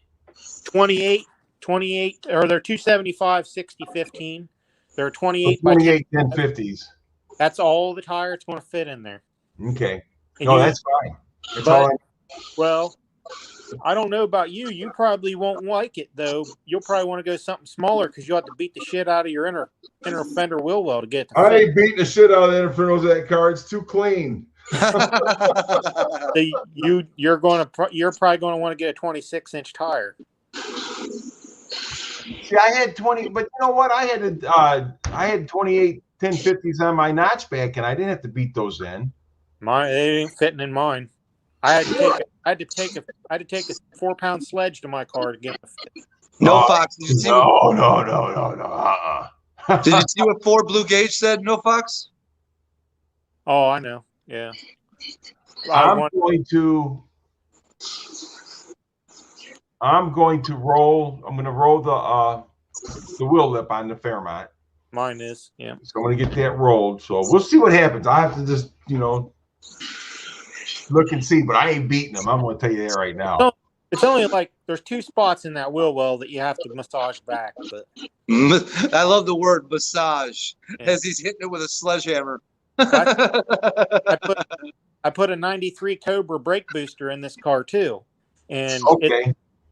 Speaker 11: 28, or they're 275, 60, 15. They're 28 by
Speaker 10: 28 1050s.
Speaker 11: That's all the tire it's going to fit in there.
Speaker 10: Okay.
Speaker 11: And
Speaker 10: No, that's fine. That's
Speaker 11: but,
Speaker 10: all right.
Speaker 11: Well, I don't know about you. You probably won't like it, though. You'll probably want to go something smaller because you'll have to beat the shit out of your inner fender wheel well to get it to
Speaker 10: I
Speaker 11: fit.
Speaker 10: ain't beating the shit out of the infernos of that car. It's too clean.
Speaker 11: So you're probably going to want to get a 26-inch tire.
Speaker 10: See, I had 20, but you know what? I had 28 1050s on my notchback, and I didn't have to beat those in.
Speaker 11: They ain't fitting in mine. I had to take a 4-pound sledge to my car to get it to fit.
Speaker 1: No, Fox. Did you see
Speaker 10: No.
Speaker 1: Did you see what Ford Blue Gauge said? No, Fox.
Speaker 11: Oh, I know. Yeah.
Speaker 10: I'm going to roll. I'm going to roll the wheel lip on the Fairmont.
Speaker 11: Mine is, yeah.
Speaker 10: So I'm going to get that rolled. So we'll see what happens. I have to just, look and see. But I ain't beating them. I'm going to tell you that right now.
Speaker 11: It's only like there's 2 spots in that wheel well that you have to massage back. But
Speaker 1: I love the word massage as he's hitting it with a sledgehammer.
Speaker 11: I put a 93 Cobra brake booster in this car too, and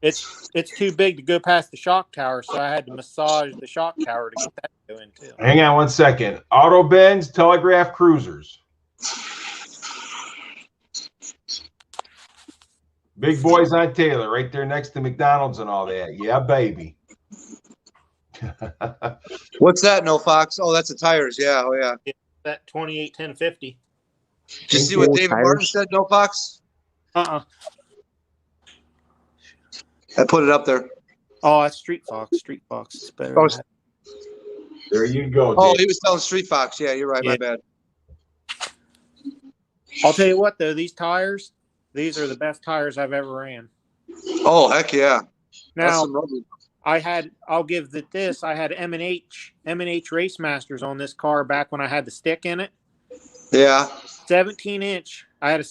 Speaker 11: it's too big to go past the shock tower, so I had to massage the shock tower to get that going too.
Speaker 10: Hang on 1 second. Auto Benz Telegraph Cruisers. Big Boys on Taylor, right there next to McDonald's and all that. Yeah, baby.
Speaker 1: What's that? No, Fox. Oh, that's the tires. Yeah. Oh, yeah.
Speaker 11: That 28 1050.
Speaker 1: Did you see what David Martin said? No, Fox.
Speaker 11: I
Speaker 1: put it up there.
Speaker 11: Oh, that's Street Fox. Street Fox is better.
Speaker 1: Oh,
Speaker 10: there you go.
Speaker 1: Oh,
Speaker 10: Dave.
Speaker 1: he was telling Street Fox. Yeah, you're right.
Speaker 11: Yeah.
Speaker 1: My bad.
Speaker 11: I'll tell you what, though, these tires, these are the best tires I've ever ran.
Speaker 1: Oh, heck yeah.
Speaker 11: Now, I had M&H Race Masters on this car back when I had the stick in it.
Speaker 1: Yeah.
Speaker 11: 17-inch. I had a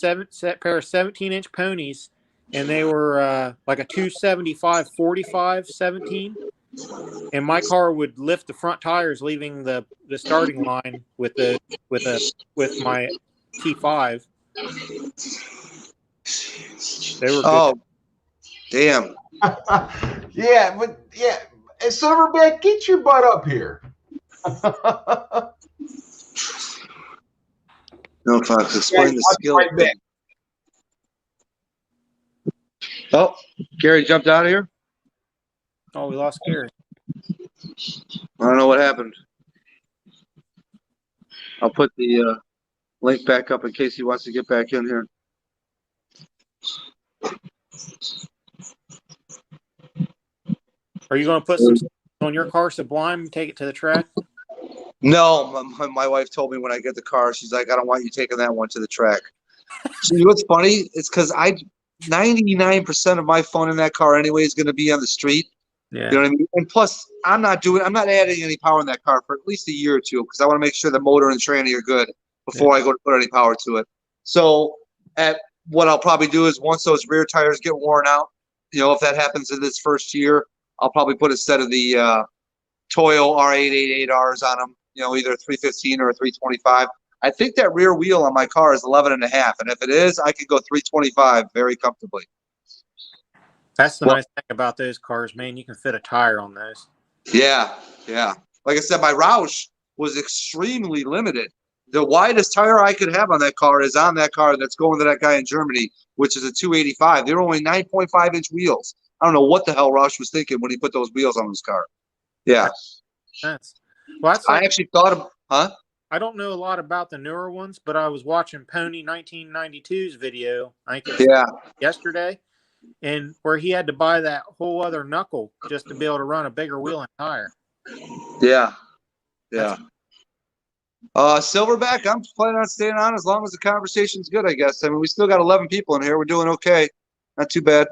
Speaker 11: pair of 17-inch ponies, and they were like a 275 45 17. And my car would lift the front tires, leaving the starting line with my T5. They were good.
Speaker 1: Oh, damn.
Speaker 10: Yeah, but yeah, and Silverback, get your butt up here.
Speaker 1: No, Fox, explain the skill.
Speaker 10: Right back.
Speaker 1: Oh, Gary jumped out of here.
Speaker 11: Oh, we lost Gary.
Speaker 1: I don't know what happened. I'll put the link back up in case he wants to get back in here.
Speaker 11: Are you going to put some on your car Sublime and take it to the track?
Speaker 1: No, my wife told me when I get the car, she's like, I don't want you taking that one to the track. So you know what's funny? It's because 99% of my fun in that car anyway is going to be on the street.
Speaker 11: Yeah.
Speaker 1: You know what I mean? And plus, I'm not adding any power in that car for at least a year or two because I want to make sure the motor and tranny are good before I go to put any power to it. So what I'll probably do is once those rear tires get worn out, if that happens in this first year, I'll probably put a set of the Toyo R888Rs on them, either 315 or 325. I think that rear wheel on my car is 11 and a half. And if it is, I could go 325 very comfortably.
Speaker 11: That's the nice thing about those cars, man. You can fit a tire on those.
Speaker 1: Yeah, yeah. Like I said, my Roush was extremely limited. The widest tire I could have on that car is on that car that's going to that guy in Germany, which is a 285. They're only 9.5-inch wheels. I don't know what the hell Roush was thinking when he put those wheels on his car. Yeah.
Speaker 11: Well, that's
Speaker 1: I actually thought of, huh?
Speaker 11: I don't know a lot about the newer ones, but I was watching Pony 1992's video, I think it was yesterday, and where he had to buy that whole other knuckle just to be able to run a bigger wheel and tire.
Speaker 1: Yeah. Yeah. Silverback, I'm planning on staying on as long as the conversation's good, I guess. I mean, we still got 11 people in here. We're doing okay. Not too bad.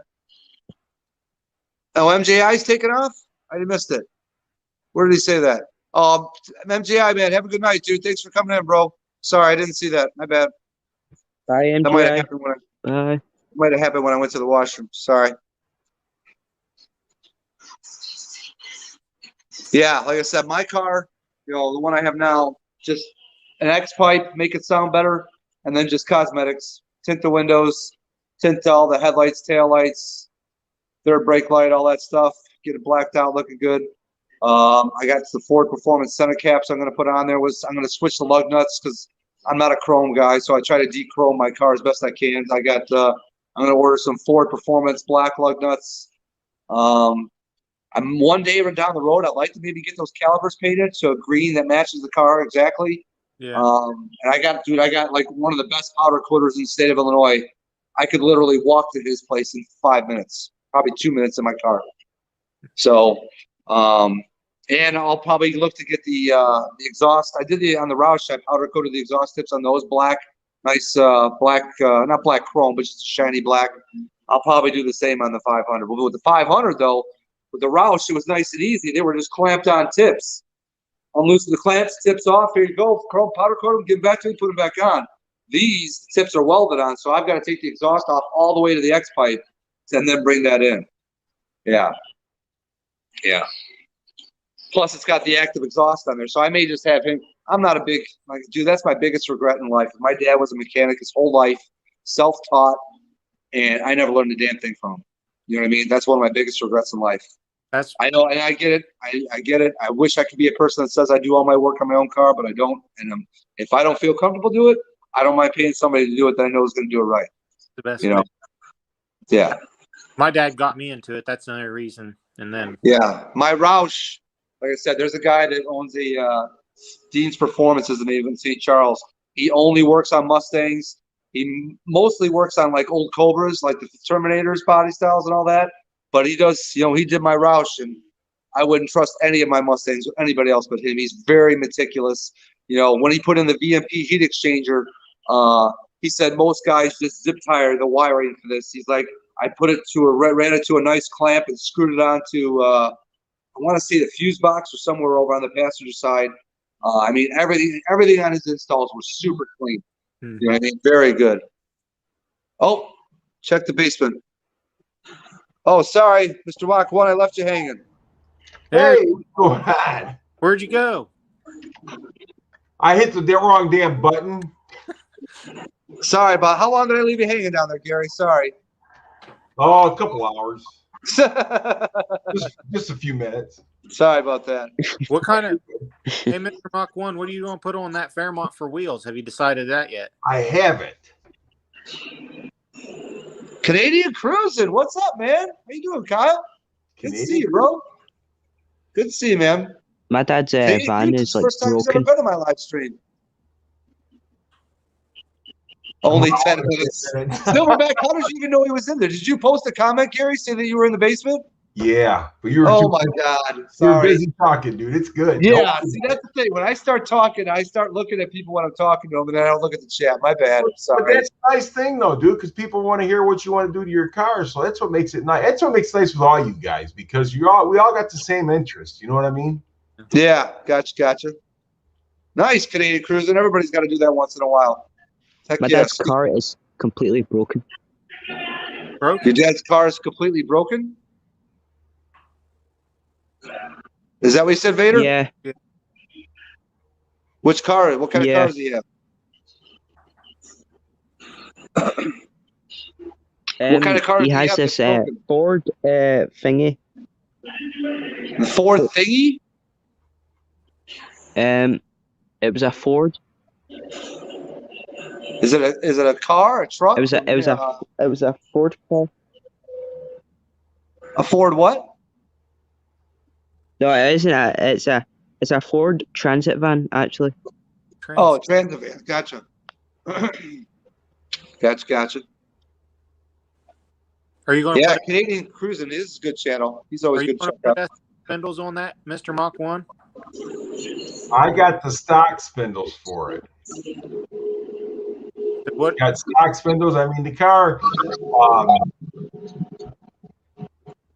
Speaker 1: Oh, MJI's taking off? I missed it. Where did he say that? MJI, man, have a good night, dude. Thanks for coming in, bro. Sorry, I didn't see that. My bad.
Speaker 13: Bye, MJI.
Speaker 1: That might have happened when I went to the washroom. Sorry. Yeah, like I said, my car, the one I have now, just an X-pipe, make it sound better, and then just cosmetics. Tint the windows, tint all the headlights, tail lights, third brake light, all that stuff. Get it blacked out, looking good. I got the Ford Performance center caps I'm going to put on there. I'm going to switch the lug nuts because I'm not a chrome guy, so I try to de-chrome my car as best I can. I'm going to order some Ford Performance black lug nuts. I'm one day down the road, I'd like to maybe get those calipers painted so green that matches the car exactly.
Speaker 11: Yeah.
Speaker 1: And I got like one of the best powder coaters in the state of Illinois. I could literally walk to his place in 5 minutes, probably 2 minutes in my car. So, and I'll probably look to get the exhaust. I did on the Roush. I powder coated the exhaust tips on those black, nice black, not black chrome, but just shiny black. I'll probably do the same on the 500. But with the 500 though, with the Roush, it was nice and easy. They were just clamped on tips. Unloosen the clamps, tips off. Here you go. Chrome powder coat them, give them back to me, put them back on. These tips are welded on, so I've got to take the exhaust off all the way to the X pipe and then bring that in. Yeah. Yeah. Plus, it's got the active exhaust on there, so I may just have him. I'm not a big, dude, that's my biggest regret in life. My dad was a mechanic his whole life, self-taught, and I never learned a damn thing from him. You know what I mean? That's one of my biggest regrets in life. I know, and I get it. I get it. I wish I could be a person that says I do all my work on my own car, but I don't. And if I don't feel comfortable do it, I don't mind paying somebody to do it that I know is going to do it right.
Speaker 11: The best.
Speaker 1: You know? Yeah.
Speaker 11: My dad got me into it. That's another reason. And then.
Speaker 1: Yeah. My Roush, like I said, there's a guy that owns a Dean's Performance is the name in St. Charles. He only works on Mustangs. He mostly works on like old Cobras, like the Terminators, body styles, and all that. But he does, he did my Roush, and I wouldn't trust any of my Mustangs or anybody else but him. He's very meticulous. When he put in the VMP heat exchanger, he said most guys just zip tire the wiring for this. He's like, I ran it to a nice clamp and screwed it onto, I want to say the fuse box or somewhere over on the passenger side. I mean, everything on his installs was super clean. You know what I mean? Very good. Oh, check the basement. Oh, sorry, Mr. Walk One, I left you hanging.
Speaker 10: Hey, what's going on?
Speaker 11: Where'd you go?
Speaker 10: I hit the wrong damn button.
Speaker 1: Sorry about how long did I leave you hanging down there, Gary? Sorry.
Speaker 10: Oh, a couple hours. just a few minutes.
Speaker 1: Sorry about that.
Speaker 11: What kind of? Hey, Mr. Mach 1, what are you going to put on that Fairmont for wheels? Have you decided that yet?
Speaker 10: I haven't.
Speaker 1: Canadian Cruising, what's up, man? How you doing, Kyle? Good to see you, bro. Good to see you, man.
Speaker 13: My dad's van is like
Speaker 1: first time he's ever
Speaker 13: broken.
Speaker 1: been to my live stream. Only 10 minutes. Silverback, how did you even know he was in there? Did you post a comment, Gary, saying that you were in the basement?
Speaker 10: Yeah, but you were.
Speaker 1: Oh my God!
Speaker 10: You're
Speaker 1: Sorry.
Speaker 10: busy talking, dude. It's good.
Speaker 1: Yeah, see, that's the thing. When I start talking, I start looking at people when I'm talking to them, and then I don't look at the chat. My bad. Sorry.
Speaker 10: But that's a nice thing, though, dude, because people want to hear what you want to do to your car. So that's what makes it nice. That's what makes it nice with all you guys, because we all got the same interest. You know what I mean?
Speaker 1: Yeah, gotcha. Nice, Canadian Cruising. Everybody's got to do that once in a while. Heck
Speaker 13: My
Speaker 1: yes.
Speaker 13: dad's car is completely broken.
Speaker 1: Your dad's car is completely broken? Is that what you said, Vader?
Speaker 13: Yeah.
Speaker 1: Which car? What kind of car does he have? What kind of car
Speaker 13: He
Speaker 1: does
Speaker 13: has
Speaker 1: have
Speaker 13: this
Speaker 1: that's broken?
Speaker 13: Ford thingy.
Speaker 1: The Ford thingy?
Speaker 13: It was a Ford.
Speaker 1: Is it a car, a truck?
Speaker 13: It was a Ford car.
Speaker 1: A Ford what?
Speaker 13: No, it isn't. It's a Ford Transit van actually.
Speaker 1: Oh, transit van. Gotcha. Gotcha.
Speaker 11: Are you going to put
Speaker 1: Canadian Cruising is a good channel. He's always good to check
Speaker 11: put
Speaker 1: out.
Speaker 11: spindles on that, Mr. Mach 1?
Speaker 10: I got the stock spindles for it.
Speaker 11: What?
Speaker 10: Got stock spindles. I mean, the car,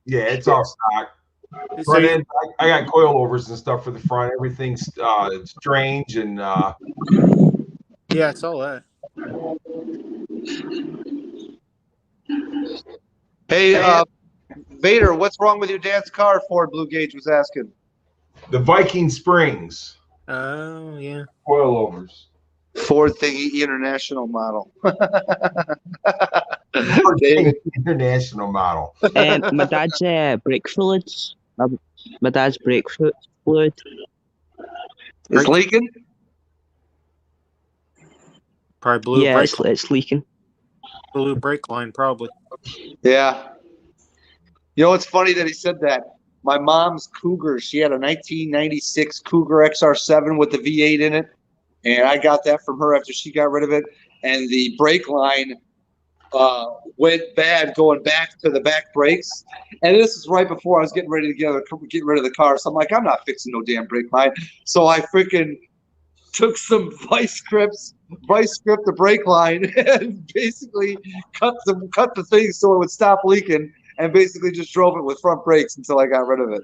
Speaker 10: yeah, it's all stock.
Speaker 11: So
Speaker 10: Front end, I got coilovers and stuff for the front. Everything's strange and
Speaker 11: yeah, I saw that.
Speaker 1: Hey, Vader, what's wrong with your dad's car? Ford Blue Gauge was asking.
Speaker 10: the Viking springs.
Speaker 11: Oh, yeah.
Speaker 10: Coilovers.
Speaker 1: Ford thingy international model.
Speaker 10: International model.
Speaker 13: My dad's brake fluids. My dad's brake fluid.
Speaker 1: Is leaking?
Speaker 11: Probably blue
Speaker 13: Yeah,
Speaker 11: brake.
Speaker 13: it's leaking.
Speaker 11: Blue brake line, probably.
Speaker 1: Yeah. You know, it's funny that he said that. My mom's Cougar, she had a 1996 Cougar XR7 with the V8 in it. And I got that from her after she got rid of it. And the brake line went bad going back to the back brakes. And this is right before I was getting ready to get rid of the car. So I'm like, I'm not fixing no damn brake line. So I freaking took some vice grip the brake line and basically cut the thing so it would stop leaking, and basically just drove it with front brakes until I got rid of it.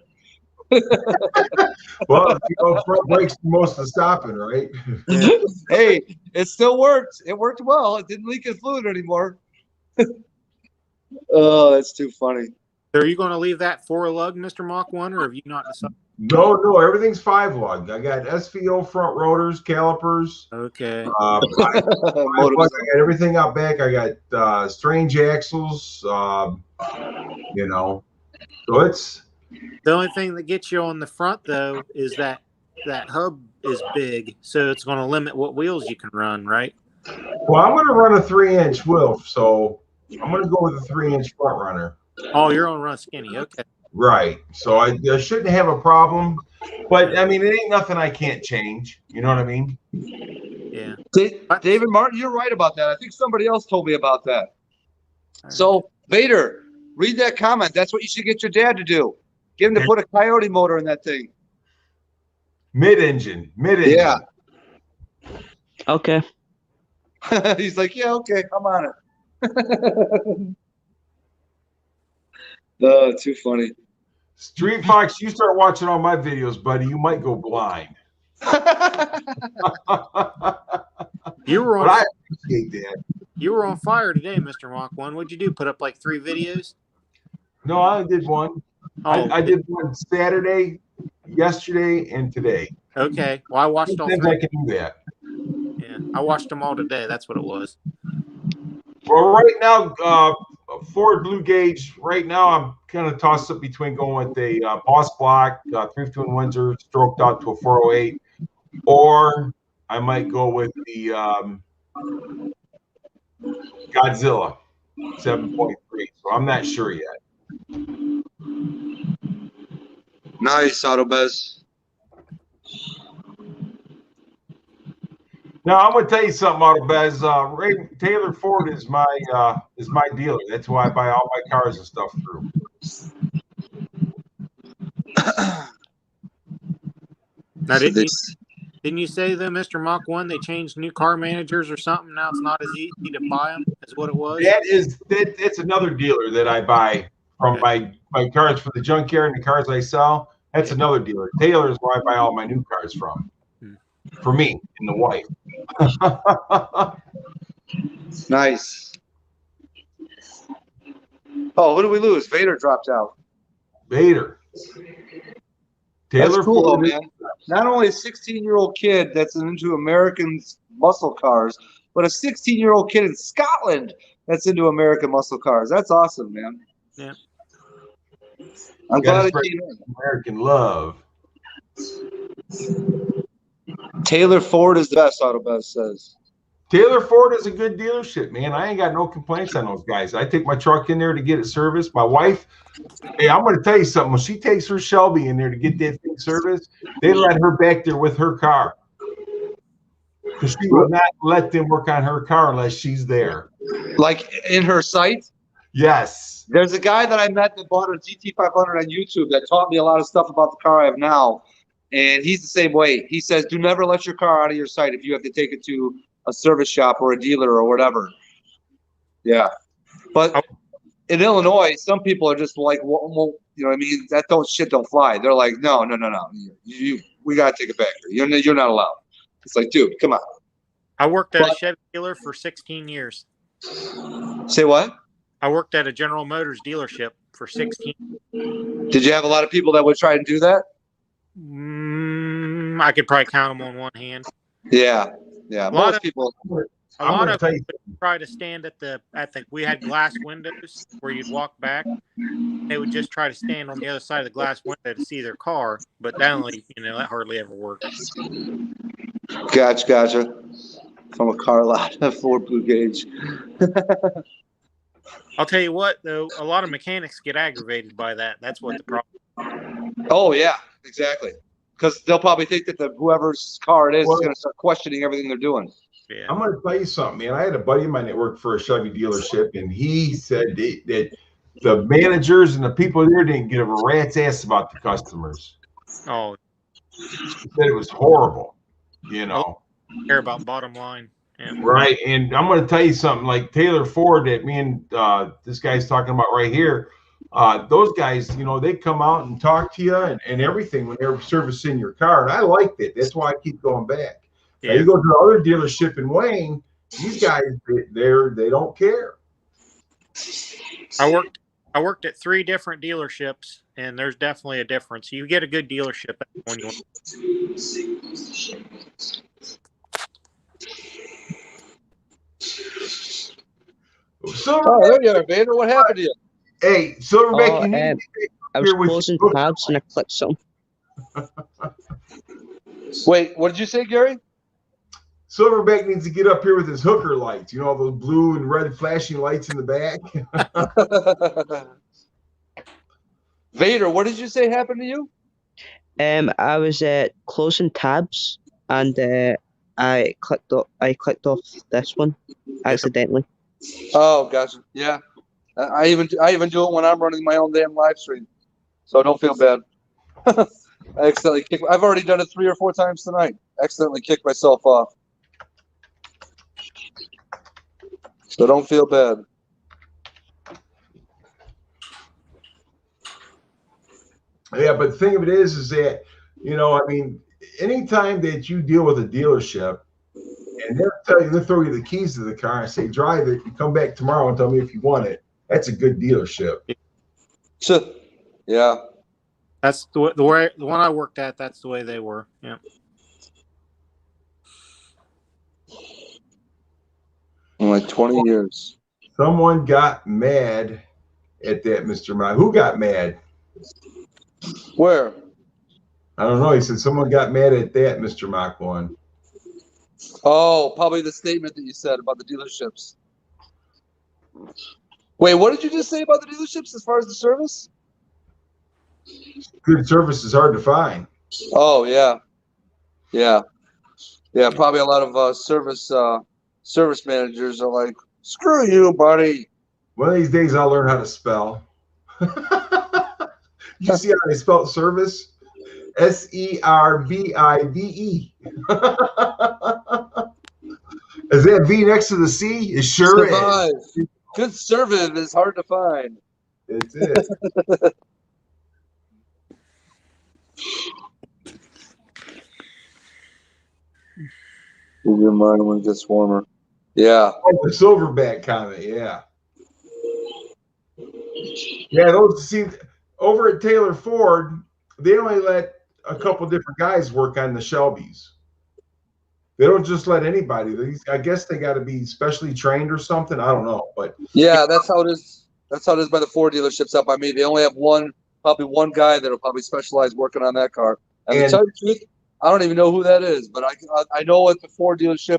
Speaker 10: Well, front brakes do most of the stopping, right?
Speaker 1: Hey, it still worked. It worked well. It didn't leak in fluid anymore. Oh, that's too funny.
Speaker 11: So are you going to leave that 4-lug, Mr. Mach 1, or have you not decided?
Speaker 10: No, everything's 5-lug. I got SVO front rotors, calipers.
Speaker 11: Okay.
Speaker 10: I got everything out back. I got strange axles. You know, so it's
Speaker 11: The only thing that gets you on the front, though, is that hub is big, so it's going to limit what wheels you can run, right?
Speaker 10: well. I'm going to run a 3-inch wheel, so I'm going to go with a 3-inch front runner.
Speaker 11: Oh, you're on run skinny. Okay.
Speaker 10: Right. So I shouldn't have a problem. But I mean, it ain't nothing I can't change. You know what I mean?
Speaker 11: Yeah.
Speaker 1: David Martin, you're right about that. I think somebody else told me about that. So, Vader, read that comment. That's what you should get your dad to do. Get him to put a Coyote motor in that thing.
Speaker 10: Mid-engine.
Speaker 1: Yeah.
Speaker 13: Okay.
Speaker 1: He's like, yeah, okay, I'm on it. Oh, too funny.
Speaker 10: Street Fox, you start watching all my videos, buddy. You might go blind.
Speaker 11: You were on.
Speaker 10: But I appreciate that.
Speaker 11: You were on fire today, Mr. Mach 1. What'd you do? Put up like 3 videos?
Speaker 10: No, I did one.
Speaker 11: Oh,
Speaker 10: I did one Saturday, yesterday, and today.
Speaker 11: Okay. Well, I watched all
Speaker 10: Sometimes
Speaker 11: 3.
Speaker 10: I can do that.
Speaker 11: Yeah, I watched them all today. That's what it was.
Speaker 10: Well, right now, Ford Blue Gauge. Right now, I'm kind of tossed up between going with a Boss Block 3 Twin Windsor stroked out to a 408, or I might go with the Godzilla 7.3. So I'm not sure yet.
Speaker 1: Nice, Autobez.
Speaker 10: Now I'm gonna tell you something, Autobez. Ray Taylor Ford is my dealer. That's why I buy all my cars and stuff through.
Speaker 11: Now, didn't you say though, Mr. Mach 1, they changed new car managers or something? Now it's not as easy to buy them as what it was.
Speaker 10: It's another dealer that I buy from my cars for the junkyard and the cars I sell. That's another dealer. Taylor is where I buy all my new cars from. For me and the wife.
Speaker 1: Nice. Oh, who did we lose? Vader dropped out.
Speaker 10: Vader. Taylor
Speaker 1: That's cool,
Speaker 10: Ford,
Speaker 1: man. Not only a 16-year-old kid that's into American muscle cars, but a 16-year-old kid in Scotland that's into American muscle cars. That's awesome, man.
Speaker 11: Yeah.
Speaker 1: I'm glad it
Speaker 10: spread
Speaker 1: came in.
Speaker 10: American love.
Speaker 1: Taylor Ford is the best, AutoBest says.
Speaker 10: Taylor Ford is a good dealership, man. I ain't got no complaints on those guys. I take my truck in there to get it serviced. My wife, hey, I'm going to tell you something. When she takes her Shelby in there to get that thing serviced, they let her back there with her car. Because she will not let them work on her car unless she's there.
Speaker 1: Like in her site?
Speaker 10: Yes.
Speaker 1: There's a guy that I met that bought a GT500 on YouTube that taught me a lot of stuff about the car I have now. And he's the same way. He says, do never let your car out of your site if you have to take it to a service shop or a dealer or whatever. Yeah. But in Illinois, some people are just like, well, you know what I mean? That shit don't fly. They're like, no. We got to take it back here. You're not allowed. It's like, dude, come on.
Speaker 11: I worked at a Chevy dealer for 16 years.
Speaker 1: Say what?
Speaker 11: I worked at a General Motors dealership for 16.
Speaker 1: Did you have a lot of people that would try and do that?
Speaker 11: I could probably count them on one hand.
Speaker 1: Yeah. Most people.
Speaker 11: A lot of people try to stand at the. We had glass windows where you'd walk back. They would just try to stand on the other side of the glass window to see their car, but that only, that hardly ever worked.
Speaker 1: Gotcha. From a car lot, a Ford Blue Gauge.
Speaker 11: I'll tell you what, though, a lot of mechanics get aggravated by that. That's what the problem.
Speaker 1: Oh yeah, exactly. Because they'll probably think that whoever's car it is going to start questioning everything they're doing.
Speaker 11: Yeah.
Speaker 10: I'm going to tell you something, man. I had a buddy of mine that worked for a Chevy dealership, and he said that the managers and the people there didn't give a rat's ass about the customers.
Speaker 11: Oh.
Speaker 10: He said it was horrible,
Speaker 11: Care about bottom line. Yeah.
Speaker 10: Right. And I'm going to tell you something, like Taylor Ford that me and this guy's talking about right here. Those guys, they come out and talk to you and everything when they're servicing your car. And I like that. That's why I keep going back. Yeah. Now you go to the other dealership in Wayne, these guys, they don't care.
Speaker 11: I worked at 3 different dealerships, and there's definitely a difference. You get a good dealership when you want.
Speaker 1: There you are, Vader. What happened to you?
Speaker 10: Hey, Silverback,
Speaker 13: I was closing tabs and I clicked some.
Speaker 1: Wait, what did you say, Gary?
Speaker 10: Silverback needs to get up here with his hooker lights. All those blue and red flashing lights in the back.
Speaker 1: Vader, what did you say happened to you?
Speaker 13: I was closing tabs and I clicked off this one accidentally.
Speaker 1: Oh, gotcha. Yeah, I even do it when I'm running my own damn live stream, so don't feel bad. I accidentally kicked. I've already done it 3 or 4 times tonight. Accidentally kicked myself off, so don't feel bad.
Speaker 10: Yeah, but the thing of it is that anytime that you deal with a dealership. And they'll throw you the keys to the car and say, drive it and come back tomorrow and tell me if you want it. That's a good dealership.
Speaker 1: So, yeah.
Speaker 11: That's the one I worked at. That's the way they were. Yeah.
Speaker 1: Like 20 years.
Speaker 10: Someone got mad at that, Mr. Mike. Who got mad?
Speaker 1: Where?
Speaker 10: I don't know. He said someone got mad at that, Mr. Mach 1.
Speaker 1: Oh, probably the statement that you said about the dealerships. Wait, what did you just say about the dealerships as far as the service?
Speaker 10: Good service is hard to find.
Speaker 1: Oh, yeah. Probably a lot of service managers are like, screw you, buddy.
Speaker 10: One of these days I'll learn how to spell. You see how they spelled service? SERVIVE. Is that V next to the C? It sure is.
Speaker 1: Good service is hard to find.
Speaker 10: It's it.
Speaker 1: Move your mind when it gets warmer. Yeah.
Speaker 10: Oh, the Silverback comment. Yeah. Yeah. Those over at Taylor Ford, they only let a couple different guys work on the Shelbys. They don't just let anybody. I guess they got to be specially trained or something. I don't know, but
Speaker 1: yeah, that's how it is. That's how it is by the Ford dealerships out by me. They only have probably one guy that'll probably specialize working on that car. And to tell you the truth, I don't even know who that is, but I know at the Ford dealership,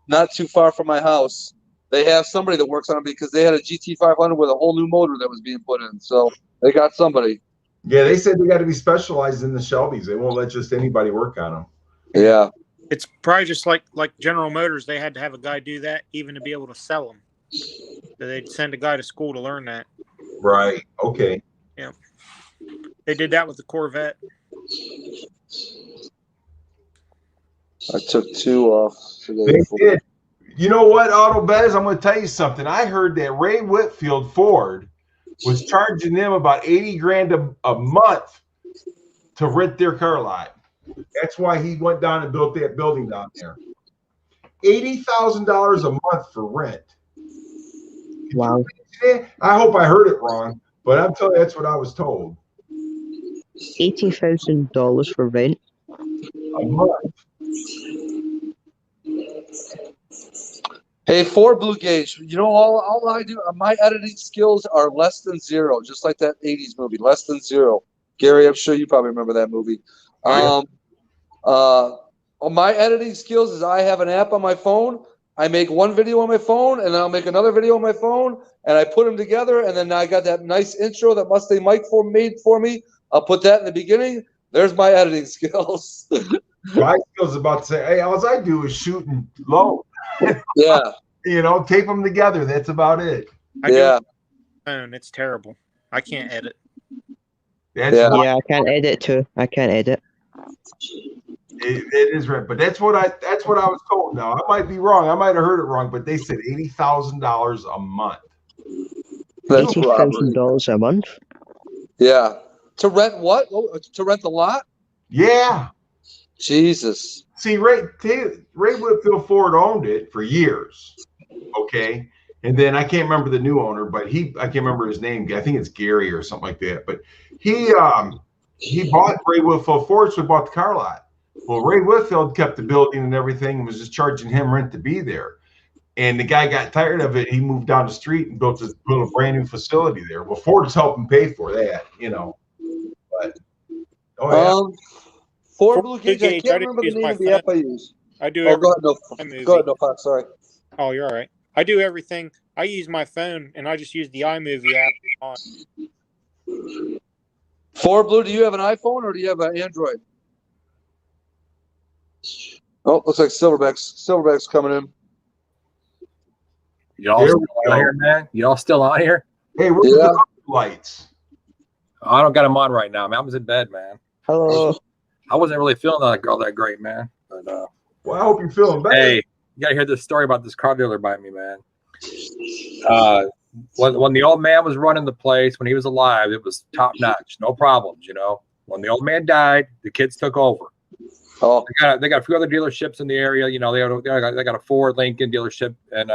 Speaker 1: not too far from my house, they have somebody that works on it because they had a GT500 with a whole new motor that was being put in. So they got somebody.
Speaker 10: Yeah, they said they got to be specialized in the Shelbys. They won't let just anybody work on them.
Speaker 1: Yeah.
Speaker 11: It's probably just like General Motors. They had to have a guy do that even to be able to sell them. So they'd send a guy to school to learn that.
Speaker 10: Right. Okay.
Speaker 11: Yeah. They did that with the Corvette.
Speaker 1: I took 2 off today.
Speaker 10: They did. You know what, Auto Bez? I'm going to tell you something. I heard that Ray Whitfield Ford was charging them about $80,000 a month to rent their car lot. That's why he went down and built that building down there. $80,000 a month for rent.
Speaker 13: Wow.
Speaker 10: I hope I heard it wrong, but I'm telling you, that's what I was told.
Speaker 13: $80,000 for rent
Speaker 10: a month.
Speaker 1: Hey, Ford Blue Gauge, you know, all I do, my editing skills are less than 0, just like that 80s movie, less than 0. Gary, I'm sure you probably remember that movie. My editing skills is I have an app on my phone. I make one video on my phone, and then I'll make another video on my phone, and I put them together, and then I got that nice intro that Mustang Mike made for me. I'll put that in the beginning. There's my editing skills.
Speaker 10: My skills is about to say, hey, all I do is shoot and load.
Speaker 1: Yeah.
Speaker 10: You know, tape them together. That's about it.
Speaker 11: Yeah. It's terrible. I can't edit.
Speaker 13: Yeah, I can't edit too. I can't edit.
Speaker 10: It is right, but that's what I was told. Now I might be wrong. I might have heard it wrong, but they said $80,000 a month.
Speaker 1: That's
Speaker 13: $80,000 a month.
Speaker 1: Yeah. To rent what? To rent the lot?
Speaker 10: Yeah.
Speaker 1: Jesus.
Speaker 10: See, Ray Whitfield Ford owned it for years. Okay. And then I can't remember the new owner, but I can't remember his name. I think it's Gary or something like that. But he bought Ray Whitfield Ford, so he bought the car lot. Well, Ray Whitfield kept the building and everything and was just charging him rent to be there. And the guy got tired of it. He moved down the street and built a brand new facility there. Well, Ford is helping pay for that, you know. But
Speaker 1: Ford Blue Gauge, I can't remember the name of the app I use.
Speaker 11: I do.
Speaker 1: Go ahead, no, Fox, sorry.
Speaker 11: Oh, you're all right. I do everything. I use my phone, and I just use the iMovie app on.
Speaker 1: Ford Blue, do you have an iPhone or do you have an Android? Oh, looks like Silverback's coming in.
Speaker 2: Y'all still on here, man? Y'all still on here?
Speaker 10: Hey, where's the lights?
Speaker 2: I don't got them on right now, man. I was in bed, man.
Speaker 13: Hello.
Speaker 2: I wasn't really feeling that great, man. But
Speaker 10: well, I hope you're feeling better.
Speaker 2: Hey, you gotta hear this story about this car dealer by me, man. When the old man was running the place, when he was alive, it was top notch, no problems, you know. When the old man died, the kids took over.
Speaker 1: Oh,
Speaker 2: they got a few other dealerships in the area, you know. They got a Ford Lincoln dealership, and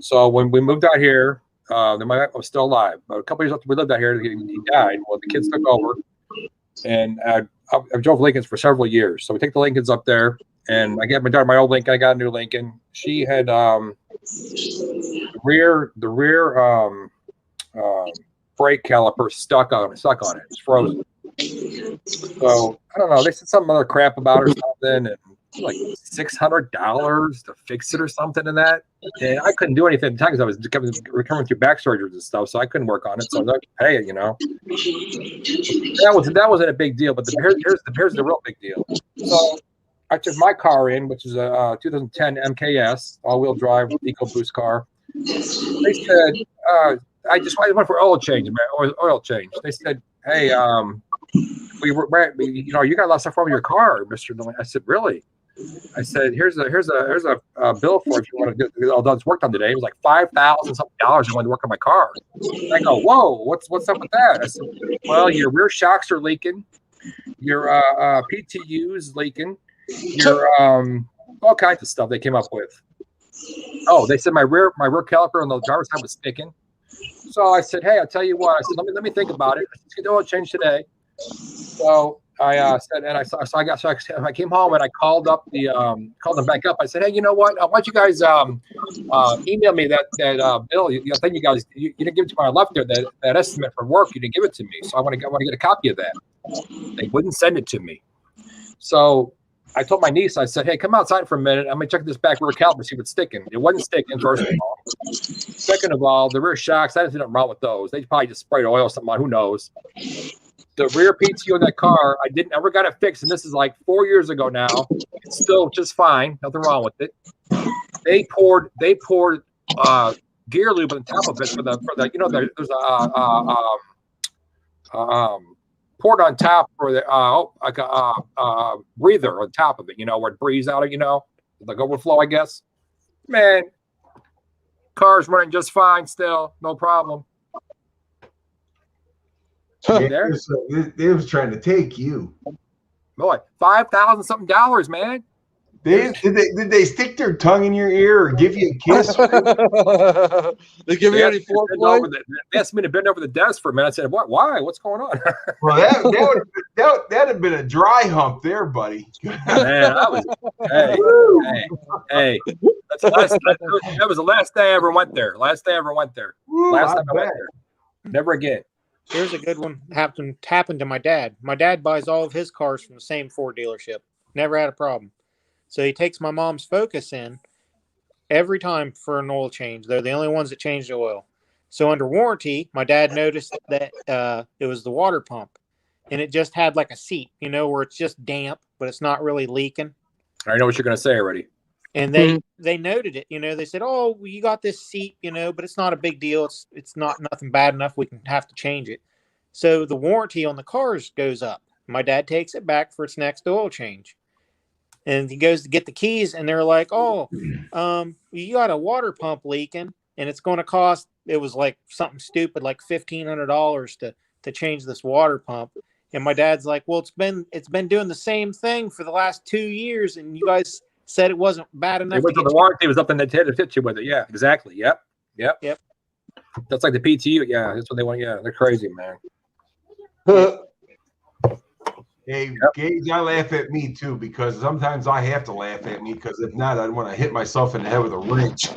Speaker 2: so when we moved out here, my wife was still alive. But a couple years after we lived out here, he died. Well, the kids took over, and I drove Lincolns for several years. So we take the Lincolns up there, and I got my daughter my old Lincoln. I got a new Lincoln. She had the rear brake caliper stuck on it. It's frozen. So I don't know. They said some other crap about it or something, and like $600 to fix it or something in that. And I couldn't do anything at the time because I was recovering through back surgeries and stuff, so I couldn't work on it. So I was like, pay it, you know. That wasn't a big deal, but here's the real big deal. So I took my car in, which is a 2010 MKS all-wheel drive EcoBoost car. They said I just went for oil change. They said, hey, you know, you got a lot of stuff wrong with your car, Mr. Nolan. I said, really? I said, here's a bill for if you want to get all done work done today. It was like $5,000 something I wanted to work on my car. I go, whoa, what's up with that? I said, well, your rear shocks are leaking, your PTU is leaking, your all kinds of stuff they came up with. Oh, they said my rear caliper on the driver's side was sticking. So I said, hey, I'll tell you what. I said, let me think about it. Let's get the oil change today. So said, and I came home and I called them back up. I said, hey, you know what? Why don't you guys email me that bill? I think you guys you didn't give it to me. I left there that estimate for work. You didn't give it to me, so I want to get a copy of that. They wouldn't send it to me, so I told my niece. I said, hey, come outside for a minute. I'm gonna check this back rear caliper, see what's sticking. It wasn't sticking. First of all, second of all, the rear shocks. I didn't see nothing wrong with those. They probably just sprayed oil or something on. Who knows? The rear PTO in that car, I never got it fixed, and this is like 4 years ago now. It's still just fine, nothing wrong with it. They poured gear lube on top of it for the there's poured on top for the breather on top of it, where it breathes out of, like overflow, I guess. Man, car's running just fine still, no problem.
Speaker 10: They was trying to take you.
Speaker 2: Boy, $5,000 something, man.
Speaker 10: Did they stick their tongue in your ear or give you a kiss?
Speaker 1: They give you any foreplay?
Speaker 2: They asked me to bend over the desk for a minute. I said, "What? Why? What's going on?"
Speaker 10: Well, that'd have been a dry hump there, buddy.
Speaker 2: Man, that was the last day I ever went there. Last time I went there. Never again.
Speaker 11: Here's a good one. Happened to my dad. My dad buys all of his cars from the same Ford dealership. Never had a problem. So he takes my mom's Focus in every time for an oil change. They're the only ones that change the oil. So under warranty, my dad noticed that it was the water pump, and it just had like a seep, where it's just damp, but it's not really leaking.
Speaker 2: I know what you're going to say already.
Speaker 11: And they noted it, they said, oh, well, you got this seep, but it's not a big deal. It's not nothing bad enough. We can have to change it. So the warranty on the cars goes up. My dad takes it back for its next oil change. And he goes to get the keys, and they're like, oh, you got a water pump leaking, and it's going to cost, it was like something stupid, like $1,500 to change this water pump. And my dad's like, well, it's been doing the same thing for the last 2 years, and you guys said it wasn't bad enough.
Speaker 2: The warranty was up in the head to fit you with it. Yeah, exactly. Yep. That's like the PTU. Yeah, that's what they want. Yeah, they're crazy, man.
Speaker 10: Hey, Gage, I laugh at me too, because sometimes I have to laugh at me, because if not, I'd want to hit myself in the head with a wrench.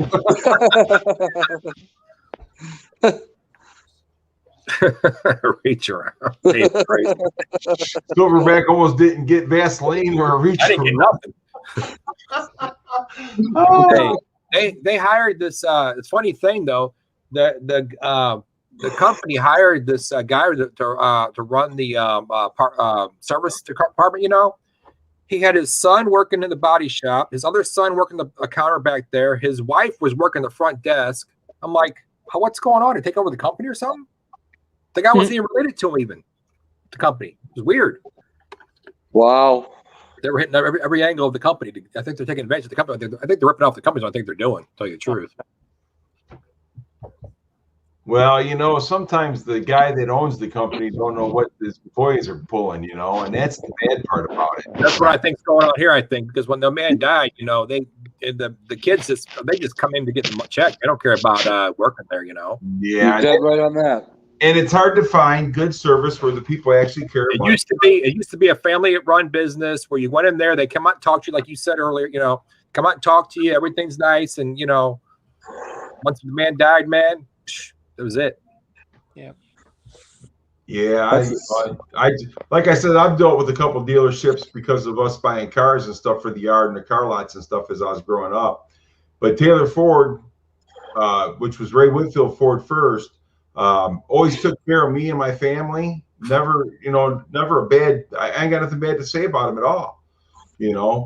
Speaker 2: Reach around.
Speaker 10: Silverback almost didn't get Vaseline or a reach.
Speaker 2: I didn't get nothing. They hired this. It's funny thing though. The company hired this guy to run the service department. He had his son working in the body shop, his other son working the counter back there. His wife was working the front desk. I'm like, what's going on? To take over the company or something? The guy wasn't even related to him, even the company. It was weird.
Speaker 1: Wow.
Speaker 2: They were hitting every angle of the company. I think they're taking advantage of the company. I think they're ripping off the companies. I think they're doing, to tell you the truth.
Speaker 10: Well, sometimes the guy that owns the company don't know what his employees are pulling, and that's the bad part about it.
Speaker 2: That's what I think's going on here. I think because when the man died, the kids just come in to get the check. They don't care about working there,
Speaker 10: Yeah,
Speaker 1: you're dead right on that.
Speaker 10: And it's hard to find good service where the people actually care.
Speaker 2: It used to be a family-run business where you went in there, they come out and talk to you, like you said earlier. Come out and talk to you. Everything's nice, and once the man died, man. That was it.
Speaker 11: Yeah.
Speaker 10: Yeah. I like I said, I've dealt with a couple of dealerships because of us buying cars and stuff for the yard and the car lots and stuff as I was growing up. But Taylor Ford, which was Ray Whitfield Ford first, always took care of me and my family. Never a bad, I ain't got nothing bad to say about them at all.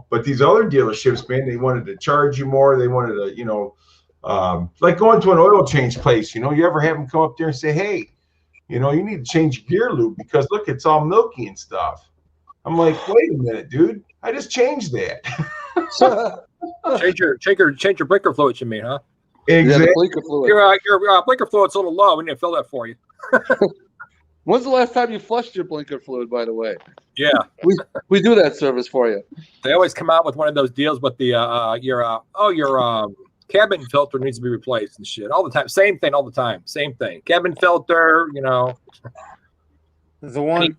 Speaker 10: But these other dealerships, man, they wanted to charge you more. They wanted to, like going to an oil change place, you ever have them come up there and say, hey, you need to change your gear lube because look, it's all milky and stuff. I'm like, wait a minute, dude. I just changed that.
Speaker 2: change your blinker fluid, you mean, huh?
Speaker 10: Exactly.
Speaker 1: Yeah, blinker fluid.
Speaker 2: Your blinker fluid's a little low. We need to fill that for you.
Speaker 1: When's the last time you flushed your blinker fluid, by the way?
Speaker 2: Yeah.
Speaker 1: We do that service for you.
Speaker 2: They always come out with one of those deals with the your cabin filter needs to be replaced and shit all the time. Same thing all the time. Same thing. Cabin filter,
Speaker 11: The one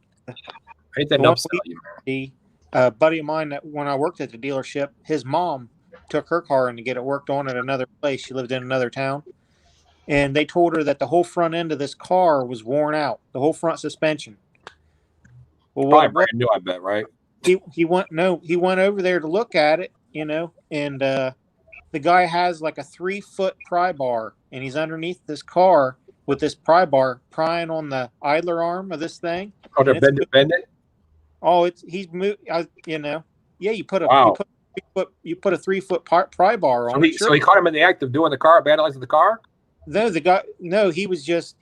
Speaker 2: Ain't that upsell you, man?
Speaker 11: A buddy of mine that when I worked at the dealership, his mom took her car in to get it worked on at another place. She lived in another town. And they told her that the whole front end of this car was worn out, the whole front suspension. Well,
Speaker 2: Probably brand new, I bet, right?
Speaker 11: He went over there to look at it, and the guy has like a 3-foot pry bar, and he's underneath this car with this pry bar prying on the idler arm of this thing.
Speaker 2: Oh, they're bend it?
Speaker 11: Oh, he's moved. Yeah, you put a
Speaker 2: wow.
Speaker 11: you put a 3-foot pry bar on.
Speaker 2: So he caught him in the act of doing the car, vandalizing the car.
Speaker 11: No, he was just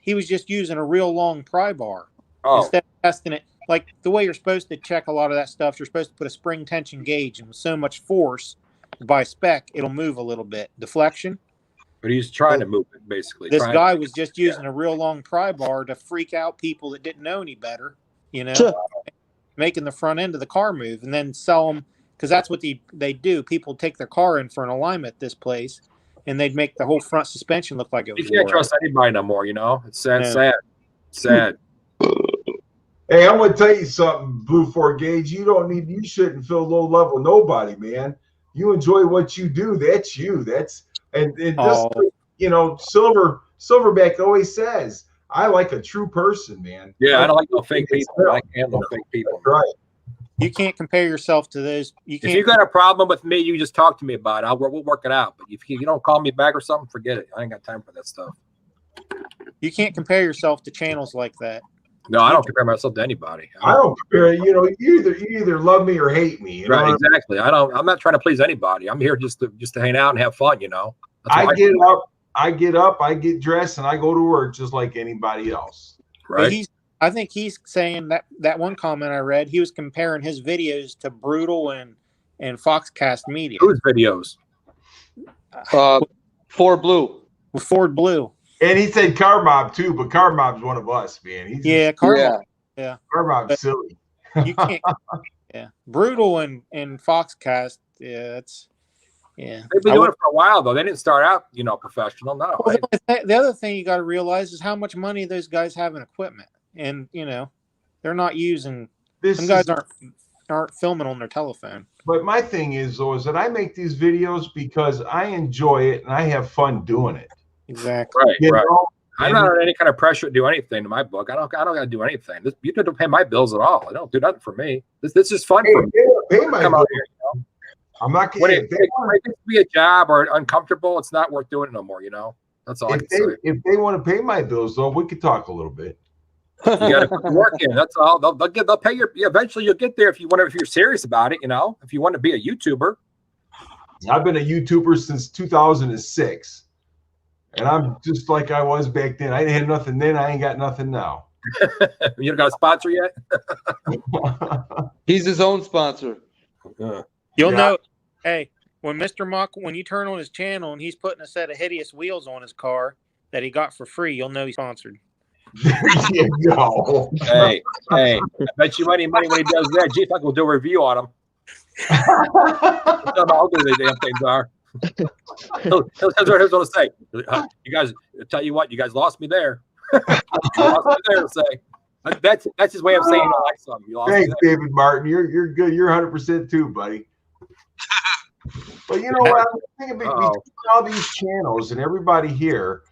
Speaker 11: using a real long pry bar
Speaker 2: instead
Speaker 11: of testing it like the way you're supposed to check a lot of that stuff. You're supposed to put a spring tension gauge, and with so much force by spec, it'll move a little bit. Deflection.
Speaker 2: But he's trying to move it, basically.
Speaker 11: This guy was just using a real long pry bar to freak out people that didn't know any better, making the front end of the car move and then sell them, because that's what they do. People take their car in for an alignment at this place, and they'd make the whole front suspension look like it was.
Speaker 2: You can't trust anybody no more, It's sad.
Speaker 10: Hey, I'm gonna tell you something, Blue Ford Gauge. You shouldn't feel low level nobody, man. You enjoy what you do. That's you. Silverback always says, I like a true person, man.
Speaker 2: Yeah, I don't like no fake people. I can't handle fake people.
Speaker 10: Right.
Speaker 11: You can't compare yourself to those. If
Speaker 2: you got a problem with me, you just talk to me about it. We'll work it out. But if you don't call me back or something, forget it. I ain't got time for that stuff.
Speaker 11: You can't compare yourself to channels like that.
Speaker 2: No, I don't compare myself to anybody.
Speaker 10: I don't compare. You either love me or hate me.
Speaker 2: Right? Exactly. I'm not trying to please anybody. I'm here just to hang out and have fun.
Speaker 10: I get up, I get dressed, and I go to work just like anybody else.
Speaker 2: Right.
Speaker 11: I think he's saying that one comment I read, he was comparing his videos to Brutal and Foxcast Media.
Speaker 2: Whose videos?
Speaker 1: Ford Blue.
Speaker 11: With Ford Blue.
Speaker 10: And he said Car Mob too, but Car Mob's one of us, man.
Speaker 11: Car Mob. Yeah.
Speaker 10: Car Mob's silly.
Speaker 11: You can't. Yeah. Brutal and Foxcast. Yeah,
Speaker 2: They've been doing it for a while though. They didn't start out, professional. No.
Speaker 11: Well, the other thing you got to realize is how much money those guys have in equipment, and they're not using. Some guys aren't filming on their telephone.
Speaker 10: But my thing is that I make these videos because I enjoy it and I have fun doing it.
Speaker 11: Exactly.
Speaker 2: Right. I'm not under any kind of pressure to do anything in my book. I don't got to do anything. You don't pay my bills at all. I don't do nothing for me. This is fun for me.
Speaker 10: Pay my
Speaker 2: Come out
Speaker 10: bills.
Speaker 2: here.
Speaker 10: I'm not
Speaker 2: when it gets to be a job or uncomfortable, it's not worth doing it no more. That's all I can say.
Speaker 10: If they want to pay my bills, though, we could talk a little bit.
Speaker 2: You got to put the work in. That's all. They'll pay you. Eventually, you'll get there if you're serious about it. If you want to be a YouTuber.
Speaker 10: I've been a YouTuber since 2006. And I'm just like I was back then. I didn't have nothing then. I ain't got nothing now.
Speaker 2: You don't got a sponsor yet?
Speaker 1: He's his own sponsor.
Speaker 11: You'll know. Hey, when Mr. Mock, when you turn on his channel and he's putting a set of hideous wheels on his car that he got for free, you'll know he's sponsored.
Speaker 2: Hey, I bet you any money when he does that. Gee, if I could do a review on him. How good the damn things are. Here's what I say. You guys, I'll tell you what, you guys lost me there. That's his way of saying I like something.
Speaker 10: Thanks, David Martin. You're good. You're 100% too, buddy. But you know what? I'm thinking between all these channels and everybody here,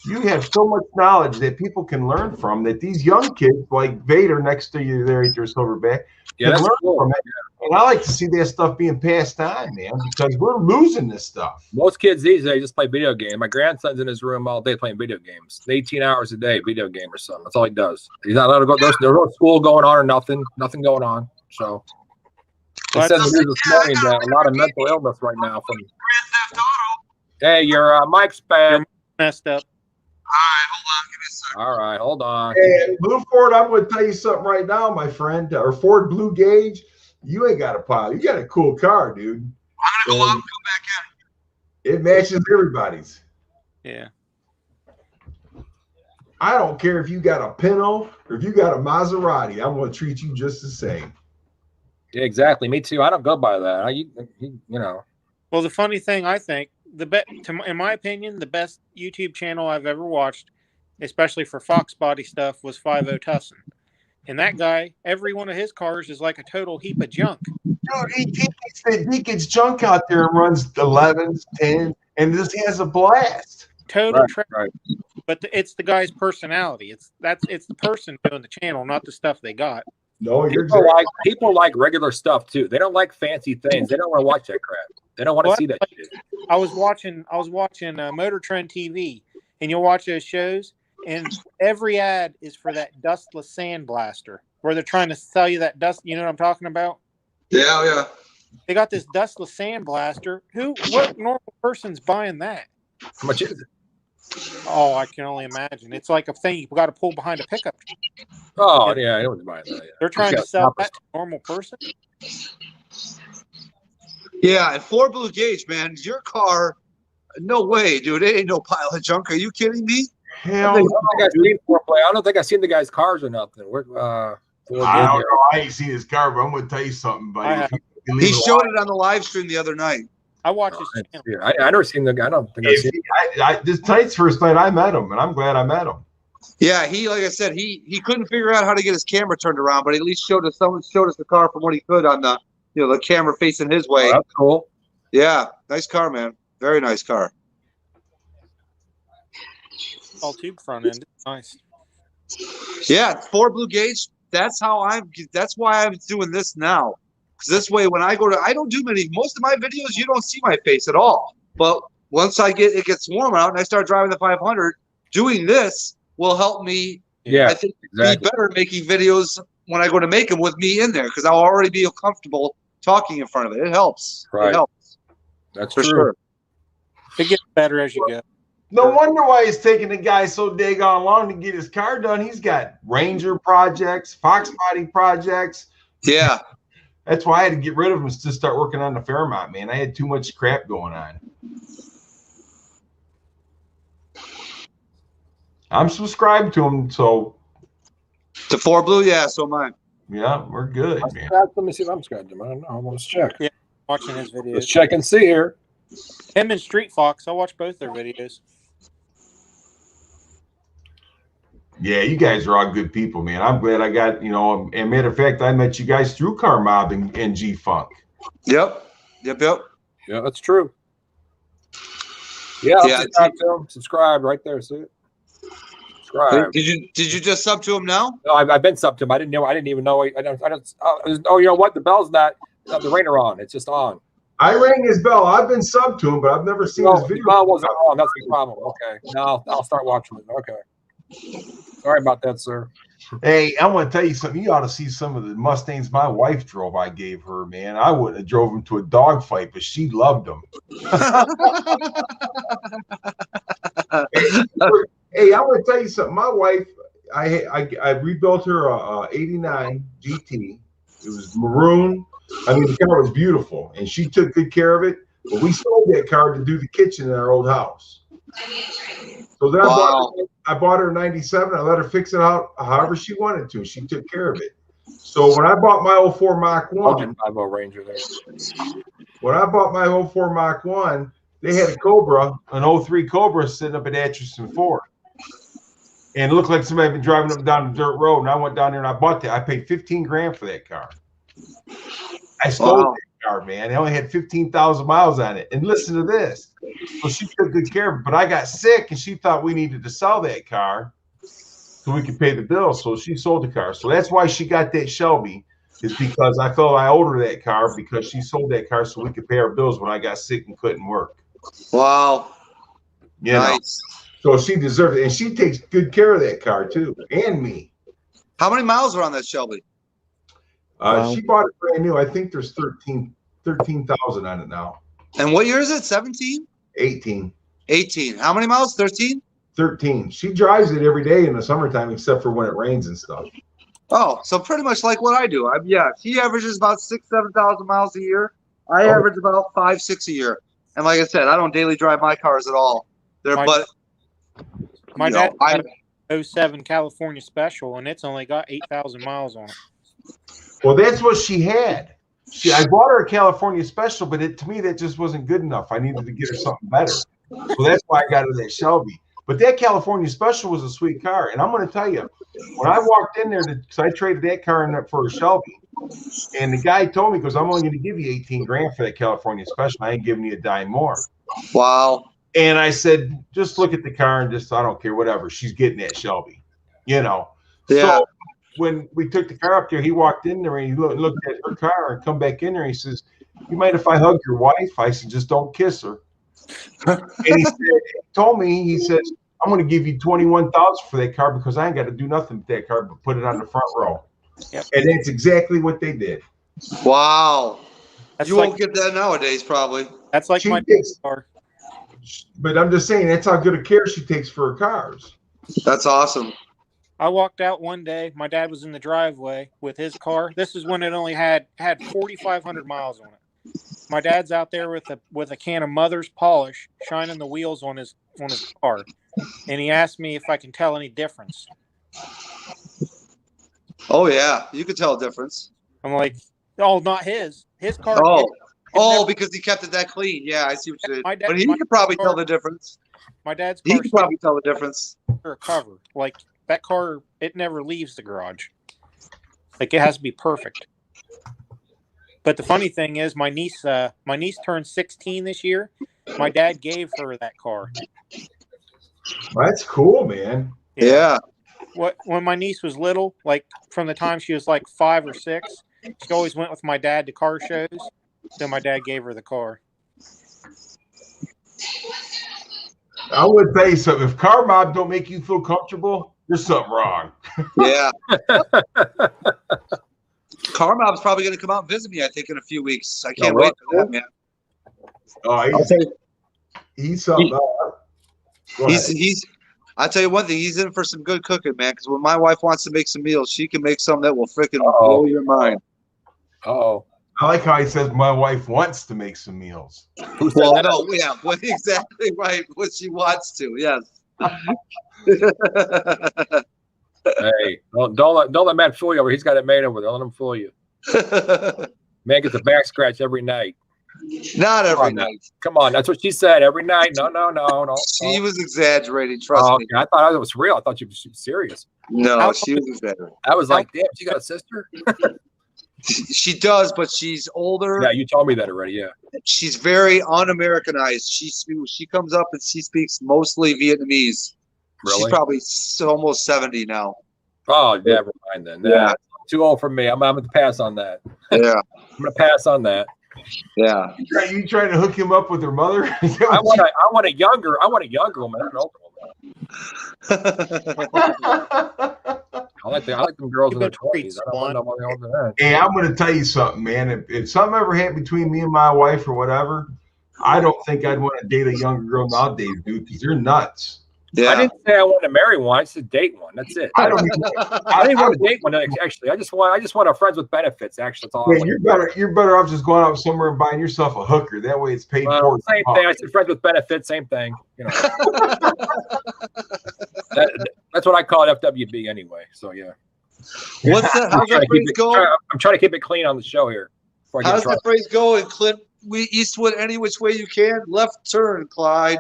Speaker 10: you have so much knowledge that people can learn from. That these young kids, like Vader next to you there at your Silverback, can learn from it. And I like to see that stuff being passed on, man, because we're losing this stuff.
Speaker 2: Most kids these days just play video games. My grandson's in his room all day playing video games. 18 hours a day, video game or something. That's all he does. He's not allowed to go. There's no school going on or nothing going on. So it says this morning that a lot of mental illness right now from. Hey, your mic's bad.
Speaker 11: You're messed up.
Speaker 2: All right, hold on.
Speaker 10: Hey, Blue Ford, I'm going to tell you something right now, my friend. Or Ford Blue Gauge, you ain't got a pile. You got a cool car, dude.
Speaker 14: I'm going to go up and come back in.
Speaker 10: It matches everybody's.
Speaker 11: Yeah.
Speaker 10: I don't care if you got a Pinto or if you got a Maserati. I'm going to treat you just the same.
Speaker 2: Yeah, exactly. Me too. I don't go by that.
Speaker 11: Well, the funny thing, I think, in my opinion, the best YouTube channel I've ever watched, especially for Fox Body stuff, was 50 Tussin. And that guy, every one of his cars is like a total heap of junk.
Speaker 10: Dude, he gets junk out there and runs 11s, 10, and just has a blast.
Speaker 11: Total
Speaker 2: Right,
Speaker 11: trash.
Speaker 2: right.
Speaker 11: But it's the guy's personality. It's the person doing the channel, not the stuff they got.
Speaker 10: No, you're
Speaker 2: People like regular stuff too. They don't like fancy things. They don't want to watch that crap. They don't want to
Speaker 11: Well,
Speaker 2: see that shit.
Speaker 11: I was watching Motor Trend TV, and you'll watch those shows, and every ad is for that dustless sandblaster, where they're trying to sell you that dust. You know what I'm talking about?
Speaker 1: Yeah, yeah.
Speaker 11: They got this dustless sandblaster. What normal person's buying that?
Speaker 2: How much is it?
Speaker 11: Oh, I can only imagine. It's like a thing you got to pull behind a pickup.
Speaker 2: Oh, yeah, I know what's buying that. Yeah.
Speaker 11: They're trying to sell that to a normal person.
Speaker 1: Yeah, and 4 Blue Gauge, man, your car, no way, dude. It ain't no pile of junk. Are you kidding me?
Speaker 10: Hell,
Speaker 2: I don't think I've seen the guy's cars or nothing.
Speaker 10: I don't know. I ain't seen his car, but I'm going to tell you something, buddy.
Speaker 1: He showed it on the live stream the other night.
Speaker 11: I watched his channel.
Speaker 2: I never seen the guy. I don't think I've seen
Speaker 10: This tonight's first night I met him, and I'm glad I met him.
Speaker 1: Yeah, like I said, he couldn't figure out how to get his camera turned around, but at least someone showed us the car from what he could on the the camera facing his way.
Speaker 2: Oh, that's cool.
Speaker 1: Yeah, nice car, man. Very nice car.
Speaker 11: All tube front end. Nice.
Speaker 1: Yeah, 4 Blue Gauge. That's why I'm doing this now. Because this way, when I don't do most of my videos, you don't see my face at all. But once it gets warm out and I start driving the 500, doing this will help me.
Speaker 2: Yeah,
Speaker 1: I think be better making videos when I go to make them with me in there, because I'll already be comfortable talking in front of it. It helps.
Speaker 2: Right.
Speaker 1: It helps.
Speaker 2: That's
Speaker 1: for
Speaker 2: true.
Speaker 1: sure.
Speaker 11: It gets better as you go.
Speaker 10: No wonder why it's taking the guy so daggone long to get his car done. He's got Ranger projects, Fox Body projects.
Speaker 1: Yeah.
Speaker 10: That's why I had to get rid of him to start working on the Fairmont, man. I had too much crap going on. I'm subscribed to him, so.
Speaker 1: To 4 Blue, yeah, so am I.
Speaker 10: Yeah, we're good, man.
Speaker 2: Let me see if I'm subscribed to him. I don't know. I want to check.
Speaker 11: Yeah, watching his videos.
Speaker 2: Let's check and see here.
Speaker 11: Him and Street Fox. I watch both their videos.
Speaker 10: Yeah, you guys are all good people, man. I'm glad I got, and matter of fact, I met you guys through Car Mob and G-Funk.
Speaker 1: Yep.
Speaker 2: Yeah, that's true. Yeah, subscribe right there. See it? Subscribe.
Speaker 1: Did you just sub to him now?
Speaker 2: No, I've been sub to him. I didn't even know. I don't. Oh, you know what? The bell's not. The ringer on. It's just on.
Speaker 10: I rang his bell. I've been sub to him, but I've never seen his video.
Speaker 2: The bell wasn't on. That's the problem. Okay. Now I'll start watching it. Okay. Sorry about that, sir.
Speaker 10: Hey, I want to tell you something. You ought to see some of the Mustangs my wife drove. I gave her, man. I wouldn't have drove him to a dog fight, but she loved them. Hey, I want to tell you something. My wife, I rebuilt her a 89 GT. It was maroon. I mean, the car was beautiful, and she took good care of it. But we sold that car to do the kitchen in our old house. So then I bought her a 97. I let her fix it out however she wanted to. She took care of it. So when I bought my 04 Mach 1,
Speaker 2: Ranger there.
Speaker 10: When I bought my 04 Mach 1, they had a Cobra, an 03 Cobra sitting up at Atchison Ford. And it looked like somebody had been driving up and down the dirt road. And I went down there and I bought that. I paid $15,000 for that car. I stole that car, man. It only had 15,000 miles on it. And listen to this. So she took good care of it. But I got sick and she thought we needed to sell that car so we could pay the bill. So she sold the car. So that's why she got that Shelby, is because I felt I owed her that car because she sold that car so we could pay our bills when I got sick and couldn't work.
Speaker 1: Wow.
Speaker 10: Nice. So she deserves it. And she takes good care of that car too, and me.
Speaker 1: How many miles are on that Shelby?
Speaker 10: She bought it brand new. I think there's 13,000 on it now.
Speaker 1: And what year is it? 17?
Speaker 10: 18.
Speaker 1: 18. How many miles? 13?
Speaker 10: 13. She drives it every day in the summertime except for when it rains and stuff.
Speaker 1: Oh, so pretty much like what I do. She averages about 7,000 miles a year. I average about 5-6 a year. And like I said, I don't daily drive my cars at all.
Speaker 11: My dad had a 07 California Special, and it's only got 8,000 miles on it.
Speaker 10: Well, that's what she had. I bought her a California Special, but to me that just wasn't good enough. I needed to get her something better. So that's why I got her that Shelby. But that California Special was a sweet car. And I'm going to tell you, when I walked in there, because I traded that car in for a Shelby, and the guy told me, because I'm only going to give you 18 grand for that California Special. I ain't giving you a dime more.
Speaker 1: Wow.
Speaker 10: And I said, just look at the car and just, I don't care, whatever. She's getting that Shelby, you know.
Speaker 1: Yeah.
Speaker 10: So when we took the car up there, he walked in there and he looked at her car and come back in there. And he says, you mind if I hug your wife? I said, just don't kiss her. And he told me, he says, I'm going to give you $21,000 for that car because I ain't got to do nothing with that car but put it on the front row.
Speaker 11: Yep.
Speaker 10: And that's exactly what they did.
Speaker 1: Wow.
Speaker 11: That's
Speaker 1: You
Speaker 11: like,
Speaker 1: won't get that nowadays, probably.
Speaker 11: That's like
Speaker 10: She
Speaker 11: my
Speaker 10: takes-
Speaker 11: car.
Speaker 10: But I'm just saying, that's how good a care she takes for her cars.
Speaker 1: That's awesome.
Speaker 11: I walked out one day. My dad was in the driveway with his car. This is when it only had 4,500 miles on it. My dad's out there with a can of Mother's polish, shining the wheels on his car, and he asked me if I can tell any difference.
Speaker 1: Oh yeah, you could tell a difference.
Speaker 11: I'm like, oh, not his. His car.
Speaker 1: Because he kept it that clean. Yeah, I see what you did.
Speaker 11: My dad-
Speaker 1: But he
Speaker 11: my
Speaker 1: could probably
Speaker 11: car-
Speaker 1: tell the difference.
Speaker 11: My dad's
Speaker 1: He
Speaker 11: car
Speaker 1: could probably tell the difference.
Speaker 11: under a cover. Like that car, it never leaves the garage. Like it has to be perfect. But the funny thing is, my niece turned 16 this year. My dad gave her that car.
Speaker 10: That's cool, man.
Speaker 1: Yeah.
Speaker 11: When my niece was little, like from the time she was like 5 or 6, she always went with my dad to car shows. So my dad gave her the car.
Speaker 10: I would tell you something. If Car Mob don't make you feel comfortable, there's something wrong.
Speaker 1: Yeah. Car Mob's probably going to come out and visit me, I think, in a few weeks. I can't wait for that, man.
Speaker 10: Oh, he's something.
Speaker 1: I'll tell you one thing. He's in for some good cooking, man. Because when my wife wants to make some meals, she can make some that will freaking blow your mind.
Speaker 2: Oh.
Speaker 10: I like how he says my wife wants to make some meals.
Speaker 1: Well, no, yeah, well, exactly right. What she wants to, yes.
Speaker 2: Hey, don't let Matt fool you over. He's got it made over there. Don't let him fool you. Man gets a back scratch every night.
Speaker 1: Not every night.
Speaker 2: Come on, that's what she said. Every night. No.
Speaker 1: She was exaggerating. Trust me.
Speaker 2: I thought it was real. I thought she was serious.
Speaker 1: No, she was exaggerating.
Speaker 2: I was like, damn, she got a sister.
Speaker 1: She does, but she's older.
Speaker 2: Yeah, you told me that already. Yeah.
Speaker 1: She's very un-Americanized. She comes up and she speaks mostly Vietnamese.
Speaker 2: Really?
Speaker 1: She's probably almost 70 now.
Speaker 2: Oh, never mind then.
Speaker 1: Yeah.
Speaker 2: Too old for me. I'm going to pass on that.
Speaker 1: Yeah.
Speaker 2: I'm going to pass on that.
Speaker 1: Yeah.
Speaker 10: You trying to hook him up with her mother?
Speaker 2: I want a younger woman. Not an older woman. I like them girls in their 20s. I don't want nobody older than that.
Speaker 10: Hey, I'm going to tell you something, man. If something ever happened between me and my wife or whatever, I don't think I'd want to date a younger girl nowadays, dude, because they're nuts.
Speaker 1: Yeah.
Speaker 2: I didn't say I wanted to marry one. I said date one. That's it. I didn't want to date one. Actually, I just want a friends with benefits. Actually, that's all.
Speaker 10: Yeah, you're better off just going out somewhere and buying yourself a hooker. That way, it's paid for.
Speaker 2: Same thing. I said friends with benefits. Same thing. You know. That's what I call it, FWB anyway. So yeah.
Speaker 1: What's that? How's that phrase go?
Speaker 2: I'm trying to keep it clean on the show here.
Speaker 1: How's that phrase go? And Clint, Eastwood, any which way you can. Left turn, Clyde.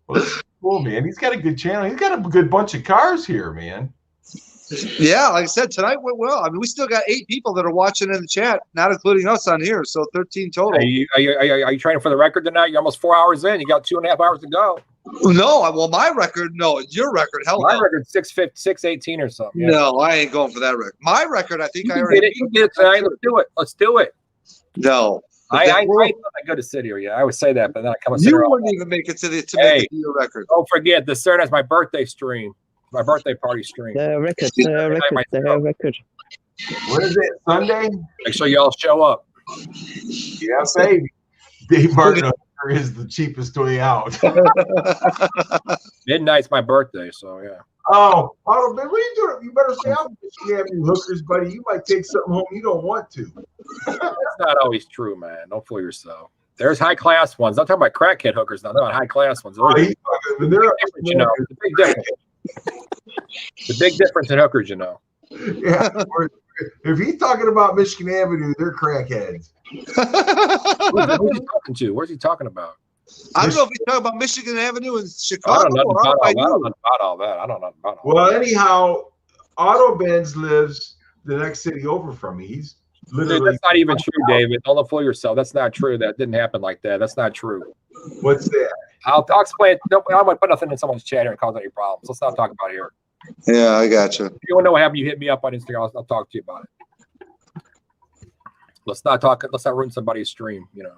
Speaker 10: Well, that's cool, man. He's got a good channel. He's got a good bunch of cars here, man.
Speaker 1: Yeah, like I said, tonight went well. I mean, we still got 8 people that are watching in the chat, not including us on here, so 13 total.
Speaker 2: Are you training for the record tonight? You're almost 4 hours in. You got 2.5 hours to go.
Speaker 1: No, well, my record, no, your record, hell
Speaker 2: my
Speaker 1: no.
Speaker 2: record's 6:18 or something. Yeah.
Speaker 1: No, I ain't going for that record. My record, I think I already.
Speaker 2: You get it tonight. Let's do it.
Speaker 1: No.
Speaker 2: I go to sit here. Yeah, I would say that, but then I come and sit
Speaker 1: You
Speaker 2: here.
Speaker 1: wouldn't even make it to make it to your record.
Speaker 2: Don't forget, this Saturday's my birthday stream, my birthday party stream.
Speaker 13: The record.
Speaker 10: What is it? Sunday?
Speaker 2: Make sure y'all show up.
Speaker 10: Yeah, baby. Dave Martin is the cheapest way out.
Speaker 2: Midnight's my birthday, so yeah.
Speaker 10: Oh, man, what are you doing? You better say, I'm you have any hookers, buddy. You might take something home you don't want to.
Speaker 2: That's not always true, man. Don't fool yourself. There's high class ones. I'm talking about crackhead hookers now. They're not high class ones. The big difference in hookers, you know.
Speaker 10: Yeah, if he's talking about Michigan Avenue, they're crackheads.
Speaker 2: Who's he talking to? Where's he talking about?
Speaker 1: I don't know if he's talking about Michigan Avenue in Chicago.
Speaker 2: I don't know
Speaker 1: or
Speaker 2: about
Speaker 1: out by
Speaker 2: all
Speaker 1: you.
Speaker 2: that. I don't know about all
Speaker 10: Well, anyhow, Otto Benz lives the next city over from me. He's literally.
Speaker 2: Dude, that's not even true, David. Don't fool yourself. That's not true. That didn't happen like that. That's not true.
Speaker 10: What's that?
Speaker 2: I'll explain. No, I might put nothing in someone's chat here and cause any problems. Let's not talk about it here.
Speaker 1: Yeah, I got you.
Speaker 2: If you want to know what happened, you hit me up on Instagram. I'll talk to you about it. Let's not ruin somebody's stream. You know.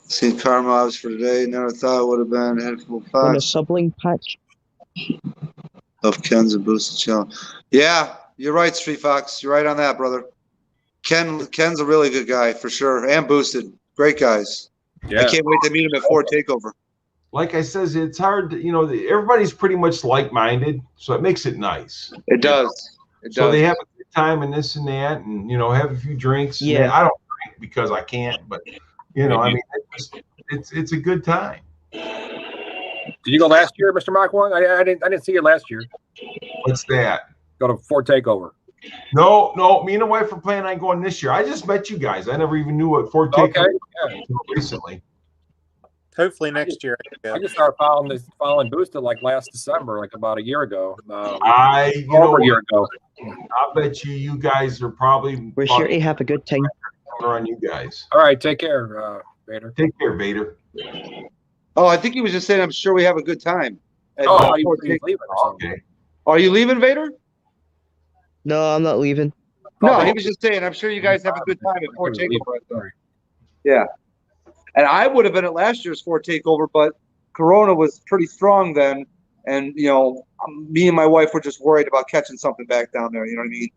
Speaker 1: Seen car mobs for today. Never thought it would have been a handful of
Speaker 13: On a
Speaker 1: pots
Speaker 13: subling patch.
Speaker 1: of Ken's and Boosted Challenge. Yeah, you're right, Street Fox. You're right on that, brother. Ken's a really good guy for sure, and Boosted, great guys.
Speaker 2: Yeah.
Speaker 1: I can't wait to meet him at Ford Takeover.
Speaker 10: Like I says, it's hard to, everybody's pretty much like-minded, so it makes it nice.
Speaker 1: It does. It
Speaker 10: So
Speaker 1: does.
Speaker 10: they have a good time and this and that, and have a few drinks.
Speaker 13: Yeah.
Speaker 10: I don't drink because I can't, but I mean, it's a good time.
Speaker 2: Did you go last year, Mr. Mach 1? I didn't see you last year.
Speaker 10: What's that?
Speaker 2: Go to Ford Takeover.
Speaker 10: No, me and the wife are planning on going this year. I just met you guys. I never even knew what Ford Takeover was until recently.
Speaker 11: Hopefully next year.
Speaker 2: I just started following Boosted like last December, like about a year ago.
Speaker 10: Over
Speaker 2: a year ago.
Speaker 10: I bet you guys are probably.
Speaker 13: We're sure to have a good time.
Speaker 10: On you guys.
Speaker 2: All right, take care, Vader.
Speaker 10: Take care, Vader.
Speaker 1: Oh, I think he was just saying, I'm sure we have a good time. At
Speaker 2: Oh,
Speaker 1: Ford
Speaker 2: he's leaving or something.
Speaker 10: Okay.
Speaker 1: Are you leaving, Vader?
Speaker 13: No, I'm not leaving.
Speaker 1: No, he was just saying, I'm sure you guys have a good time at Ford Takeover. Yeah. And I would have been at last year's Ford Takeover, but Corona was pretty strong then. And, me and my wife were just worried about catching something back down there. You know what I mean?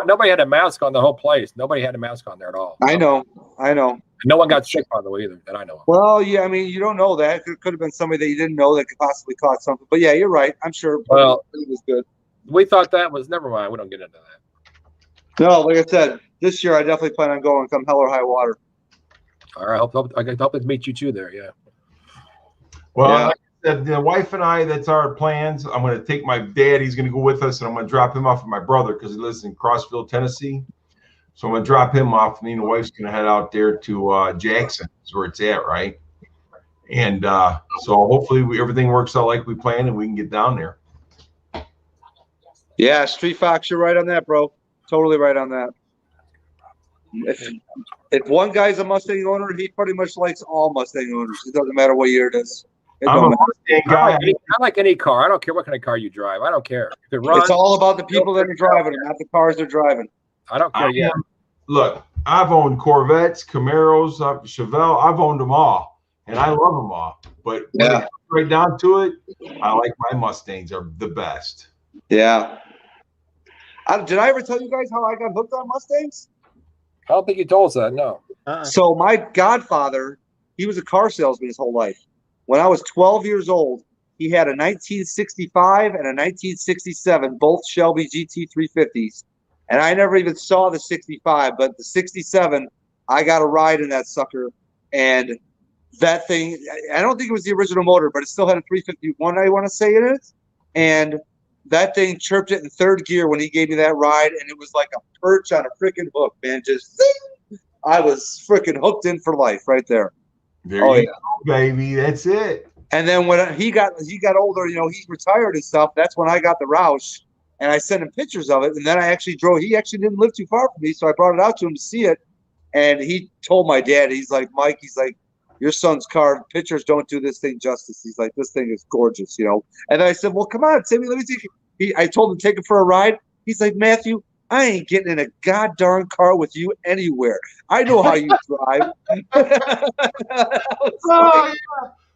Speaker 2: Nobody had a mask on the whole place. Nobody had a mask on there at all.
Speaker 1: I know.
Speaker 2: No one got sick, by the way, either, that I know of.
Speaker 1: Well, yeah, I mean, you don't know that. It could have been somebody that you didn't know that could possibly caught something. But yeah, you're right. I'm sure it was good.
Speaker 2: We thought that was, never mind. We don't get into that.
Speaker 1: No, like I said, this year I definitely plan on going come hell or high water.
Speaker 2: All right. I hope to meet you too there. Yeah.
Speaker 10: Well,
Speaker 1: Yeah.
Speaker 10: like I said, the wife and I, that's our plans. I'm going to take my dad. He's going to go with us, and I'm going to drop him off with my brother because he lives in Crossville, Tennessee. So I'm going to drop him off, and me and the wife's going to head out there to Jackson, is where it's at, right? And so hopefully everything works out like we planned, and we can get down there.
Speaker 1: Yeah, Street Fox, you're right on that, bro. Totally right on that. If one guy's a Mustang owner, he pretty much likes all Mustang owners. It doesn't matter what year it is. It
Speaker 10: I'm
Speaker 1: don't
Speaker 10: a
Speaker 1: matter.
Speaker 10: Mustang guy.
Speaker 2: I like any car. I don't care what kind of car you drive. I don't care. If it runs,
Speaker 1: It's all about the people that are driving it, not the cars they're driving.
Speaker 2: I don't care. Yeah.
Speaker 10: Look, I've owned Corvettes, Camaros, Chevelle. I've owned them all, and I love them all. But when it comes right down to it, I like my Mustangs are the best.
Speaker 1: Yeah. Did I ever tell you guys how I got hooked on Mustangs?
Speaker 2: I don't think you told us that. No.
Speaker 1: So my godfather, he was a car salesman his whole life. When I was 12 years old, he had a 1965 and a 1967, both Shelby GT350s. And I never even saw the 65, but the 67, I got a ride in that sucker. And that thing, I don't think it was the original motor, but it still had a 351, I want to say, in it. And that thing chirped it in third gear when he gave me that ride, and it was like a perch on a freaking hook, man. Just zing! I was freaking hooked in for life right there.
Speaker 10: There you go, baby. That's it.
Speaker 1: And then when he got older, he retired and stuff. That's when I got the Roush, and I sent him pictures of it. And then I actually drove. He actually didn't live too far from me, so I brought it out to him to see it. And he told my dad, he's like, Mike, he's like, your son's car pictures don't do this thing justice. He's like, this thing is gorgeous, And then I said, well, come on, Timmy, let me take it. I told him to take it for a ride. He's like, Matthew, I ain't getting in a goddamn car with you anywhere. I know how you drive.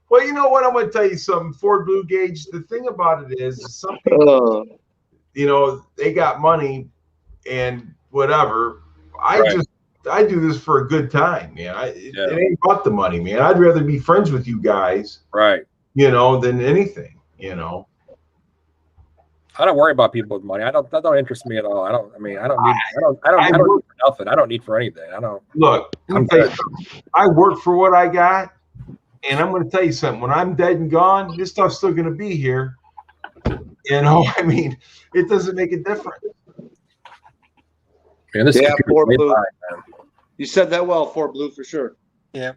Speaker 10: Well, you know what? I'm going to tell you something. Ford Blue Gauge, the thing about it is some people, they got money and whatever. I do this for a good time, man. It ain't about the money, man. I'd rather be friends with you guys,
Speaker 2: right?
Speaker 10: Than anything,
Speaker 2: I don't worry about people with money. That don't interest me at all. I don't need for nothing. I don't need for anything.
Speaker 10: Look, I work for what I got, and I'm going to tell you something. When I'm dead and gone, this stuff's still going to be here. I mean, it doesn't make a difference.
Speaker 2: Yeah, this
Speaker 1: Yeah,
Speaker 2: computer's
Speaker 1: Fort
Speaker 2: way
Speaker 1: Blue.
Speaker 2: behind, man.
Speaker 1: You said that well, Fort Blue, for sure.
Speaker 11: Yeah.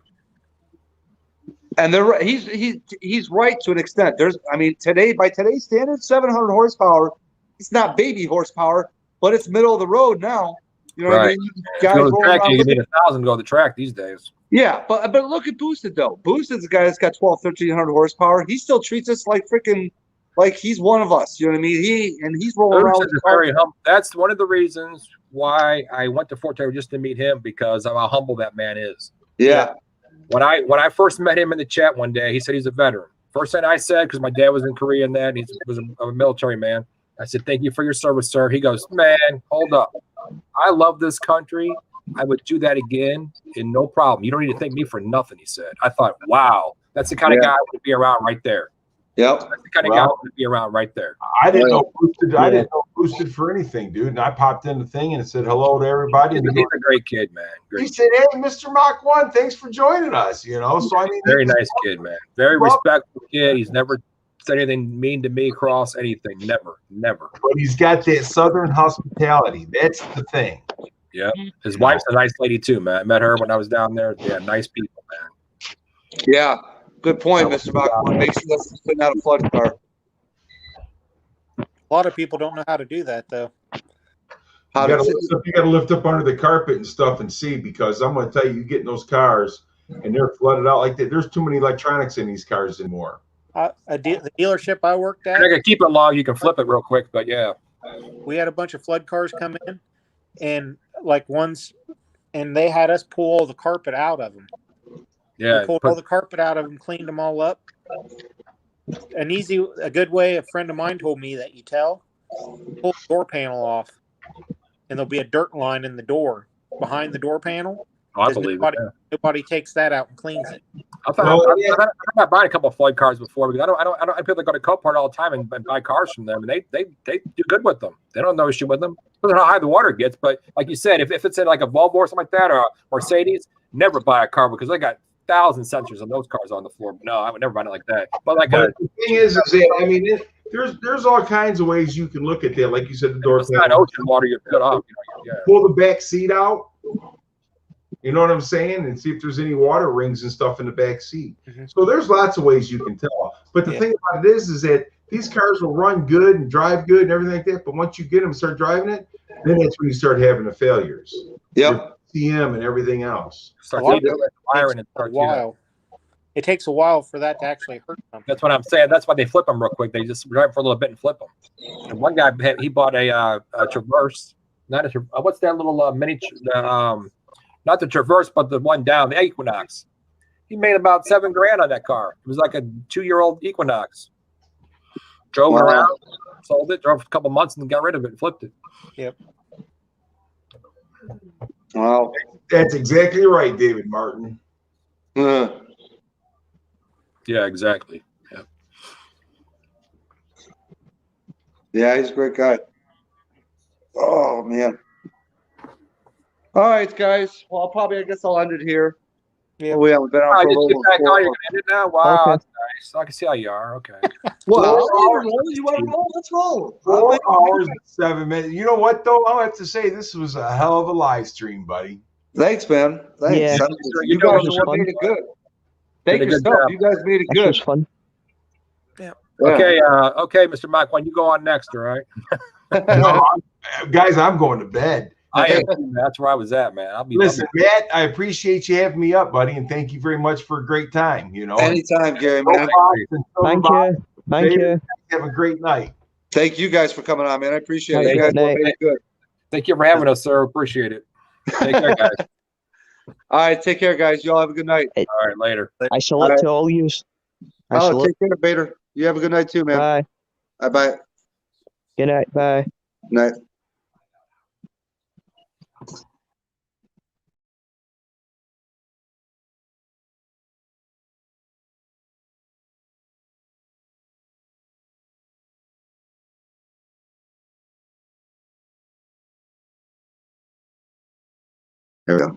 Speaker 1: And they're right. He's right to an extent. By today's standards, 700 horsepower. It's not baby horsepower, but it's middle of the road now. You know what I
Speaker 2: Right.
Speaker 1: mean?
Speaker 2: If you go to the track, you need 1,000 to go to the track these days.
Speaker 1: Yeah, but look at Boosted though. Boosted's a guy that's got 1,300 horsepower. He still treats us like freaking like he's one of us. You know what I mean? He's rolling around with
Speaker 2: Boosted is very humble. That's one of the reasons why I went to Fort Taylor, just to meet him, because of how humble that man is.
Speaker 1: Yeah.
Speaker 2: When I first met him in the chat one day, he said he's a veteran. First thing I said, because my dad was in Korea and that, and he was a military man. I said, "Thank you for your service, sir." He goes, "Man, hold up. I love this country. I would do that again, and no problem. You don't need to thank me for nothing," he said. I thought, wow, that's the kind of guy I want to be around right there.
Speaker 1: Yep.
Speaker 2: That's the kind of guy I want to be around right there.
Speaker 10: I didn't know Boosted. I didn't know Boosted for anything, dude. And I popped in the thing and said hello to everybody.
Speaker 2: He's a great kid, man.
Speaker 10: He said, "Hey, Mr. Mach 1, thanks for joining us." You know, so I mean,
Speaker 2: Very nice kid, man. Very respectful kid. He's never said anything mean to me across anything. Never.
Speaker 10: But he's got that Southern hospitality. That's the thing.
Speaker 2: Yeah. His wife's a nice lady too, man. I met her when I was down there. Yeah, nice people, man.
Speaker 1: Yeah. Good point, Mr. Bachman. Make sure that's putting out a flood car.
Speaker 11: A lot of people don't know how to do that, though.
Speaker 10: You got to lift up under the carpet and stuff and see, because I'm going to tell you, you get in those cars and they're flooded out like that. There's too many electronics in these cars anymore.
Speaker 11: The dealership I worked at,
Speaker 2: I can keep it long. You can flip it real quick, but yeah.
Speaker 11: we had a bunch of flood cars come in, and they had us pull all the carpet out of them.
Speaker 2: Yeah,
Speaker 11: we pulled all the carpet out of them, cleaned them all up. A good way a friend of mine told me that you pull the door panel off, and there'll be a dirt line in the door behind the door panel.
Speaker 2: Oh, I believe it.
Speaker 11: Nobody takes that out and cleans it.
Speaker 2: I'm not buying a couple of flood cars before, because I don't people that go to Copart all the time and buy cars from them, and they do good with them. They don't have no issue with them. I don't know how high the water gets, but like you said, if it's in like a Volvo or something like that, or a Mercedes, never buy a car, because they got 1,000 sensors on those cars on the floor. No, I would never buy it like that. But
Speaker 10: the thing is that, I mean, there's all kinds of ways you can look at that. Like you said, the door.
Speaker 2: It's not ocean water. You're good off.
Speaker 10: Pull the back seat out. You know what I'm saying? And see if there's any water rings and stuff in the back seat.
Speaker 11: Mm-hmm.
Speaker 10: So there's lots of ways you can tell. But the thing about it is that these cars will run good and drive good and everything like that. But once you get them and start driving it, then that's when you start having the failures.
Speaker 1: Yep.
Speaker 10: CM and everything else.
Speaker 11: It takes a while for that to actually hurt them.
Speaker 2: That's what I'm saying. That's why they flip them real quick. They just drive for a little bit and flip them. And one guy, he bought a Traverse. What's that little mini? Not the Traverse, but the one down, the Equinox. He made about $7,000 on that car. It was like a 2-year-old Equinox. Drove it around, sold it, drove a couple months, and got rid of it and flipped it.
Speaker 11: Yep.
Speaker 1: Wow.
Speaker 10: That's exactly right, David Martin.
Speaker 2: Yeah, exactly. Yeah.
Speaker 1: Yeah, he's a great guy. Oh, man. All right, guys. Well, I guess I'll end it here. Yeah, we haven't been on for a little
Speaker 2: You're gonna end it now? Wow,
Speaker 1: Okay.
Speaker 2: that's nice. I can see how you are. Okay.
Speaker 1: Well, you want to roll? Let's roll.
Speaker 10: 4 hours and 7 minutes. You know what, though? I'll have to say this was a hell of a live stream, buddy.
Speaker 1: Thanks, man. Thanks.
Speaker 13: Yeah.
Speaker 1: You guys made it good. Thank yourself. You guys made it good.
Speaker 13: This was fun.
Speaker 11: Yeah.
Speaker 2: Okay, okay, Mr. Mike, when you go on next, all right?
Speaker 10: No, guys, I'm going to bed.
Speaker 2: That's where I was at, man.
Speaker 10: Listen, Matt, I appreciate you having me up, buddy, and thank you very much for a great time. You know,
Speaker 1: anytime, Gary, man.
Speaker 13: Thank you. Thank you.
Speaker 10: Have a great night.
Speaker 1: Thank you guys for coming on, man. I appreciate it. You guys
Speaker 13: Night.
Speaker 1: made it good.
Speaker 2: Thank you for having us, sir. Appreciate it. Take care, guys.
Speaker 1: All right, take care, guys. You all have a good night.
Speaker 2: All right, later.
Speaker 13: I salute to all yous.
Speaker 1: Oh, take care, Bader. You have a good night too, man.
Speaker 13: Bye.
Speaker 1: Bye.
Speaker 13: Good night. Bye.
Speaker 1: Night. There we go.